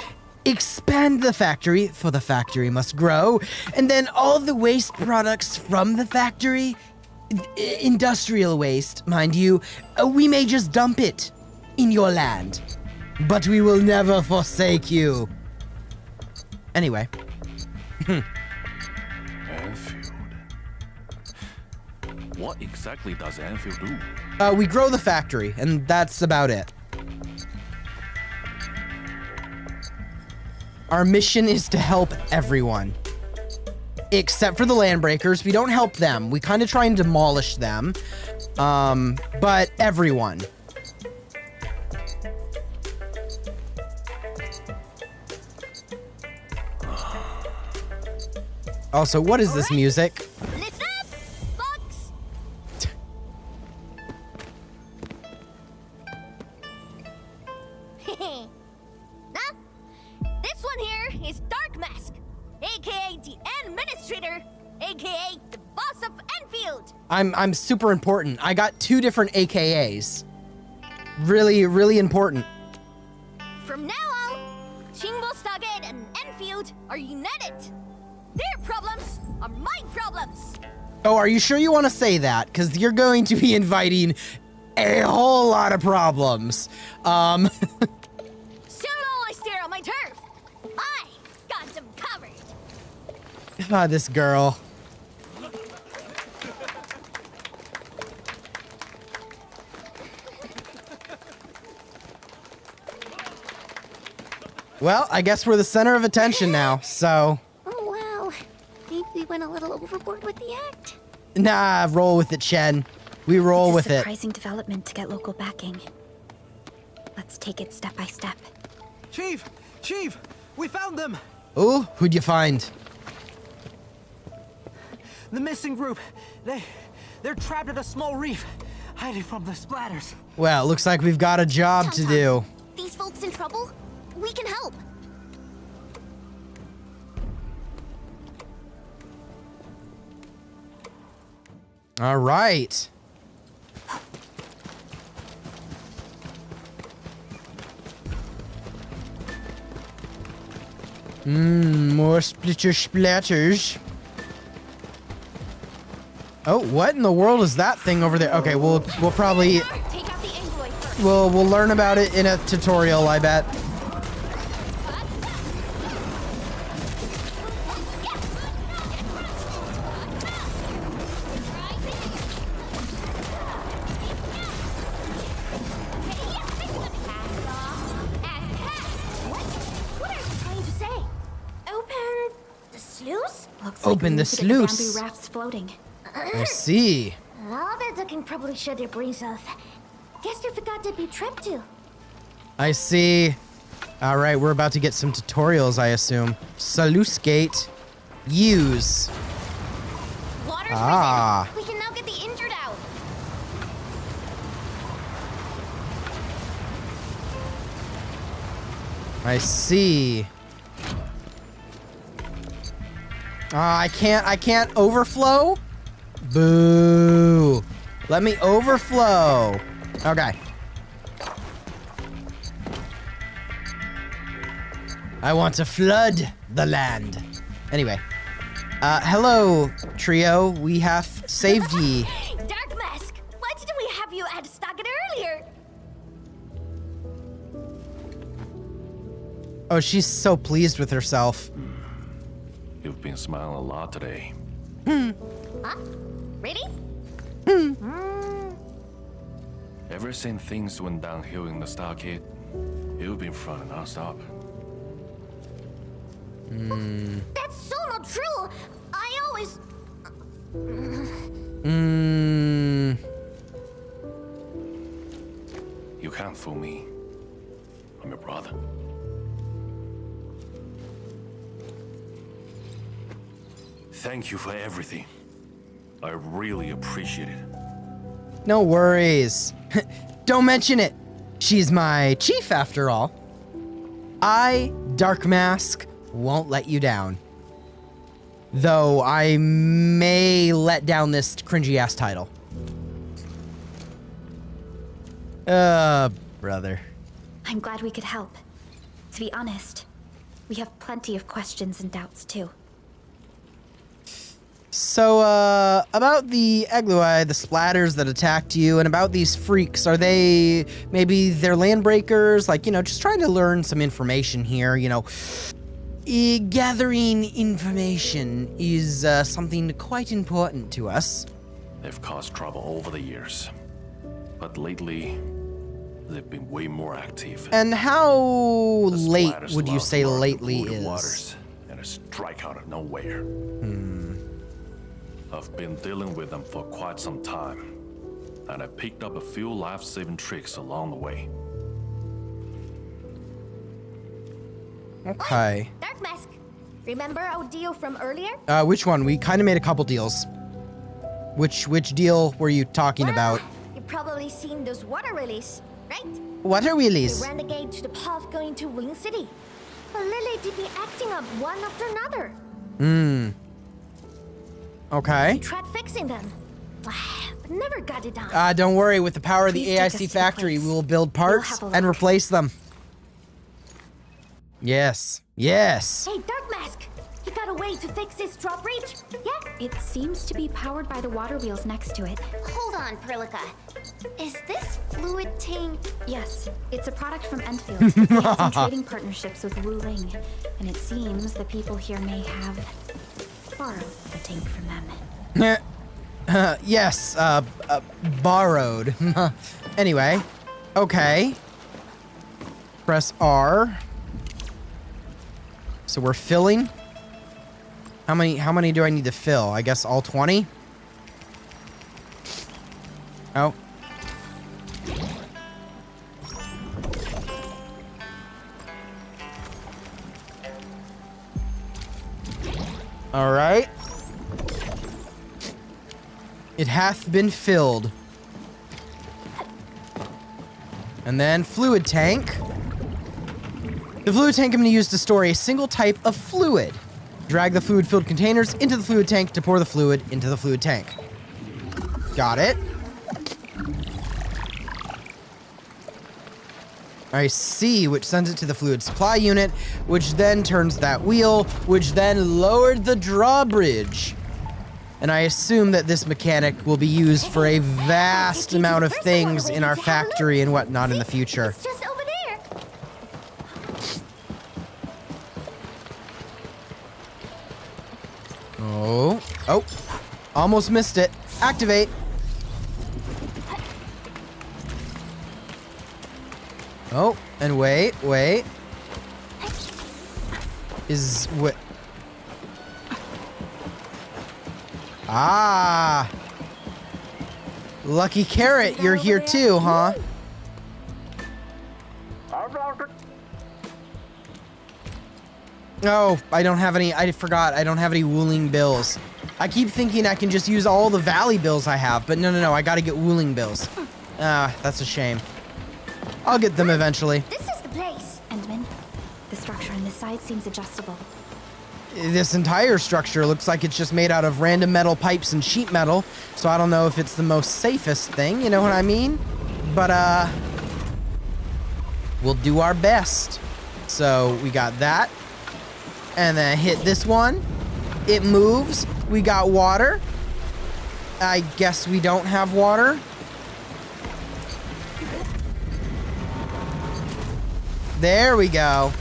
expand the factory, for the factory must grow, and then all the waste products from the factory, industrial waste, mind you, we may just dump it in your land. But we will never forsake you. Anyway. Endfield. What exactly does Endfield do? We grow the factory, and that's about it. Our mission is to help everyone. Except for the Landbreakers. We don't help them. We kind of try and demolish them. But everyone. Also, what is this music? Listen up, folks! Now, this one here is Dark Mask, aka the Administrator, aka the boss of Endfield. I'm super important. I got 2 different AKAs. Really, really important. From now on, Chingbo-Stargate and Endfield are united. Their problems are my problems. Oh, are you sure you want to say that? Because you're going to be inviting a whole lot of problems. Soon all I stare on my turf. I got them covered. Ah, this girl. Well, I guess we're the center of attention now, so... Oh, wow. Maybe we went a little overboard with the act. Nah, roll with it, Chen. We roll with it. Surprising development to get local backing. Let's take it step by step. Chief! Chief! We found them! Oh, who'd you find? The missing group. They're trapped at a small reef, hiding from the splatters. Well, looks like we've got a job to do. These folks in trouble? We can help. All right. More splatters. Oh, what in the world is that thing over there? Okay, we'll probably we'll learn about it in a tutorial, I bet. Open the sluice. Bamboo rafts floating. I see. All that can probably shut their brains off. Guess they forgot to be trapped too. I see. All right, we're about to get some tutorials, I assume. Sluice gate. Use. Water's Ah. risen. We can now get the injured out. I see. I can't overflow? Boo. Let me overflow. Okay. I want to flood the land. Anyway. Hello, trio. We have saved ye. Dark Mask, why didn't we have you at Stagger earlier? Oh, she's so pleased with herself. You've been smiling a lot today. Huh? Really? Ever since things went downhill in the stockade, you've been fronting non-stop. That's so not true. I always... You can't fool me. I'm your brother. Thank you for everything. I really appreciate it. No worries. Don't mention it. She's my chief after all. I, Dark Mask, won't let you down. Though I may let down this cringy ass title. Brother. I'm glad we could help. To be honest, we have plenty of questions and doubts too. So, about the Eglui, the splatters that attacked you, and about these freaks, are they, maybe they're landbreakers? Like, you know, just trying to learn some information here, you know. Gathering information is something quite important to us. They've caused trouble over the years. But lately, they've been way more active. And how late Splatters would you love say to learn the lately polluted is? waters and a strike out of nowhere. I've been dealing with them for quite some time, and I picked up a few life-saving tricks along the way. Okay. Dark Mask, remember our deal from earlier? Which one? We kind of made a couple deals. Which deal were you talking about? You've probably seen those water lilies, right? Water lilies? We ran the gate to the path going to Wuling City. But Lily did be acting up one after another. Okay. We tried fixing them, but never got it done. Don't worry. With the power of Please the take us AIC to the factory, we place. will build parts We'll have a and look. replace them. Yes. Yes. Hey, Dark Mask, you got a way to fix this drawbridge? Yeah? It seems to be powered by the water wheels next to it. Hold on, Perlica. Is this fluid tank? Yes, it's a product from Endfield. We have some trading partnerships with Wuling, and it seems the people here may have borrowed the tank from them. Yes, borrowed. Anyway, okay. Press R. So we're filling. How many do I need to fill? I guess all 20? Oh. All right. It hath been filled. And then fluid tank. The fluid tank I'm going to use to store a single type of fluid. Drag the fluid-filled containers into the fluid tank to pour the fluid into the fluid tank. Got it. I see, which sends it to the fluid supply unit, which then turns that wheel, which then lowered the drawbridge. And I assume that this mechanic will be used for a vast amount of things in our factory and whatnot in the future. Just over there. Oh. Oh. Almost missed it. Activate. Oh, and wait. Is what? Ah. Lucky Carrot, you're here too, huh? Oh, I don't have any. I forgot. I don't have any Wuling bills. I keep thinking I can just use all the Valley bills I have, but no. I gotta get Wuling bills. Ah, that's a shame. I'll get them eventually. This is the place. Endman, the structure on this side seems adjustable. This entire structure looks like it's just made out of random metal pipes and sheet metal, so I don't know if it's the most safest thing, you know what I mean? But, we'll do our best. So we got that. And then hit this one. It moves. We got water. I guess we don't have water. There we go.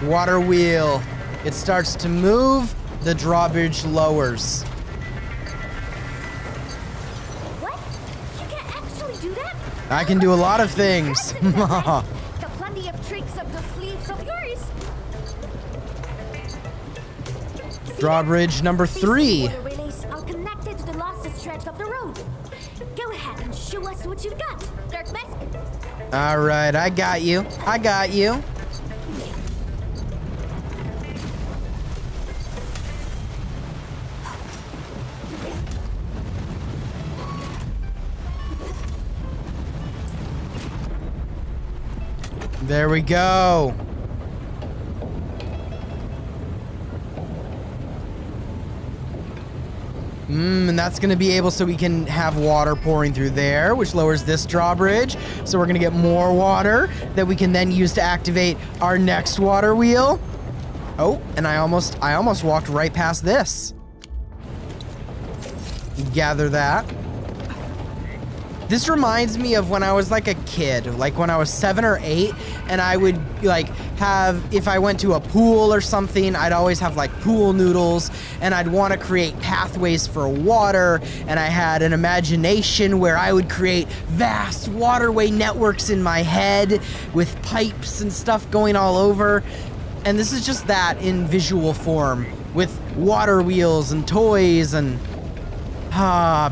Water wheel. It starts to move. The drawbridge lowers. What? You can actually do that? I can do a lot of things. Got plenty of tricks up the sleeves of yours. Drawbridge number 3. Water relays are connected to the lost stretch of the road. Go ahead and show us what you've got, Dark Mask. All right, I got you. I got you. There we go. And that's going to be able so we can have water pouring through there, which lowers this drawbridge. So we're going to get more water that we can then use to activate our next water wheel. Oh, and I almost walked right past this. Gather that. This reminds me of when I was like a kid, like when I was 7 or 8, and I would like have, if I went to a pool or something, I'd always have like pool noodles, and I'd want to create pathways for water, and I had an imagination where I would create vast waterway networks in my head with pipes and stuff going all over. And this is just that in visual form with water wheels and toys and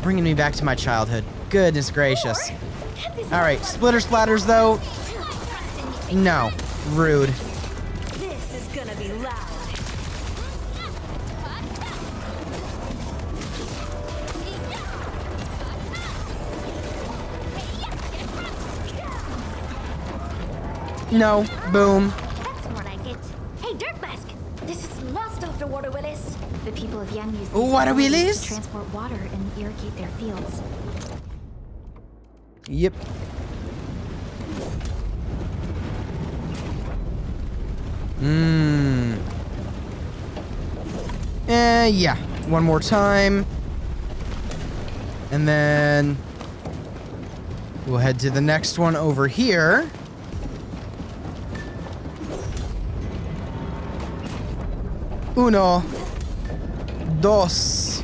bringing me back to my childhood. Goodness gracious. All right, splitter splatters though. No, rude. This is gonna be loud. No, boom. That's what I get. Hey, Dirt Mask! This is lost after water willies. The people of Yang use these Water facilities wheelies? to transport water and irrigate their fields. Yep. Yeah. One more time. And then we'll head to the next one over here. Uno. Dos.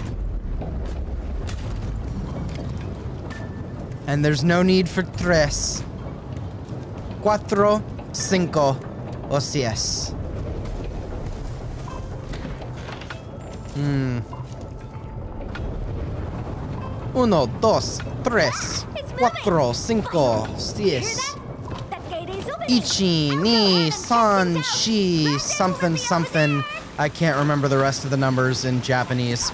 And there's no need for tres. Cuatro, cinco, o seis. Uno, dos, tres, cuatro, cinco, seis. Ichi, ni, san, shi, something, something. I can't remember the rest of the numbers in Japanese.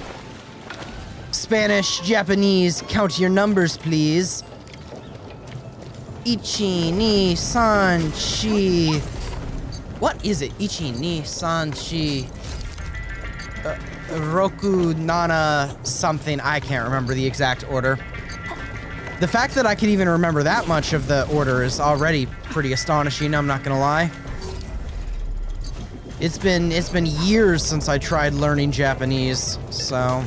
Spanish, Japanese, count your numbers, please. Ichi, ni, san, shi. What is it? Ichi, ni, san, shi. Roku, nana, something. I can't remember the exact order. The fact that I can even remember that much of the order is already pretty astonishing, I'm not gonna lie. It's been years since I tried learning Japanese, so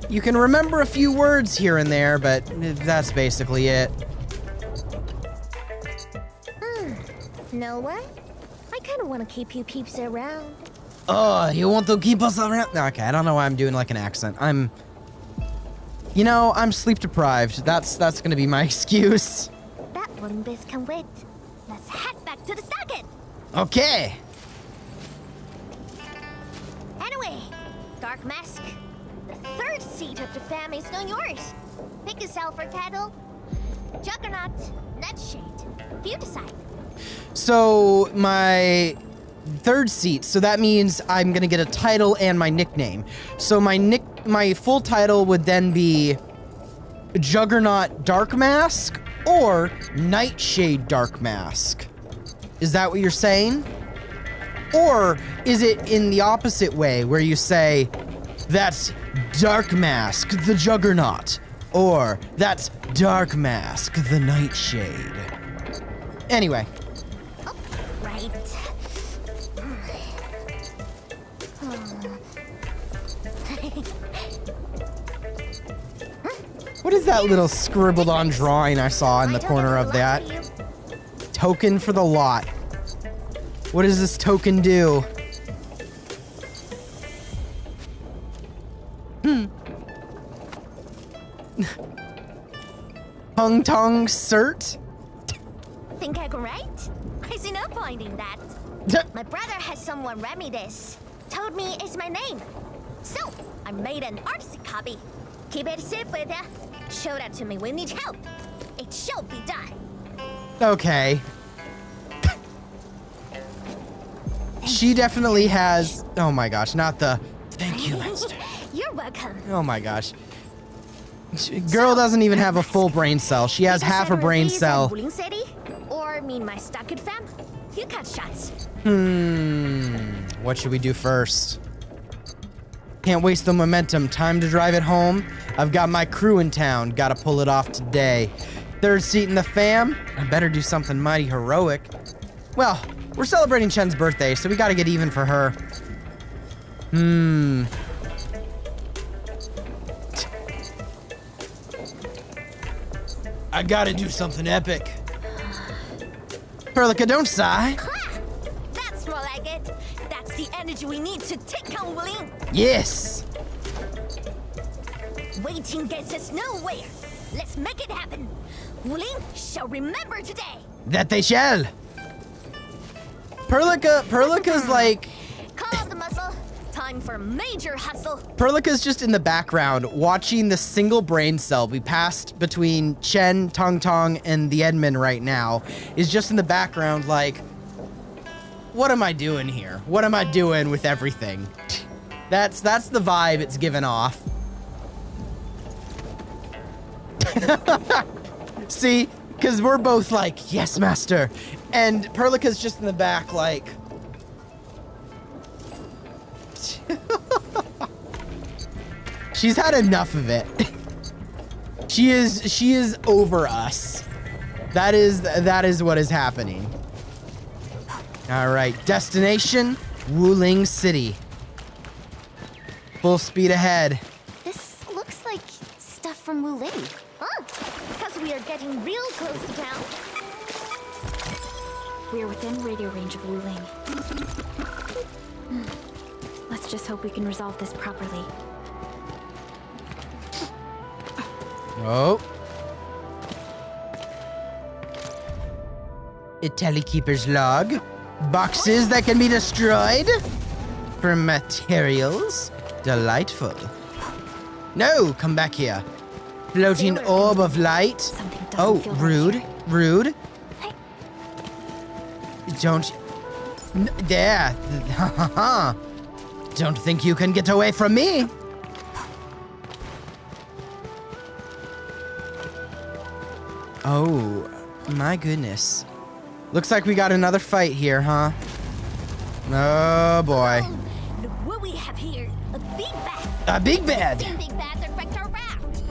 you can remember a few words here and there, but that's basically it. Know what? I kind of want to keep you peeps around. Oh, you want to keep us around? Okay, I don't know why I'm doing like an accent. I'm sleep deprived. That's gonna be my excuse. That Wuling biz can wait. Let's head back to the socket. Okay. Anyway, Dark Mask, the third seat of the family's now yours. Pick yourself a title. Juggernaut, Nightshade. You decide. So my third seat, so that means I'm gonna get a title and my nickname. So my full title would then be Juggernaut Dark Mask or Nightshade Dark Mask. Is that what you're saying? Or is it in the opposite way where you say, that's Dark Mask the Juggernaut, or that's Dark Mask the Nightshade? Anyway. Right. What is that little scribbled on drawing I saw in the corner of that? Token for the lot. What does this token do? Tung Tung Cert? Think I can write? I see no point in that. My brother has someone read me this. Told me it's my name. So, I made an artsy copy. Keep it safe with ya. Show that to me when you need help. It shall be done. Okay. She definitely has... Oh my gosh, not the... Thank you, Master. You're welcome. Oh my gosh. Girl doesn't even have a full brain cell. She has half a brain cell. Wuling City? Or mean my Stockard fam? You cut shots. What should we do first? Can't waste the momentum. Time to drive it home. I've got my crew in town. Gotta pull it off today. Third seat in the fam. I better do something mighty heroic. Well, we're celebrating Chen's birthday, so we gotta get even for her. I gotta do something epic. Perlica, don't sigh. That's more like it. That's the energy we need to take on Wuling. Yes. Waiting gets us nowhere. Let's make it happen. Wuling shall remember today. That they shall. Perlica's like... Call up the muscle. Time for major hustle. Perlica's just in the background watching the single brain cell be passed between Chen, Tong Tong, and the admin right now. Is just in the background like, what am I doing here? What am I doing with everything? That's the vibe it's given off. See, because we're both like, yes, master. And Perlica's just in the back like... She's had enough of it. She is over us. That is what is happening. All right, destination Wuling City. Full speed ahead. This looks like stuff from Wuling. Oh, because we are getting real close to town. We are within radio range of Wuling. Let's just hope we can resolve this properly. Oh. A telekeeper's log. Boxes that can be destroyed. For materials. Delightful. No, come back here. Floating orb of light. Oh, rude. Rude. Don't... There. Don't think you can get away from me. Oh, my goodness. Looks like we got another fight here, huh? Oh, boy. Look what we have here. A big bat. A big bad. Same big bat that wrecked our raft.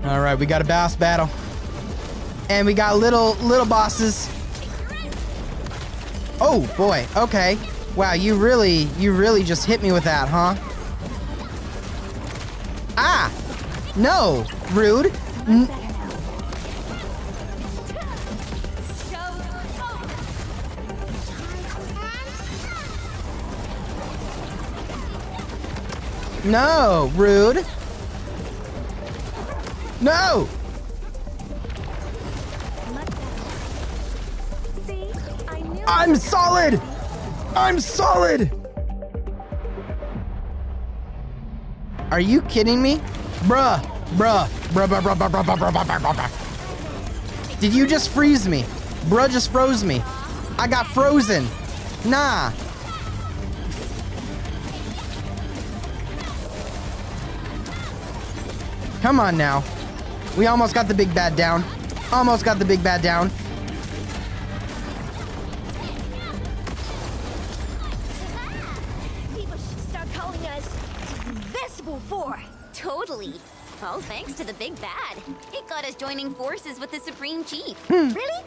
All right, we got a boss battle. And we got little bosses. Oh, boy. Okay. Wow, you really just hit me with that, huh? Ah! No! Rude. No! Rude. No! I'm solid! I'm solid! Are you kidding me? Bruh. Did you just freeze me? Bruh just froze me. I got frozen. Nah. Come on now. We almost got the big bad down. Almost got the big bad down. People should start calling us Invisible 4. Totally. All thanks to the big bad. It got us joining forces with the Supreme Chief. Really?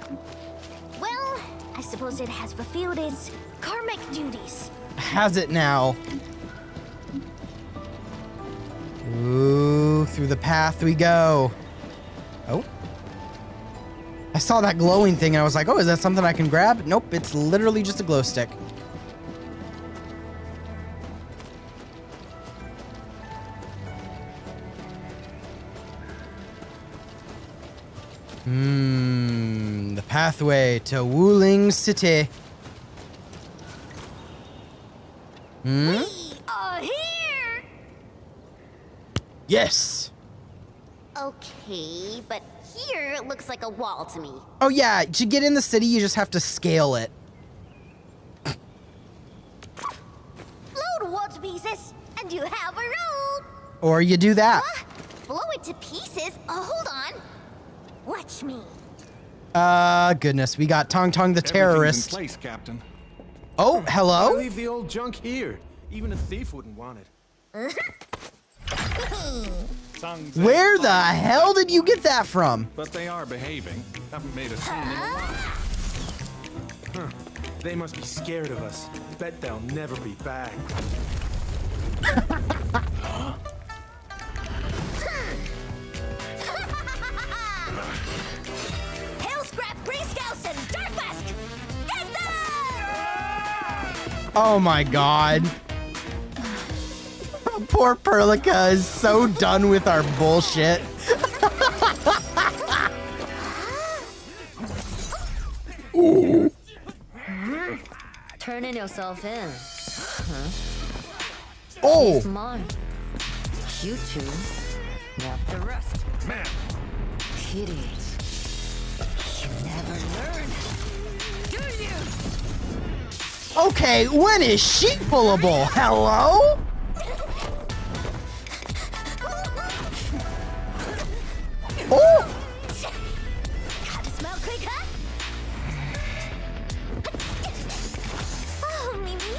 Well, I suppose it has fulfilled its karmic duties. Has it now? Ooh, through the path we go. Oh. I saw that glowing thing and I was like, oh, is that something I can grab? Nope, it's literally just a glow stick. The pathway to Wuling City. We are here! Yes! Okay, but here it looks like a wall to me. Oh yeah, to get in the city, you just have to scale it. Load what pieces, and you have a road. Or you do that. Huh? Blow it to pieces? Hold on. Watch me. Goodness, we got Tong Tong the terrorist. Everything's in place, Captain. Oh, hello? Why leave the old junk here? Even a thief wouldn't want it. Where the hell did you get that from? But they are behaving. Haven't made a scene in a while. Huh. They must be scared of us. Bet they'll never be back. Hail Scrap, Grey Scouts, and Dark Mask! Get them! Oh my god. Poor Perlica is so done with our bullshit. Ooh. Turning yourself in. Oh! He's mine. You two. Now the rest. Man. Idiots. You never learn. Do you? Okay, when is she pullable? Hello? Oh! Gotta smell quicker. Oh, Mimi.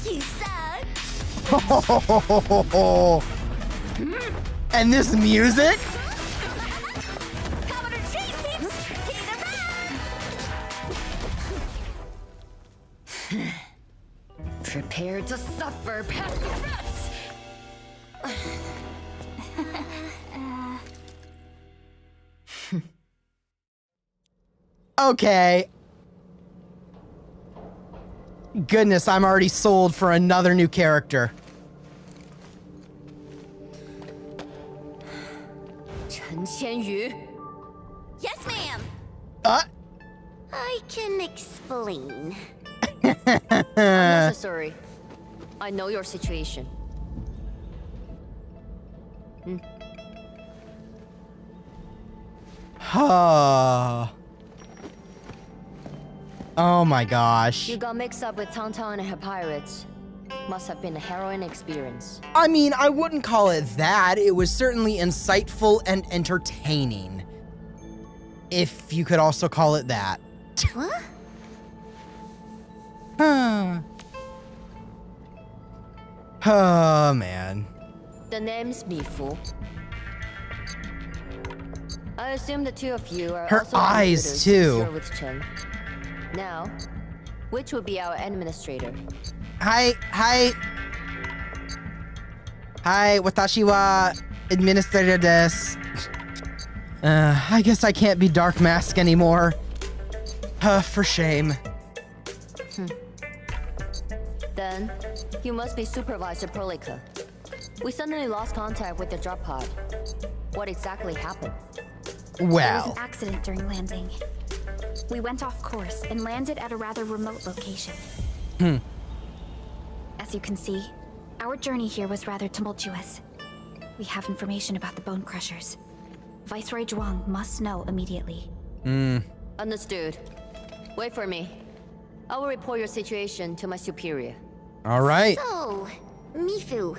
You suck. And this music? Commodore Chief Pips, he's around. Prepare to suffer past threats. Okay. Goodness, I'm already sold for another new character. Chen Qianyu. Yes, ma'am. I can explain. Unnecessary. I know your situation. Oh my gosh. You got mixed up with Tauntaun and her pirates. Must have been a harrowing experience. I mean, I wouldn't call it that. It was certainly insightful and entertaining. If you could also call it that. What? Oh, man. The name's Mifu. I assume the two of you are Her also eyes, too. Sure with Chen. Now, which would be our administrator? Hi, watashi wa administrator desu. I guess I can't be Dark Mask anymore. For shame. Then, you must be Supervisor Perlica. We suddenly lost contact with the drop pod. What exactly happened? There was Well, an accident during landing. We went off course and landed at a rather remote location. As you can see, our journey here was rather tumultuous. We have information about the Bone Crushers. Viceroy Zhuang must know immediately. Understood. Wait for me. I will report your situation to my superior. all right. So, Mifu,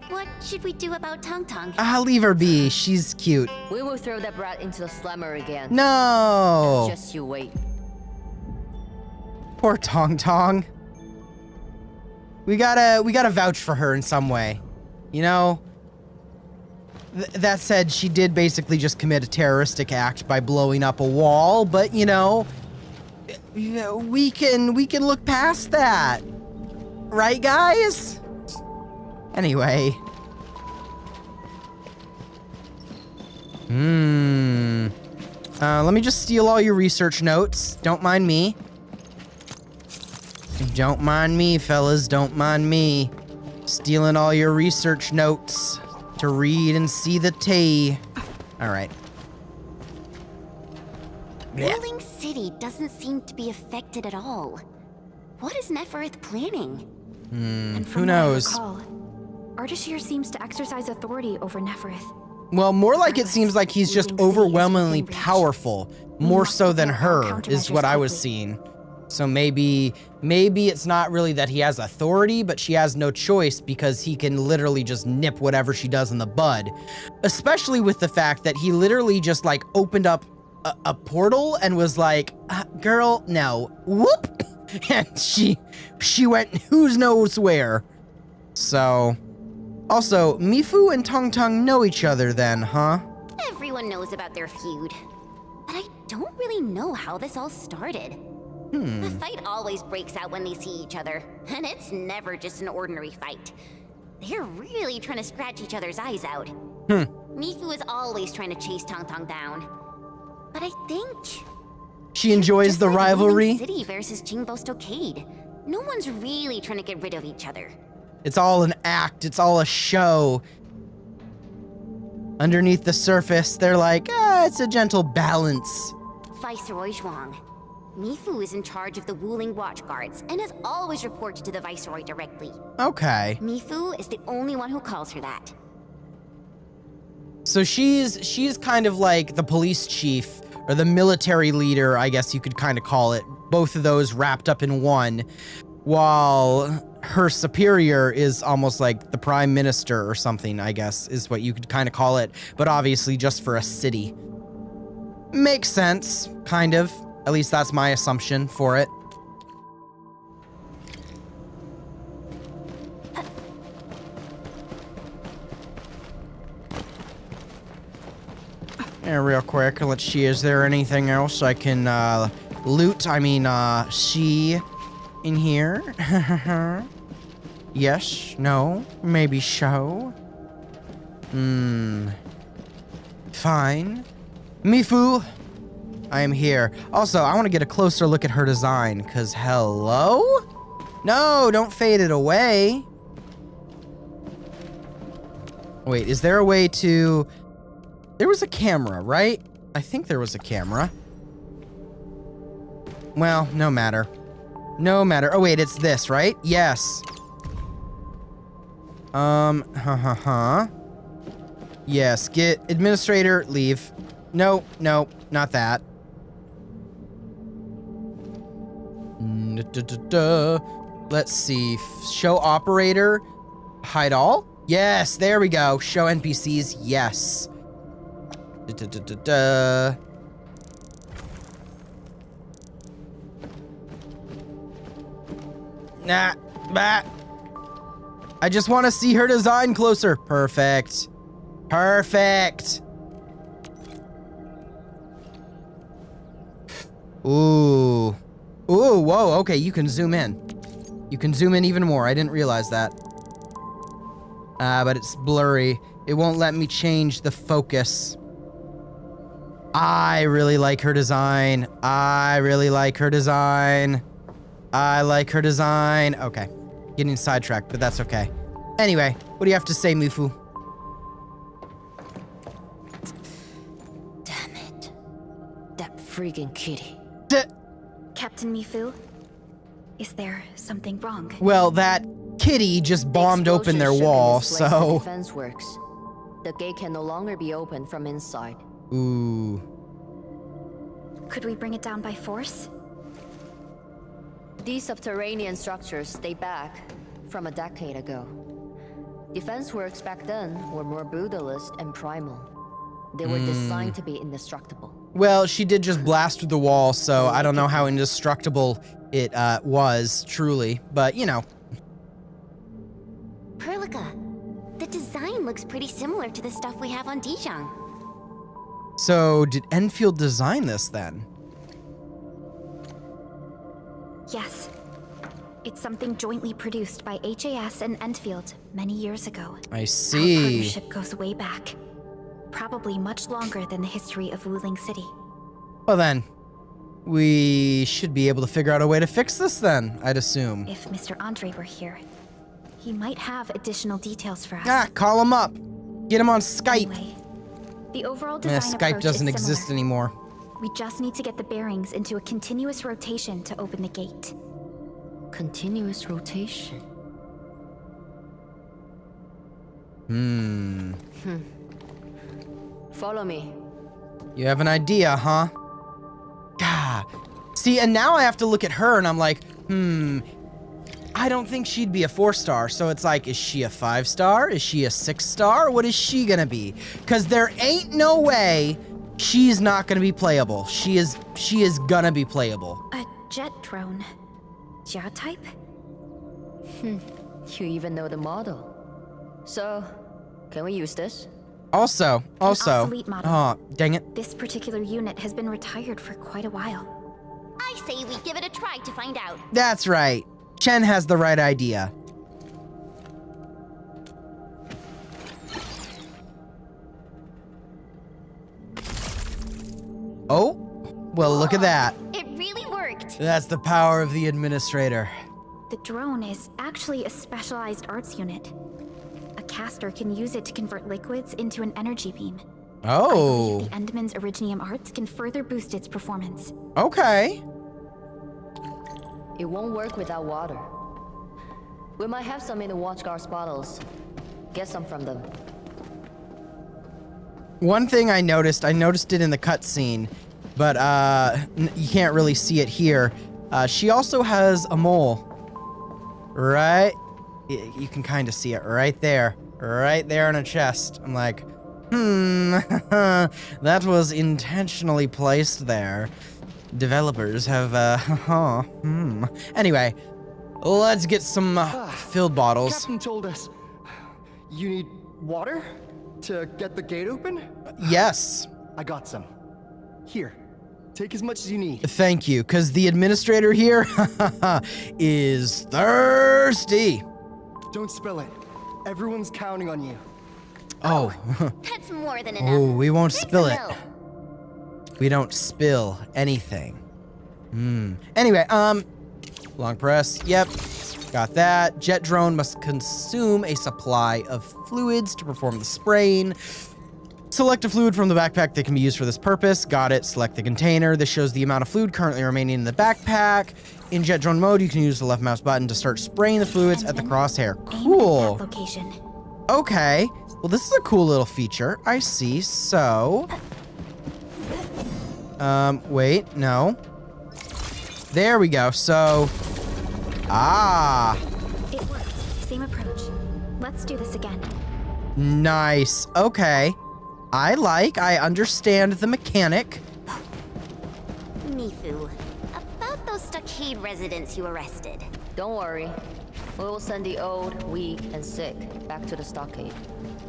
what should we do about Tong Tong? I'll leave her be. She's cute. We will throw that brat into the slammer again. No. Just you wait. Poor Tong Tong. We gotta vouch for her in some way. You know? that said, she did basically just commit a terroristic act by blowing up a wall, but you know, we can look past that. Right, guys? Anyway. Let me just steal all your research notes. Don't mind me. Don't mind me, fellas. Don't mind me. Stealing all your research notes to read and see the tea. All right. Wuling City doesn't seem to be affected at all. What is Nefereth planning? Who knows? Artishir seems to exercise authority over Nefereth. Well, more like it seems like he's just overwhelmingly powerful, more so than her, is what I was seeing. So maybe it's not really that he has authority, but she has no choice because he can literally just nip whatever she does in the bud. Especially with the fact that he literally just like opened up a portal and was like, girl, no, whoop. And she went who knows where. So, also, Mifu and Tong Tong know each other then, huh? Everyone knows about their feud. But I don't really know how this all started. The fight always breaks out when they see each other, and it's never just an ordinary fight. They're really trying to scratch each other's eyes out. Mifu is always trying to chase Tong Tong down. But I think she enjoys the rivalry. City versus Jingbo Stockade. No one's really trying to get rid of each other. It's all an act. It's all a show. Underneath the surface, they're like, it's a gentle balance. Viceroy Zhuang. Mifu is in charge of the Wuling watch guards and has always reported to the Viceroy directly. Okay. Mifu is the only one who calls her that. So she's kind of like the police chief or the military leader, I guess you could kind of call it. Both of those wrapped up in one, while her superior is almost like the prime minister or something, I guess, is what you could kind of call it, but obviously just for a city. Makes sense, kind of. At least that's my assumption for it. Yeah, real quick, let's see, is there anything else I can loot? I mean, see in here? Yes, no, maybe so. Fine. Mifu, I am here. Also, I want to get a closer look at her design, because hello? No, don't fade it away. Wait, is there a way to... There was a camera, right? I think there was a camera. Well, no matter. No matter. Oh, wait, it's this, right? Yes. Yes, get administrator, leave. No, not that. Let's see. Show operator. Hide all? Yes, there we go. Show NPCs. Yes. Nah. Bah. I just want to see her design closer. Perfect. Perfect. Ooh. Ooh, whoa, okay, you can zoom in. You can zoom in even more. I didn't realize that. But it's blurry. It won't let me change the focus. I really like her design. I really like her design. I like her design. Okay. Getting sidetracked, but that's okay. Anyway, what do you have to say, Mifu? Damn it. That freaking kitty. Captain Mifu, is there something wrong? Well, that kitty just bombed open their wall, so... The defense works. The gate can no longer be opened from inside. Ooh. Could we bring it down by force? These subterranean structures date back from a decade ago. Defense works back then were more brutalist and primal. They were designed to be indestructible. Well, she did just blast through the wall, so I don't know how indestructible it was, truly. But, you know. Perlica, the design looks pretty similar to the stuff we have on Dijiang. So, did Endfield design this then? Yes. It's something jointly produced by HAS and Endfield many years ago. I Our see. partnership goes way back. Probably much longer than the history of Wuling City. Well then, we should be able to figure out a way to fix this then, I'd assume. If Mr. Andre were here, he might have additional details for us. Ah, call him up. Get him on Skype. Anyway, the overall design Skype approach doesn't is exist similar. anymore. We just need to get the bearings into a continuous rotation to open the gate. Continuous rotation. Follow me. You have an idea, huh? Gah. See, and now I have to look at her and I'm like, I don't think she'd be a 4-star. So it's like, is she a 5-star? Is she a 6-star? What is she gonna be? Because there ain't no way she's not gonna be playable. She is gonna be playable. A jet drone. Jia type? You even know the model. So, can we use this? Also, obsolete model. oh, dang it. This particular unit has been retired for quite a while. I say we give it a try to find out. That's right. Chen has the right idea. Oh, well, look at that. It really worked. That's the power of the administrator. The drone is actually a specialized arts unit. A caster can use it to convert liquids into an energy beam. Oh. The Endman's Originium arts can further boost its performance. Okay. It won't work without water. We might have some in the Watchguard's bottles. Get some from them. One thing I noticed it in the cutscene, but you can't really see it here. She also has a mole. Right? You can kind of see it right there on her chest. I'm like, that was intentionally placed there. Developers have, Anyway, let's get some filled bottles. Captain told us you need water to get the gate open? Yes. I got some. Here, take as much as you need. Thank you, because the administrator here is thirsty. Don't spill it. Everyone's counting on you. Oh. That's more than enough. Oh, we won't Drink spill some it. milk. We don't spill anything. Anyway, long press. Yep. Got that. Jet drone must consume a supply of fluids to perform the spraying. Select a fluid from the backpack that can be used for this purpose. Got it. Select the container. This shows the amount of fluid currently remaining in the backpack. In jet drone mode, you can use the left mouse button to start spraying the fluids at the crosshair. Cool. Location. Okay. Well, this is a cool little feature. I see. So, wait, no. There we go. So, It worked. Same approach. Let's do this again. Nice. Okay. I understand the mechanic. Mifu, about those stockade residents you arrested. Don't worry. We will send the old, weak, and sick back to the stockade.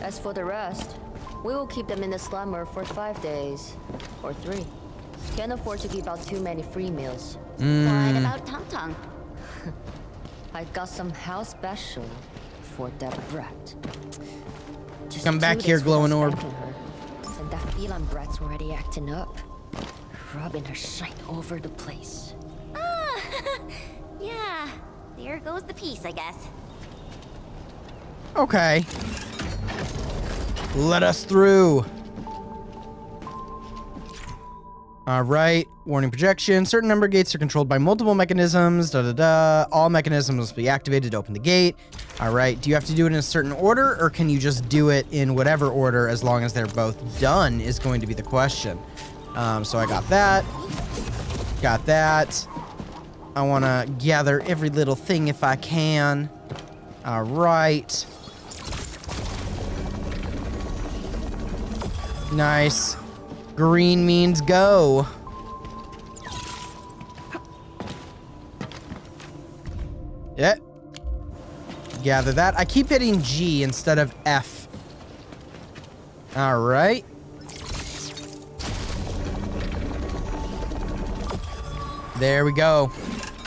As for the rest, we will keep them in the slumber for 5 days. Or 3. Can't afford to give out too many free meals. What about Tong Tong? I got some house special for that brat. Just Come back 2 here, days glowing without orb. spanking her, and that feline brat's already acting up. Rubbing her shine over the place. Yeah, there goes the piece, I guess. Okay. Let us through. All right. Warning projection. Certain number of gates are controlled by multiple mechanisms. All mechanisms must be activated to open the gate. All right. Do you have to do it in a certain order, or can you just do it in whatever order as long as they're both done is going to be the question. So I got that. Got that. I want to gather every little thing if I can. All right. Nice. Green means go. Yeah. Gather that. I keep hitting G instead of F All right. There we go.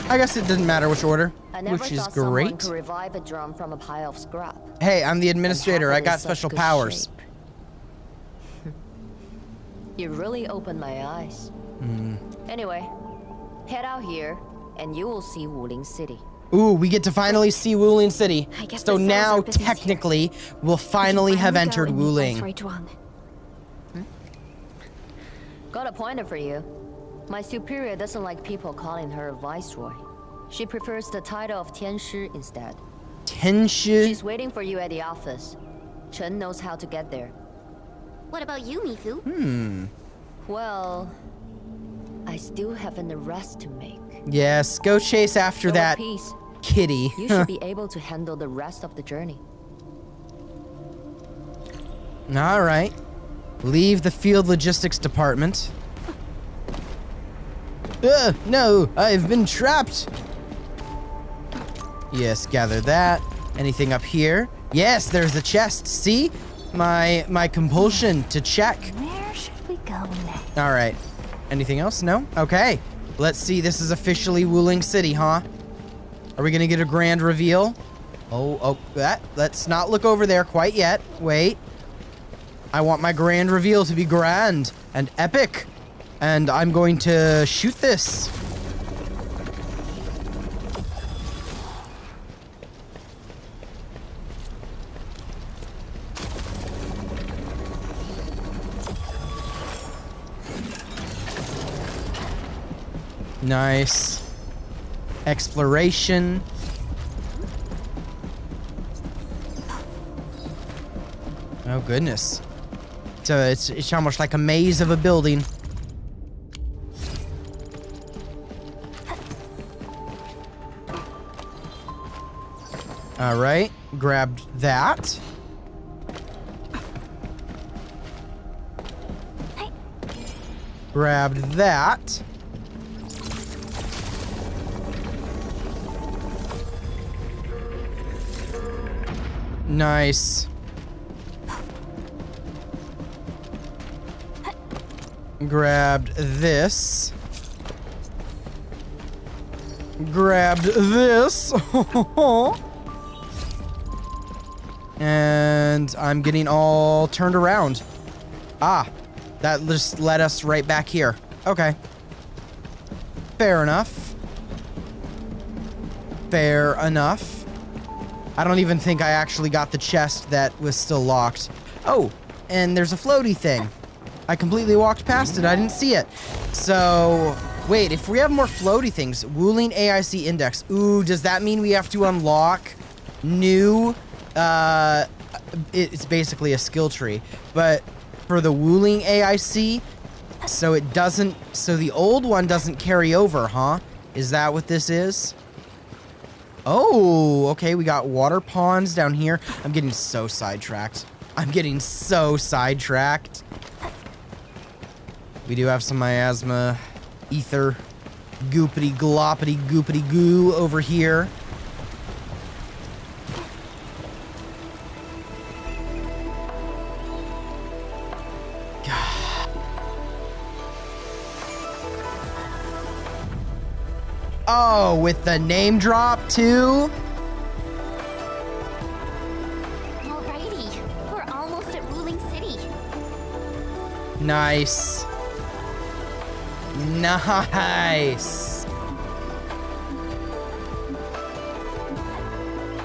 I guess it didn't matter which order, I never which is thought someone great. could revive a drum from a pile of scrap. Hey, I'm the administrator. And I have it got in such special good powers. shape. You really opened my eyes. Anyway, head out here, and you will see Wuling City. Ooh, we get to finally see Wuling City. I guess So this settles now, our business here. technically, we'll finally have entered Wuling. Got a pointer for you. My superior doesn't like people calling her Viceroy. She prefers the title of Tianshi instead. Tianshi? She's waiting for you at the office. Chen knows how to get there. What about you, Mifu? Well, I still have an arrest to make. Yes, go chase after Go that in peace. kitty. You should be able to handle the rest of the journey. All right. Leave the field logistics department. No, I've been trapped. Yes, gather that. Anything up here? Yes, there's a chest. See? My compulsion to check. Where should we go next? All right. Anything else? No? Okay. Let's see. This is officially Wuling City, huh? Are we going to get a grand reveal? Let's not look over there quite yet. Wait. I want my grand reveal to be grand and epic. And I'm going to shoot this. Nice. Exploration. Oh goodness. So it's almost like a maze of a building. All right, grabbed that. Grabbed that. Nice. Grabbed this. Grabbed this. And I'm getting all turned around. Ah, that just led us right back here. Okay. Fair enough. Fair enough. I don't even think I actually got the chest that was still locked. Oh, and there's a floaty thing. I completely walked past it. I didn't see it. So, wait, if we have more floaty things, Wuling AIC Index. Ooh, does that mean we have to unlock new... it's basically a skill tree, but for the Wuling AIC, so it doesn't, so the old one doesn't carry over, huh? Is that what this is? Oh, okay, we got water ponds down here. I'm getting so sidetracked. I'm getting so sidetracked. We do have some miasma, ether, goopity gloppity goopity goo over here. Oh, with the name drop too? Alrighty, we're almost at Wuling City. Nice. Nice.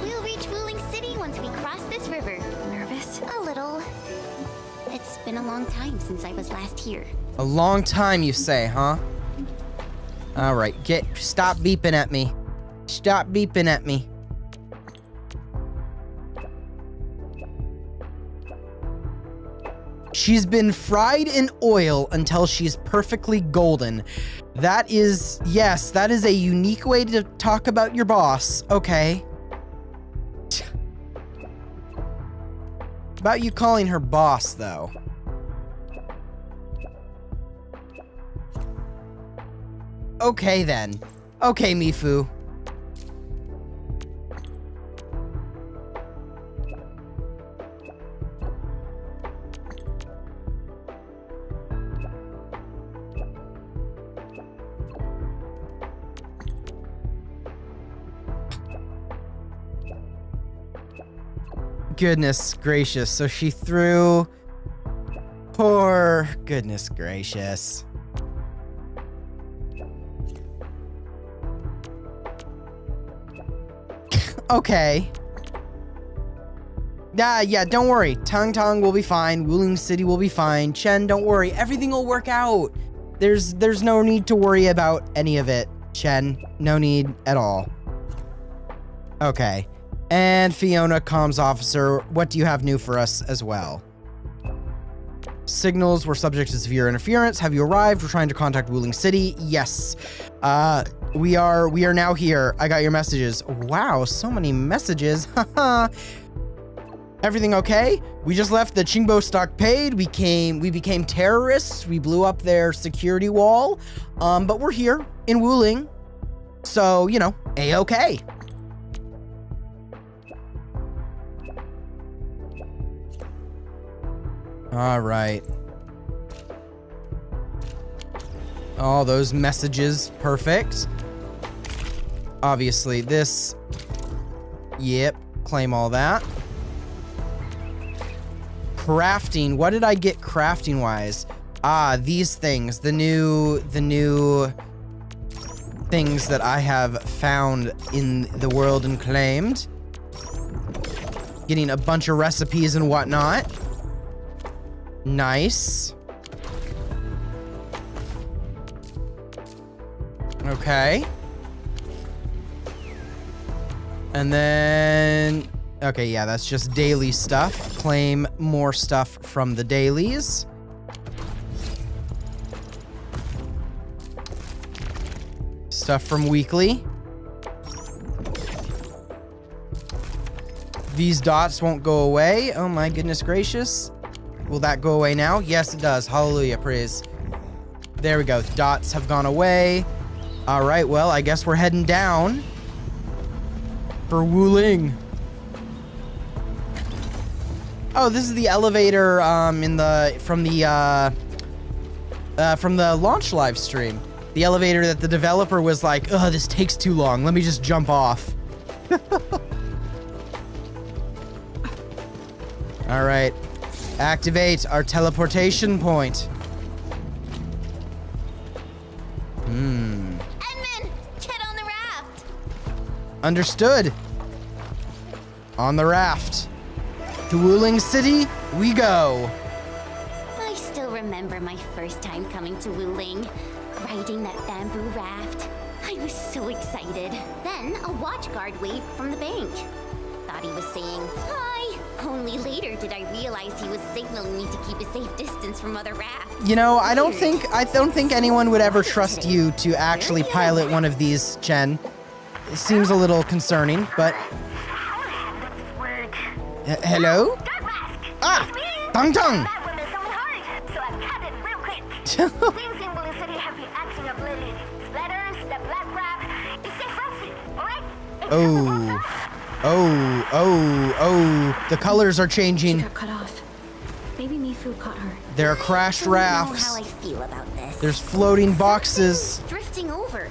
We'll reach Wuling City once we cross this river. Nervous? A little. It's been a long time since I was last here. A long time, you say, huh? All right, stop beeping at me. Stop beeping at me. She's been fried in oil until she's perfectly golden. That is, yes, that is a unique way to talk about your boss. Okay. About you calling her boss, though. Okay, then. Okay, Mifu. Goodness gracious. So she threw... Poor... Goodness gracious. Okay. Yeah, don't worry. Tang will be fine. Wuling City will be fine. Chen, don't worry. Everything will work out. There's no need to worry about any of it. Chen, no need at all. Okay. And Fiona, comms officer, what do you have new for us as well? Signals were subject to severe interference. Have you arrived? We're trying to contact Wuling City. Yes. We are now here. I got your messages. Wow, so many messages. Haha. Everything okay? We just left the Qingbo stockade. We became terrorists. We blew up their security wall. But we're here in Wuling. So, you know, A-okay. All right. All those messages, perfect. Obviously, this... Yep, claim all that. Crafting, what did I get crafting-wise? These things, the new things that I have found in the world and claimed. Getting a bunch of recipes and whatnot. Nice. Okay. And then... Okay, yeah, that's just daily stuff. Claim more stuff from the dailies. Stuff from weekly. These dots won't go away. Oh my goodness gracious. Will that go away now? Yes, it does. Hallelujah, praise. There we go. Dots have gone away. All right, well, I guess we're heading down for Wuling. Oh, this is the elevator from the launch live stream. The elevator that the developer was like, "Ugh, this takes too long. Let me just jump off." All right. Activate our teleportation point. Edmund, get on the raft. Understood. On the raft. To Wuling City, we go. I still remember my first time coming to Wuling, riding that bamboo raft. I was so excited. Then a watch guard waved from the bank. Thought he was saying, "Hi." Only later did I realize he was signaling me to keep a safe distance from other rafts. You know, I don't think anyone would ever trust you to actually pilot one of these, Chen. It seems a little concerning, but... Hello? Tang Tang! Oh, the colors are changing. She got cut off. Maybe Mifu caught her. There are crashed rafts. I don't know how I feel about this. There's floating boxes. Drifting over.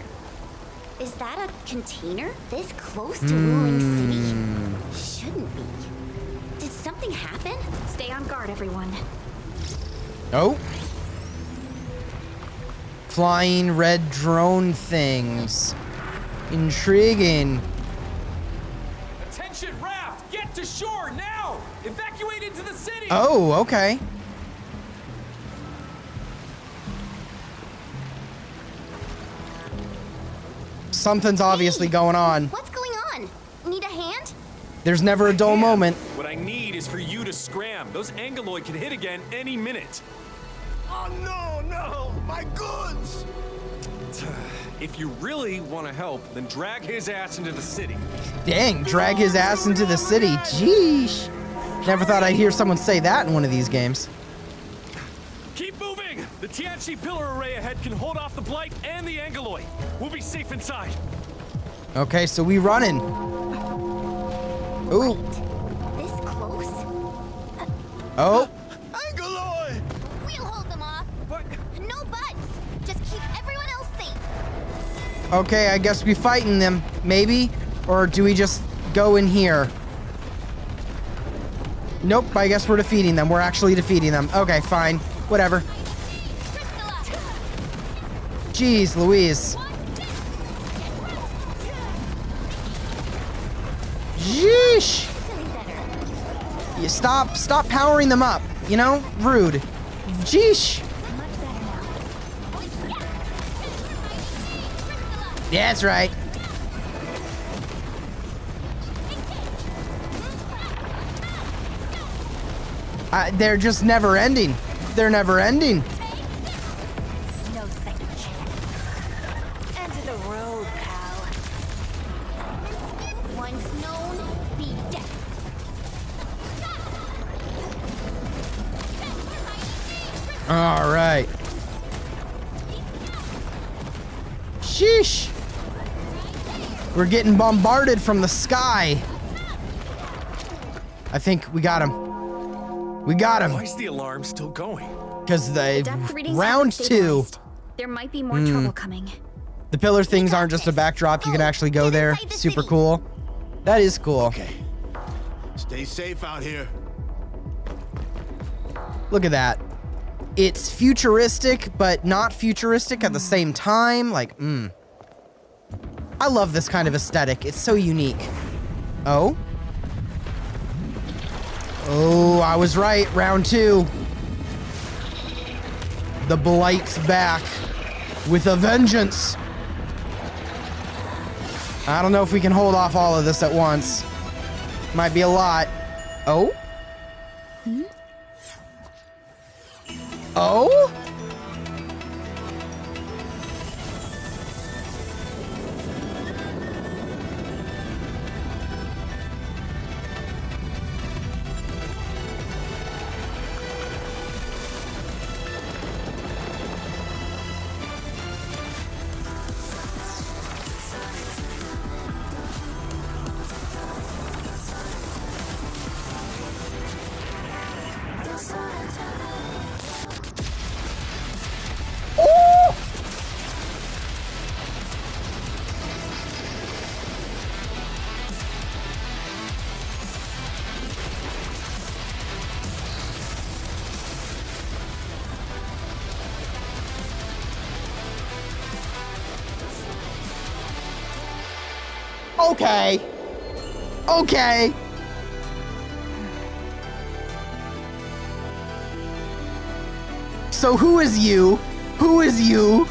Is that a container this close to Wuling City? Shouldn't be. Did something happen? Stay on guard, everyone. Oh. Flying red drone things. Intriguing. Attention, raft! Get to shore now! Evacuate into the city! Oh, okay. Something's obviously going on. What's going on? Need a hand? There's never a dull moment. What I need is for you to scram. Those Angeloid can hit again any minute. Oh no, my goods! If you really want to help, then drag his ass into the city. Dang, drag his ass into the city. Jeesh. Never thought I'd hear someone say that in one of these games. Keep moving! The Tianchi pillar array ahead can hold off the Blight and the Angeloid. We'll be safe inside. Okay, so we running. Ooh. This close? Oh. Angeloid! We'll hold them off. No buts. Just keep everyone else safe. Okay, I guess we fighting them, maybe? Or do we just go in here? Nope, I guess we're defeating them. We're actually defeating them. Okay, fine. Whatever. Jeez Louise. Yeesh. You stop powering them up. You know? Rude. Jeesh. Yeah, that's right. They're just never ending. They're never ending. No second chance. End of the road, pal. Once known, be dead. All right. Sheesh. We're getting bombarded from the sky. I think we got him. We got him. Why is the alarm still going? Because the depth readings round haven't 2. stabilized. There might be more trouble coming. The pillar things aren't just a backdrop. You can actually go there. Super cool. That is cool. Okay. Stay safe out here. Look at that. It's futuristic, but not futuristic at the same time. Like, I love this kind of aesthetic. It's so unique. Oh? Oh, I was right. Round 2. The Blight's back with a vengeance. I don't know if we can hold off all of this at once. Might be a lot. Oh? Oh? Okay. Okay. So who is you? Who is you?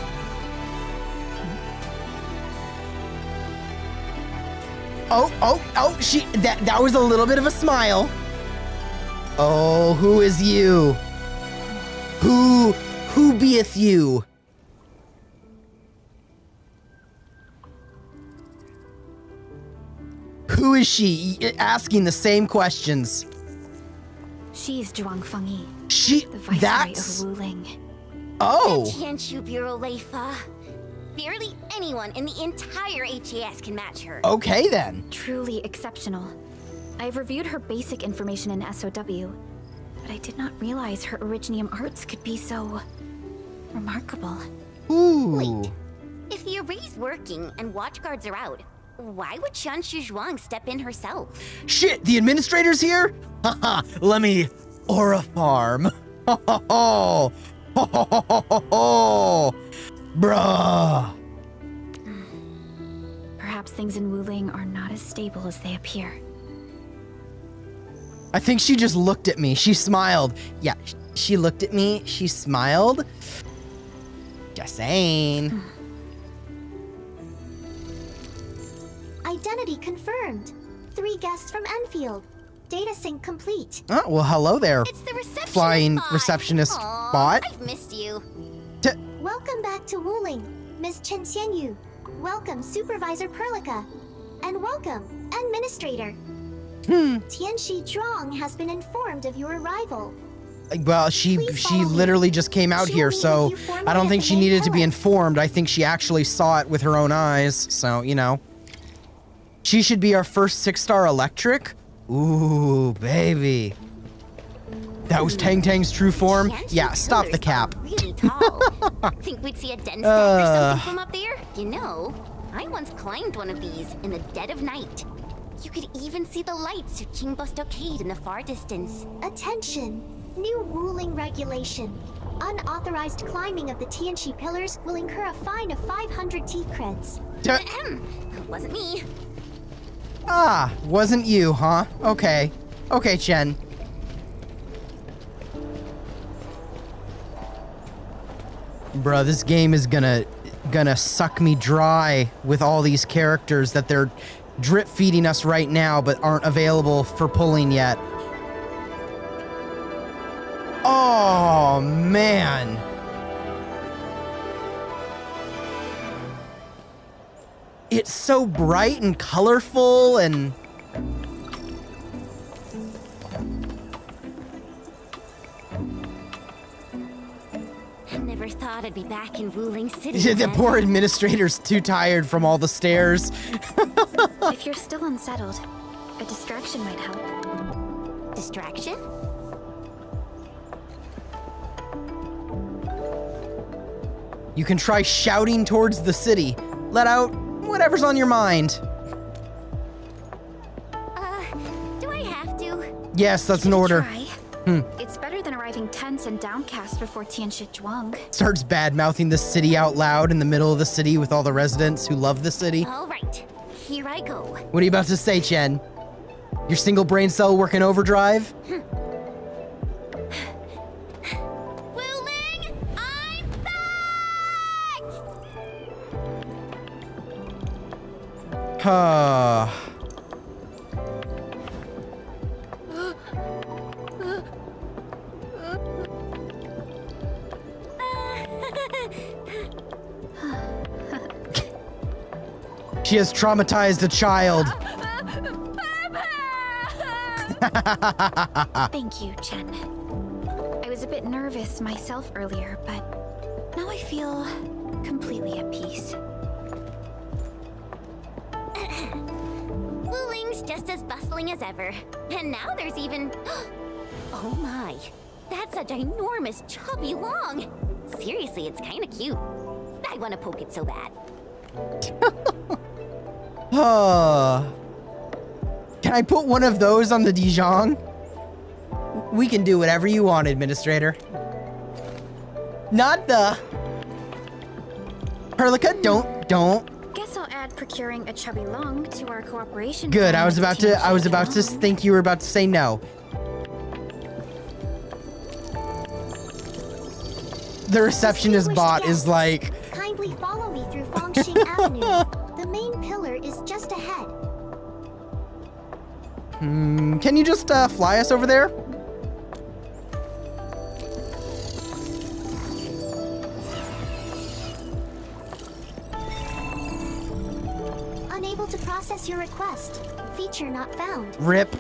Oh, that was a little bit of a smile. Oh, who is you? Who beeth you? Who is she? Asking the same questions. She's Zhuang Fengyi. The Viceroy of Wuling. Oh. Tianshu Bureau Leifa. Barely anyone in the entire HAS can match her. Okay then. Truly exceptional. I've reviewed her basic information in SOW, but I did not realize her originium arts could be so remarkable. Ooh. Wait, if the array's working and watch guards are out, why would Tianshu Zhuang step in herself? Shit, the administrator's here? Haha, let me aura farm. Ho ho ho. Ho ho ho ho ho ho. Bruh. Perhaps things in Wuling are not as stable as they appear. I think she just looked at me. She smiled. Yeah, she looked at me. She smiled. Just saying. Identity confirmed. 3 guests from Endfield. Data sync complete. Oh, well, hello there. It's the receptionist flying bot. receptionist Aw, bot. I've missed you. Welcome back to Wuling, Ms. Chen Xianyu. Welcome, Supervisor Perlica. And welcome, Administrator. Tianshi Zhuang has been informed of your arrival. Well, she literally just came out here, so I don't think she needed to be informed. I think she actually saw it with her own eyes, so, you know. She should be our first 6-star electric? Ooh, baby. That was Tang Tang's true form? Yeah, stop the cap. Really tall. Think we'd see a den stack or something from up there? You know, I once climbed one of these in the dead of night. You could even see the lights of King Bustocade in the far distance. Attention! New Wuling regulation. Unauthorized climbing of the Tianchi pillars will incur a fine of 500 T-creds. Wasn't me. Ah, wasn't you, huh? Okay. Okay, Chen. Bruh, this game is gonna suck me dry with all these characters that they're drip feeding us right now but aren't available for pulling yet. Oh, man. It's so bright and colorful and... I never thought I'd be back in Wuling City. The again. poor administrator's too tired from all the stairs. If you're still unsettled, a distraction might help. Distraction? You can try shouting towards the city. Let out whatever's on your mind. Do I have to? Yes, that's an order. Try. It's better than arriving tense and downcast before Tianshizhuang. Starts bad-mouthing the city out loud in the middle of the city with all the residents who love the city. All right, here I go. What are you about to say, Chen? Your single brain cell working overdrive? Wuling, I'm back! She has traumatized a child. Thank you, Chen. I was a bit nervous myself earlier, but now I feel completely at peace. Wuling's just as bustling as ever. And now there's even... Oh my. That's a ginormous chubby long. Seriously, it's kind of cute. I want to poke it so bad. Can I put one of those on the Dijon? We can do whatever you want, Administrator. Not the... Perlica, don't. Guess I'll add procuring a chubby long to our cooperation. Good, plan I was with about to think you were about to say no. The receptionist bot is like... Kindly follow me through Fangxing Avenue. The main pillar is just ahead. Can you just fly us over there? Unable to process your request. Feature not found. Rip.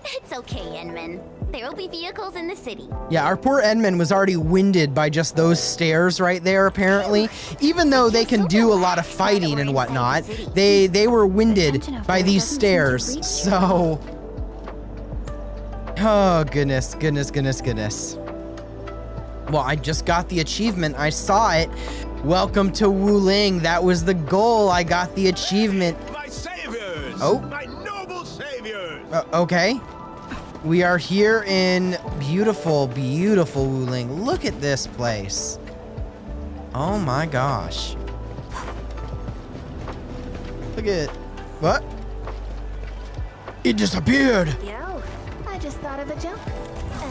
It's okay, Enman. There will be vehicles in the city. Yeah, our poor Enman was already winded by just those stairs right there, apparently. Even though they can do a lot of fighting and whatnot, they were winded by these stairs, so... Oh, goodness. Well, I just got the achievement. I saw it. Welcome to Wuling. That was the goal. I got the achievement. My saviors! Oh. My noble saviors! Okay. We are here in beautiful, beautiful Wuling. Look at this place. Oh my gosh. Look at... What? It disappeared! Yo, I just thought of a joke.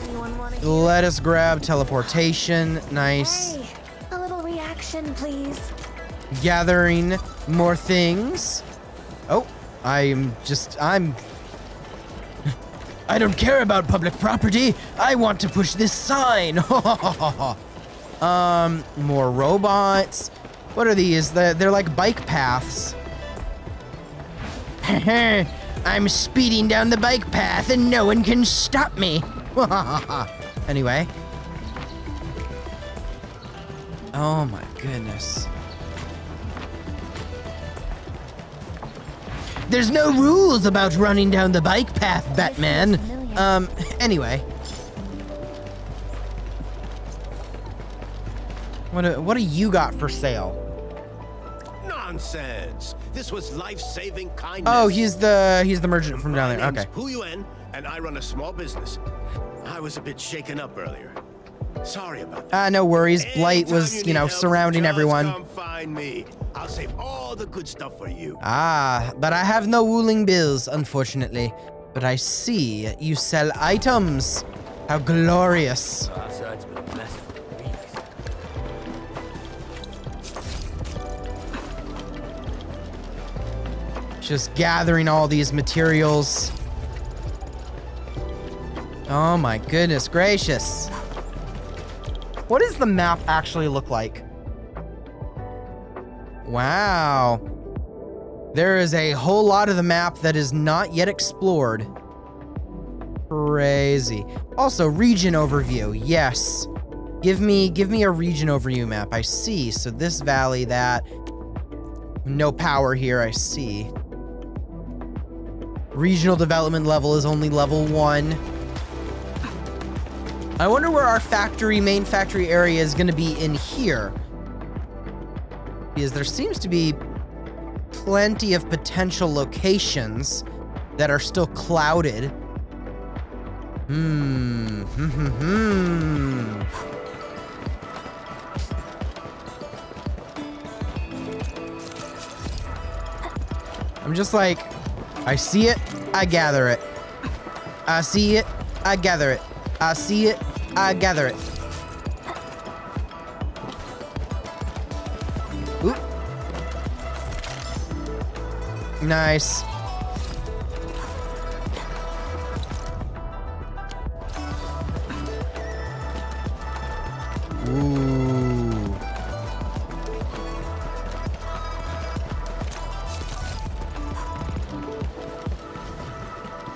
Anyone want to... Let us grab teleportation. Nice. Hey, a little reaction, please. Gathering more things. Oh, I don't care about public property. I want to push this sign. More robots. What are these? They're like bike paths. I'm speeding down the bike path and no one can stop me. Anyway. Oh my goodness. There's no rules about running down the bike path, Batman. Anyway. What do you got for sale? Nonsense! This was life-saving kindness. Oh, he's the merchant from down there. My name's Okay. Pu Yuan, and I run a small business. I was a bit shaken up earlier. Sorry about that. No worries. Blight was, you know, surrounding everyone. Come find me. I'll save all the good stuff for you. But I have no Wuling bills, unfortunately. But I see you sell items. How glorious. Outside's been a mess for weeks. Just gathering all these materials. Oh my goodness gracious. What does the map actually look like? Wow. There is a whole lot of the map that is not yet explored. Crazy. Also, region overview. Yes. Give me a region overview map. I see. So this valley, that. No power here, I see. Regional development level is only level 1. I wonder where our main factory area is going to be in here. Because there seems to be plenty of potential locations that are still clouded. I'm just like, I see it, I gather it. I see it, I gather it. I see it, I gather it. Oop. Nice. Ooh.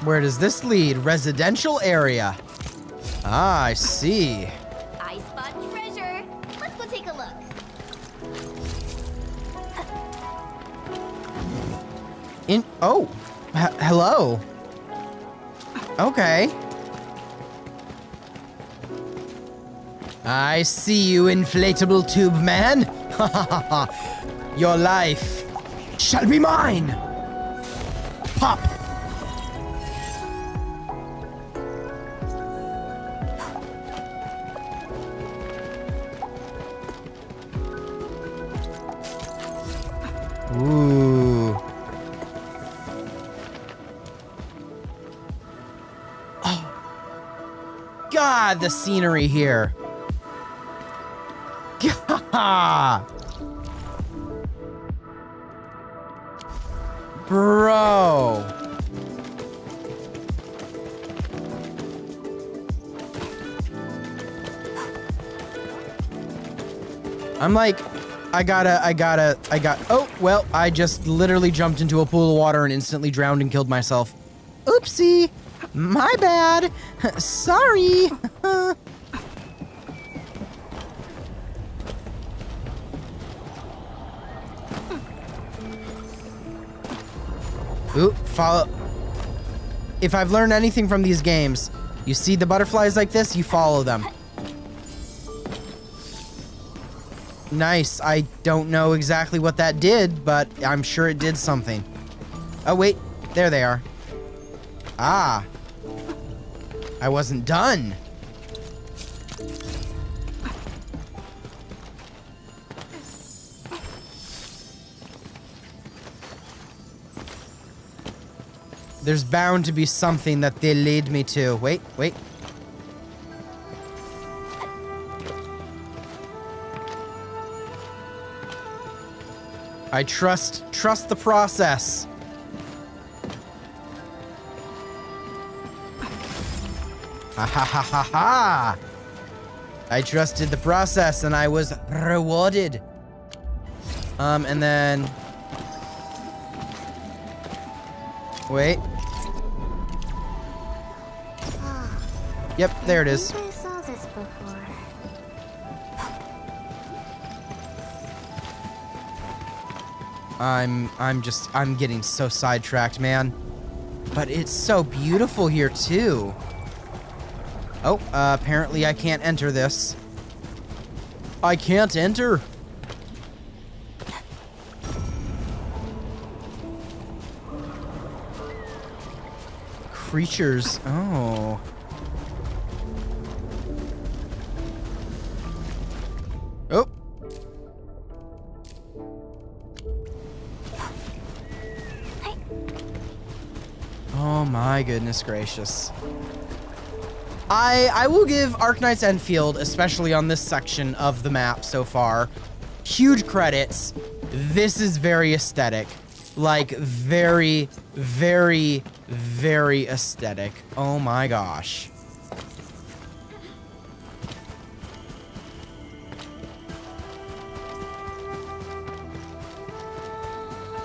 Where does this lead? Residential area. Ah, I see. I spot treasure. Let's go take a look. Hello. Okay. I see you, inflatable tube man. Your life shall be mine. Pop. Ooh. Oh. God, the scenery here. Bro. I'm like, oh, well, I just literally jumped into a pool of water and instantly drowned and killed myself. Oopsie. My bad. Sorry. Ooh, follow. If I've learned anything from these games, you see the butterflies like this, you follow them. Nice. I don't know exactly what that did, but I'm sure it did something. Oh, wait. There they are. Ah. I wasn't done. There's bound to be something that they lead me to. Wait. I trust the process. Ha ha ha ha ha! I trusted the process and I was rewarded. And then... Wait. Yep, there it is. I saw this before. I'm getting so sidetracked, man. But it's so beautiful here, too. Oh, apparently I can't enter this. I can't enter. creatures. Oh. Oh. Oh my goodness gracious. I will give Arknights Endfield, especially on this section of the map so far, huge credits. This is very aesthetic. Like, very, very, very aesthetic. Oh my gosh.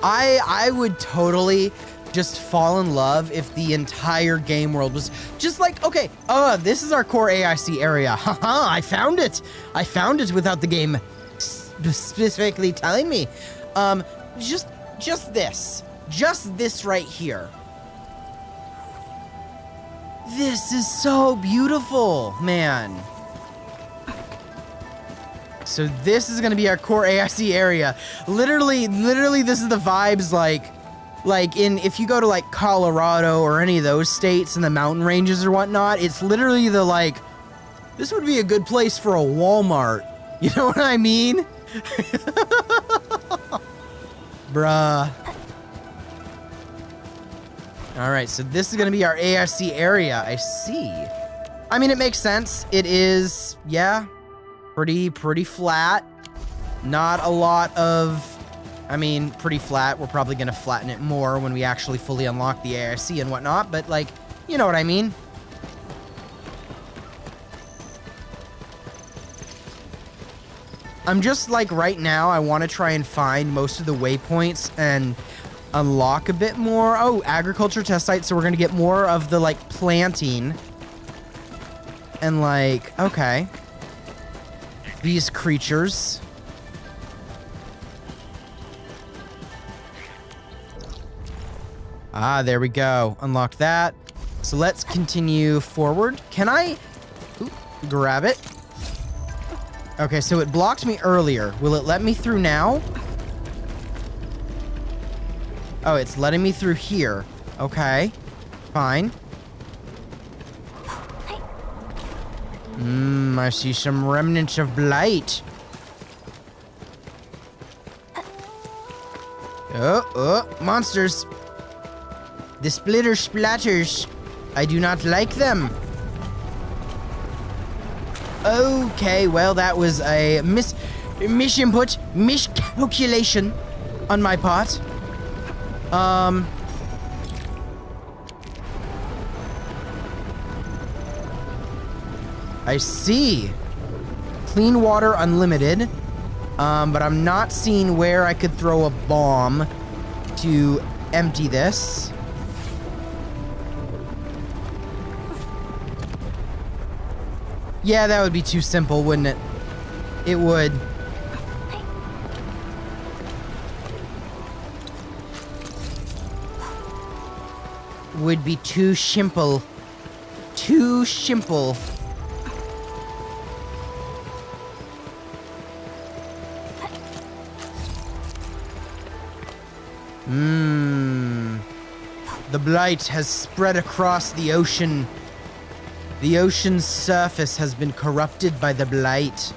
I would totally just fall in love if the entire game world was just like, okay, this is our core AIC area. Haha, I found it. I found it without the game specifically telling me. Just this right here. This is so beautiful, man. So this is gonna be our core AIC area. Literally, this is the vibes like in, if you go to like Colorado or any of those states in the mountain ranges or whatnot, it's literally the like, this would be a good place for a Walmart. You know what I mean? Bruh. All right, so this is gonna be our AIC area. I see. I mean, it makes sense. It is, yeah, pretty flat. Not a lot of, I mean, pretty flat. We're probably gonna flatten it more when we actually fully unlock the AIC and whatnot, but like, you know what I mean? I'm just like, right now, I want to try and find most of the waypoints and unlock a bit more. Oh, agriculture test site, so we're gonna get more of the like planting. And like, okay. These creatures. Ah, there we go. Unlock that. So let's continue forward. Can I grab it? Okay, so it blocked me earlier. Will it let me through now? Oh, it's letting me through here. Okay, fine. I see some remnants of blight. Oh, monsters. The splitter splatters. I do not like them. Okay, well, that was a misinput, miscalculation on my part. I see. Clean water unlimited. But I'm not seeing where I could throw a bomb to empty this. Yeah, that would be too simple, wouldn't it? It would. Would be too simple. Too simple. The blight has spread across the ocean. The ocean's surface has been corrupted by the blight.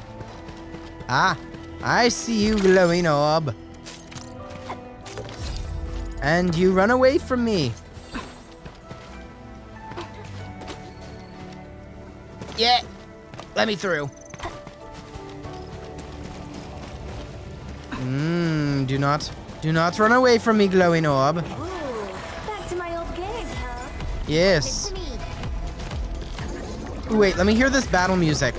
Ah, I see you, glowing orb. And you run away from me. Yeah, let me through. Do not run away from me, glowing orb. Ooh, back to my old game, huh? Yes. Ooh, wait, let me hear this battle music.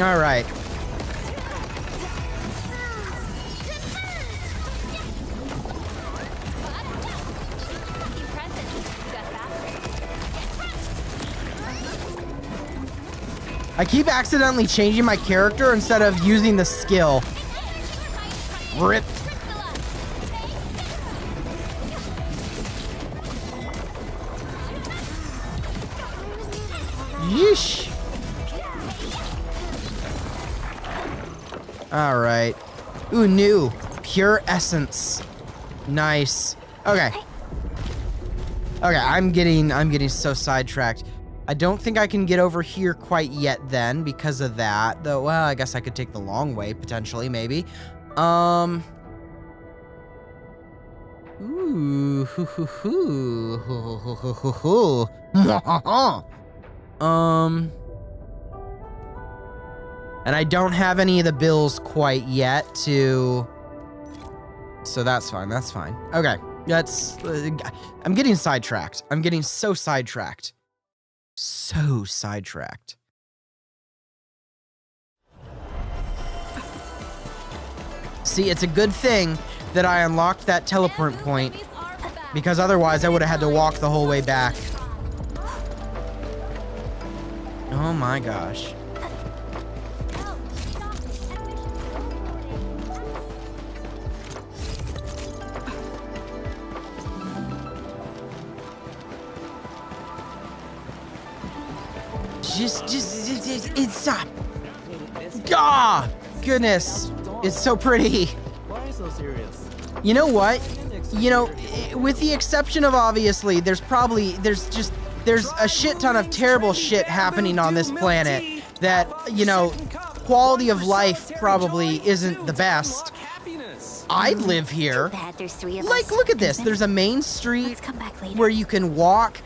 All right. I keep accidentally changing my character instead of using the skill. Rip. Yeesh. All right. Ooh, new. Pure essence. Nice. Okay. Okay, I'm getting so sidetracked. I don't think I can get over here quite yet then because of that. Though, well, I guess I could take the long way, potentially, maybe. Ooh, hoo, hoo, hoo, hoo, hoo, hoo, hoo, hoo. And I don't have any of the bills quite yet to... So that's fine, that's fine. Okay, that's... I'm getting sidetracked. I'm getting so sidetracked. So sidetracked. See, it's a good thing that I unlocked that teleport point, because otherwise I would have had to walk the whole way back. Oh my gosh. Just, it's up. Ah, goodness, it's so pretty. Why are you so serious? You know what? You know, with the exception of obviously, there's a shit ton of terrible shit happening on this planet that, you know, quality of life probably isn't the best. I'd live here. Like, look at this. There's a main street where you can walk.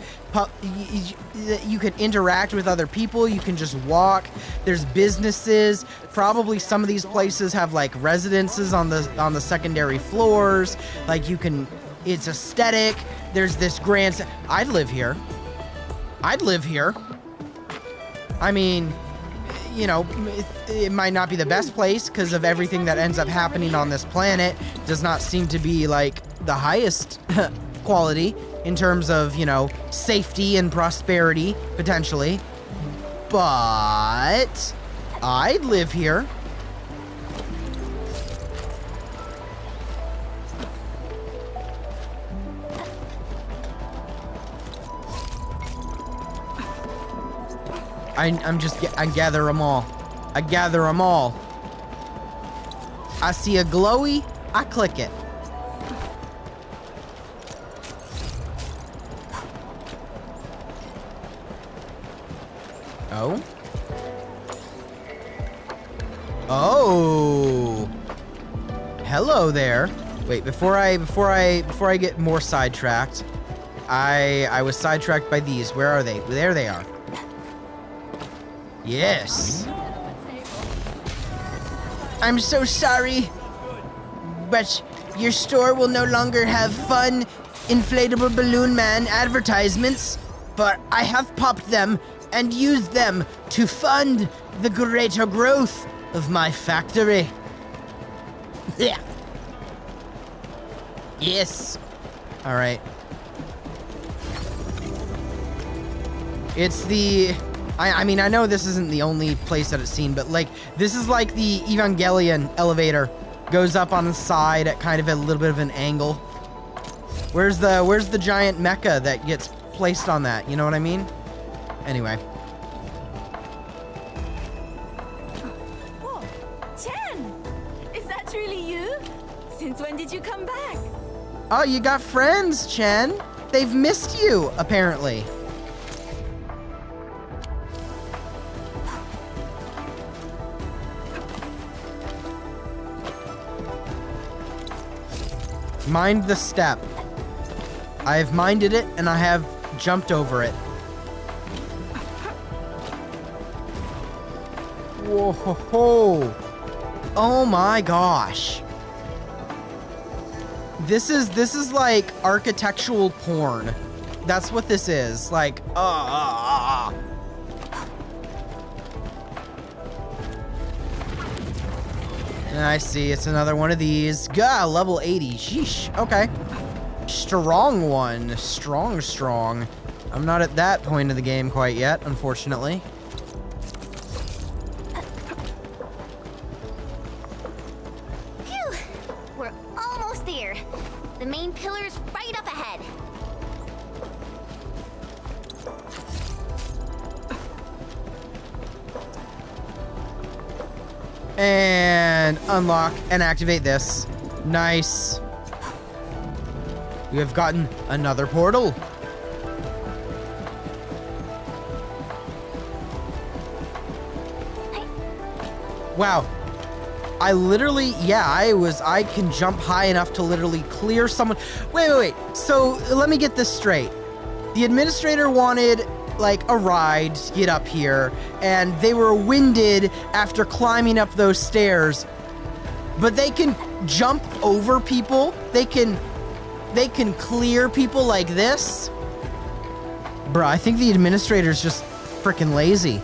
You can interact with other people. You can just walk. There's businesses. Probably some of these places have like residences on the secondary floors. Like you can. It's aesthetic. There's this grand. I'd live here. I'd live here. I mean, you know, it might not be the best place because of everything that ends up happening on this planet. Does not seem to be like the highest quality in terms of, you know, safety and prosperity, potentially. But I'd live here. I gather them all. I gather them all. I see a glowy, I click it. Oh? Oh. Hello there. Wait, before I get more sidetracked, I was sidetracked by these. Where are they? There they are. Yes. I'm so sorry, but your store will no longer have fun inflatable balloon man advertisements, but I have popped them and used them to fund the greater growth of my factory. Yeah. Yes. All right. It's the... I mean, I know this isn't the only place that it's seen, but like, this is like the Evangelion elevator. Goes up on the side at kind of a little bit of an angle. Where's the giant mecha that gets placed on that? You know what I mean? Anyway. Whoa, Chen! Is that really you? Since when did you come back? Oh, you got friends, Chen. They've missed you, apparently. Mind the step. I have minded it, and I have jumped over it. Whoa ho ho! Oh my gosh! This is like architectural porn. That's what this is. Like, I see, it's another one of these. God, level 80. Sheesh. Okay. Strong one. Strong. I'm not at that point of the game quite yet, unfortunately. Phew! We're almost there. The main pillar's right up ahead. And unlock and activate this. Nice. We have gotten another portal. Wow. I literally, yeah, I can jump high enough to literally clear someone. Wait. So let me get this straight. The administrator wanted like a ride to get up here, and they were winded after climbing up those stairs, but they can jump over people. They can clear people like this. Bruh, I think the administrator's just freaking lazy.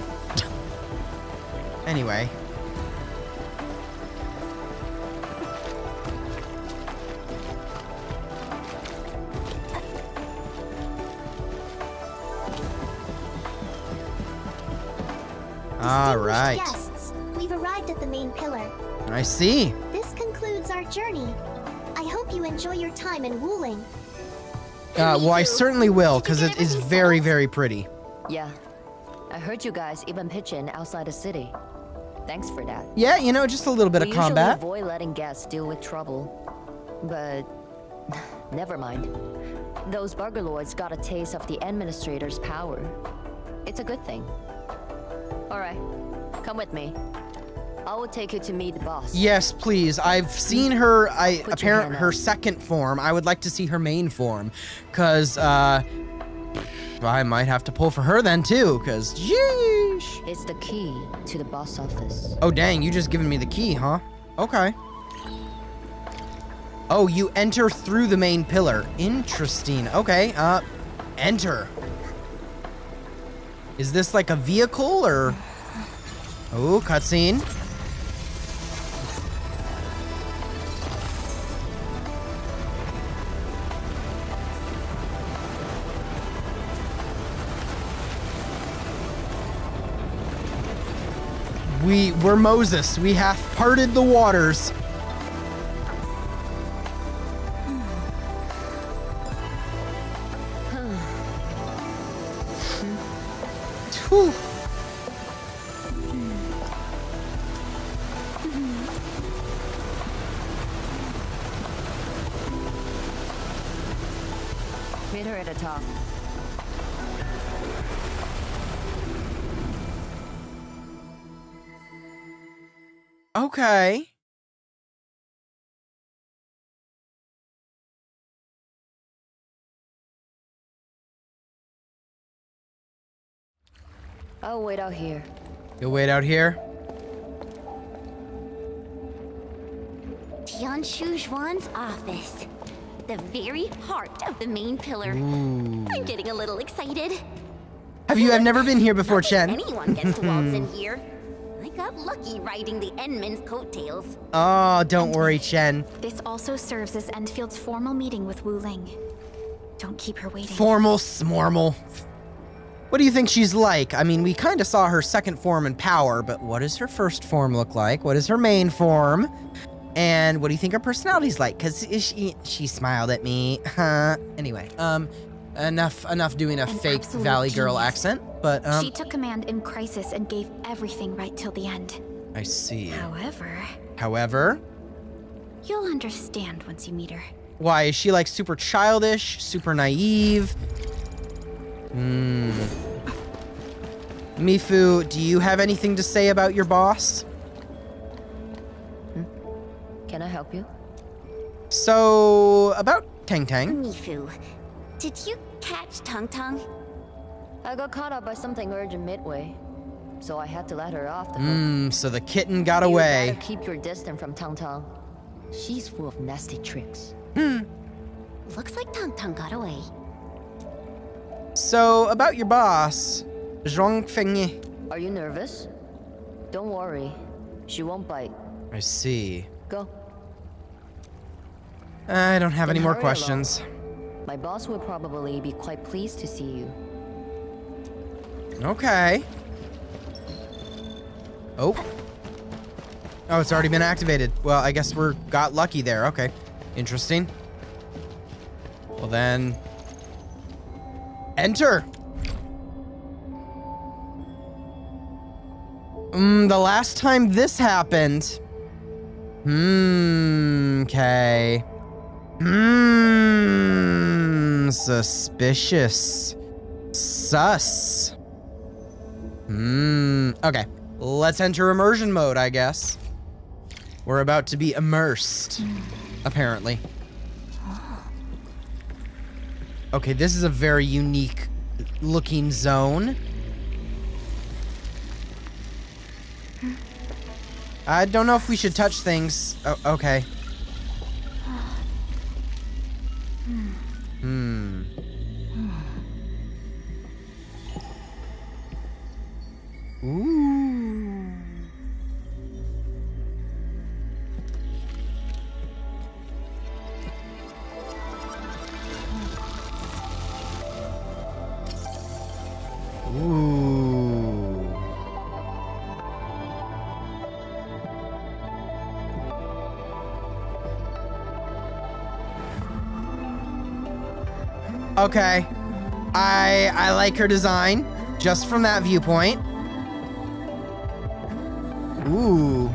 Anyway. All right. Guests, we've arrived at the main pillar. I see. This concludes our journey. I hope you enjoy your time in Wuling. Well, I certainly will, because it is very, very pretty. Yeah. I heard you guys even pitch in outside the city. Thanks for that. Yeah, you know, just a little bit of combat. We usually avoid letting guests deal with trouble. But never mind. Those Burgerlords got a taste of the administrator's power. It's a good thing. Alright, come with me. I will take you to meet the boss. Yes, please. I've seen her, her second form. I would like to see her main form. Because, I might have to pull for her then, too. Because, jeesh. It's the key to the boss office. Oh, dang. You just given me the key, huh? Okay. Oh, you enter through the main pillar. Interesting. Okay, enter. Is this like a vehicle, or... Oh, cutscene. We're Moses. We have parted the waters. Whew. Meet her at the top. Okay. I'll wait out here. You'll wait out here? Tianshu Zhuan's office. The very heart of the main pillar. Ooh. I'm getting a little excited. Have you have never been here before, Chen? Anyone gets to waltz in here. I got lucky riding the Endman's coattails. Oh, don't worry, Chen. This also serves as Endfield's formal meeting with Wuling. Don't keep her waiting. Formal smormal. What do you think she's like? I mean, we kind of saw her second form in power, but what does her first form look like? What is her main form? And what do you think her personality's like? Because she smiled at me. Anyway, enough doing a fake Valley Girl accent, but she took command in crisis and gave everything right till the end. I see. However, you'll understand once you meet her. Why, is she like super childish, super naive? Mifu, do you have anything to say about your boss? Can I help you? So, about Tang Tang. Mifu, did you catch Tang Tang? I got caught up by something urgent midway, so I had to let her off the hook. So the kitten got away. You better keep your distance from Tang Tang. She's full of nasty tricks. Looks like Tang Tang got away. So, about your boss, Zhong Fengyi. Are you nervous? Don't worry. She won't bite. I see. Go. I don't have Then any more hurry questions. along. My boss will probably be quite pleased to see you. Okay. Oh. Oh, it's already been activated. Well, I guess we're got lucky there. Okay. Interesting. Well then... Enter! the last time this happened. Okay. Suspicious. Sus. Okay. Let's enter immersion mode, I guess. We're about to be immersed, apparently. Okay, this is a very unique looking zone. I don't know if we should touch things. Oh, okay. Ooh. Ooh. Okay. I like her design just from that viewpoint. Ooh.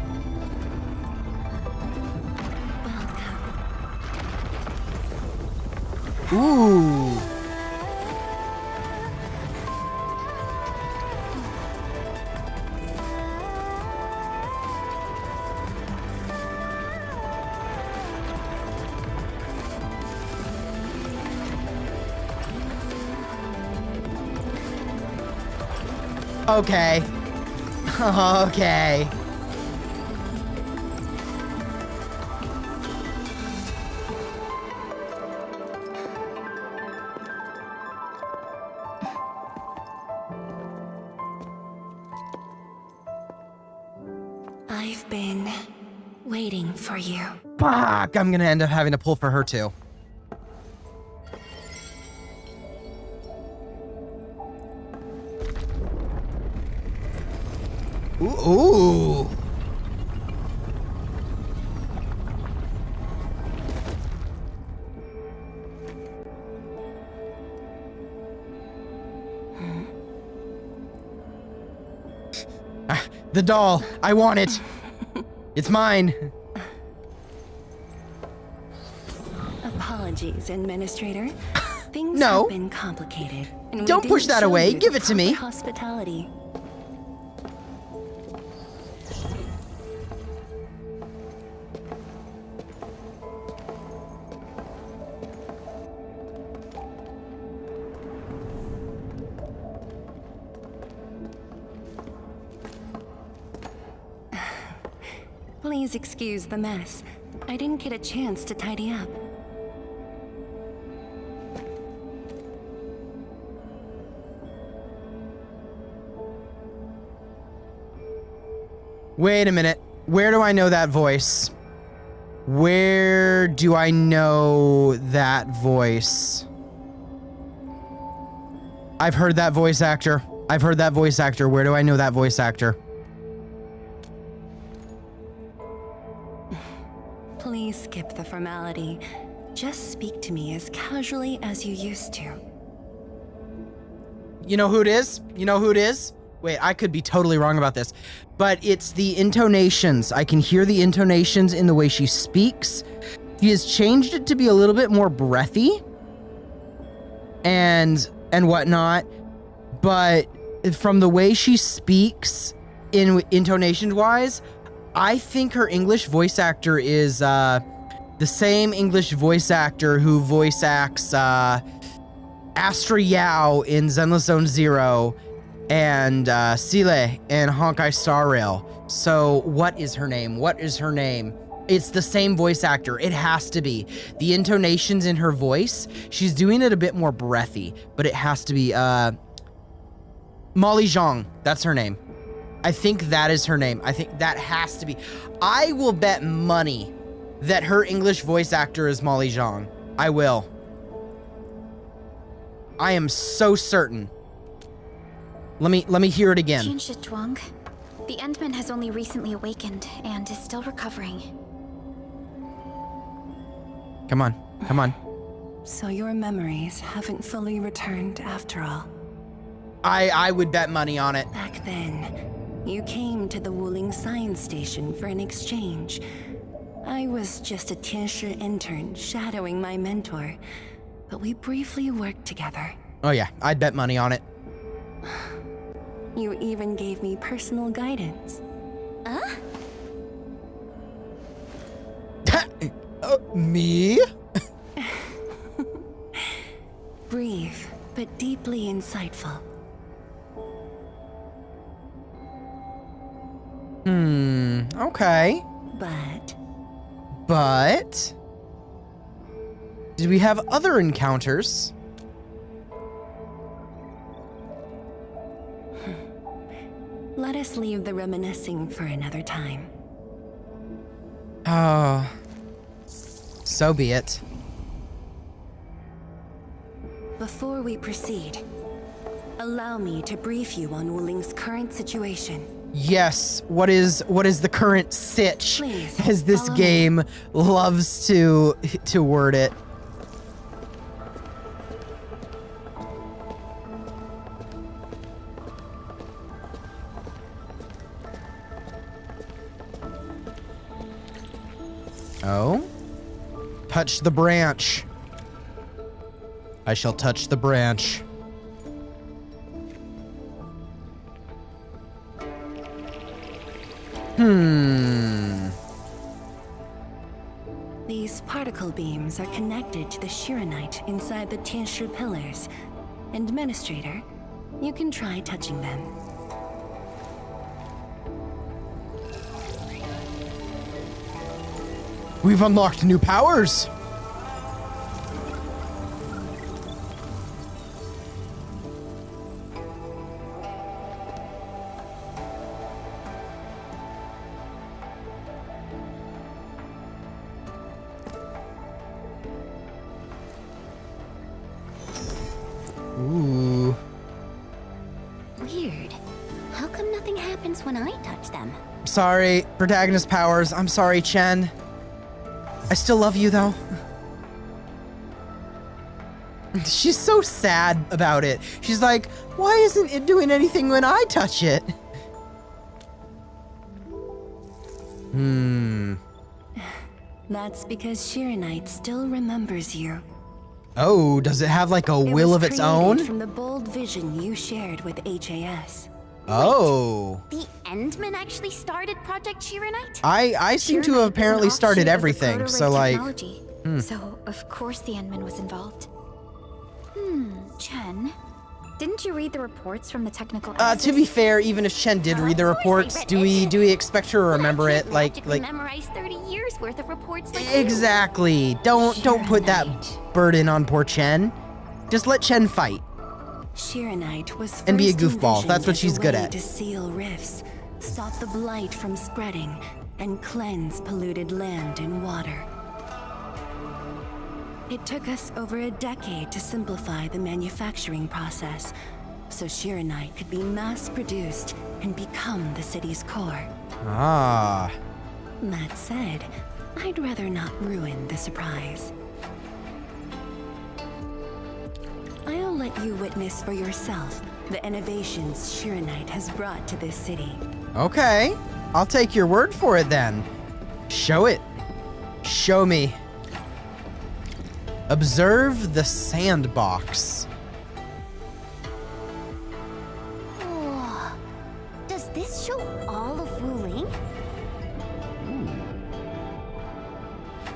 Ooh. Okay. Okay. I've been waiting for you. Fuck, I'm gonna end up having to pull for her too. Ooh. The doll. I want it. It's mine. Apologies, Administrator. Things No. have been complicated. And we Don't push didn't that show away. you Give the it to me. proper hospitality. Please excuse the mess. I didn't get a chance to tidy up. Wait a minute. Where do I know that voice? Where do I know that voice? I've heard that voice actor. I've heard that voice actor. Where do I know that voice actor? Please skip the formality. Just speak to me as casually as you used to. You know who it is? You know who it is? Wait, I could be totally wrong about this, but it's the intonations. I can hear the intonations in the way she speaks. She has changed it to be a little bit more breathy and whatnot, but from the way she speaks in intonation wise, I think her English voice actor is the same English voice actor who voice acts Astra Yao in Zenless Zone Zero and Sile in Honkai Star Rail. So what is her name? What is her name? It's the same voice actor. It has to be. The intonations in her voice, she's doing it a bit more breathy, but it has to be Molly Zhang. That's her name. I think that is her name. I think that has to be. I will bet money that her English voice actor is Molly Zhang. I will. I am so certain. Let me hear it again. Jin Zhuang, the Endman has only recently awakened and is still recovering. Come on, come on. So your memories haven't fully returned after all. I would bet money on it. Back then, You came to the Wuling science station for an exchange. I was just a Tianshi intern shadowing my mentor, but we briefly worked together. Oh yeah, I'd bet money on it. You even gave me personal guidance. Me? Brief, but deeply insightful. Okay. But... did we have other encounters? Let us leave the reminiscing for another time. Oh. So be it. Before we proceed, allow me to brief you on Wuling's current situation. Yes, what is the current sitch, Please, as this follow game loves to word it. Oh? Touch the branch. I shall touch the branch. These particle beams are connected to the Shiranite inside the Tianshi pillars. Administrator, you can try touching them. We've unlocked new powers. Ooh. Weird. How come nothing happens when I touch them? Sorry, protagonist powers. I'm sorry, Chen. I still love you, though. She's so sad about it. She's like, why isn't it doing anything when I touch it? That's because Shiranite still remembers you. Oh, does it have like a will of its own? From the bold vision you shared with HAS. Oh. The Endmen actually started Project Shiranite? I seem to have apparently started everything, so like... So, of course the Endman was involved. Chen, didn't you read the reports from the technical To be fair, even if Chen did read the reports, do we expect her to remember it? Like memorize 30 years worth of reports like exactly. Don't put that burden on poor Chen. Just let Chen fight. Shiranite was and be a first goofball. That's what envisioned she's as a good way at. To seal rifts, stop the blight from spreading, and cleanse polluted land and water. It took us over a decade to simplify the manufacturing process, so Shiranite could be mass-produced and become the city's core. Ah. That said, I'd rather not ruin the surprise. I'll let you witness for yourself the innovations Shiranite has brought to this city. Okay. I'll take your word for it then. Show it. Show me. Observe the sandbox. Oh, does this show all of Wuling?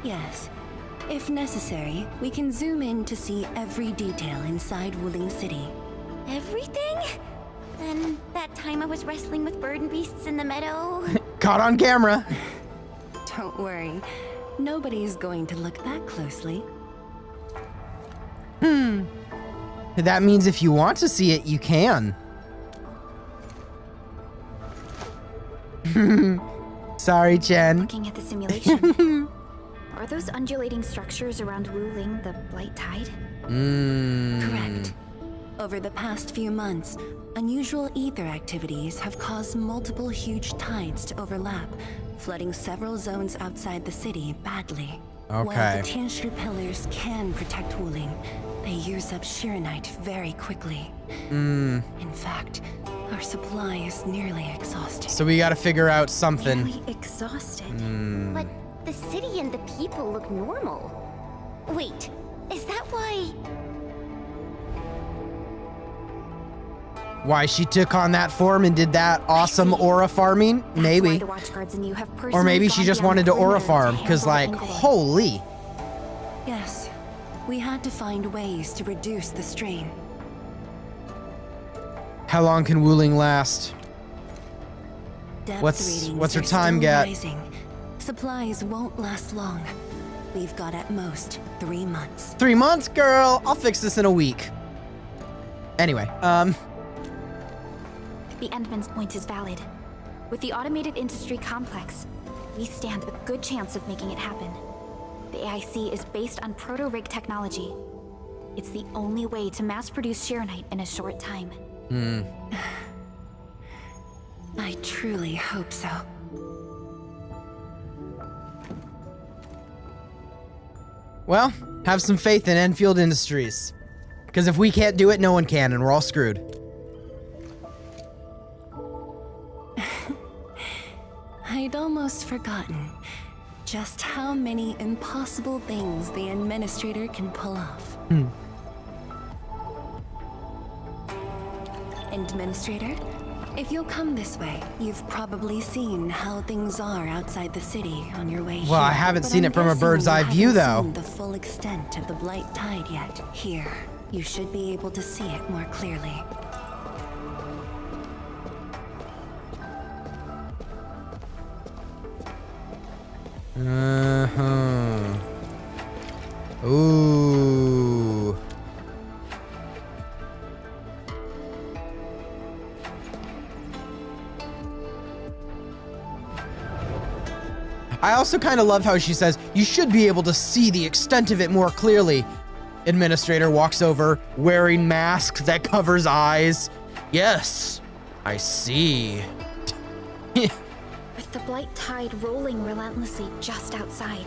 Yes. If necessary, we can zoom in to see every detail inside Wuling City. Everything? Then that time I was wrestling with bird and beasts in the meadow? Caught on camera. Don't worry. Nobody's going to look that closely. That means if you want to see it, you can. Sorry, Chen. Looking at the simulation. Are those undulating structures around Wuling the Blight Tide? Correct. Over the past few months, unusual ether activities have caused multiple huge tides to overlap, flooding several zones outside the city badly. Okay. While the Tianshi pillars can protect Wuling, they use up Shiranite very quickly. In fact, Our supply is nearly exhausted. So we gotta figure out something. Nearly exhausted. But the city and the people look normal. Wait, is that why? Why she took on that form and did that awesome aura farming? Maybe. The Watch Guards and you have Or maybe personally she gone just beyond wanted the to aura perimeter farm, to because handle like, the Inquisition. holy. Yes, we had to find ways to reduce the strain. How long can Wuling last? Depth What's readings her are time still gap? rising. Supplies won't last long. We've got at most 3 months. 3 months, girl. I'll fix this in a week. Anyway, The Endman's point is valid. With the automated industry complex, we stand a good chance of making it happen. The AIC is based on proto-rig technology. It's the only way to mass-produce Shironite in a short time. I truly hope so. well, have some faith in Endfield Industries. Because if we can't do it, no one can, and we're all screwed. I'd almost forgotten just how many impossible things the Administrator can pull off. Administrator, if you'll come this way, you've probably seen how things are outside the city on your way here. Well, I haven't But seen I'm it from a guessing bird's you eye view, haven't though. seen the full extent of the Blight Tide yet. Here, you should be able to see it more clearly. Ooh. I also kind of love how she says, you should be able to see the extent of it more clearly. Administrator walks over, wearing mask that covers eyes. Yes, I see. With the Blight Tide rolling relentlessly just outside,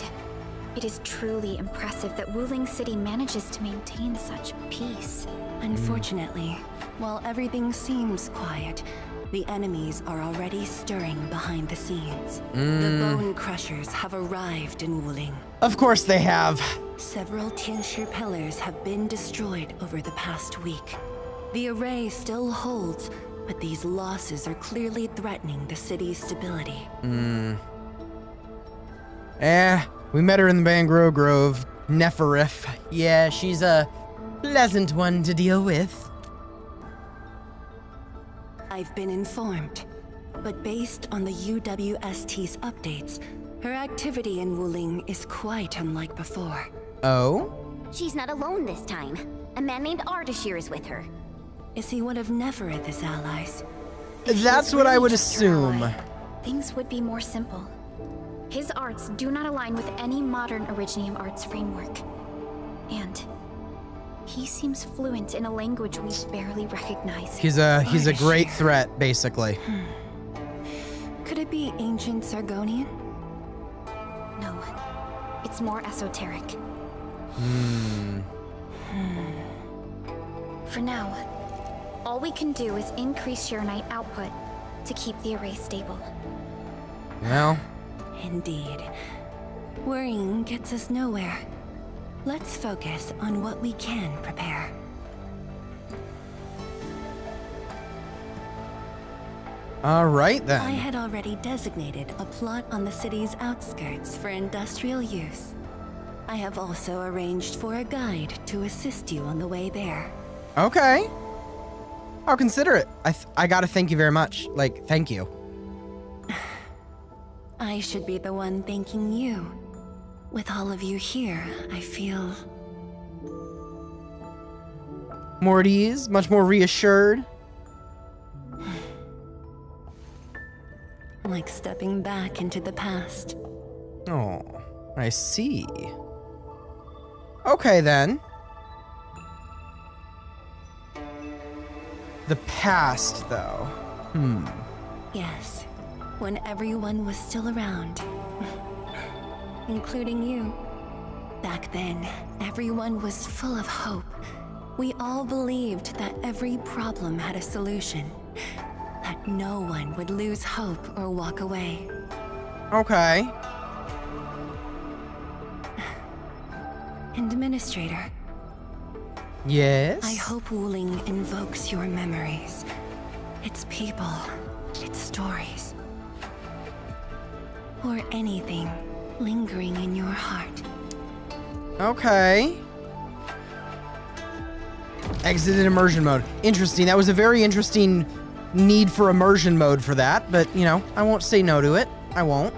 it is truly impressive that Wuling City manages to maintain such peace. Unfortunately, while everything seems quiet, the enemies are already stirring behind the scenes. The Bone Crushers have arrived in Wuling. Of course they have. Several tincture pillars have been destroyed over the past week. The array still holds, but these losses are clearly threatening the city's stability. We met her in the Mangrove Grove. Neferif. Yeah, she's a pleasant one to deal with. I've been informed, but based on the UWST's updates, her activity in Wuling is quite unlike before. Oh? She's not alone this time. A man named Ardashir is with her. Is he one of Neferith's allies? That's what I would assume. Things would be more simple. His arts do not align with any modern Originium arts framework. And he seems fluent in a language we barely recognize. He's a great threat, basically. Could it be ancient Sargonian? No, it's more esoteric. For now, all we can do is increase Shironite output to keep the array stable. Well, indeed. Worrying gets us nowhere. Let's focus on what we can prepare. all right then. I had already designated a plot on the city's outskirts for industrial use. I have also arranged for a guide to assist you on the way there. Okay. I'll consider it. I gotta thank you very much. Like, thank you. I should be the one thanking you. With all of you here, I feel More at ease, much more reassured. like stepping back into the past. Oh, I see. Okay then. The past, though. Yes, when everyone was still around. Including you. Back then, everyone was full of hope. We all believed that every problem had a solution. that no one would lose hope or walk away. Okay. Administrator, Yes? I hope Wuling invokes your memories. Its people, its stories. Or anything lingering in your heart. Okay. Exited immersion mode. Interesting. That was a very interesting need for immersion mode for that, but, you know, I won't say no to it. I won't.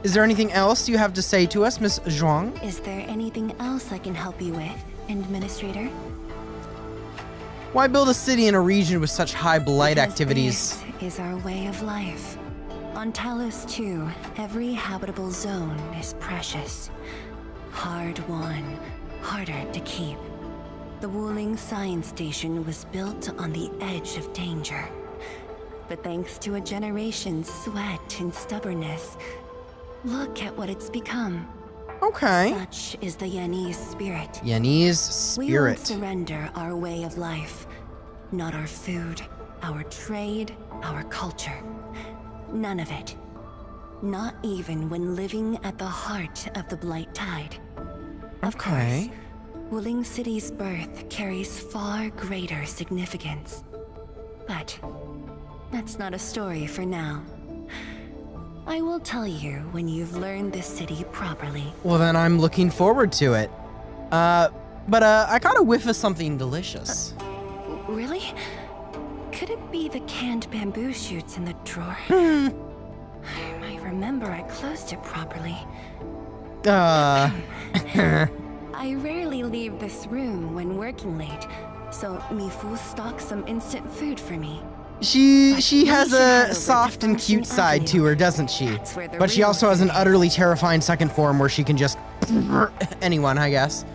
Is there anything else you have to say to us, Miss Zhuang? Is there anything else I can help you with, Administrator? Why build a city in a region with such high blight Because activities? This is our way of life. On Talos 2, every habitable zone is precious. Hard-won, harder to keep. The Wuling Science Station was built on the edge of danger. But thanks to a generation's sweat and stubbornness, look at what it's become. Okay. Such is the Yanese spirit. Yanese We won't spirit. surrender our way of life. Not our food, our trade, our culture. None of it. Not even when living at the heart of the Blight Tide. Of course, Wuling City's birth carries far greater significance. But that's not a story for now. I will tell you when you've learned this city properly. Well, then I'm looking forward to it. But I got a whiff of something delicious. Really? Could it be the canned bamboo shoots in the drawer? I remember I closed it properly. I rarely leave this room when working late, so Mifu stocks some instant food for me. She has a soft and cute side to her, doesn't she? But she also has an utterly terrifying second form where she can just anyone, I guess.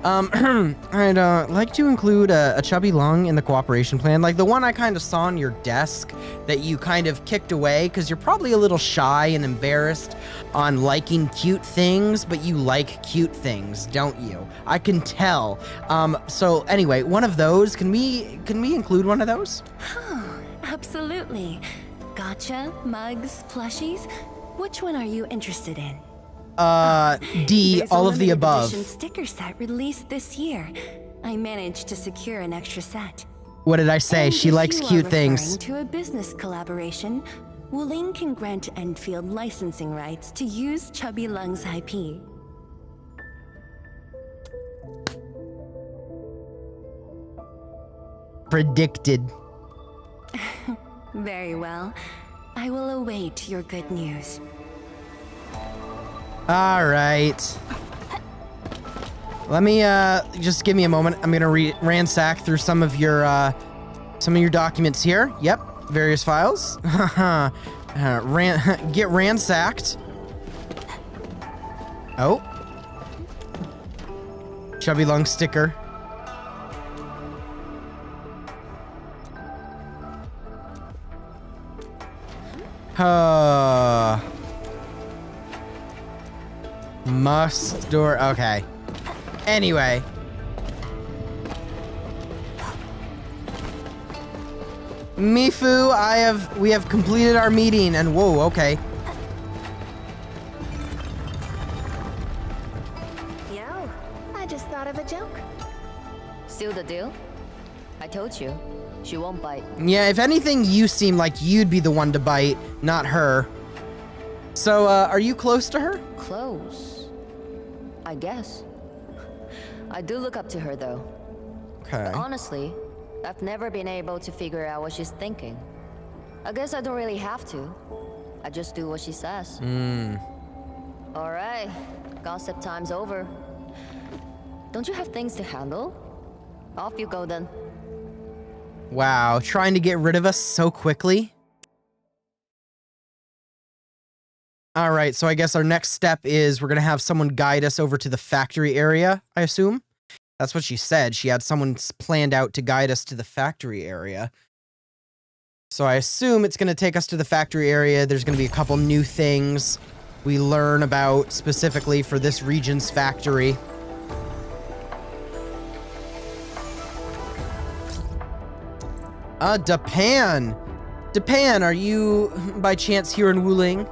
I'd like to include a chubby lung in the cooperation plan, like the one I kind of saw on your desk that you kind of kicked away because you're probably a little shy and embarrassed on liking cute things, but you like cute things, don't you? I can tell. So anyway, one of those, can we include one of those? Absolutely. Gacha, mugs, plushies. Which one are you interested in? D, There's all a of the limited above. edition sticker set released this year. I managed to secure an extra set. What did I say? And She if likes you cute are things. referring to a business collaboration, Wuling can grant Endfield licensing rights to use Chubby Lung's IP. Predicted. Very well. I will await your good news. All right. Let me just give me a moment. I'm gonna ransack through some of your documents here. Yep, various files. Get ransacked. Oh, chubby lung sticker. Must door. Okay. Anyway. Mifu, we have completed our meeting and whoa, okay. Yo, I just thought of a joke. Still the deal? I told you, she won't bite. Yeah, if anything, you seem like you'd be the one to bite, not her. So, are you close to her? Close. I guess. I do look up to her though. Okay. Honestly, I've never been able to figure out what she's thinking. I guess I don't really have to. I just do what she says. Alright, gossip time's over. Don't you have things to handle? Off you go then. Wow, trying to get rid of us so quickly? All right, so I guess our next step is we're going to have someone guide us over to the factory area, I assume? That's what she said. She had someone planned out to guide us to the factory area. So I assume it's going to take us to the factory area. There's going to be a couple new things we learn about specifically for this region's factory. Japan. Depan, are you by chance here in Wuling?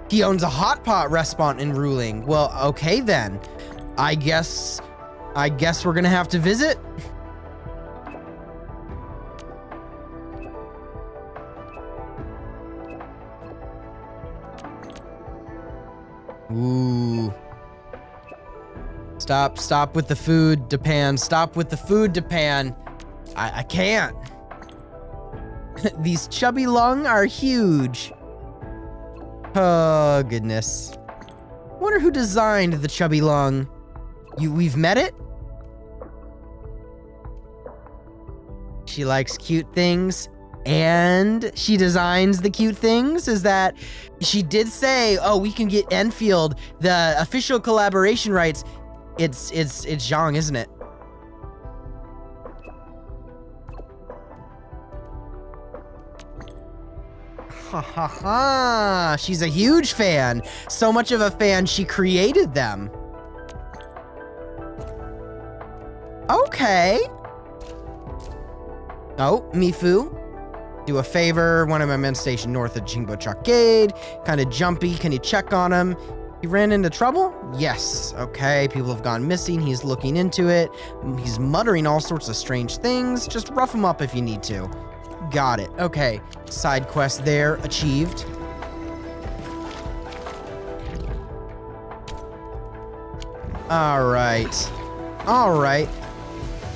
He owns a hot pot restaurant in Wuling. Well, okay then. I guess we're gonna have to visit. Ooh. Stop with the food, Depan. Stop with the food, Depan. I can't. These chubby lung are huge. Oh, goodness. Wonder who designed the chubby lung. We've met it? She likes cute things and she designs the cute things. Is that she did say, oh, we can get Endfield the official collaboration rights. It's Zhang, isn't it? Ha ha ha. She's a huge fan. So much of a fan she created them. Okay. Oh, Mifu. Do a favor. One of my men stationed north of Jingbo Chokehold. Kind of jumpy. Can you check on him? He ran into trouble? Yes. Okay, people have gone missing. He's looking into it. He's muttering all sorts of strange things. Just rough him up if you need to. Got it. Okay. Side quest there. Achieved. Alright. Alright.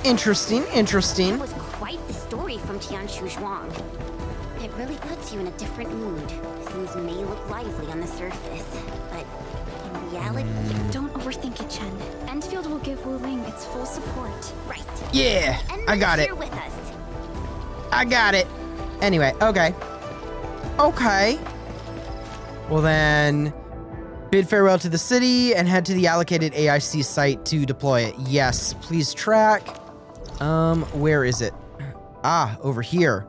Interesting. Interesting. That was quite the story from Tianshu Zhuang. It really puts you in a different mood. Things may look lively on the surface, but in reality... Don't overthink it, Chen. Endfield will give Wuling its full support. Right. Yeah, And I got it. here with us. I got it. Anyway, okay. Okay. Well then, bid farewell to the city and head to the allocated AIC site to deploy it. Yes, please track. Where is it? Ah, over here.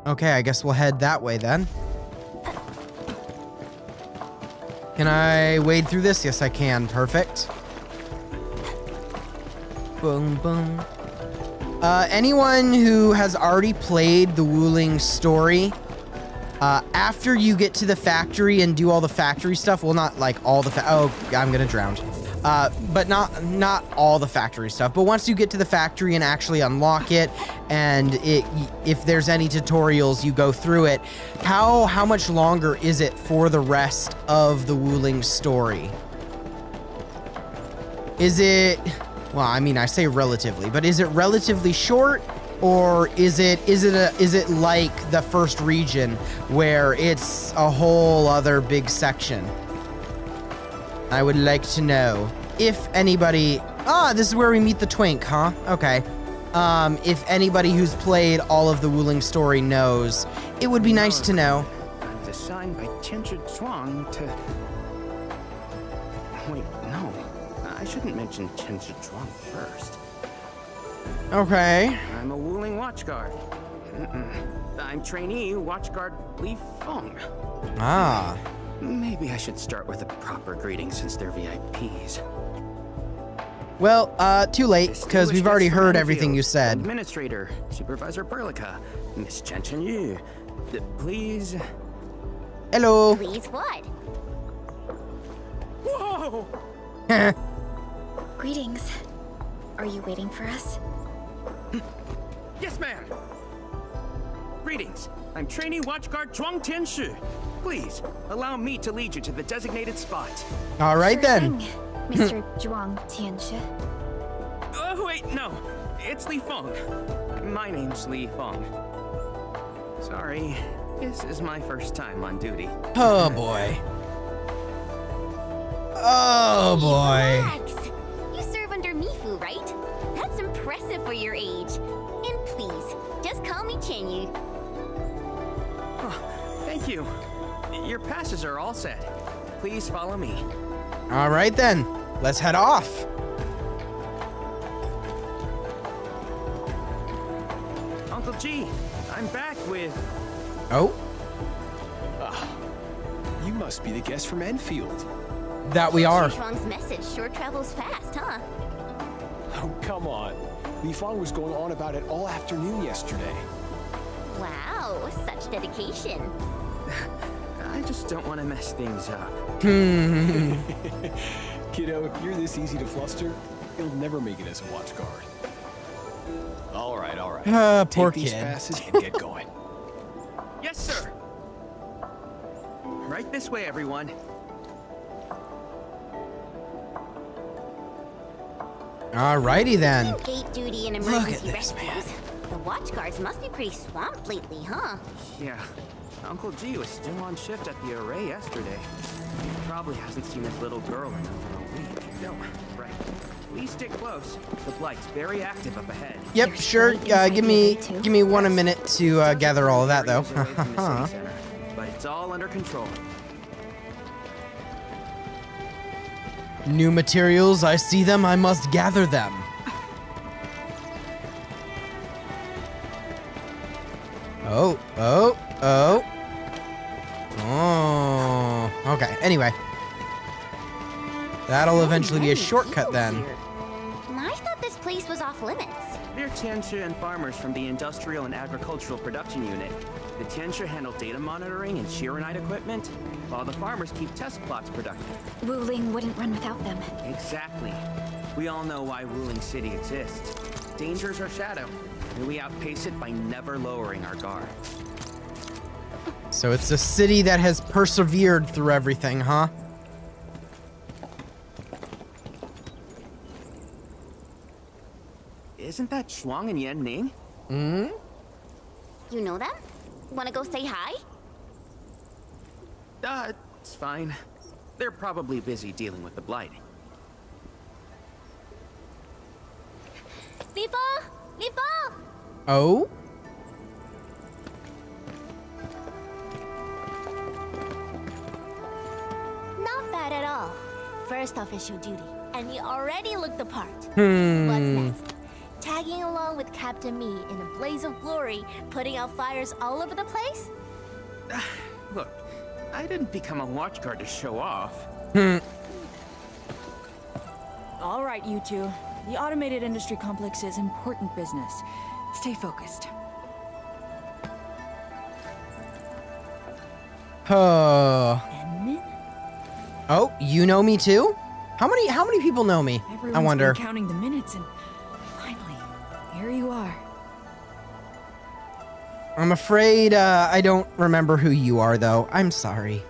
Okay, I guess we'll head that way then. Can I wade through this? Yes, I can. Perfect. Boom, boom. Anyone who has already played the Wuling story, after you get to the factory and do all the factory stuff, well, not like all the oh, I'm gonna drown. But not all the factory stuff. But once you get to the factory and actually unlock it, and if there's any tutorials, you go through it. How much longer is it for the rest of the Wuling story? Is it? Well, I mean, I say relatively, but is it relatively short, or is it like the first region where it's a whole other big section? I would like to know if anybody. Ah, this is where we meet the twink, huh? Okay. If anybody who's played all of the Wuling story knows, it would be nice to know. I'm designed by Tianzhi Zhuang to. Wait, no. I shouldn't mention Tianzhi Zhuang first. Okay. I'm a Wuling watchguard. I'm trainee watchguard Li Feng. Ah. Maybe I should start with a proper greeting since they're VIPs. Well, too late, because we've already heard everything you said. Administrator, Supervisor Perlica, Miss Chen Chen Yu. Please. Hello. Please what? Whoa! Greetings. Are you waiting for us? Yes, ma'am. Greetings. I'm trainee watchguard Zhuang Tianshi. Please, allow me to lead you to the designated spot. All right, then. Mr. Zhuang Tianshi. Oh, wait, no. It's Li Feng. My name's Li Feng. Sorry, this is my first time on duty. Oh, boy. Oh, boy. Relax. You serve under Mifu, right? That's impressive for your age. And please, just call me Chenyu. Oh, thank you. Your passes are all set. Please follow me. All right, then. Let's head off. Uncle G, I'm back with... Oh? You must be the guest from Endfield. That we are. Shuang's message sure travels fast, huh? Oh, come on. Li Feng was going on about it all afternoon yesterday. Wow, such dedication. I just don't want to mess things up. Kiddo, if you're this easy to fluster, you'll never make it as a watch guard. All right, all right. Poor Take these kid. passes and get going. Yes, sir. Right this way, everyone. Alrighty then. Gate duty and emergency rescues. The watch guards must be pretty swamped lately, huh? Yeah. Uncle G was still on shift at the array yesterday. He probably hasn't seen his little girl in over a week. No, right. Please stick close. The Blight's very active up ahead. Yep, sure. Give me 1 minute to gather all of that though. But it's all under control. New materials, I see them, I must gather them. Oh. Okay, anyway. That'll eventually be a shortcut then. I thought this place was off limits. They're Tianxia and farmers from the Industrial and Agricultural Production Unit. The Tianxia handle data monitoring and Shiranite equipment, while the farmers keep test plots productive. Wuling wouldn't run without them. Exactly. We all know why Wuling City exists. Dangers our shadow, and we outpace it by never lowering our guard. So it's a city that has persevered through everything, huh? Isn't that Shuang and Yan Ning? You know them? Wanna go say hi? It's fine. They're probably busy dealing with the Blight. Lifa! Oh? Not bad at all. First official duty, and you already look the part. What's next? Tagging along with Captain Me in a blaze of glory, putting out fires all over the place? Look, I didn't become a watchguard to show off. All right, you two. The automated industry complex is important business. Stay focused. Oh, you know me too? How many people know me? I wonder. Been counting the minutes, and finally, here you are. I'm afraid I don't remember who you are, though. I'm sorry.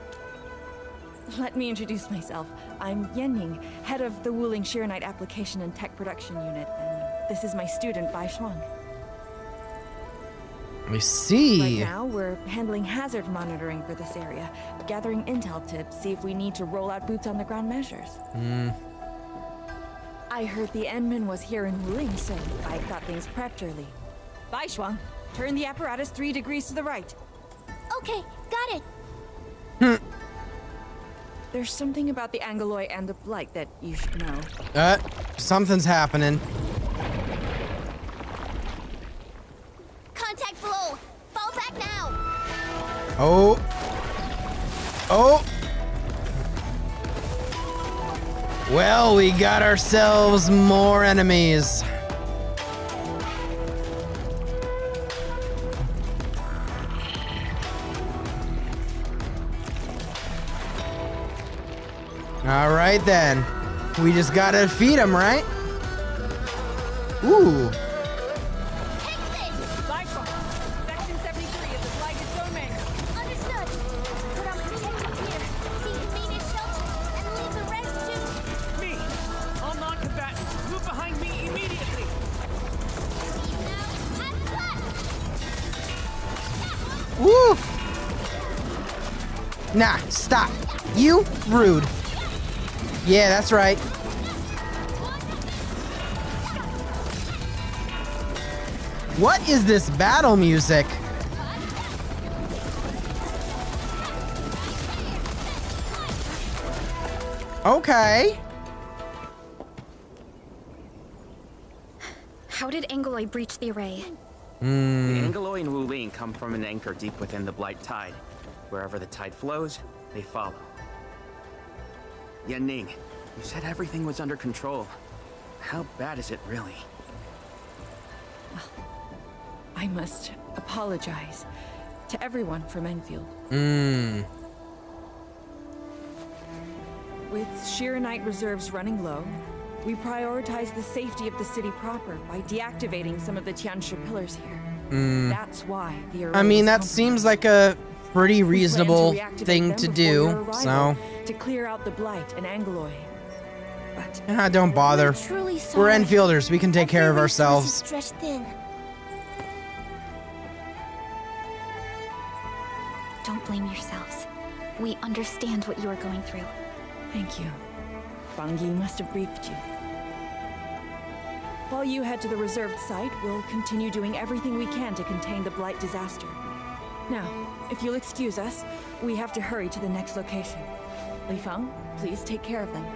Let me introduce myself. I'm Yenning, head of the Wuling Shiranite Application and Tech Production Unit, and this is my student, Bai Shuang. I see. Right now, we're handling hazard monitoring for this area, gathering intel to see if we need to roll out boots-on-the-ground measures. I heard the Endman was here in Wuling, so I got things prepped early. Bai Shuang, turn the apparatus 3 degrees to the right. Okay, got it. There's something about the Angoloi and the Blight that you should know. Something's happening. Contact below. Fall back now. Oh. Well, we got ourselves more enemies. All right then. We just gotta defeat him, right? Ooh. Section 73 of the Blighted Domain. Understood. Put on protective gear, seek convenient shelter, and leave the rest to... Me! All non-combatants, move behind me immediately! Woo! Nah, stop. You rude. Yeah, that's right. What is this battle music? Okay. How did Angoloi breach the array? The Angoloi and Wuling come from an anchor deep within the Blight Tide. Wherever the tide flows, they follow. Yan Ning, you said everything was under control. How bad is it really? I must apologize to everyone from Endfield. With Shiranite reserves running low, we prioritize the safety of the city proper by deactivating some of the Tianshi pillars here. That's why the array I mean, is that seems like a pretty reasonable We plan to reactivate thing them to before your do, arrival so... to clear out the blight and Angloy. Don't bother. Truly We're sorry. Enfielders. We can take care of Every resource is ourselves. stretched thin. Don't blame yourselves. We understand what you are going through. Thank you. Bangyu must have briefed you. While you head to the reserved site, we'll continue doing everything we can to contain the blight disaster. Now, if you'll excuse us, we have to hurry to the next location. Li Feng, please take care of them.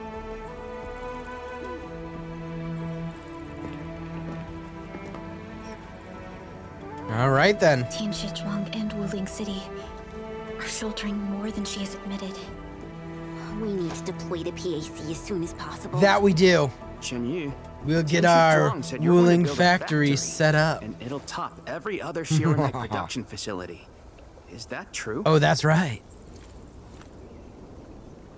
All right, then. Tianshizhuang and Wuling City are sheltering more than she has admitted. We need to deploy the PAC as soon as possible. That we do. Chenyu, We'll get Tianshi our Zhuang said you're going to Wuling build a factory set up. And it'll top every other Shiranite production facility. Is that true? Oh, that's right.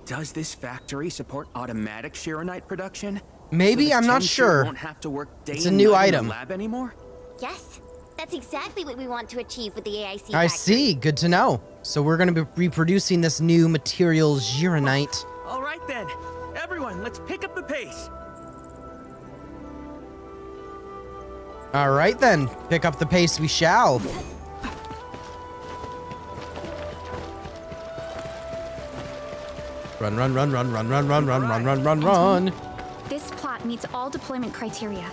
Does this factory support automatic Shiranite production? Maybe, So the I'm not Tianshi sure. Won't have to work day It's a and new night in item. the lab anymore? Yes, that's exactly what we want to achieve with the AIC I factory. see. Good to know. So we're going to be reproducing this new material, Gironite. All right then. Everyone, let's pick up the pace. All right, then. Pick up the pace we shall. Run, run, run, run, run, run, run, run, run, run, run, run. This plot meets all deployment criteria.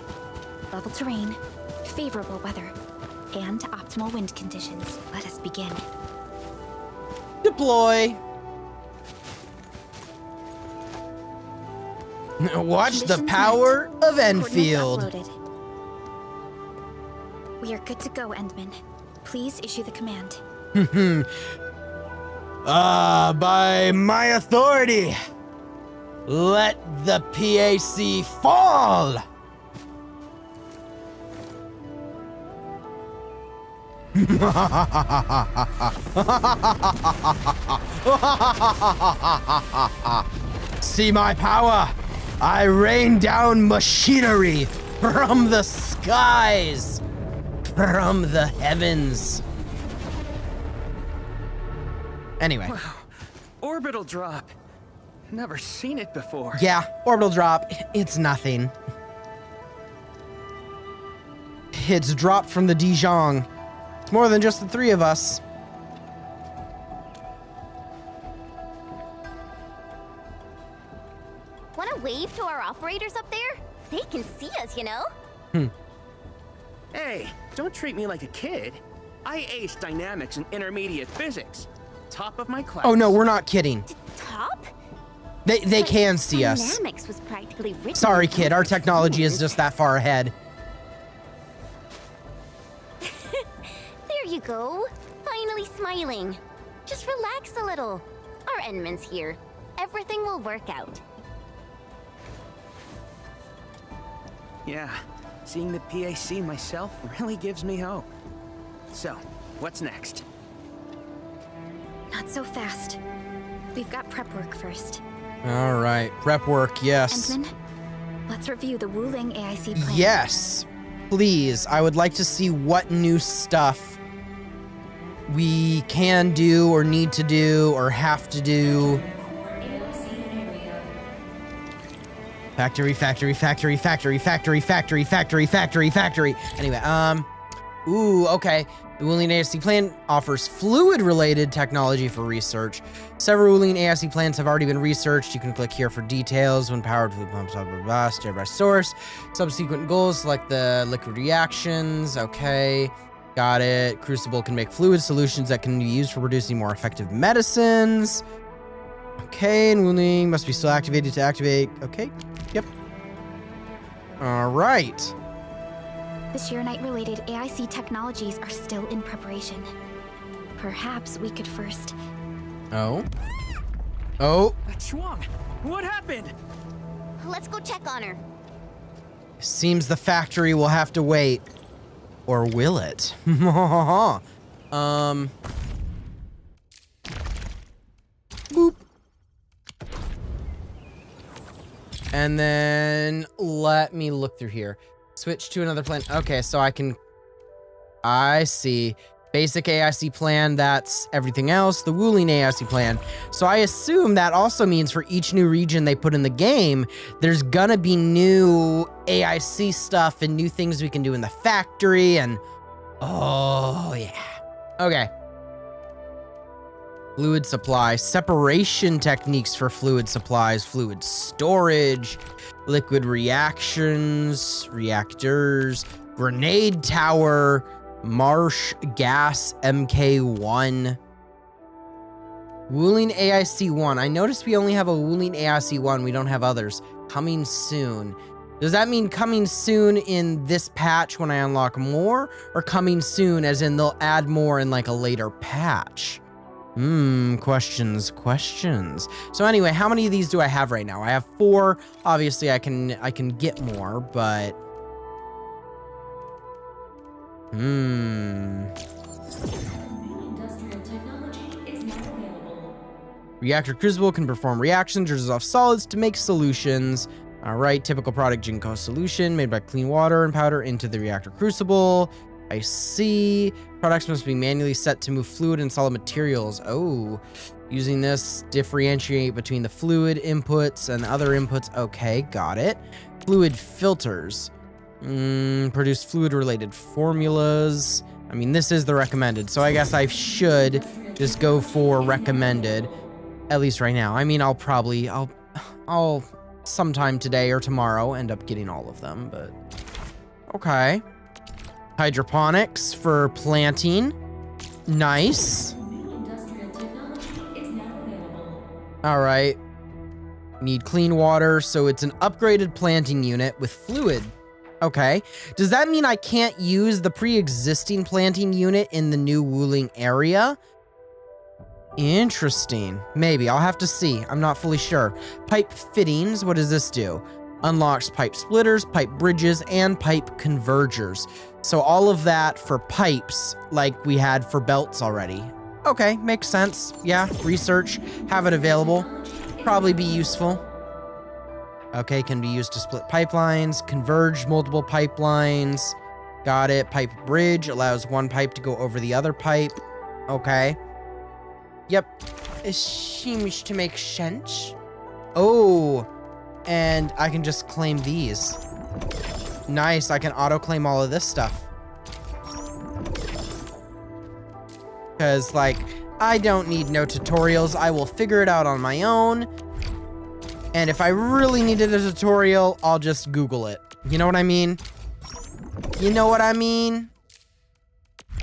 Level terrain, favorable weather, and optimal wind conditions. Let us begin. Deploy. Watch the Conditions power met. of Enfield. Coordinates uploaded. We are good to go, Endman. Please issue the command. By my authority, let the PAC fall! See my power! I rain down machinery from the skies, from the heavens. Anyway. Wow. Orbital drop. Never seen it before. Yeah, orbital drop. It's nothing. It's dropped from the Dijon. It's more than just the three of us. Want to wave to our operators up there? They can see us, you know? Hey, don't treat me like a kid. I aced dynamics and intermediate physics. Top of my class. Oh no, we're not kidding. Top? They can see us. Dynamics was practically written. Sorry, kid. Our technology is just that far ahead. There you go. Finally smiling. Just relax a little. Our Endman's here. Everything will work out. Yeah, seeing the PAC myself really gives me hope. So, what's next? Not so fast. We've got prep work first. All right, prep work, yes. Endman, let's review the Wuling AIC plan. Yes, please. I would like to see what new stuff we can do or need to do or have to do. Factory, factory, factory, factory, factory, factory, factory, factory, factory. Anyway, ooh, okay. The Wuling ASC plan offers fluid-related technology for research. Several Wuling ASC plans have already been researched. You can click here for details. When powered with pumps, blah, blah, blah, steered by source. Subsequent goals, select the liquid reactions. Okay, got it. Crucible can make fluid solutions that can be used for producing more effective medicines. Okay, and Wuling must be still activated to activate. Okay, yep. All right. The Shiranite-related AIC technologies are still in preparation. Perhaps we could first... Oh. Oh. Chuang, what happened? Let's go check on her. Seems the factory will have to wait. Or will it? Boop. And then let me look through here. Switch to another plan. Okay, so I see. Basic AIC plan, that's everything else. The Wuling AIC plan. So I assume that also means for each new region they put in the game, there's gonna be new AIC stuff and new things we can do in the factory and... Oh, yeah. Okay. Fluid supply. Separation techniques for fluid supplies. Fluid storage. Liquid reactions. Reactors. Grenade tower. Marsh gas MK1. Wuling AIC1. I noticed we only have a Wuling AIC1. We don't have others. Coming soon. Does that mean coming soon in this patch when I unlock more? Or coming soon as in they'll add more in like a later patch? Questions. So anyway, how many of these do I have right now? I have 4. Obviously I can get more, but... Reactor crucible can perform reactions or dissolve solids to make solutions. All right, typical product Jinko solution made by clean water and powder into the reactor crucible. I see. Products must be manually set to move fluid and solid materials. Oh, using this differentiate between the fluid inputs and other inputs. Okay, got it. Fluid filters. Produce fluid-related formulas. I mean, this is the recommended, so I guess I should just go for recommended, at least right now. I mean, I'll sometime today or tomorrow end up getting all of them, but okay. Hydroponics for planting. Nice. All right. Need clean water, so it's an upgraded planting unit with fluid. Okay. Does that mean I can't use the pre-existing planting unit in the new Wuling area? Interesting. Maybe. I'll have to see. I'm not fully sure. Pipe fittings. What does this do? Unlocks pipe splitters, pipe bridges, and pipe convergers. So all of that for pipes like we had for belts already. Okay, makes sense. Yeah, research. Have it available. Probably be useful. Okay, can be used to split pipelines, converge multiple pipelines. Got it. Pipe bridge allows one pipe to go over the other pipe. Okay. Yep. It seems to make sense. Oh, and I can just claim these. Nice, I can auto-claim all of this stuff. Because, like, I don't need no tutorials. I will figure it out on my own. And if I really needed a tutorial, I'll just Google it. You know what I mean? You know what I mean?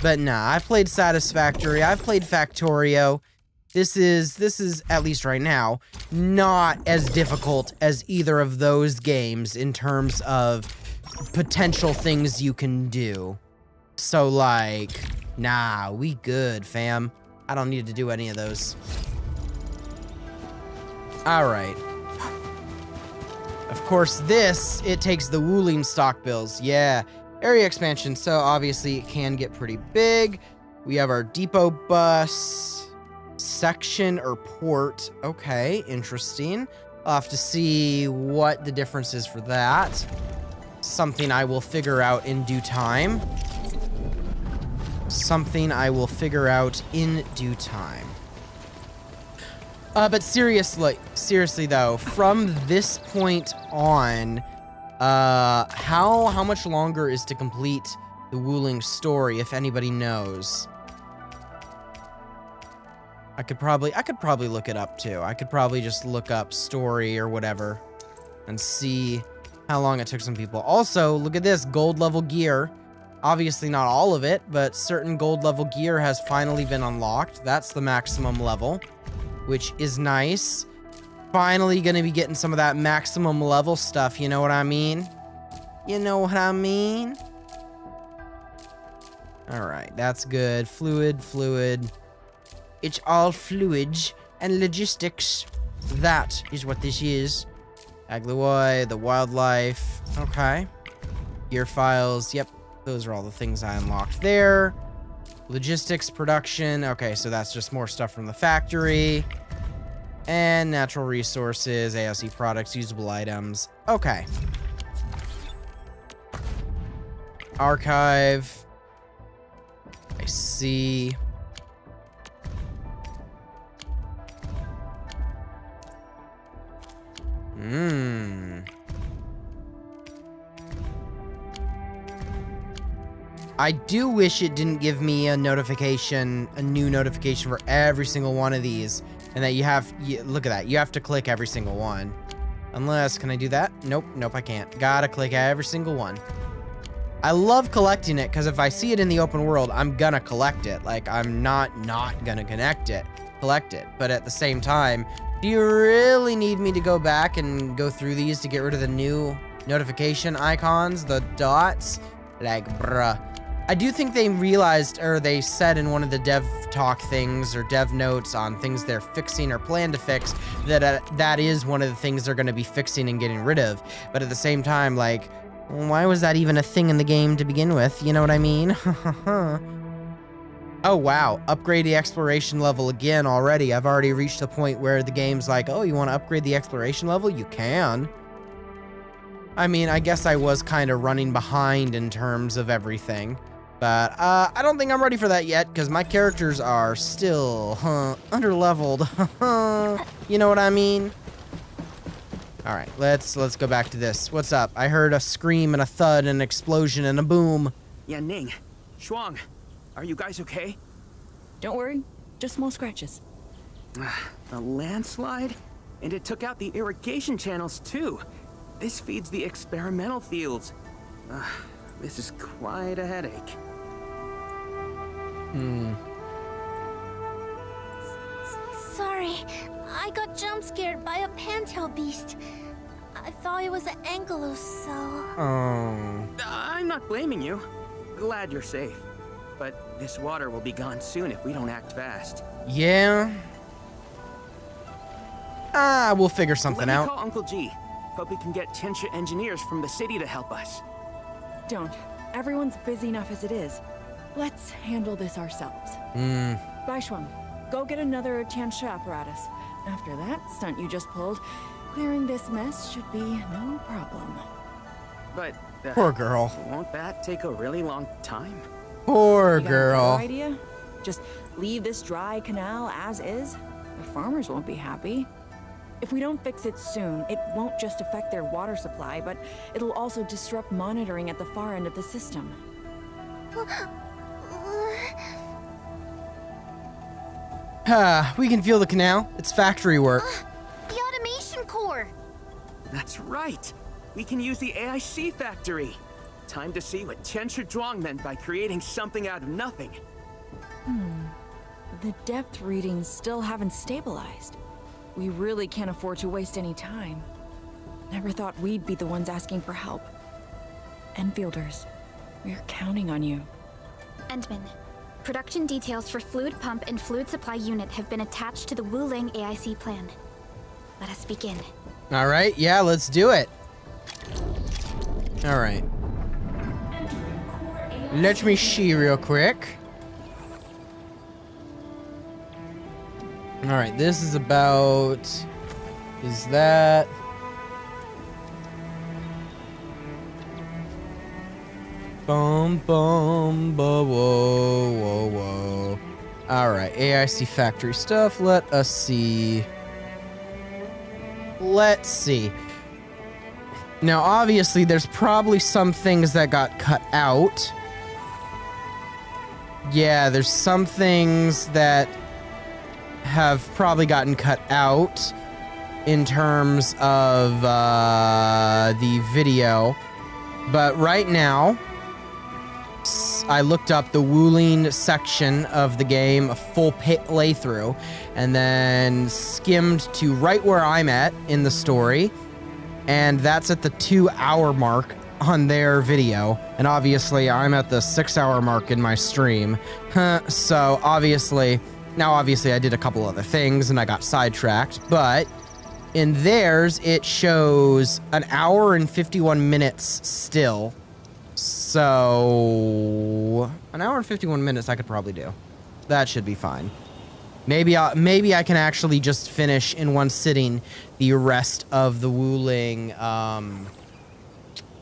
But nah, I've played Satisfactory. I've played Factorio. This is, at least right now, not as difficult as either of those games in terms of potential things you can do. So, like, nah, we good, fam. I don't need to do any of those. Alright. Of course, it takes the Wuling stock bills. Yeah. Area expansion, so obviously it can get pretty big. We have our depot bus, section or port. Okay, interesting. I'll have to see what the difference is for that. Something I will figure out in due time. Something I will figure out in due time. But seriously though, from this point on, how much longer is to complete the Wuling story, if anybody knows? I could probably look it up too. I could probably just look up story or whatever and see how long it took some people. Also, look at this gold level gear. Obviously not all of it, but certain gold level gear has finally been unlocked. That's the maximum level, which is nice. Finally gonna be getting some of that maximum level stuff, you know what I mean? You know what I mean? Alright, that's good. Fluid. It's all fluids and logistics. That is what this is. Agluoi, the wildlife. Okay. Gear files, yep. those are all the things I unlocked there. Logistics, production. Okay, so that's just more stuff from the factory. And natural resources, ASE products, usable items. Okay. Archive. I see. I do wish it didn't give me a notification, a new notification for every single one of these. And that look at that, you have to click every single one. Unless, can I do that? Nope, I can't. Gotta click every single one. I love collecting it, because if I see it in the open world, I'm gonna collect it. Like, I'm not gonna collect it. But at the same time, do you really need me to go back and go through these to get rid of the new notification icons, the dots? Like, bruh. I do think they realized, or they said in one of the dev talk things or dev notes on things they're fixing or plan to fix, that that is one of the things they're going to be fixing and getting rid of. But at the same time, like, why was that even a thing in the game to begin with? You know what I mean? Oh, wow. Upgrade the exploration level again already. I've already reached the point where the game's like, oh, you want to upgrade the exploration level? You can. I mean, I guess I was kind of running behind in terms of everything. But I don't think I'm ready for that yet, because my characters are still, underleveled. You know what I mean? All right, let's go back to this. What's up? I heard a scream and a thud and an explosion and a boom. Yeah, Ning. Shuang, are you guys okay? Don't worry, just small scratches. A landslide? And it took out the irrigation channels, too. This feeds the experimental fields. This is quite a headache. Sorry, I got jump scared by a pantail beast. I thought it was an ankylos, so... Oh. I'm not blaming you. Glad you're safe. But this water will be gone soon if we don't act fast. Yeah. We'll figure something out. Let me call Uncle G. Hope we can get Tensha engineers from the city to help us. Don't. Everyone's busy enough as it is. Let's handle this ourselves. Baishuang, go get another Tensha apparatus. After that stunt you just pulled, clearing this mess should be no problem. But... poor girl. Won't that take a really long time? Poor girl. Idea? Just leave this dry canal as is? The farmers won't be happy. If we don't fix it soon, it won't just affect their water supply, but it'll also disrupt monitoring at the far end of the system. We can feel the canal. It's factory work. The automation core! That's right! We can use the AIC factory! Time to see what Tensha Zhuang meant by creating something out of nothing. The depth readings still haven't stabilized. We really can't afford to waste any time. Never thought we'd be the ones asking for help. Enfielders, we're counting on you. Endman, production details for fluid pump and fluid supply unit have been attached to the Wuling AIC plan. Let us begin. All right, yeah, let's do it. All right. Let me see real quick. All right, this is about... is that... Boom, boom, whoa, whoa, whoa. All right, AIC factory stuff. Let us see. Let's see. Now, obviously, there's probably some things that got cut out. Yeah, there's some things that have probably gotten cut out in terms of the video. But right now, I looked up the Wuling section of the game, a full playthrough, and then skimmed to right where I'm at in the story. And that's at the 2-hour mark on their video. And obviously, I'm at the 6-hour mark in my stream. So obviously... Now, obviously, I did a couple other things and I got sidetracked, but in theirs, it shows 1 hour and 51 minutes still. So an hour and 51 minutes I could probably do. That should be fine. Maybe I can actually just finish in one sitting the rest of the Wuling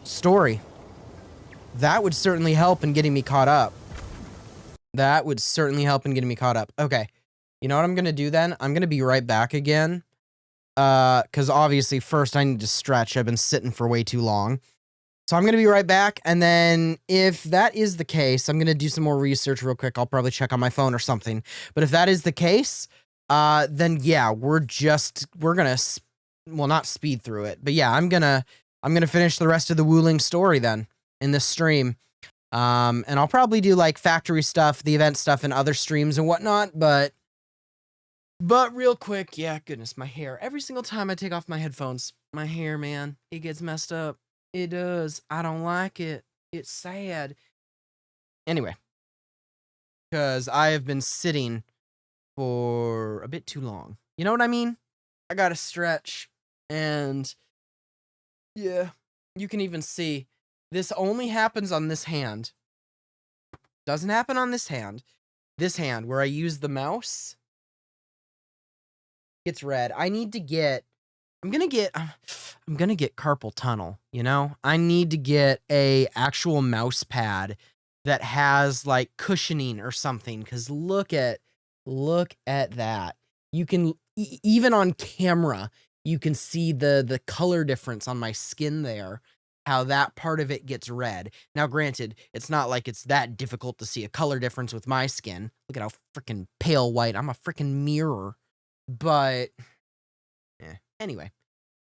story. That would certainly help in getting me caught up. That would certainly help in getting me caught up. Okay. You know what I'm going to do then? I'm going to be right back again. Because obviously first I need to stretch. I've been sitting for way too long. So I'm going to be right back. And then if that is the case, I'm going to do some more research real quick. I'll probably check on my phone or something. But if that is the case, then yeah, we're going to, well, not speed through it, but yeah, I'm going to finish the rest of the Wuling story then in this stream. And I'll probably do like factory stuff, the event stuff and other streams and whatnot. But real quick, yeah, goodness, my hair. Every single time I take off my headphones, my hair, man, it gets messed up. It does. I don't like it. It's sad. Anyway, because I have been sitting for a bit too long. You know what I mean? I gotta stretch. And yeah, you can even see this only happens on this hand. Doesn't happen on this hand. This hand where I use the mouse gets red. I need to get I'm gonna get carpal tunnel, you know? I need to get a actual mouse pad that has like cushioning or something, because look at that. You can even on camera, you can see the color difference on my skin there, how that part of it gets red. Now, granted, it's not like it's that difficult to see a color difference with my skin. Look at how freaking pale white. I'm a freaking mirror. But anyway.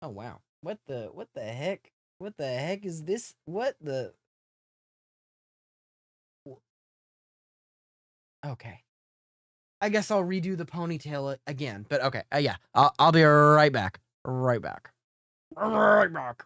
Oh wow. What the heck? What the heck is this? What the Okay. I guess I'll redo the ponytail again. But okay. Yeah. I'll be right back. Right back. Right back.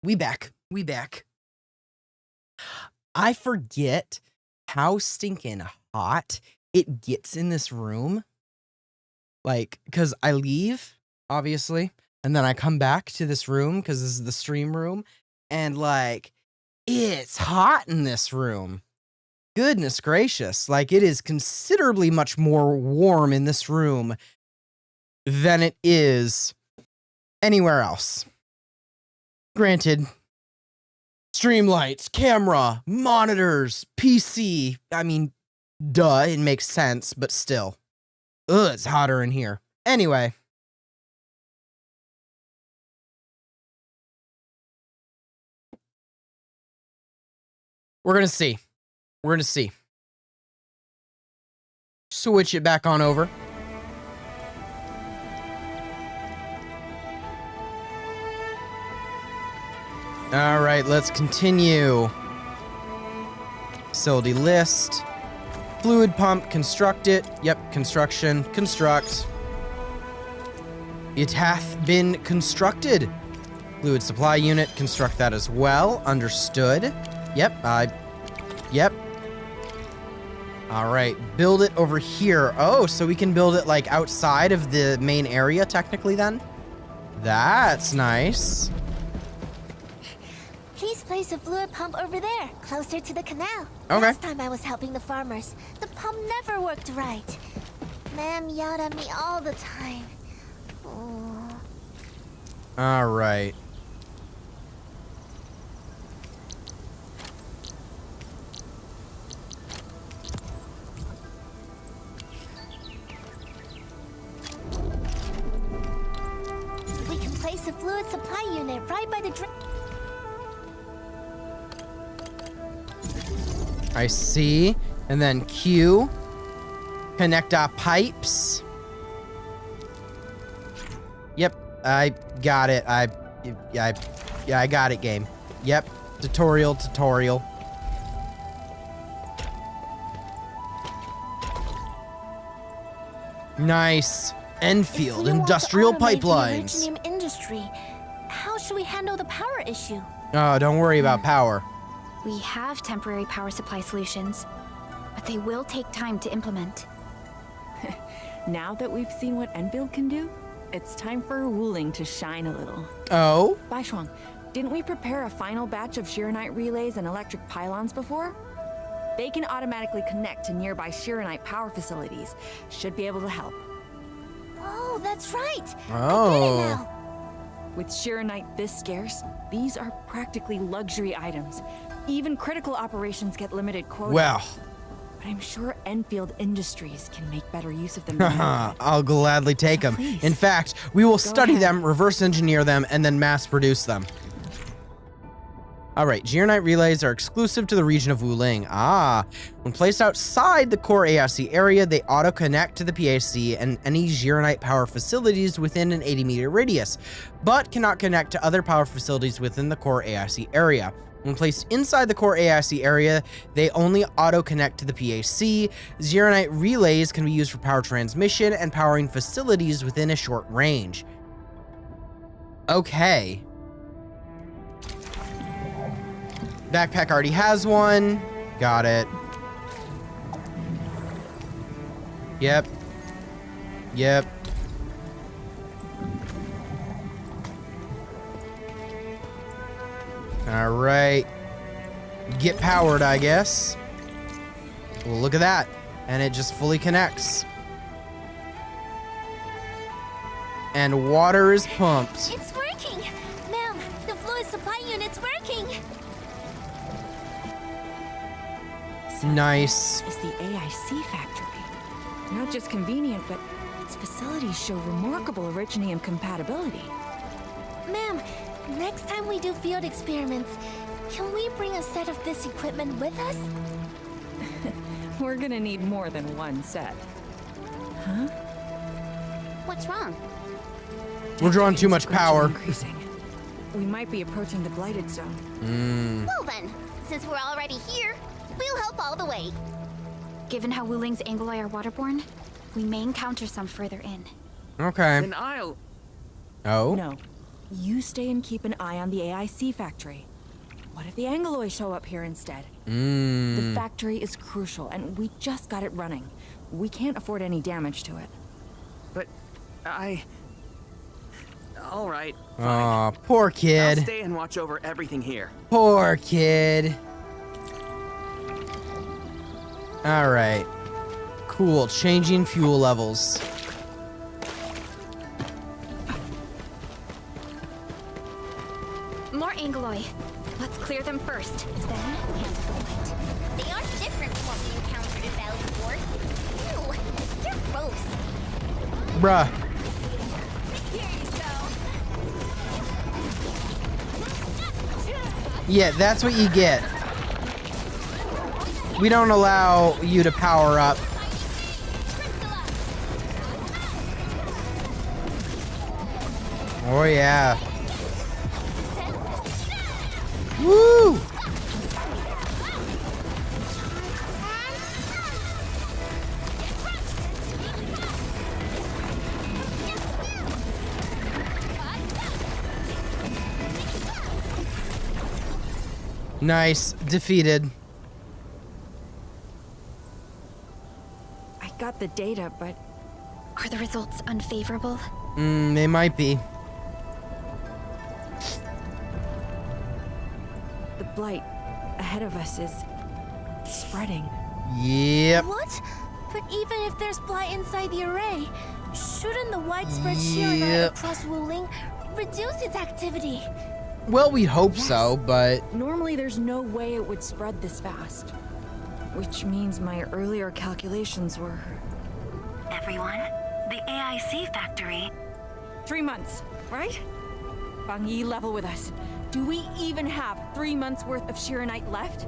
We back. I forget how stinking hot it gets in this room. Like, because I leave, obviously, and then I come back to this room because this is the stream room, and like, it's hot in this room. Goodness gracious. Like, it is considerably much more warm in this room than it is anywhere else. Granted, stream lights, camera, monitors, PC. I mean, duh, it makes sense, but still. Ugh, it's hotter in here. Anyway. We're gonna see. Switch it back on over. All right, let's continue. Facility list. Fluid pump, construct it. Yep, construction, construct. It hath been constructed. Fluid supply unit, construct that as well. Understood. Yep, yep. All right, build it over here. Oh, so we can build it like outside of the main area technically then? That's nice. Please place a fluid pump over there, closer to the canal. Okay. Last time I was helping the farmers, the pump never worked right. Ma'am yelled at me all the time. Oh. All right. We can place a fluid supply unit right by the drain. I see. And then Q. Connect our pipes. Yep, I got it. I got it, game. Yep, tutorial. Nice. Enfield industrial pipelines. The industry. How should we handle the power issue? Oh, don't worry about power. We have temporary power supply solutions, but they will take time to implement. Now that we've seen what Endfield can do, it's time for Wuling to shine a little. Oh? Baishuang, didn't we prepare a final batch of Shiranite relays and electric pylons before? They can automatically connect to nearby Shiranite power facilities. Should be able to help. Oh, that's right. Oh. I get it now. With Shiranite this scarce, these are practically luxury items. Even critical operations get limited quota. Well. But I'm sure Endfield Industries can make better use of them. Than I'll gladly take them. In fact, we will study them, reverse engineer them, and then mass produce them. All right, Shiranite relays are exclusive to the region of Wuling. Ah, when placed outside the core AIC area, they auto-connect to the PAC and any Shiranite power facilities within an 80-meter radius, but cannot connect to other power facilities within the core AIC area. When placed inside the core AIC area, they only auto-connect to the PAC. Shiranite relays can be used for power transmission and powering facilities within a short range. Okay. Backpack already has one. Got it. Yep. All right. Get powered, I guess. Well, look at that. And it just fully connects. And water is pumped. It's working! Ma'am, the fluid supply unit's working! Nice. Is the AIC factory. Not just convenient, but its facilities show remarkable Originium compatibility. Ma'am, next time we do field experiments, can we bring a set of this equipment with us? We're gonna need more than one set. Huh? What's wrong? We're drawing too much power. Increasing. We might be approaching the blighted zone. Well then, since we're already here, we'll help all the way. Given how Wuling's Angoloi are waterborne, we may encounter some further in. Okay. Then I'll... Oh? No. you stay and keep an eye on the AIC factory. What if the Angoloi show up here instead? The factory is crucial, and we just got it running. We can't afford any damage to it. But all right. Aw, poor kid. I'll stay and watch over everything here. Poor kid. All right. Cool. Changing fuel levels. More Angoloi. Let's clear them first. Then handle the light. They are different from what we encountered in Valley 4. Ew, they're gross. Bruh. Yeah, that's what you get. We don't allow you to power up. Oh yeah. Woo! Nice. Defeated. I got the data, but... Are the results unfavorable? They might be. The blight ahead of us is spreading. Yep. What? But even if there's blight inside the array, shouldn't the widespread shear Yep. across Wuling reduce its activity? Well, we hope so, but... Normally there's no way it would spread this fast. Which means my earlier calculations were... Everyone, the AIC factory... 3 months, right? Bang Yi, level with us. Do we even have 3 months worth of Shiranite left?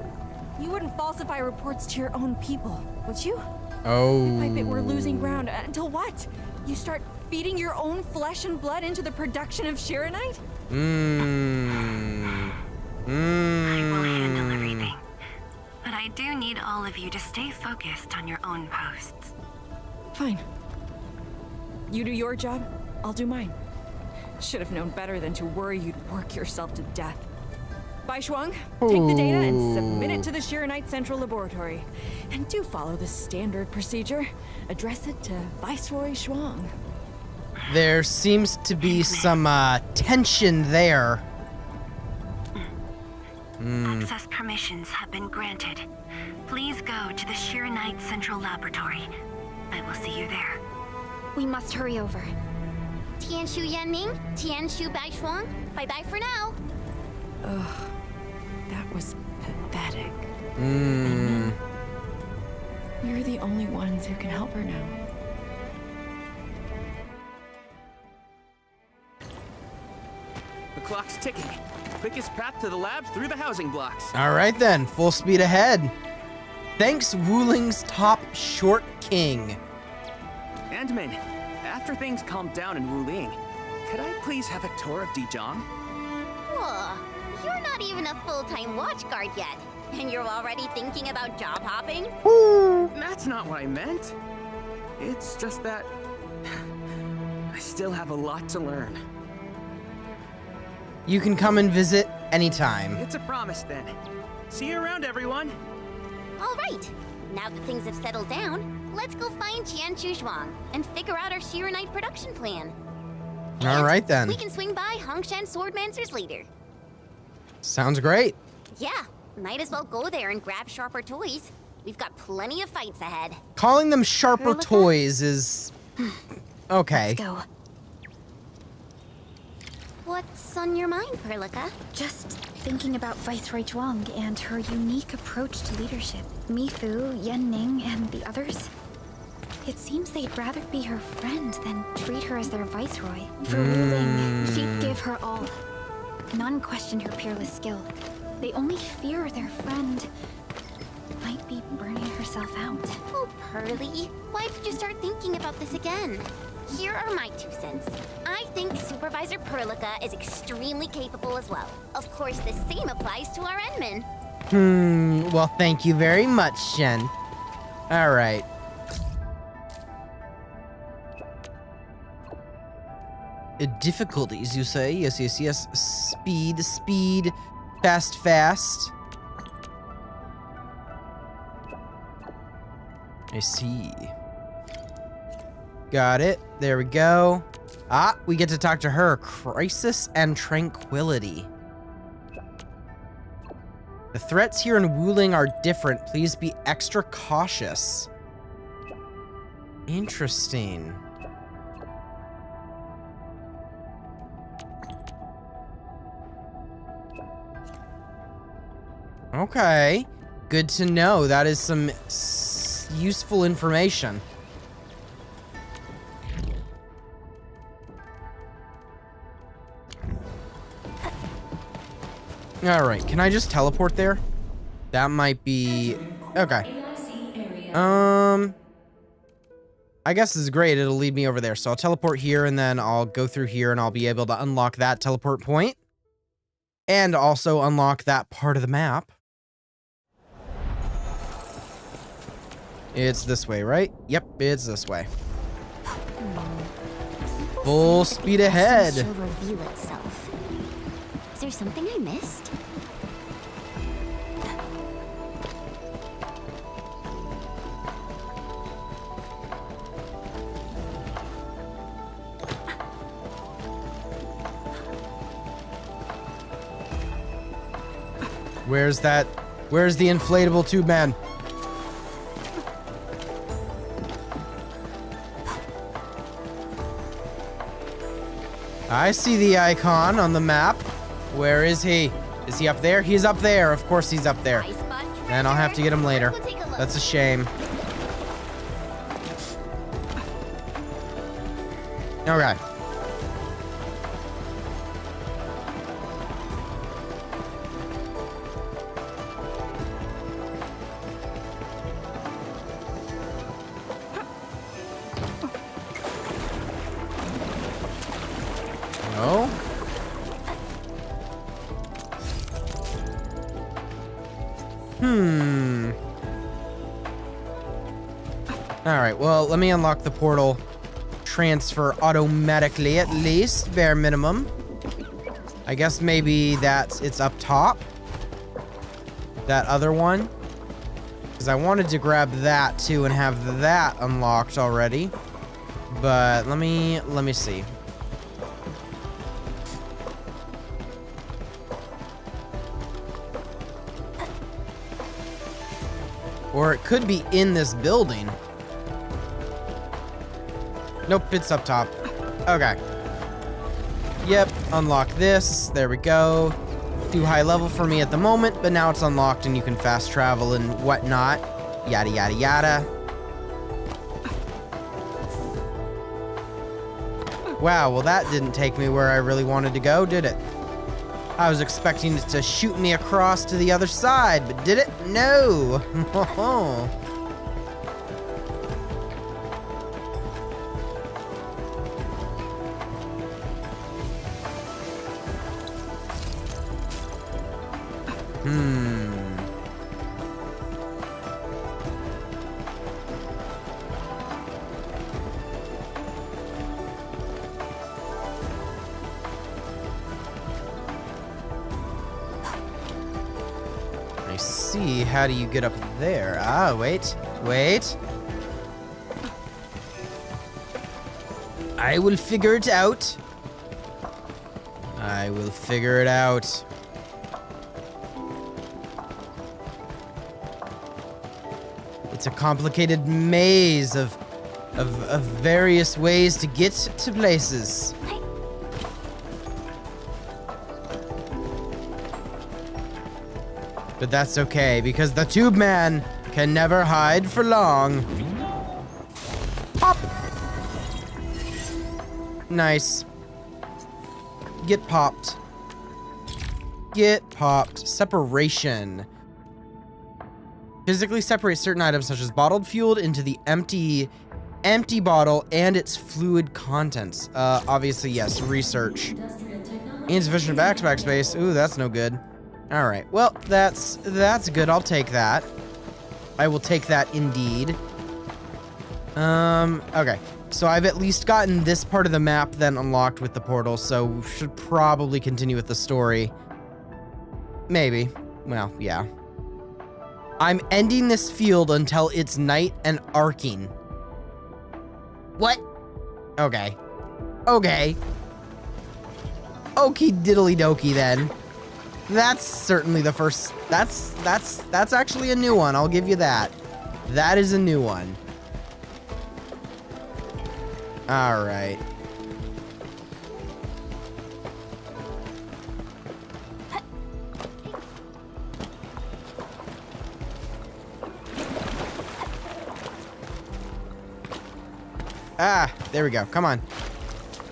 You wouldn't falsify reports to your own people, would you? Oh. I bet we're losing ground until what? You start feeding your own flesh and blood into the production of Shiranite? I will handle everything. But I do need all of you to stay focused on your own posts. Fine. You do your job, I'll do mine. Should have known better than to worry you'd work yourself to death. Bai Shuang, take the data and submit it to the Shiranite Central Laboratory. And do follow the standard procedure. Address it to Viceroy Shuang. There seems to be some tension there. Access permissions have been granted. Please go to the Shiranite Central Laboratory. I will see you there. We must hurry over. Tianshu Yanning, Tianshu Bai Shuang, bye-bye for now. Ugh, that was pathetic. You're the only ones who can help her now. The clock's ticking. Quickest path to the labs through the housing blocks. All right then, full speed ahead. Thanks, Wuling's top short king. Andman, after things calm down in Wuling, could I please have a tour of Dijiang? Whoa, you're not even a full-time watchguard yet, and you're already thinking about job hopping? That's not what I meant. It's just that I still have a lot to learn. You can come and visit anytime. It's a promise then. See you around, everyone. All right, now that things have settled down, let's go find Tianshu Zhuang and figure out our Shiranite production plan. All right then. We can swing by Hongshan Swordmancers later. Sounds great. Yeah, might as well go there and grab sharper toys. We've got plenty of fights ahead. Calling them sharper toys is... okay. Let's go. What's on your mind, Perlica? Just thinking about Viceroy Zhuang and her unique approach to leadership. Mifu, Yan Ning, and the others. It seems they'd rather be her friend than treat her as their viceroy. For Wuling, she'd give her all. None questioned her peerless skill. They only fear their friend might be burning herself out. Oh, Pearly, why did you start thinking about this again? Here are my 2 cents. I think Supervisor Perlica is extremely capable as well. Of course, the same applies to our Enman. Well, thank you very much, Shen. All right. difficulties, you say? Yes, yes, yes. Speed, speed. Fast, fast. I see. Got it. There we go. Ah, we get to talk to her. Crisis and Tranquility. The threats here in Wuling are different. Please be extra cautious. Interesting. Okay. Good to know. That is some useful information. All right, can I just teleport there? That might be... Okay. I guess this is great. It'll lead me over there. So I'll teleport here, and then I'll go through here, and I'll be able to unlock that teleport point. And also unlock that part of the map. It's this way, right? Yep, it's this way. Full speed ahead. She'll reveal itself. Is there something I missed? Where's that? Where's the inflatable tube man? I see the icon on the map. Where is he? Is he up there? He's up there. Of course he's up there. And I'll have to get him later. That's a shame. Okay. No. Alright, well, let me unlock the portal. Transfer automatically, at least. Bare minimum. I guess maybe it's up top. That other one. Because I wanted to grab that, too, and have that unlocked already. But let me see. Or it could be in this building. Nope, it's up top. Okay. Yep, unlock this. There we go. Too high level for me at the moment, but now it's unlocked and you can fast travel and whatnot. Yada, yada, yada. Wow, well that didn't take me where I really wanted to go, did it? I was expecting it to shoot me across to the other side, but did it? No. I see. How do you get up there? Ah, wait. Wait. I will figure it out. I will figure it out. It's a complicated maze of various ways to get to places. But that's okay, because the tube man can never hide for long. Pop! Nice. Get popped. Get popped. Separation. Physically separate certain items such as bottled fuel into the empty bottle and its fluid contents. Obviously, yes, research. Insufficient backspace. Ooh, that's no good. All right, well, that's good. I'll take that. I will take that indeed. Okay. So I've at least gotten this part of the map then unlocked with the portal, so we should probably continue with the story. Maybe. Well, yeah. I'm ending this field until it's night and arcing. What? Okay. Okay. Okie diddly dokie then. That's certainly the first. That's actually a new one. I'll give you that. That is a new one. All right. Ah, there we go. Come on.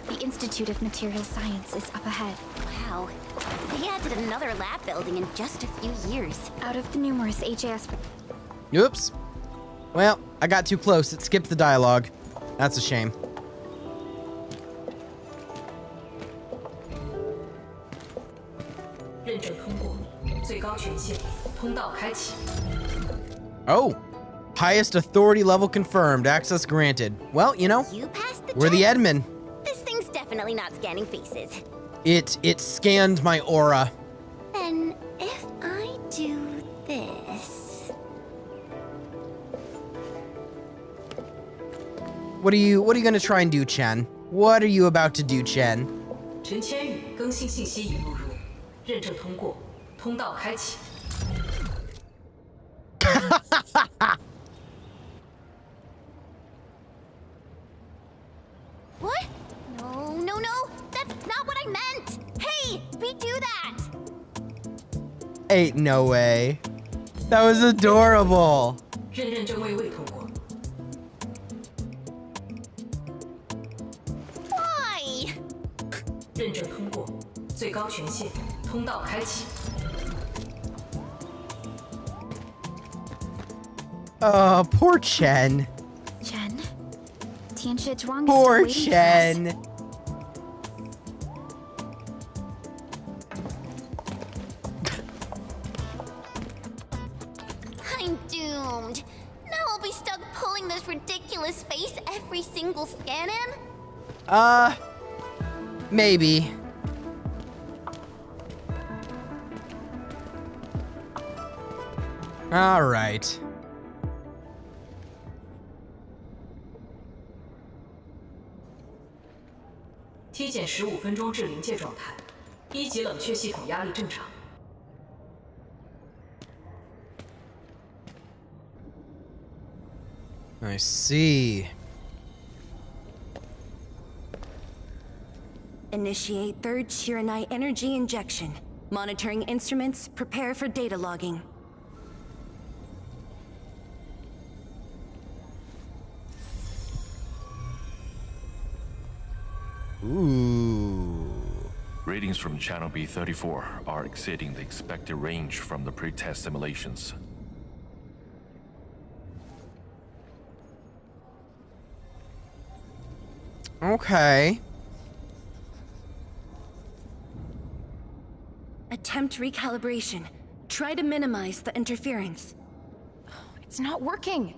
The Institute of Material Science is up ahead. Wow. They added another lab building in just a few years. Out of the numerous HAS... Oops. Well, I got too close. It skipped the dialogue. That's a shame. Oh. Highest authority level confirmed. Access granted. Well, you know, we're the admin. This thing's definitely not scanning faces. It scanned my aura. Then if I do this... What are you gonna try and do, Chen? What are you about to do, Chen? 陈千羽更新信息已录入，认证通过，通道开启。 What? No, no, no! That's not what I meant! Hey, redo that! Ain't no way. That was adorable. 认证位未通过。 Why? 认证通过，最高权限，通道开启。 Poor Chen. Chen? Tianshi Zhuang is Poor still waiting for us. Chen. I'm doomed. Now I'll be stuck pulling this ridiculous face every single scan-in? Maybe. All right.体检15分钟至临界状态，1级冷却系统压力正常。 I see. Initiate third Shiranite energy injection. Monitoring instruments, prepare for data logging. Ooh. Readings from channel B34 are exceeding the expected range from the pre-test simulations. Okay. Attempt recalibration. Try to minimize the interference. It's not working.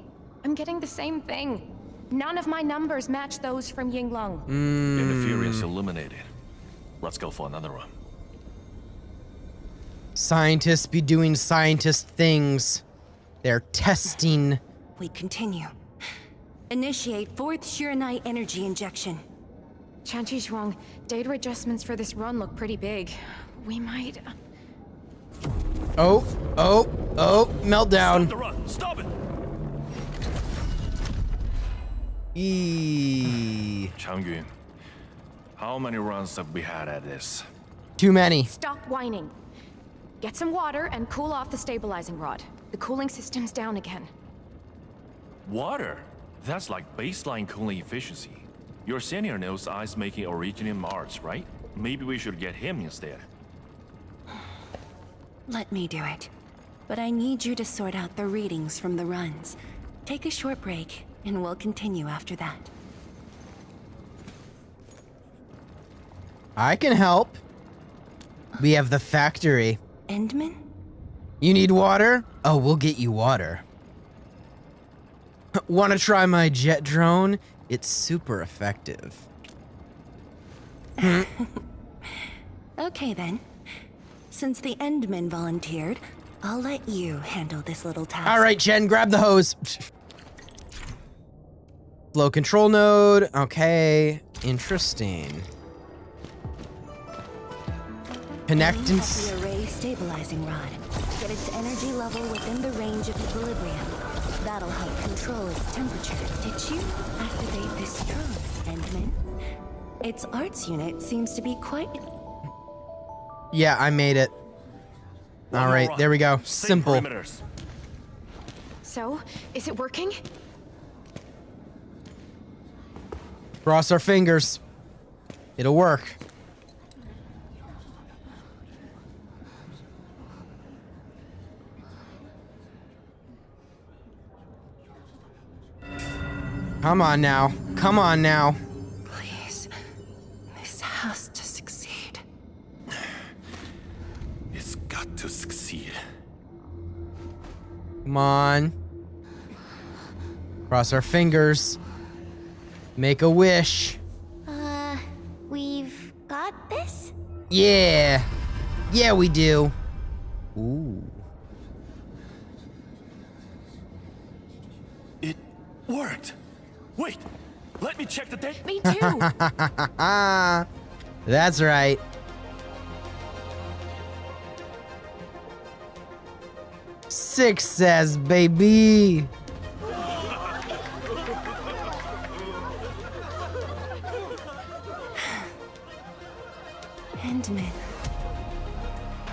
I'm getting the same thing. None of my numbers match those from Yinglong. Interference eliminated. Let's go for another one. Scientists be doing scientist things. They're testing. We continue. Initiate fourth Shiranite energy injection. Tianshi Zhuang, data adjustments for this run look pretty big. We might... Oh, meltdown. Stop the run! Stop it! Changyun, how many runs have we had at this? Too many. Stop whining. Get some water and cool off the stabilizing rod. The cooling system's down again. Water? That's like baseline cooling efficiency. Your senior knows ice making originated in Mars, right? Maybe we should get him instead. Let me do it. But I need you to sort out the readings from the runs. Take a short break, and we'll continue after that. I can help. We have the factory. Endman? You need water? Oh, we'll get you water. Want to try my jet drone? It's super effective. Okay then. Since the Endman volunteered, I'll let you handle this little task. All right, Jen, grab the hose. Flow control node. Okay, interesting. Connect and The array stabilizing rod. Get its energy level within the range of equilibrium. That'll help control its temperature. Did you activate this strong, Endman? Its arts unit seems to be quite... Yeah, I made it. All right, there we go. Simple. So, is it working? Cross our fingers. It'll work. Come on now. Come on now. Please. This has to succeed. It's got to succeed. Come on. Cross our fingers. Make a wish. We've got this? Yeah. Yeah, we do. Ooh. It worked. Wait, let me check the date. Me too. That's right. Success, baby. Endman.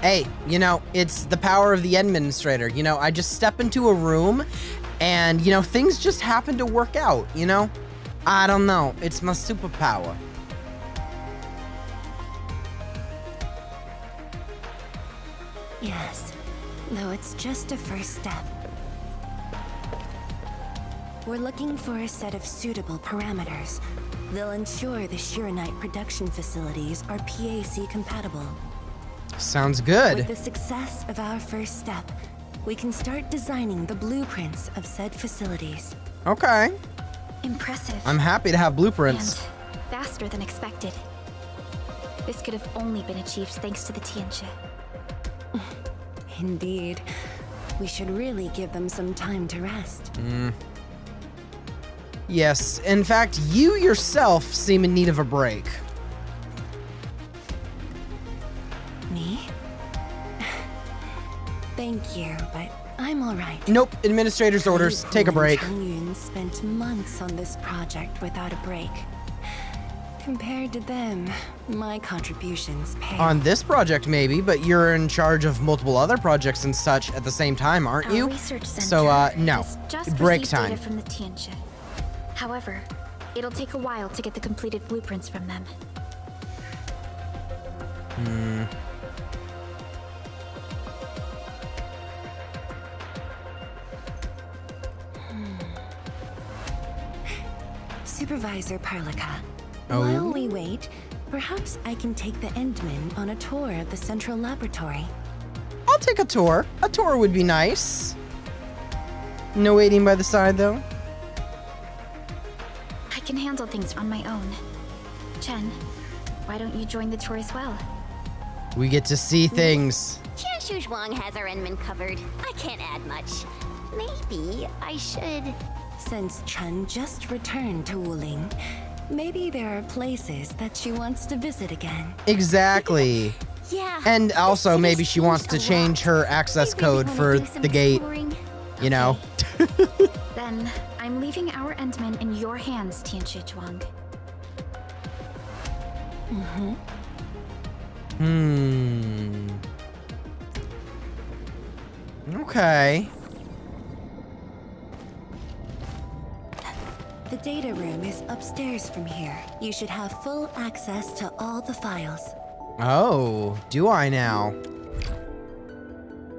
Hey, you know, it's the power of the administrator. You know, I just step into a room and, you know, things just happen to work out, you know? I don't know. It's my superpower. Yes, though it's just a first step. We're looking for a set of suitable parameters. They'll ensure the Shiranite production facilities are PAC compatible. Sounds good. With the success of our first step, we can start designing the blueprints of said facilities. Okay. Impressive. I'm happy to have blueprints. And faster than expected. This could have only been achieved thanks to the Tianxia. Indeed. We should really give them some time to rest. Yes, in fact, you yourself seem in need of a break. Me? Thank you, but I'm all right. Nope, administrator's orders. Take a break. Changyun spent months on this project without a break. Compared to them, my contributions pale. On this project, maybe, but you're in charge of multiple other projects and such at the same time, aren't you? Our research center So, no. has just Break received time. data from the Tianxia. However, it'll take a while to get the completed blueprints from them. Supervisor Perlica, Oh? while we wait, perhaps I can take the Endman on a tour of the central laboratory. I'll take a tour. A tour would be nice. No waiting by the side, though. I can handle things on my own. Chen, why don't you join the tour as well? We get to see things. Qianshu Zhuang has our Enman covered. I can't add much. Maybe I should... Since Chen just returned to Wuling, maybe there are places that she wants to visit again. Exactly. Yeah. And also, this maybe has she wants to changed a lot. change her access I really code wanna for do some the gate. exploring. You know? Then, I'm leaving our Endman in your hands, Tianxia Zhuang. Okay. The data room is upstairs from here. You should have full access to all the files. Oh, do I now?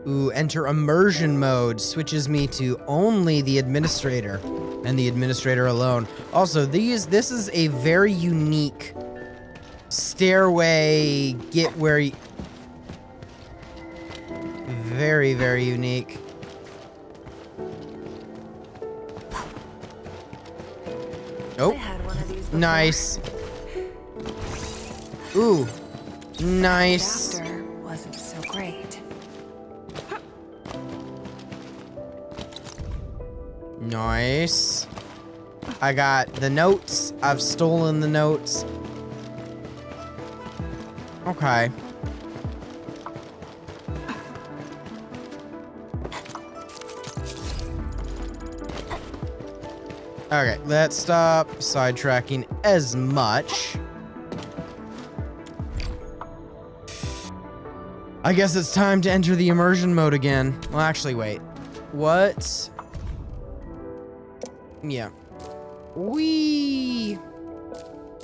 Ooh, enter immersion mode switches me to only the administrator and the administrator alone. Also, this is a very unique stairway get where you... Very, very unique. Oh. these before. Nice. Ooh. Nice. The doctor wasn't so great. Nice. I got the notes. I've stolen the notes. Okay. Okay, let's stop sidetracking as much. I guess it's time to enter the immersion mode again. Well, actually, wait. What? Yeah. Wee.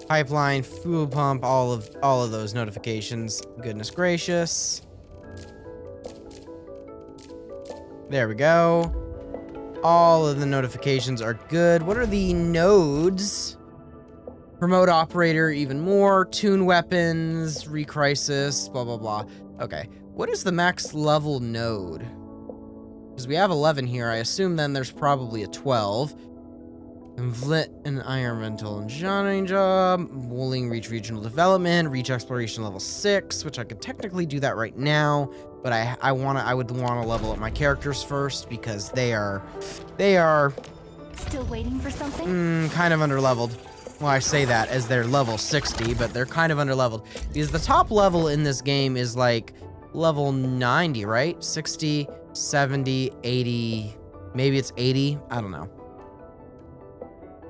Pipeline, fuel pump, all of those notifications. Goodness gracious. There we go. All of the notifications are good. What are the nodes? Remote operator, even more. Tune weapons, recrisis, blah, blah, blah. Okay. What is the max level node? Because we have 11 here. I assume then there's probably a 12. Vlit and environmental engineering job. Wuling reach regional development. Reach exploration level 6, which I could technically do that right now. But I would want to level up my characters first because they are Still waiting for something? kind of underleveled. Well, I say that as they're level 60, but they're kind of underleveled. Because the top level in this game is like level 90, right? 60, 70, 80, maybe it's 80. I don't know.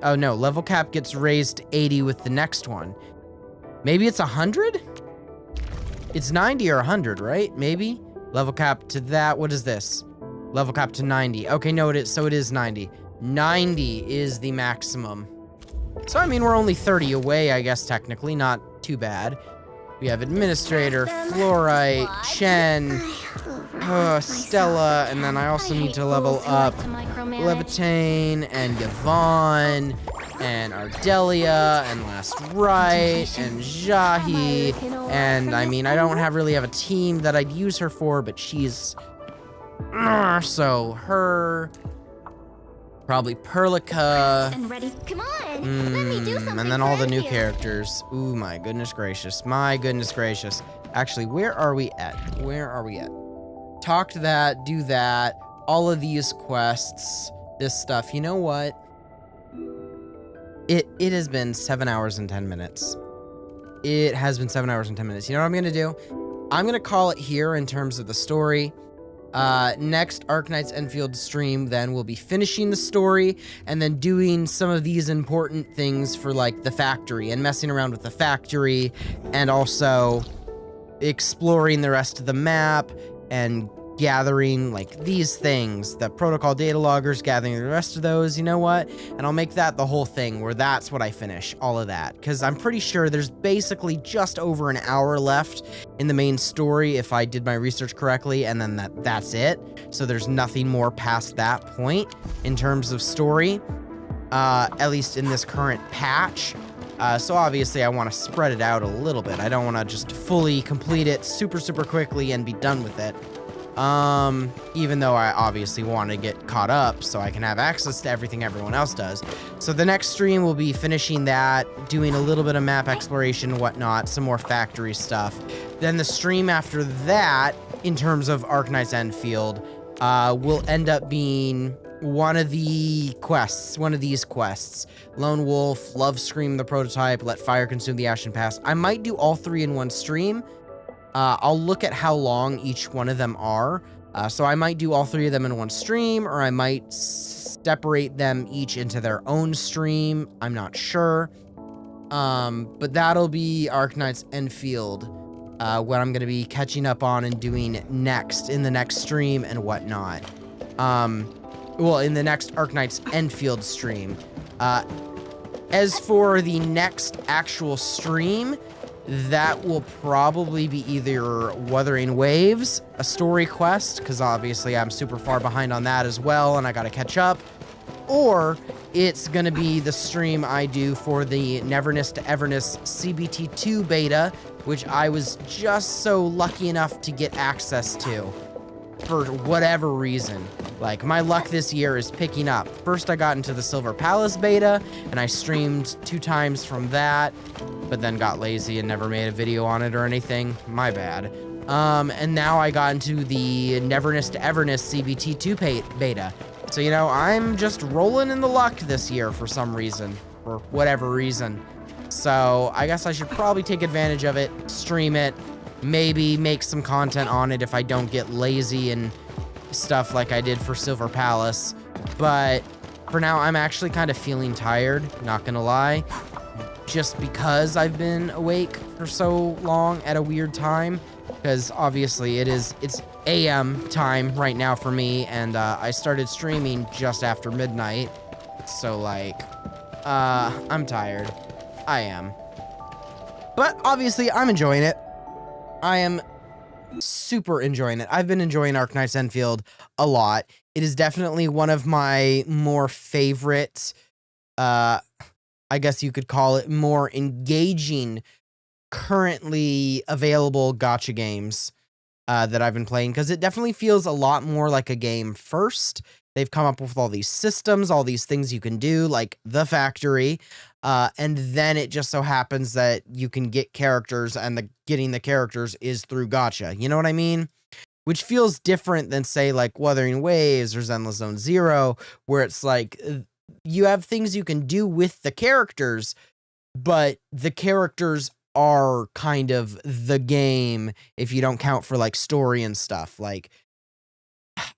Oh no, level cap gets raised to 80 with the next one. Maybe it's 100? It's 90 or 100, right? Maybe? Level cap to that. What is this? Level cap to 90. Okay, no, it is. So it is 90. 90 is the maximum. So, I mean, we're only 30 away, I guess, technically. Not too bad. We have Administrator, Fluorite, Chen, Stella, and then I also need to level up Levitane, and Yvonne, and Ardelia, and Last Right, and Jahi, and I mean, I don't really have a team that I'd use her for, but she's... so, her... Probably Perlica. And ready. Come on. Let me do something. And then all the new characters. Ooh, my goodness gracious. My goodness gracious. Actually, where are we at? Where are we at? Talk to that, do that. All of these quests, this stuff. You know what? It has been 7 hours and 10 minutes. It has been 7 hours and 10 minutes. You know what I'm going to do? I'm going to call it here in terms of the story. Next Arknights Endfield stream, then we'll be finishing the story and then doing some of these important things for like the factory and messing around with the factory and also exploring the rest of the map and gathering like these things, the protocol data loggers, gathering the rest of those, you know what? And I'll make that the whole thing where that's what I finish, all of that. Because I'm pretty sure there's basically just over an hour left in the main story if I did my research correctly, and then that's it. So there's nothing more past that point in terms of story, at least in this current patch. So obviously I want to spread it out a little bit. I don't want to just fully complete it super quickly and be done with it. Even though I obviously want to get caught up so I can have access to everything everyone else does. So the next stream will be finishing that, doing a little bit of map exploration and whatnot, some more factory stuff. Then the stream after that, in terms of Arknights Endfield, will end up being one of these quests. Lone Wolf, Love Scream the prototype, Let Fire Consume the Ashen Pass. I might do all three in one stream. I'll look at how long each one of them are. So I might do all three of them in one stream, or I might separate them each into their own stream. I'm not sure. But that'll be Arknights Endfield, what I'm going to be catching up on and doing next in the next stream and whatnot. Well, in the next Arknights Endfield stream. As for the next actual stream, that will probably be either Wuthering Waves, a story quest, because obviously I'm super far behind on that as well, and I gotta catch up, or it's gonna be the stream I do for the Neverness to Everness CBT2 beta, which I was just so lucky enough to get access to, for whatever reason. Like, my luck this year is picking up. First, I got into the Silver Palace beta, and I streamed 2 times from that, but then got lazy and never made a video on it or anything. My bad. And now I got into the Neverness to Everness CBT2 beta. So, you know, I'm just rolling in the luck this year for some reason, for whatever reason. So, I guess I should probably take advantage of it, stream it, maybe make some content on it if I don't get lazy and stuff like I did for Silver Palace. But for now, I'm actually kind of feeling tired, not gonna lie, just because I've been awake for so long at a weird time, because obviously it's AM time right now for me, and I started streaming just after midnight, so like I'm tired. I am, but obviously I'm enjoying it. I am super enjoying it. I've been enjoying Arknights Endfield a lot. It is definitely one of my more favorite, I guess you could call it, more engaging, currently available gacha games that I've been playing, because it definitely feels a lot more like a game first. They've come up with all these systems, all these things you can do, like the factory, and then it just so happens that you can get characters, and getting the characters is through gacha. You know what I mean? Which feels different than, say, like Wuthering Waves or Zenless Zone Zero, where it's like you have things you can do with the characters, but the characters are kind of the game if you don't count for like story and stuff. Like,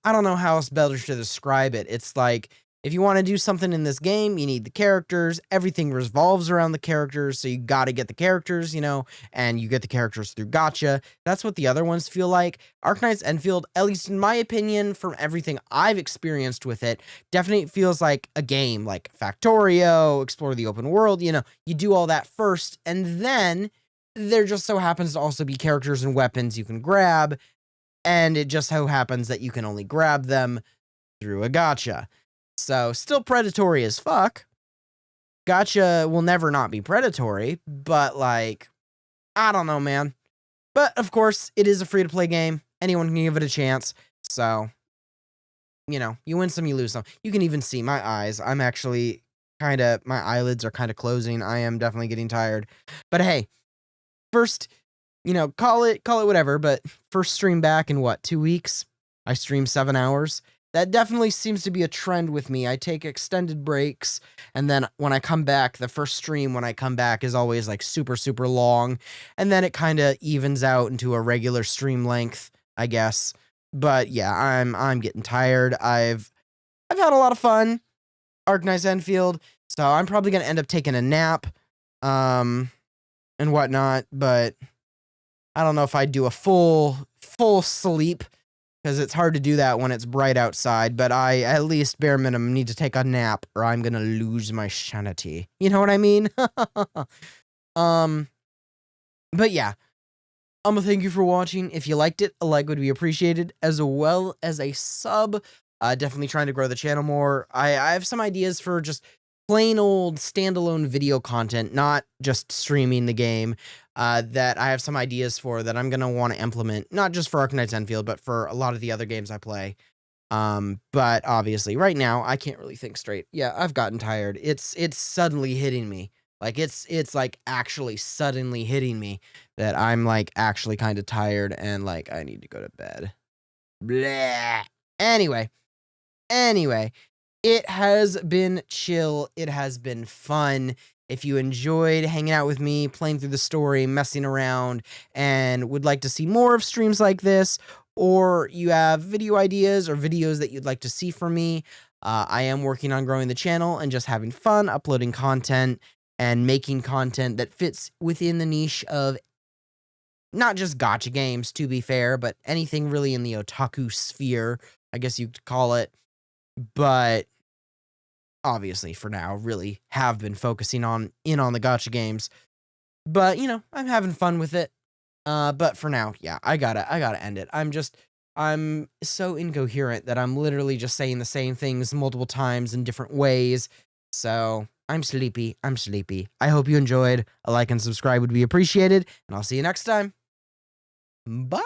I don't know how else better to describe it. It's like, if you want to do something in this game, you need the characters. Everything revolves around the characters, so you got to get the characters, you know, and you get the characters through gacha. That's what the other ones feel like. Arknights Endfield, at least in my opinion, from everything I've experienced with it, definitely feels like a game, like Factorio, explore the open world, you know, you do all that first, and then there just so happens to also be characters and weapons you can grab, and it just so happens that you can only grab them through a gacha. So, still predatory as fuck. Gacha will never not be predatory, but like, I don't know, man. But, of course, it is a free-to-play game. Anyone can give it a chance. So, you know, you win some, you lose some. You can even see my eyes. I'm actually my eyelids are kind of closing. I am definitely getting tired. But hey, first, you know, call it whatever, but first stream back in what, 2 weeks? I stream 7 hours. That definitely seems to be a trend with me. I take extended breaks, and then when I come back, the first stream when I come back is always like super, super long, and then it kind of evens out into a regular stream length, I guess. But yeah, I'm getting tired. I've had a lot of fun, Arknights Endfield, so I'm probably gonna end up taking a nap, and whatnot. But I don't know if I'd do a full sleep, because it's hard to do that when it's bright outside, but I, at least bare minimum, need to take a nap or I'm gonna lose my sanity. You know what I mean? But yeah, thank you for watching. If you liked it, a like would be appreciated, as well as a sub. Definitely trying to grow the channel more. I have some ideas for just plain old standalone video content, not just streaming the game, that I have some ideas for that I'm going to want to implement, not just for Arknights Endfield, but for a lot of the other games I play. But obviously right now I can't really think straight. Yeah, I've gotten tired. It's suddenly hitting me. Like it's like actually suddenly hitting me that I'm like actually kind of tired and like I need to go to bed. Blah. Anyway, it has been chill. It has been fun. If you enjoyed hanging out with me, playing through the story, messing around, and would like to see more of streams like this, or you have video ideas or videos that you'd like to see from me, I am working on growing the channel and just having fun uploading content and making content that fits within the niche of not just gacha games, to be fair, but anything really in the otaku sphere, I guess you could call it. But obviously for now really have been focusing on the gacha games, but you know, I'm having fun with it. But for now, yeah, I gotta end it. I'm so incoherent that I'm literally just saying the same things multiple times in different ways. So I'm sleepy. I hope you enjoyed. A like and subscribe would be appreciated, and I'll see you next time. Bye.